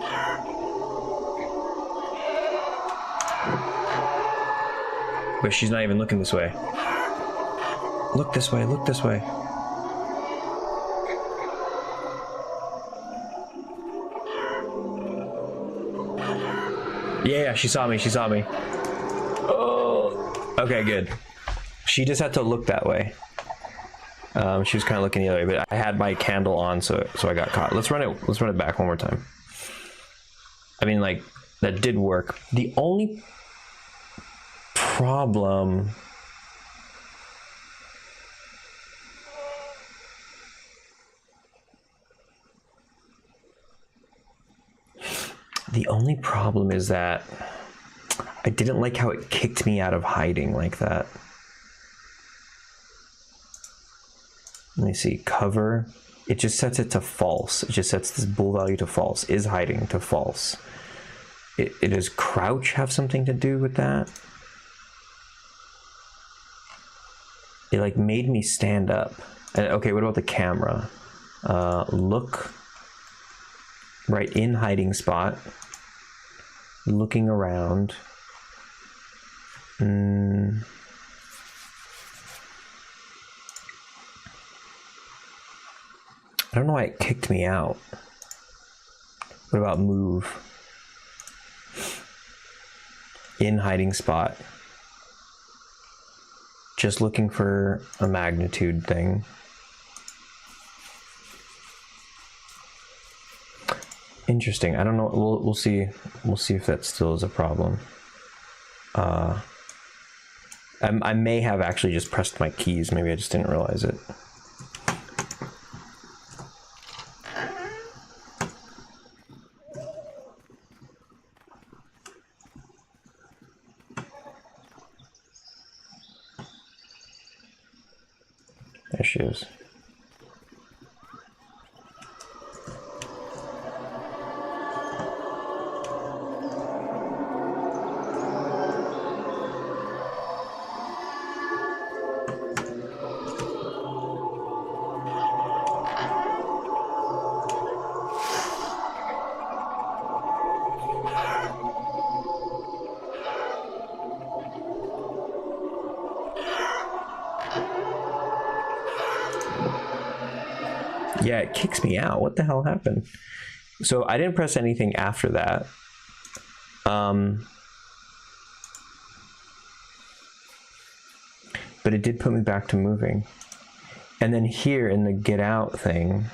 But she's not even looking this way. Look this way, look this way. Yeah, she saw me, she saw me. Oh. Okay, good. She just had to look that way. She was kind of looking the other way, but I had my candle on, so I got caught. Let's run it back one more time. I mean, like, that did work. The only problem is that I didn't like how it kicked me out of hiding like that. Let me see, cover, it just sets it to false. It just sets this bool value to false. Is hiding to false. Does crouch have something to do with that? It like made me stand up. Okay, what about the camera? Look right in hiding spot. Looking around. I don't know why it kicked me out. What about move? In hiding spot. Just looking for a magnitude thing. Interesting. I don't know. We'll see. We'll see if that still is a problem. I may have actually just pressed my keys. Maybe I just didn't realize it. There she is. Yeah, it kicks me out. What the hell happened? So I didn't press anything after that. But it did put me back to moving. And then here in the get out thing,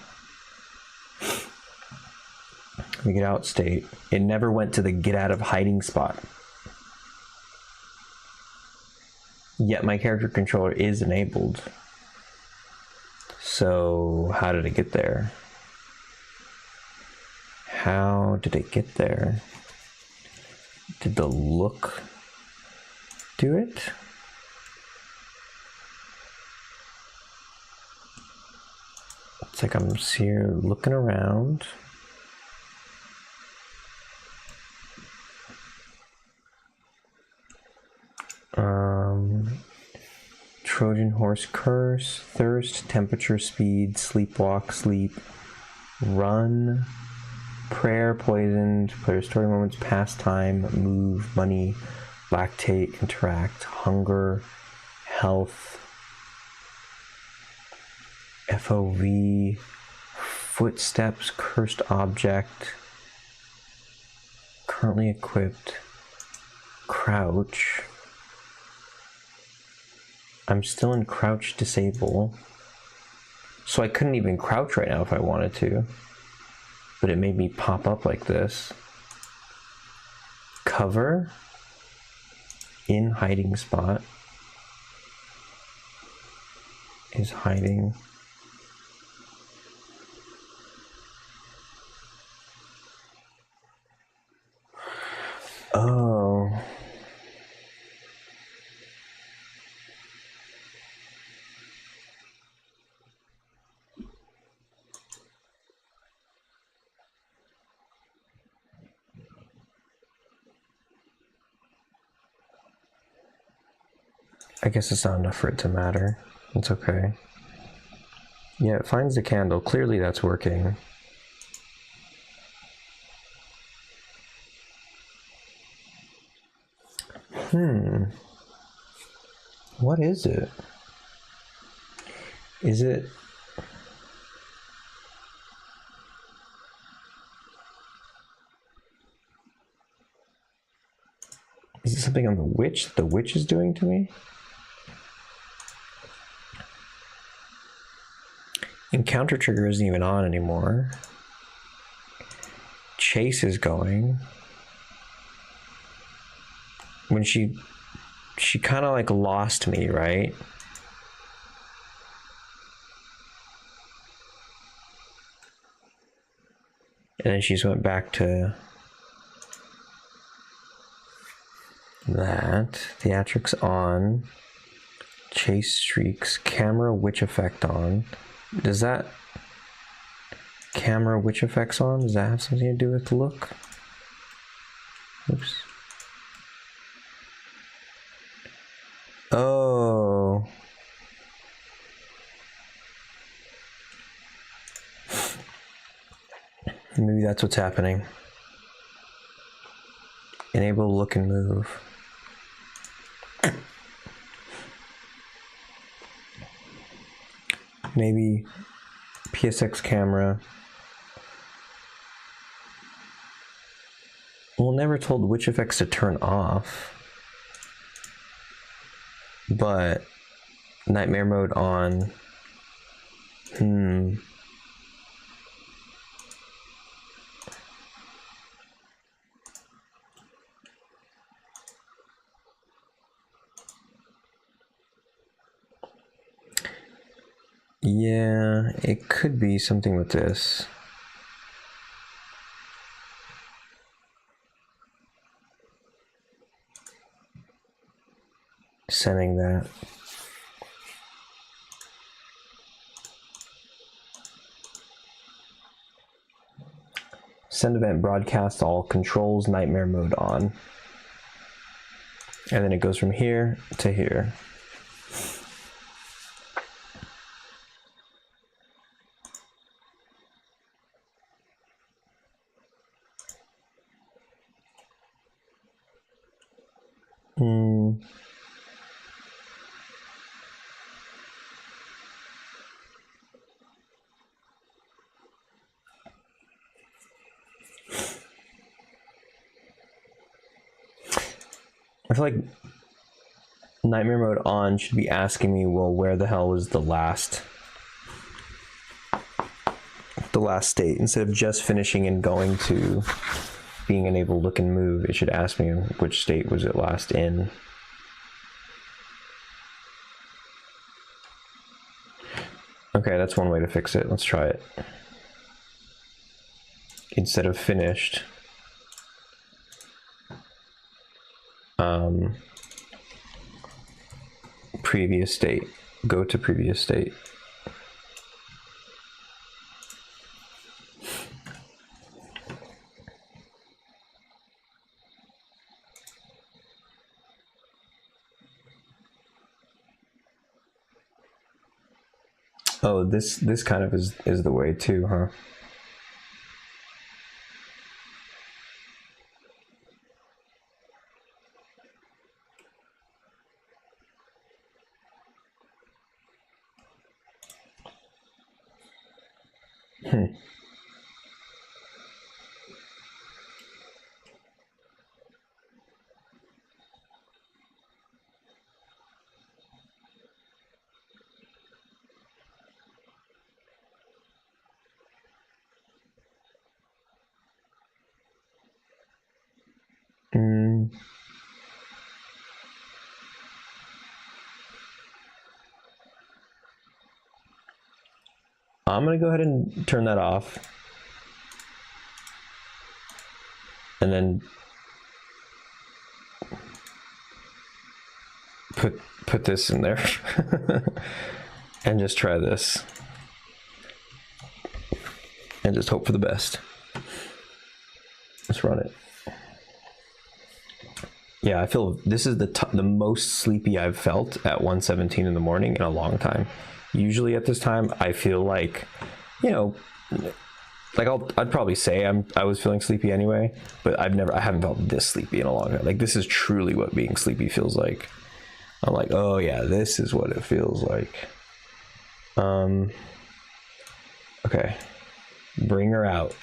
the get out state, it never went to the get out of hiding spot. Yet my character controller is enabled. So how did it get there? How did it get there? Did the look do it? It's like I'm here looking around. Trojan horse curse, thirst, temperature, speed, sleepwalk, sleep, run, prayer, poisoned, player story moments, pastime, move, money, lactate, interact, hunger, health, FOV, footsteps, cursed object, currently equipped, crouch. I'm still in crouch disable, so I couldn't even crouch right now if I wanted to, but it made me pop up like this. Cover, in hiding spot, is hiding. Oh. I guess it's not enough for it to matter. It's okay. Yeah, it finds the candle. Clearly that's working. What is it? Is it... Is it something on the witch the witch is doing to me? Encounter trigger isn't even on anymore. Chase is going. When she kind of like lost me, right? And then she just went back to that. Theatrics on. Chase streaks. Camera witch effect on. Does that... camera witch effects on? Does that have something to do with the look? Oops. Oh. Maybe that's what's happening. Enable look and move. Maybe PSX camera. Well, never told which effects to turn off, but nightmare mode on. Yeah, it could be something with this. Sending that. Send event broadcast all controls nightmare mode on. And then it goes from here to here. I feel like nightmare mode on should be asking me, well, where the hell was the last state? Instead of just finishing and going to being enabled look and move, it should ask me which state was it last in. Okay, that's one way to fix it. Let's try it. Instead of finished, previous state, go to previous state. Oh, this kind of is the way too, huh? I'm gonna go ahead and turn that off, and then put this in there and just try this and just hope for the best. Let's run it. Yeah, I feel this is the most sleepy I've felt at 1:17 in the morning in a long time. Usually at this time, I feel like, you know, like I'd probably say I was feeling sleepy anyway, but I haven't felt this sleepy in a long time. Like, this is truly what being sleepy feels like. I'm like, oh yeah, this is what it feels like. Okay, bring her out.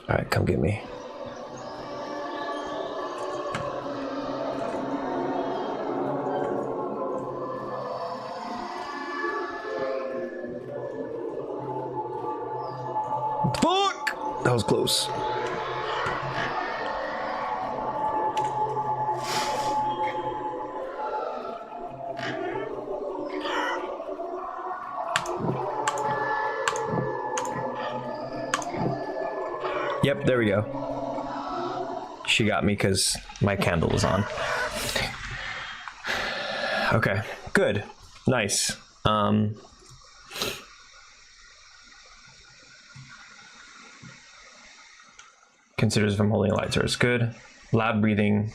All right, come get me. Fuck! That was close. Yep, there we go. She got me because my candle was on. Okay, good, nice. Considers if I'm holding a light source. Good. Loud breathing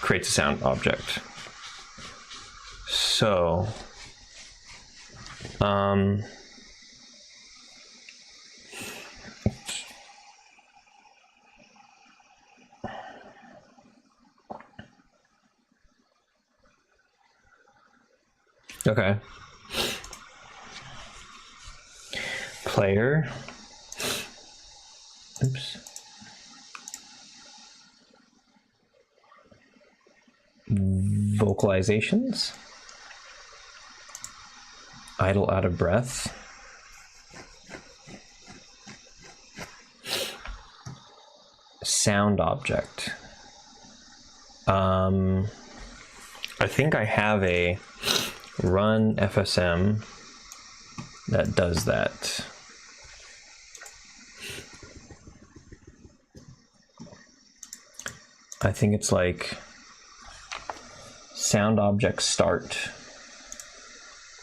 creates a sound object. So, okay. Player. Oops. Vocalizations. Idle, out of breath. Sound object. I think I have a run FSM that does that. I think it's like sound object start.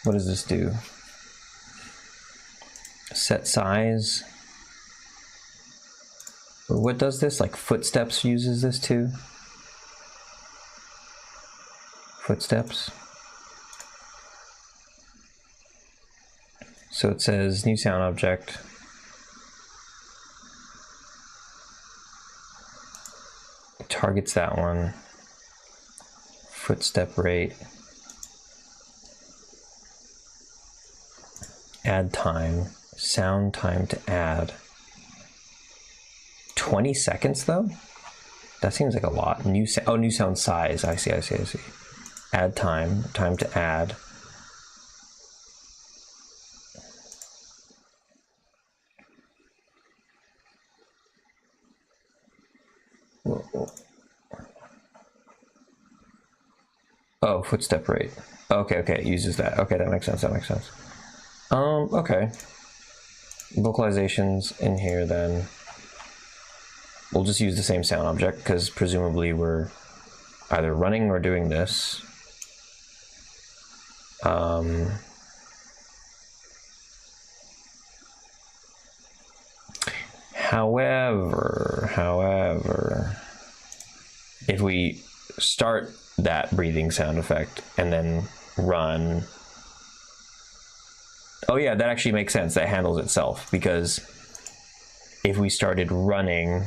What does this do? Set size. What does this? Like footsteps uses this too? Footsteps. So it says new sound object. Targets that one. Footstep rate. Add time. Sound time to add. 20 seconds though? That seems like a lot. New sound size. I see. Add time. Time to add. Oh, footstep rate. Okay, it uses that. Okay, that makes sense. Okay. Vocalizations in here then. We'll just use the same sound object because presumably we're either running or doing this. However, if we start that breathing sound effect and then run, oh yeah, that actually makes sense. That handles itself, because if we started running,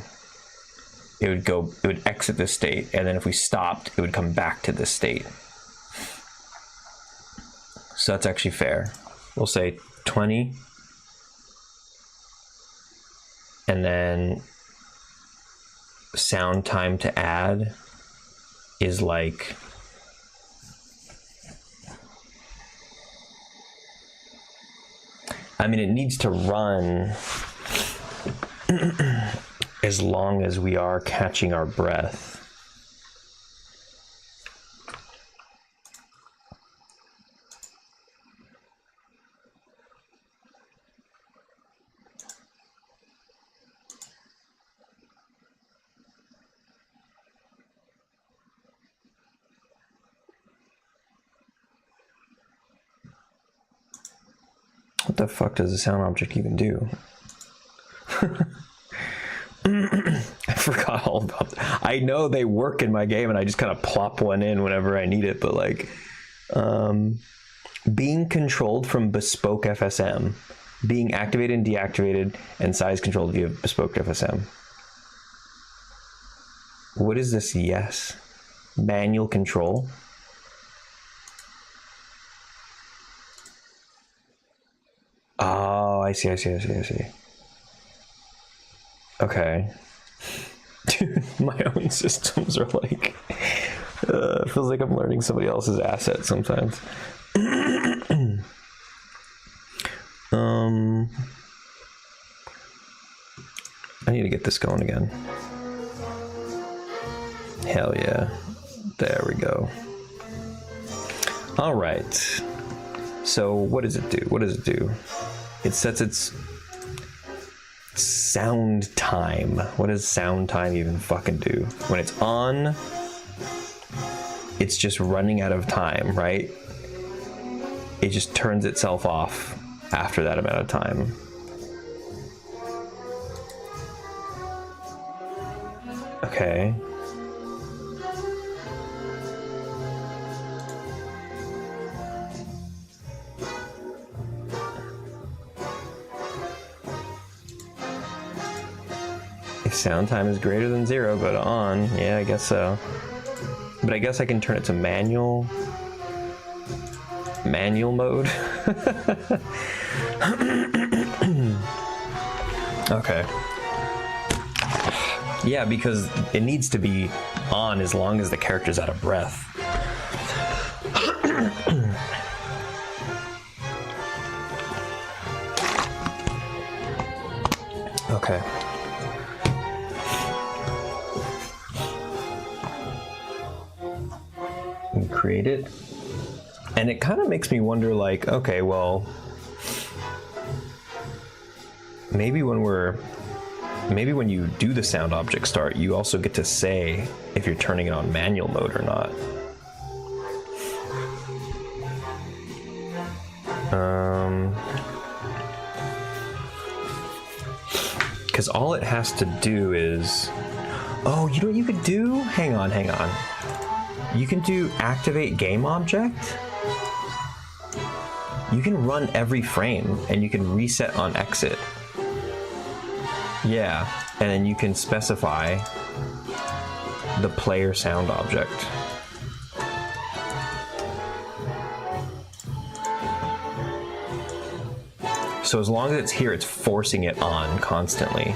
it would exit this state, and then if we stopped, it would come back to this state. So that's actually fair. We'll say 20, and then sound time to add is like it needs to run as long as we are catching our breath. What the fuck does a sound object even do? I forgot all about that. I know they work in my game and I just kind of plop one in whenever I need it, but like being controlled from bespoke FSM, being activated and deactivated, and size controlled via bespoke FSM. What is this? Yes. Manual control. Oh, I see. Okay. Dude, my own systems are like, feels like I'm learning somebody else's asset sometimes. I need to get this going again. Hell yeah. There we go. All right. So what does it do? It sets its sound time. What does sound time even fucking do? When it's on, it's just running out of time, right? It just turns itself off after that amount of time. Okay. If sound time is greater than 0, go to on. Yeah, I guess so. But I guess I can turn it to manual mode. Okay. Yeah, because it needs to be on as long as the character's out of breath. Okay. And create it. And it kind of makes me wonder, like, okay, well, maybe when you do the sound object start, you also get to say if you're turning it on manual mode or not. Because all it has to do is, oh, you know what you could do? Hang on. You can do activate game object. You can run every frame and you can reset on exit. Yeah, and then you can specify the player sound object. So as long as it's here, it's forcing it on constantly.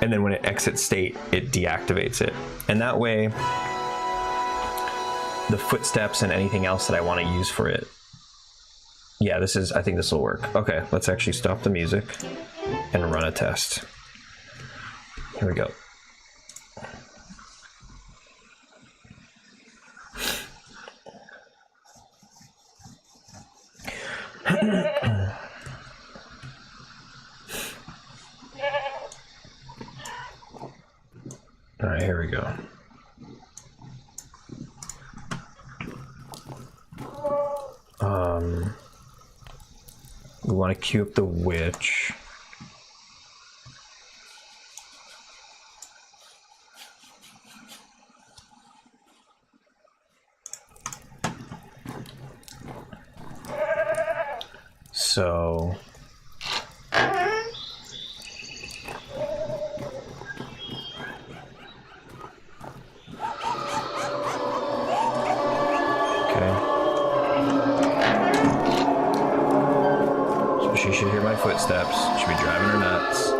And then when it exits state, it deactivates it. And that way, the footsteps and anything else that I want to use for it. Yeah, I think this will work. Okay, let's actually stop the music and run a test. Here we go. All right, here we go. We want to queue up the witch. So she should hear my footsteps. Should be driving her nuts.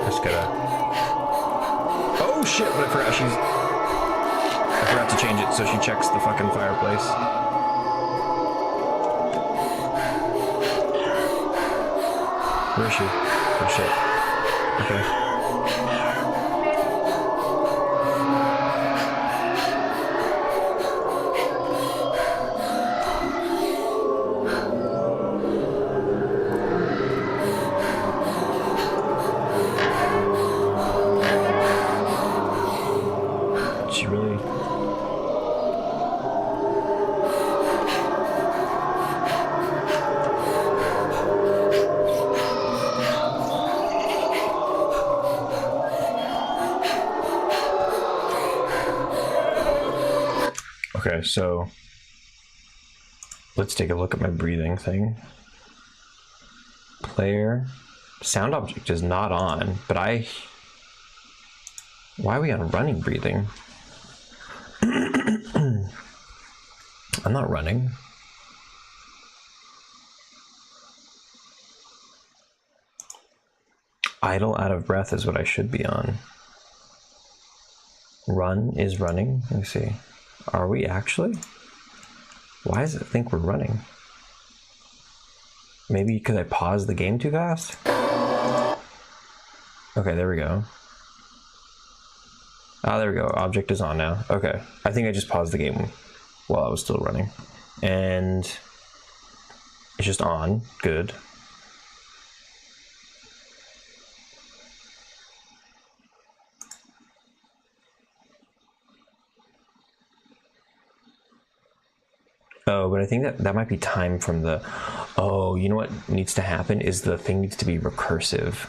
Just gotta. Oh shit! But I forgot to change it, so she checks the fucking fireplace. Where is she? Oh shit. Okay. Okay, so let's take a look at my breathing thing. Player sound object is not on, but why are we on running breathing? I'm not running. Idle out of breath is what I should be on. Run is running. Let me see. Are we actually? Why does it think we're running? Maybe because I paused the game too fast? Okay, there we go. Ah, there we go. Object is on now. Okay. I think I just paused the game while I was still running. And it's just on. Good. Oh, but I think that might be time from the... Oh, you know what needs to happen is the thing needs to be recursive.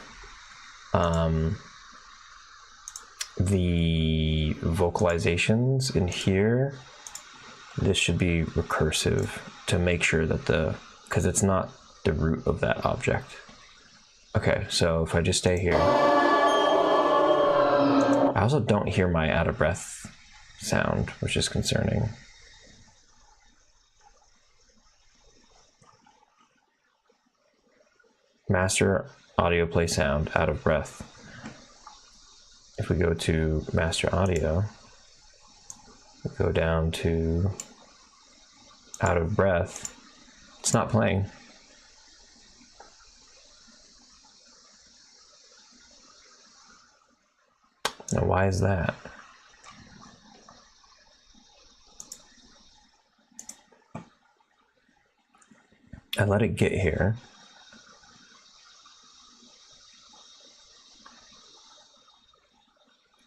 The vocalizations in here, this should be recursive to make sure that because it's not the root of that object. Okay, so if I just stay here. I also don't hear my out of breath sound, which is concerning. Master audio play sound out of breath. If we go to master audio, we go down to out of breath, it's not playing. Now, why is that? I let it get here.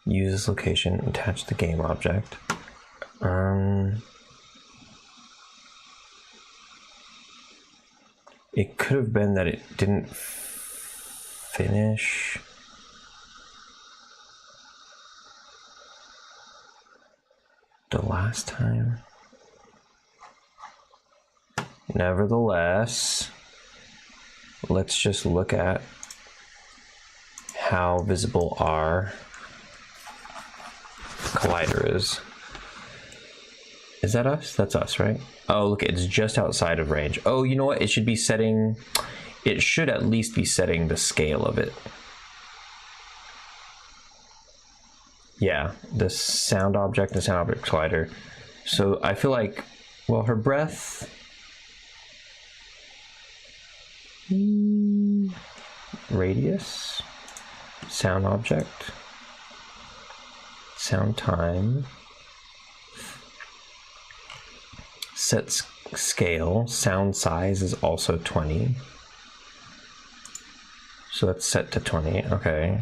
Use this location, attach the game object. It could have been that it didn't finish. The last time. Nevertheless, let's just look at how visible our collider is. Is that us? That's us, right? Oh, look, it's just outside of range. Oh, you know what? It should be setting, it should at least be setting the scale of it. Yeah, the sound object and sound object collider. So I feel like, well, her breath, radius, sound object, sound time, set scale, sound size is also 20. So that's set to 20, okay.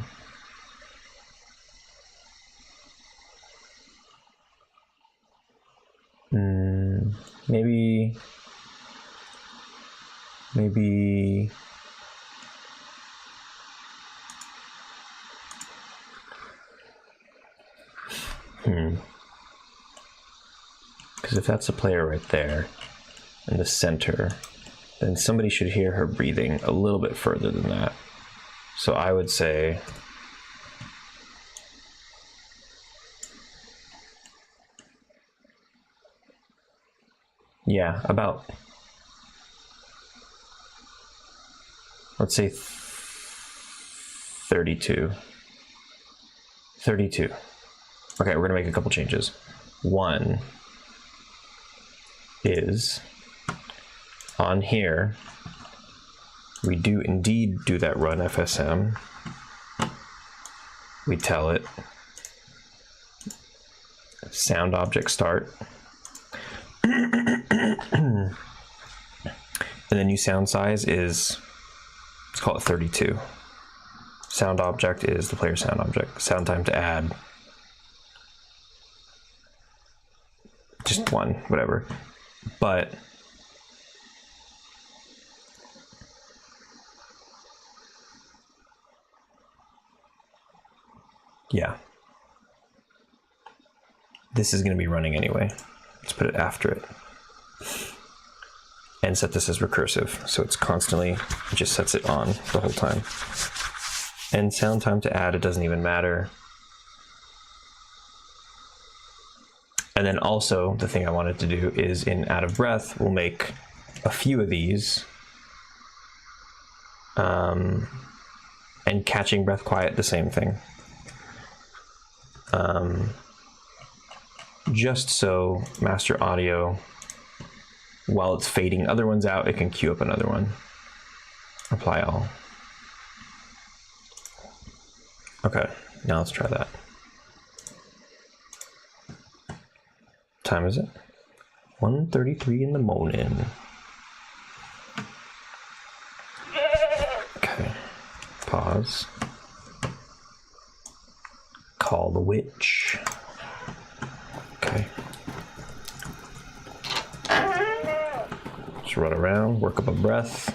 Maybe because if that's a player right there in the center, then somebody should hear her breathing a little bit further than that. So I would say yeah, about, let's say 32. 32. Okay, we're gonna make a couple changes. One is on here, we do indeed do that run FSM. We tell it sound object start. And the new sound size is, let's call it 32. Sound object is the player sound object. Sound time to add, just one, whatever. But yeah, this is going to be running anyway. Let's put it after it and set this as recursive, so it's constantly, it just sets it on the whole time. And sound time to add, it doesn't even matter. And then also the thing I wanted to do is in out of breath, we'll make a few of these, and catching breath quiet, the same thing. Just so master audio, while it's fading other ones out, it can queue up another one. Apply all. Okay, now let's try that. Time is it? 1:33 in the morning. Okay, pause. Call the witch. Okay. Just run around, work up a breath.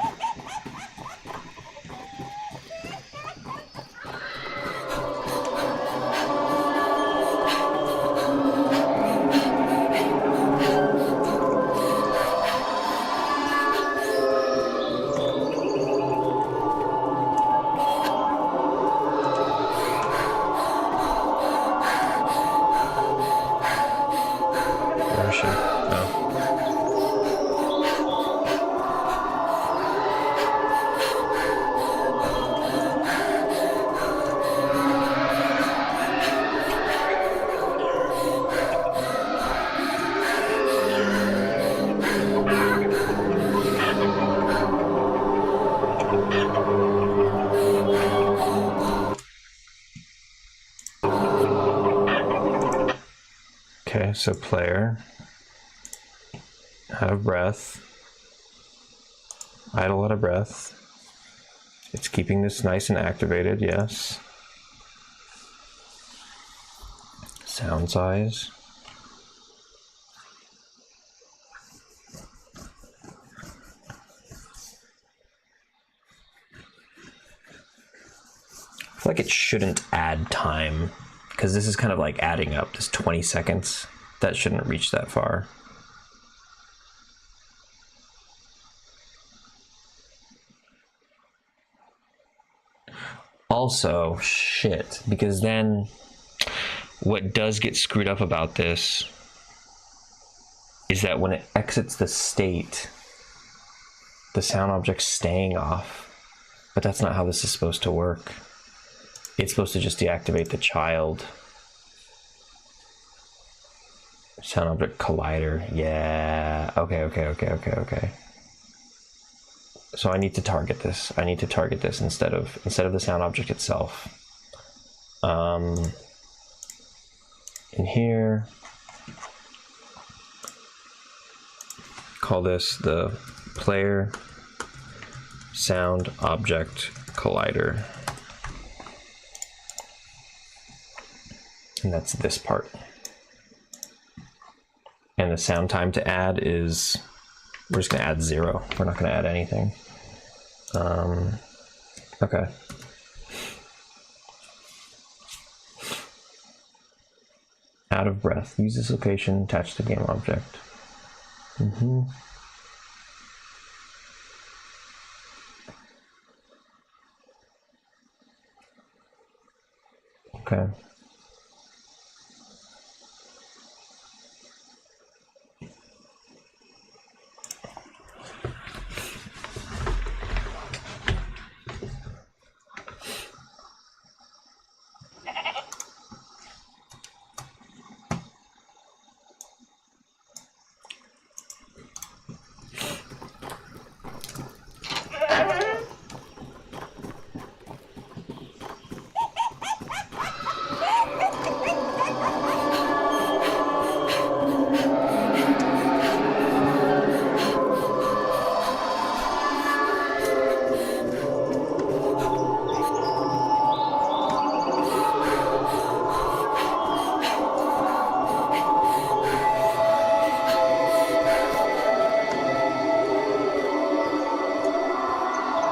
Okay, so player, out of breath, idle out of breath. It's keeping this nice and activated, yes. Sound size. I feel like it shouldn't add time, because this is kind of like adding up, this 20 seconds. That shouldn't reach that far. Also, shit, because then what does get screwed up about this is that when it exits the state, the sound object's staying off. But that's not how this is supposed to work. It's supposed to just deactivate the child. Sound object collider. Yeah. Okay. So I need to target this. I need to target this instead of the sound object itself. In here, call this the player sound object collider. And that's this part. And the sound time to add is, we're just gonna add 0. We're not gonna add anything. Okay. Out of breath. Use this location attached to game object. Okay.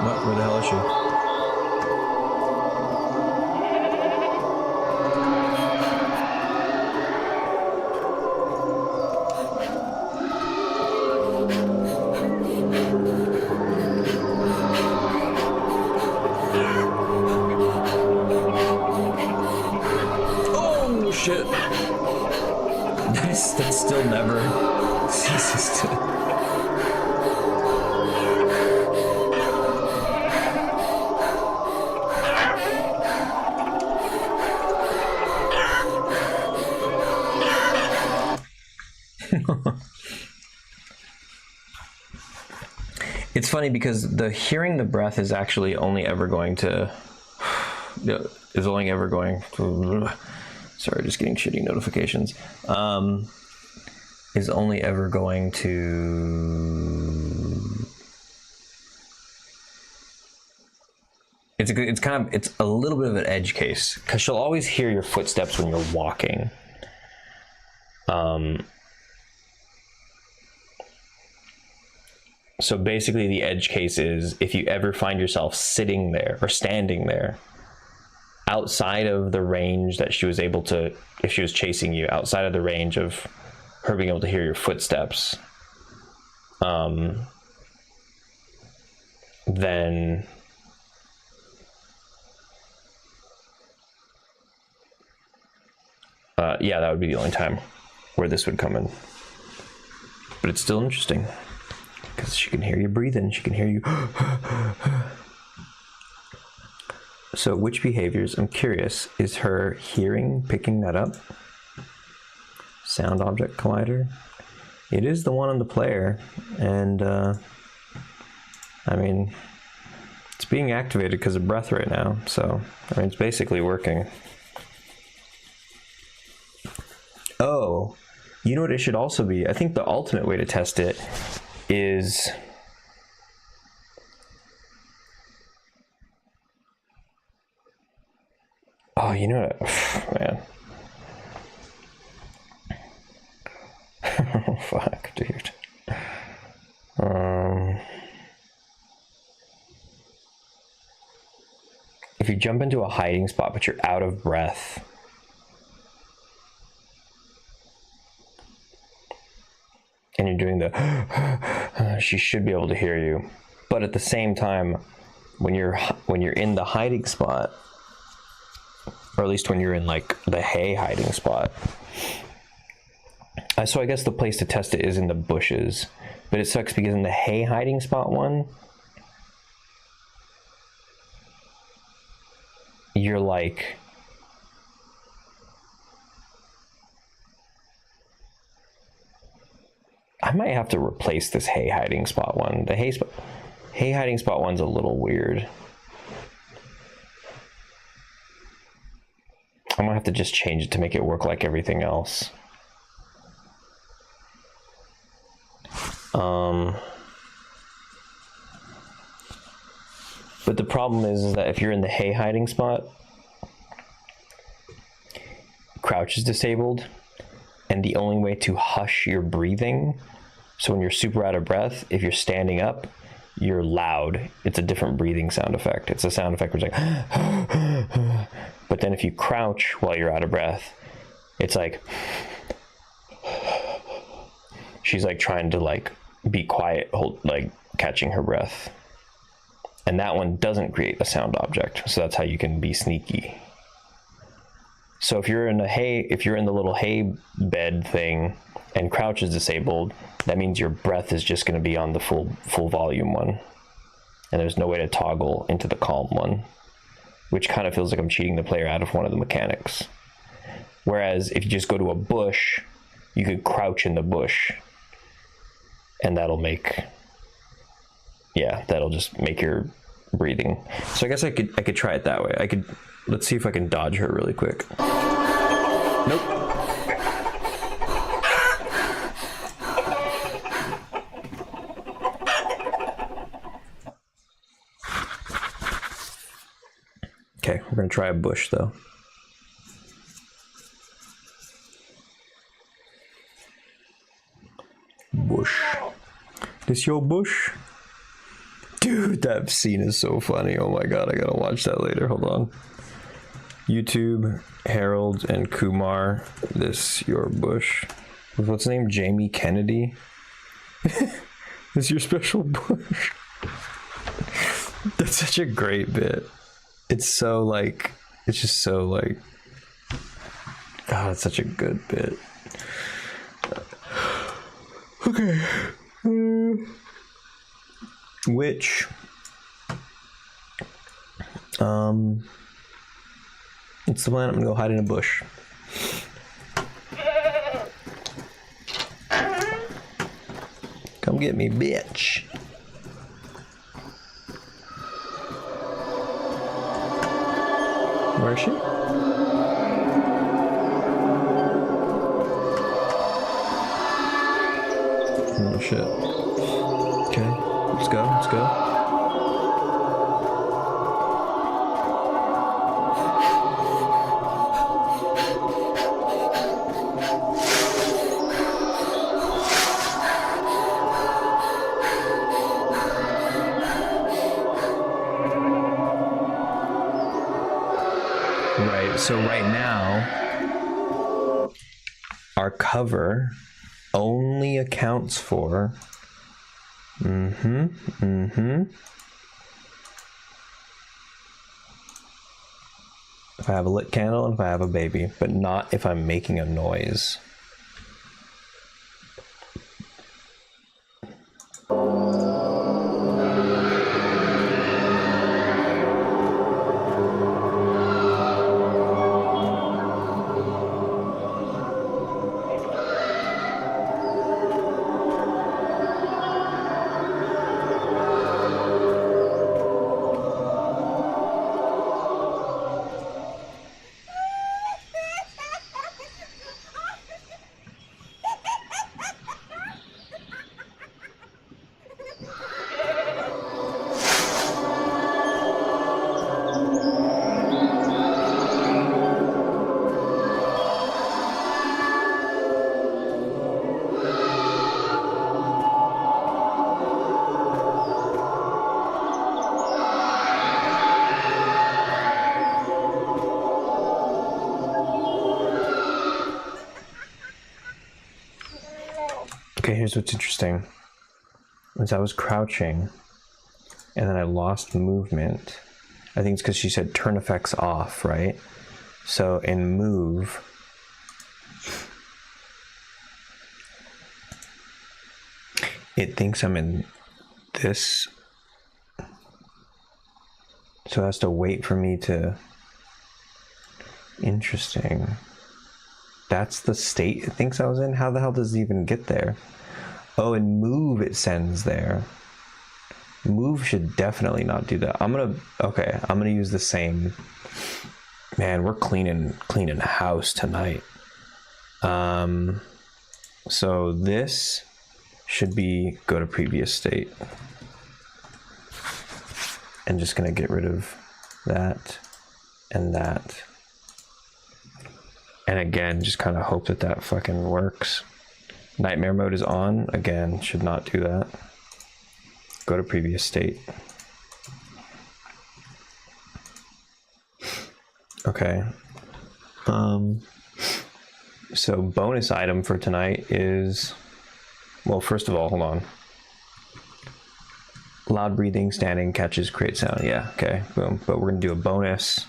What? Where the hell is she? Oh shit! That's still never. It's funny because the hearing the breath is actually only ever going to sorry, just getting shitty notifications, is only ever going to, it's a little bit of an edge case because she'll always hear your footsteps when you're walking. So basically the edge case is if you ever find yourself sitting there or standing there outside of the range that she was able to, if she was chasing you, outside of the range of her being able to hear your footsteps, then yeah, that would be the only time where this would come in. But it's still interesting because she can hear you breathing. She can hear you. So which behaviors, I'm curious, is her hearing picking that up? Sound object collider. It is the one on the player, and I mean, it's being activated because of breath right now, so I mean, it's basically working. Oh, you know what it should also be? I think the ultimate way to test it is oh, you know what? Man. Oh, fuck, dude. If you jump into a hiding spot but you're out of breath, and you're doing the she should be able to hear you. But at the same time, when you're in the hiding spot, or at least when you're in like the hay hiding spot, so I guess the place to test it is in the bushes, but it sucks because in the hay hiding spot one, you're like, I might have to replace this hay hiding spot one. The hay hiding spot one's a little weird. I'm gonna have to just change it to make it work like everything else. But the problem is that if you're in the hay hiding spot, crouch is disabled, and the only way to hush your breathing, so when you're super out of breath, if you're standing up, you're loud. It's a different breathing sound effect. It's a sound effect where it's like, but then if you crouch while you're out of breath, it's like, she's like trying to like be quiet, hold, like catching her breath. And that one doesn't create a sound object. So that's how you can be sneaky. So if you're in the little hay bed thing and crouch is disabled, that means your breath is just going to be on the full volume one. And there's no way to toggle into the calm one, which kind of feels like I'm cheating the player out of one of the mechanics. Whereas if you just go to a bush, you could crouch in the bush, and that'll just make your breathing. So I guess I could try it that way. Let's see if I can dodge her really quick. Nope. Okay, we're gonna try a bush though. Bush. This your bush? Dude, that scene is so funny. Oh my god, I gotta watch that later. Hold on. YouTube, Harold and Kumar, this your bush. What's his name? Jamie Kennedy? This your special bush? That's such a great bit. It's so like, it's just so like, oh, it's such a good bit. Okay. Which it's the plan. I'm gonna go hide in a bush. Come get me, bitch. Where is she? Oh shit. Okay, let's go, let's go. So right now, our cover only accounts for if I have a lit candle and if I have a baby, but not if I'm making a noise. Okay, here's what's interesting. As I was crouching and then I lost movement, I think it's because she said turn effects off, right? So in move, it thinks I'm in this. So it has to wait for me to. Interesting. That's the state it thinks I was in? How the hell does it even get there? Oh, and move it sends there. Move should definitely not do that. I'm gonna use the same. Man, we're cleaning house tonight. So this should be go to previous state. And just gonna get rid of that and that. And again, just kind of hope that that fucking works. Nightmare mode is on. Again, should not do that. Go to previous state. Okay. So bonus item for tonight is, well, first of all, hold on. Loud breathing, standing, catches, create sound. Yeah, okay, boom. But we're gonna do a bonus.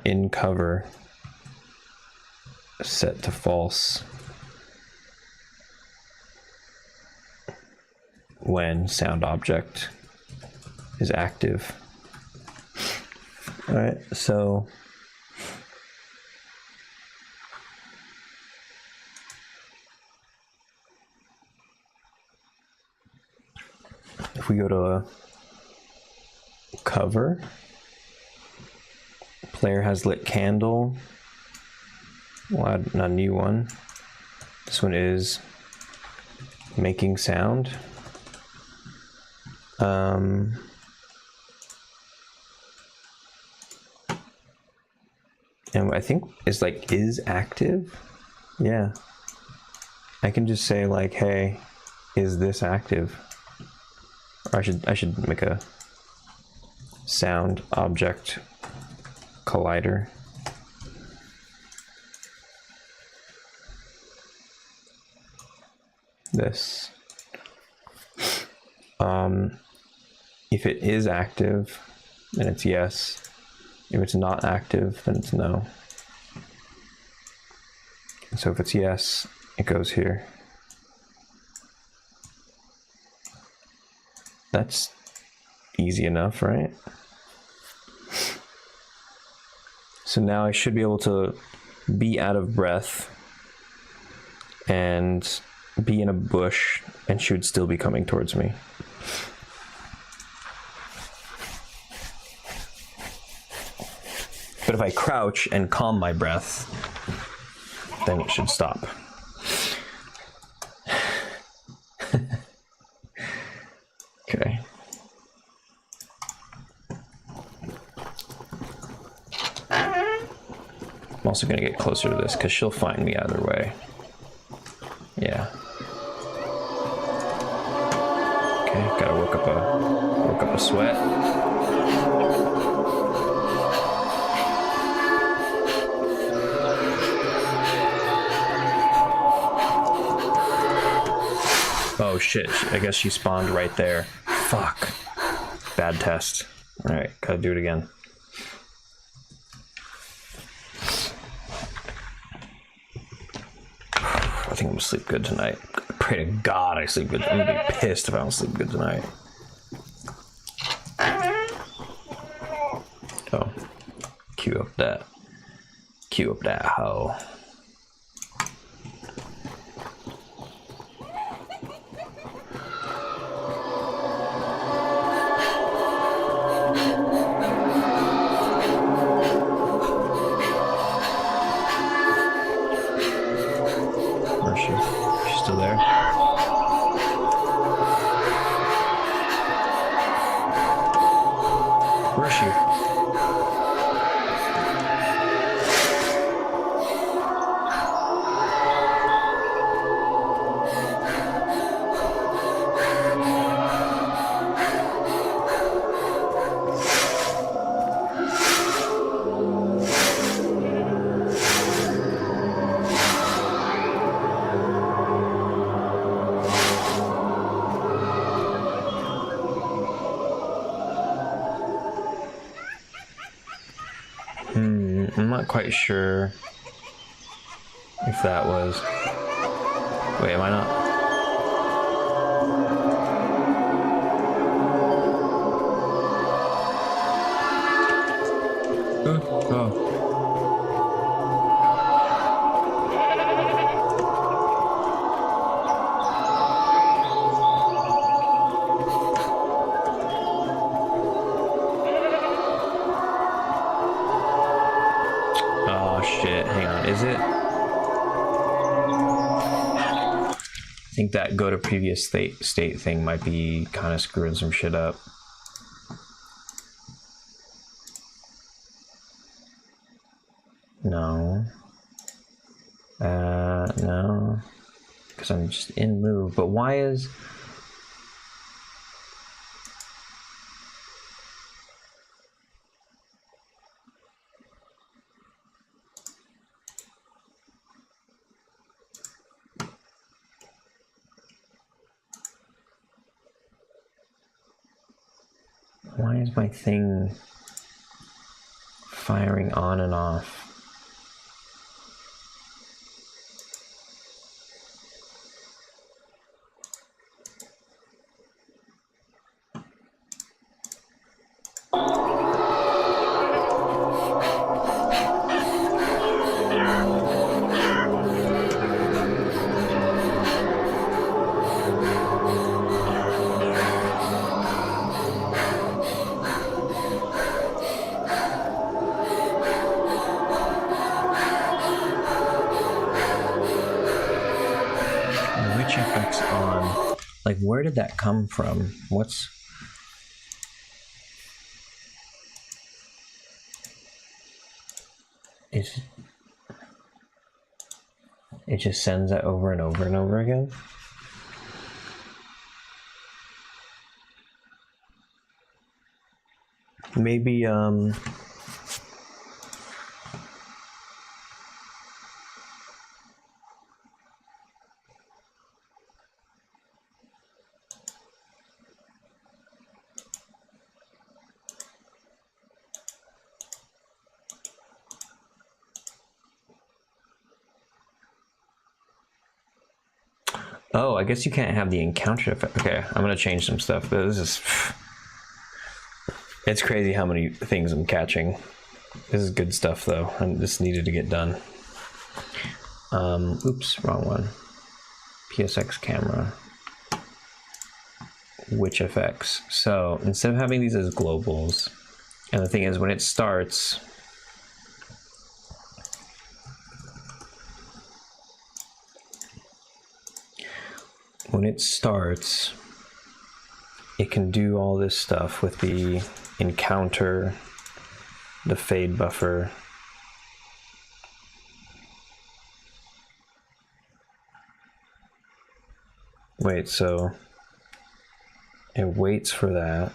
In cover, set to false when sound object is active. All right, so if we go to a cover, player has lit candle. We'll add a new one. This one is making sound. And I think is like is active. Yeah. I can just say like, hey, is this active? Or I should make a sound object collider. This. If it is active, then it's yes. If it's not active, then it's no. So if it's yes, it goes here. That's easy enough, right? So now I should be able to be out of breath and be in a bush, and she would still be coming towards me. But if I crouch and calm my breath, then it should stop. Okay. I'm also gonna get closer to this because she'll find me either way. Yeah. Gotta work up a sweat. Oh shit, I guess she spawned right there. Fuck. Bad test. Alright, gotta do it again. I think I'm gonna sleep good tonight. I pray to God I sleep good. I'm gonna be pissed if I don't sleep good tonight. Oh. Cue up that hoe. She's still there. Where is she? I'm not quite sure if that was... Wait, am I not? Oh. Oh shit, hang on, is it? I think that go to previous state thing might be kind of screwing some shit up. No. No. Because I'm just in move, but why is... Why is my thing firing on and off? Which effects on? Like, where did that come from? What's... It just sends that over and over and over again? Maybe, oh, I guess you can't have the encounter effect. Okay, I'm gonna change some stuff, but this is... It's crazy how many things I'm catching. This is good stuff, though, and this needed to get done. Oops, wrong one. PSX camera. Which effects? So, instead of having these as globals, and the thing is, when it starts... When it starts, it can do all this stuff with the encounter, the fade buffer. Wait, so It waits for that.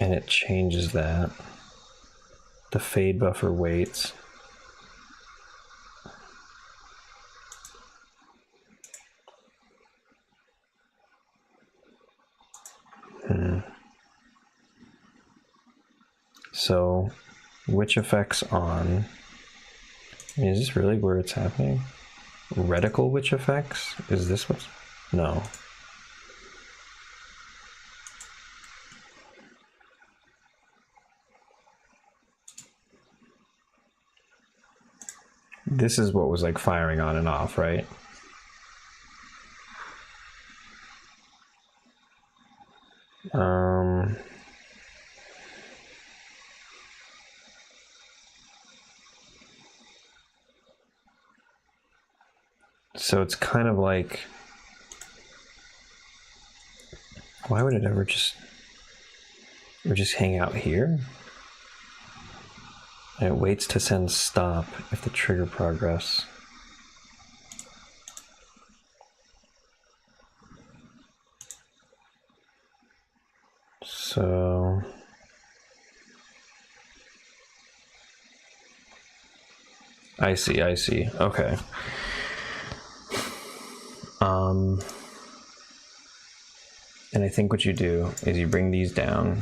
And it changes that. The fade buffer waits. So, which effects on? I mean, is this really where it's happening? Reticle witch effects? Is this what's... No. This is what was like firing on and off, right? So it's kind of like, why would it ever just hang out here? And it waits to send stop if the trigger progress. So I see. Okay. And I think what you do is you bring these down.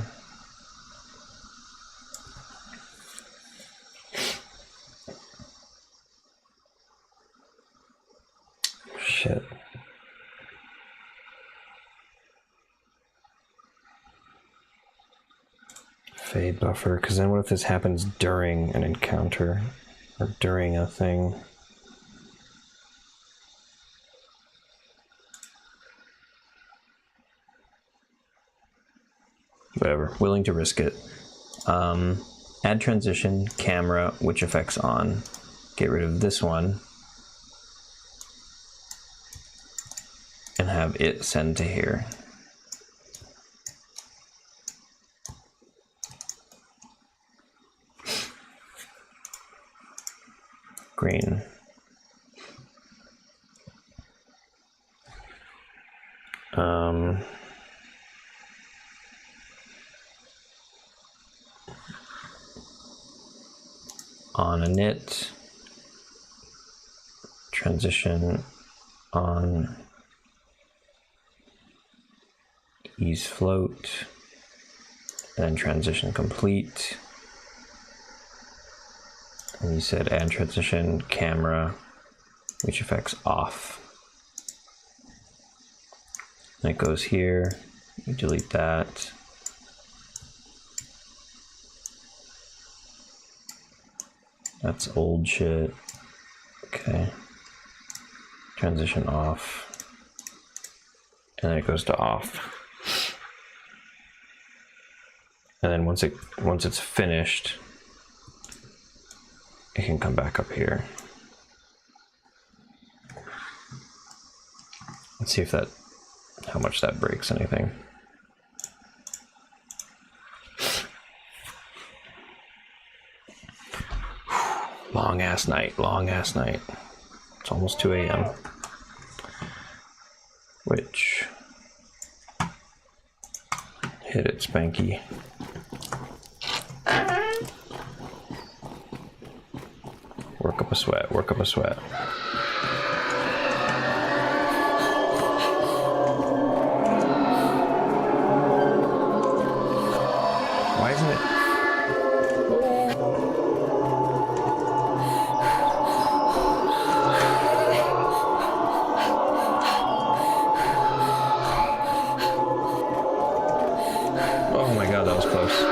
Shit. Fade buffer, because then what if this happens during an encounter or during a thing? Whatever, willing to risk it. Add transition, camera, witch effects on. Get rid of this one. And have it send to here. Green. On init, transition on ease float, and then transition complete. And you said add transition, camera, witch effects off. And it goes here, you delete that. That's old shit. Okay. Transition off. And then it goes to off. And then once it's finished, it can come back up here. Let's see if how much that breaks anything. Long ass night. It's almost 2 a.m. Which, hit it, Spanky. Work up a sweat. Why isn't it? Oh my god, that was close.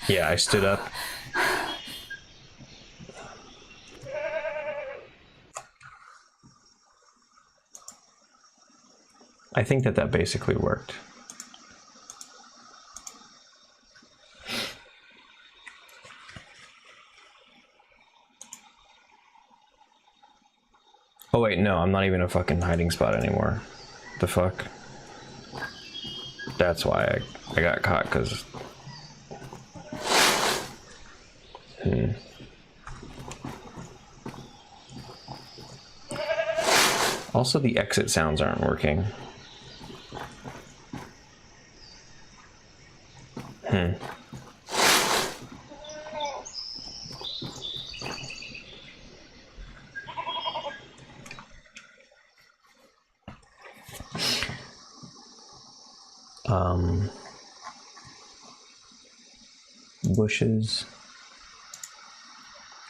Yeah, I stood up. I think that basically worked. Oh wait, no, I'm not even a fucking hiding spot anymore. The fuck? That's why I got caught, because... Also, the exit sounds aren't working. Bushes.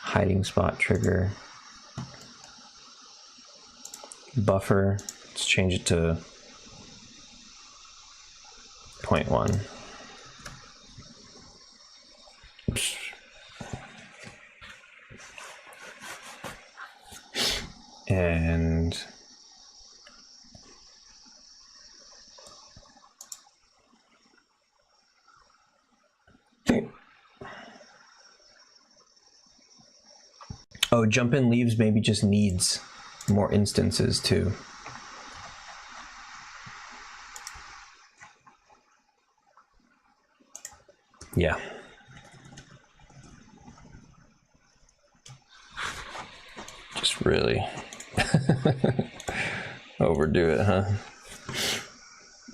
Hiding spot trigger. Buffer. Let's change it to 0.1. And oh, jump in leaves maybe just needs more instances too. Yeah. Just really overdo it, huh?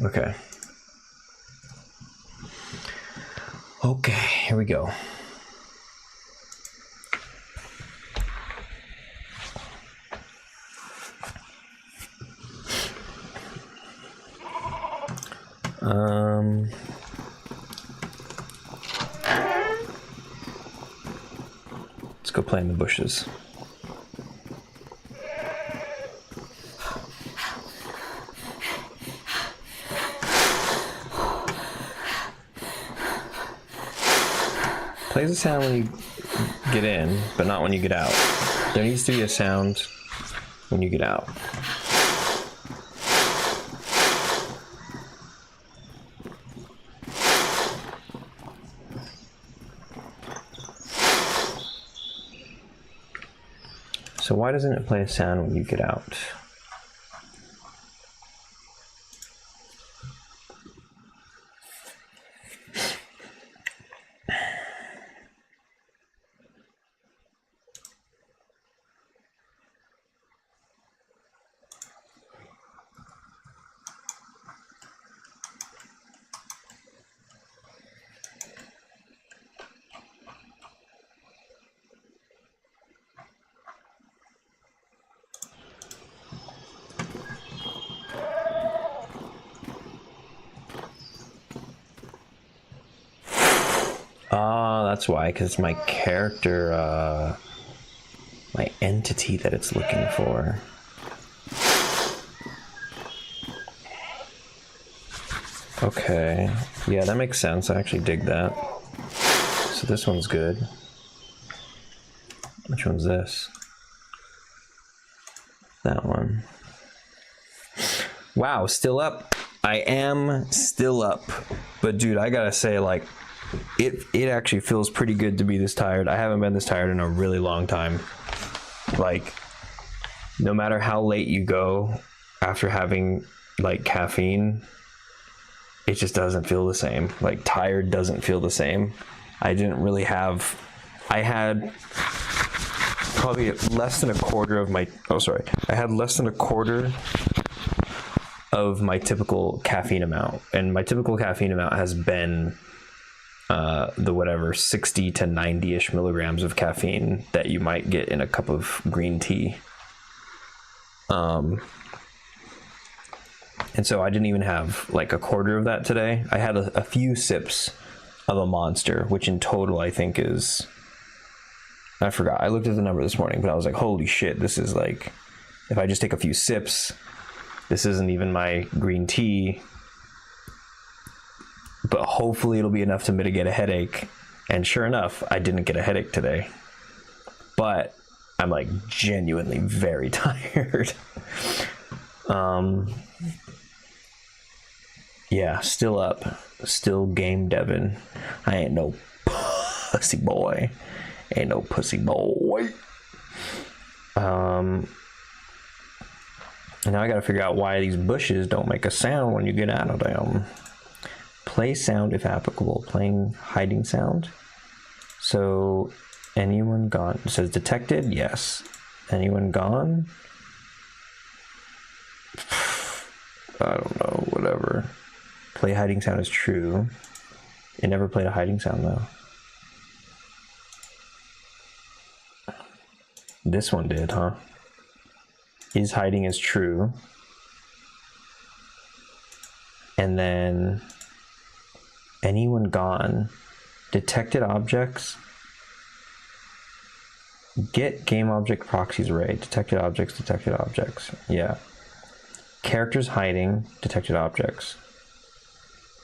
Okay. Okay, here we go. Let's go play in the bushes. Plays a sound when you get in, but not when you get out. There needs to be a sound when you get out. So why doesn't it play a sound when you get out? That's why, because it's my character, my entity that it's looking for. Okay, yeah, that makes sense. I actually dig that. So this one's good. Which one's this? That one. Wow, still up. I am still up. But dude, I gotta say, like, it actually feels pretty good to be this tired. I haven't been this tired in a really long time. Like, no matter how late you go after having like caffeine, it just doesn't feel the same. Like, tired doesn't feel the same. I didn't really have, I had probably less than a quarter of my, I had less than a quarter of my typical caffeine amount. And my typical caffeine amount has been the whatever 60 to 90-ish milligrams of caffeine that you might get in a cup of green tea. And so I didn't even have like a quarter of that today. I had a few sips of a Monster, which in total I think is, I forgot, I looked at the number this morning, but I was like, holy shit, this is like, if I just take a few sips, this isn't even my green tea, but hopefully it'll be enough to mitigate a headache. And sure enough, I didn't get a headache today, but I'm like genuinely very tired. Yeah, still up, still game Devin. I ain't no pussy boy. Ain't no pussy boy. And now I gotta figure out why these bushes don't make a sound when you get out of them. Play sound if applicable. Playing hiding sound. So anyone gone? It says detected, yes. Anyone gone? I don't know, whatever. Play hiding sound is true. It never played a hiding sound though. This one did, huh? Is hiding is true. And then anyone gone? Detected objects. Get game object proxies array. Detected objects, detected objects. Yeah. Characters hiding, detected objects.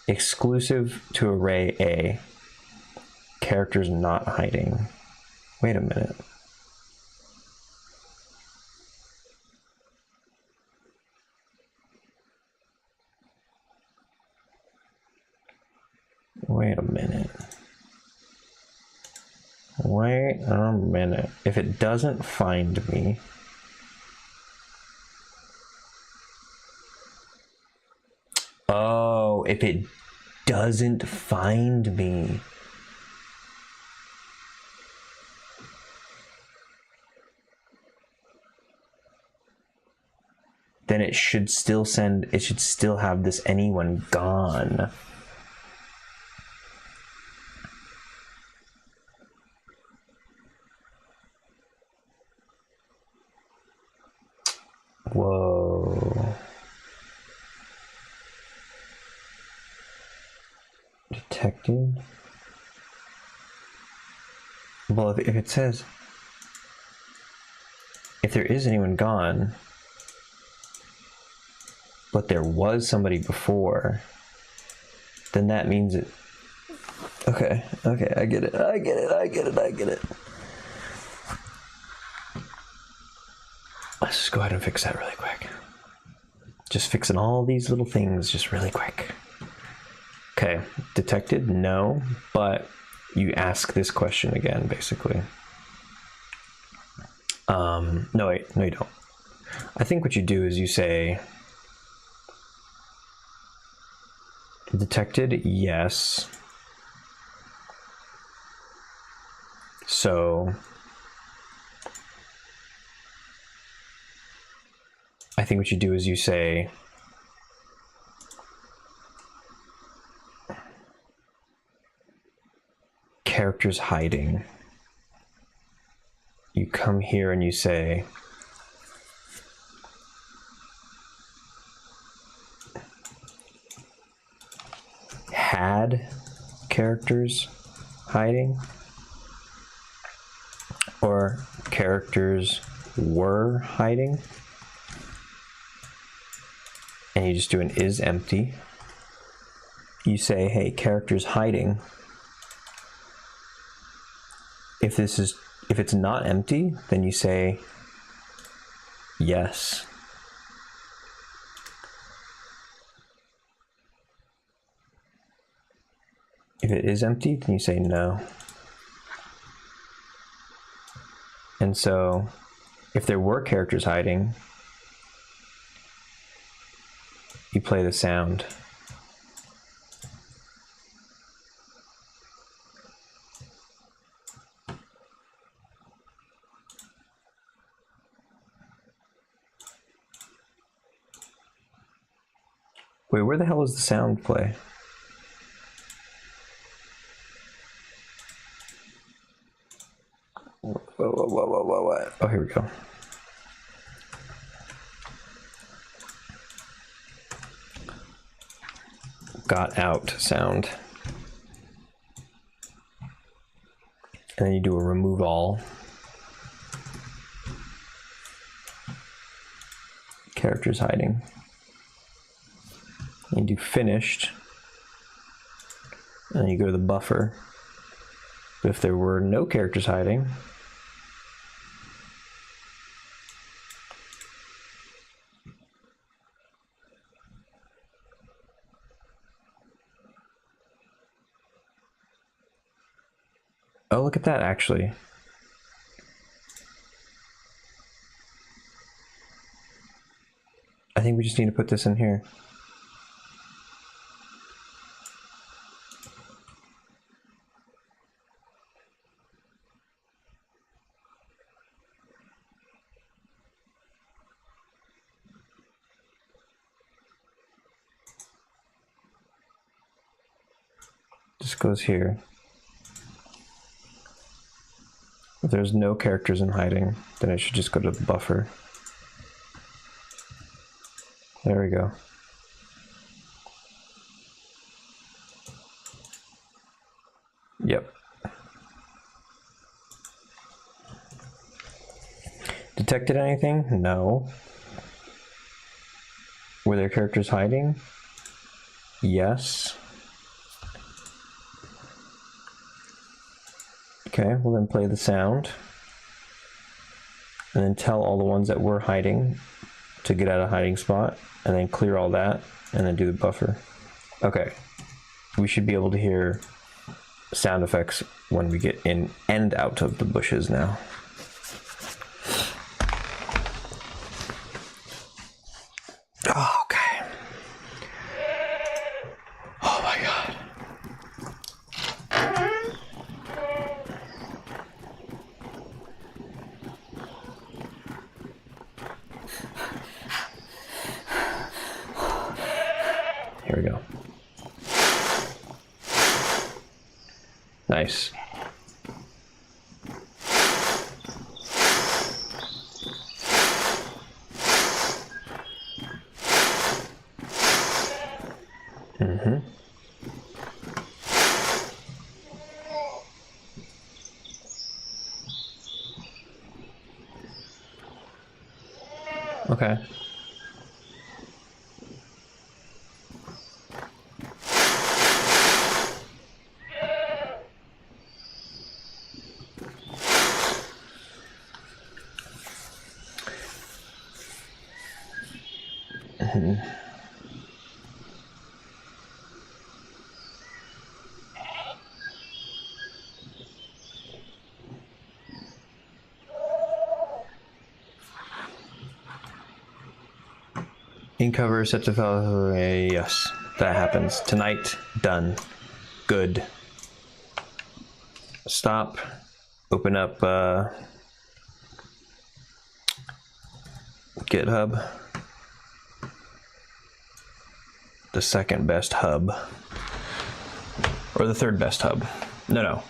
Exclusive to array A. Characters not hiding. Wait a minute. Wait a minute. Wait a minute. If it doesn't find me, oh, if it doesn't find me. Then it should still send, it should still have this anyone gone. Whoa. Detected? Well, if it says, if there is anyone gone, but there was somebody before, then that means it. Okay, I get it. Let's just go ahead and fix that really quick. Just fixing all these little things just really quick. Okay, detected, no, but you ask this question again, basically. No, wait, no you don't. I think what you do is you say, detected, yes. So I think what you do is you say, characters hiding. You come here and you say, had characters hiding, or characters were hiding, and you just do an is empty. You say, hey, characters hiding. If it's not empty, then you say yes. If it is empty, then you say no. And so if there were characters hiding, you play the sound. Wait, where the hell is the sound play? Whoa. Oh, here we go. Got out sound. And then you do a remove all. Characters hiding. And you do finished. And then you go to the buffer. But if there were no characters hiding, oh, look at that, actually. I think we just need to put this in here. This goes here. If there's no characters in hiding, then it should just go to the buffer. There we go. Yep. Detected anything? No. Were there characters hiding? Yes. Okay, we'll then play the sound. And then tell all the ones that were hiding to get out of hiding spot. And then clear all that. And then do the buffer. Okay. We should be able to hear sound effects when we get in and out of the bushes now. Oh, okay. Oh my God. Here we go. Nice. Okay. In cover, set to file. Yes, that happens. Tonight, done. Good. Stop. Open up GitHub. The second best hub. Or the third best hub. No.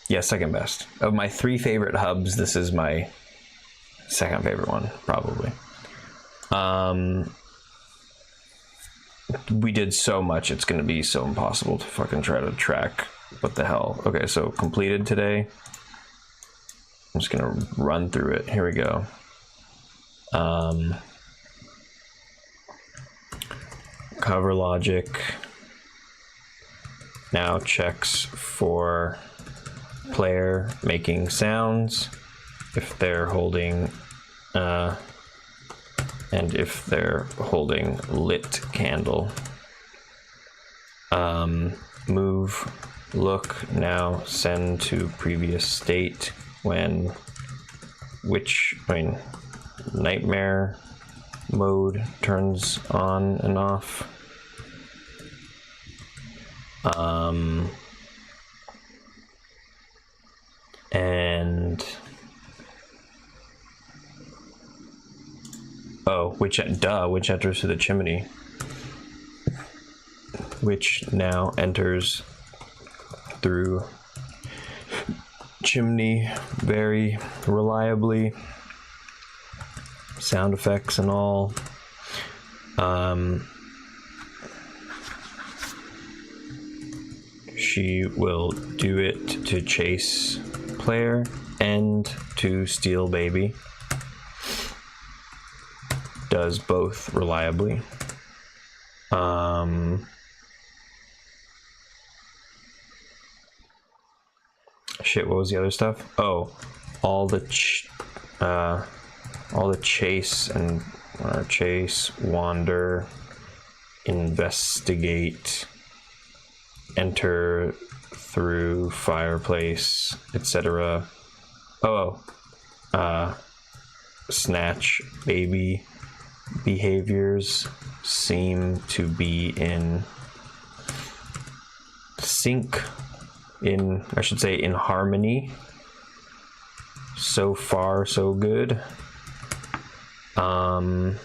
Yeah, second best. Of my 3 favorite hubs, this is my second favorite one, probably. We did so much, it's gonna be so impossible to fucking try to track what the hell. Okay, so completed today. I'm just gonna run through it. Here we go. Cover logic now checks for player making sounds if they're holding and if they're holding lit candle. Move, look, now send to previous state when nightmare mode turns on and off. And which enters through the chimney, which now enters through chimney very reliably. Sound effects and all. She will do it to chase player and to steal baby. Does both reliably. Shit, what was the other stuff? Oh, all the chase and chase, wander, investigate, enter through fireplace, etc. Snatch baby behaviors seem to be in sync, I should say in harmony. So far, so good. And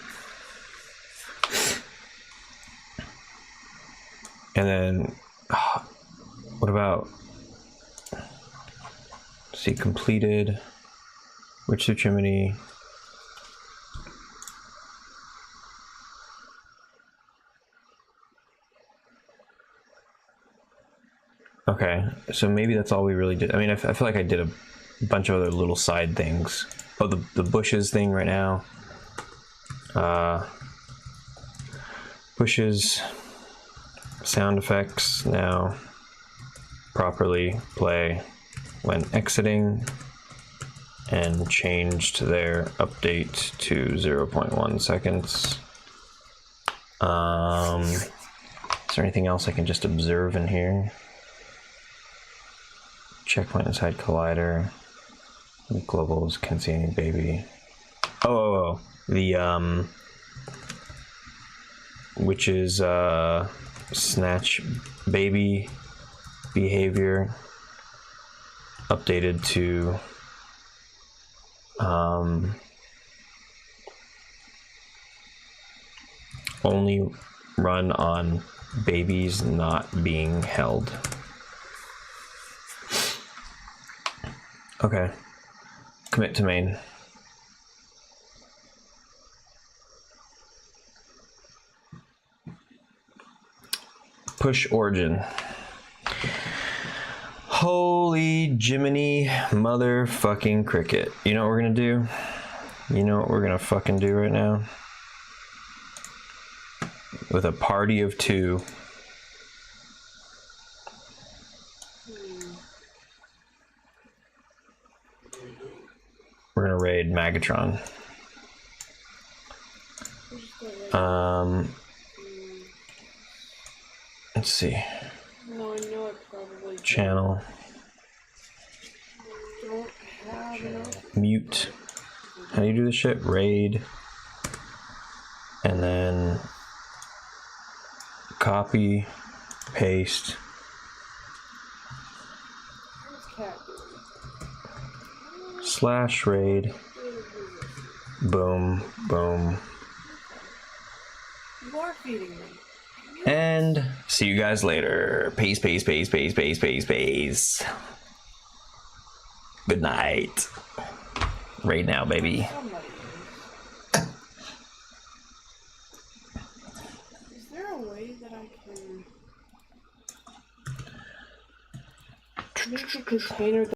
then, what about, see, completed, which Suchimity, okay, so maybe that's all we really did. I mean, I feel like I did a bunch of other little side things. Oh, the bushes thing right now. Bushes, sound effects now properly play when exiting, and changed their update to 0.1 seconds. Is there anything else I can just observe in here? Checkpoint inside collider. Globals, can't see any baby. Oh, the which is snatch baby behavior updated to only run on babies not being held. Okay. Commit to main. Push origin. Holy Jiminy motherfucking cricket. You know what we're gonna do? You know what we're gonna fucking do right now? With a party of 2. We're gonna raid Magatron. Let's see. No, I know I probably Channel. don't have enough. Mute. How do you do this shit? Raid. And then copy, paste. Slash raid. Boom, boom. You are feeding me. And see you guys later. Peace, peace, peace, peace, peace, peace, peace. Good night. Right now, baby. Somebody is there a way that I can make a container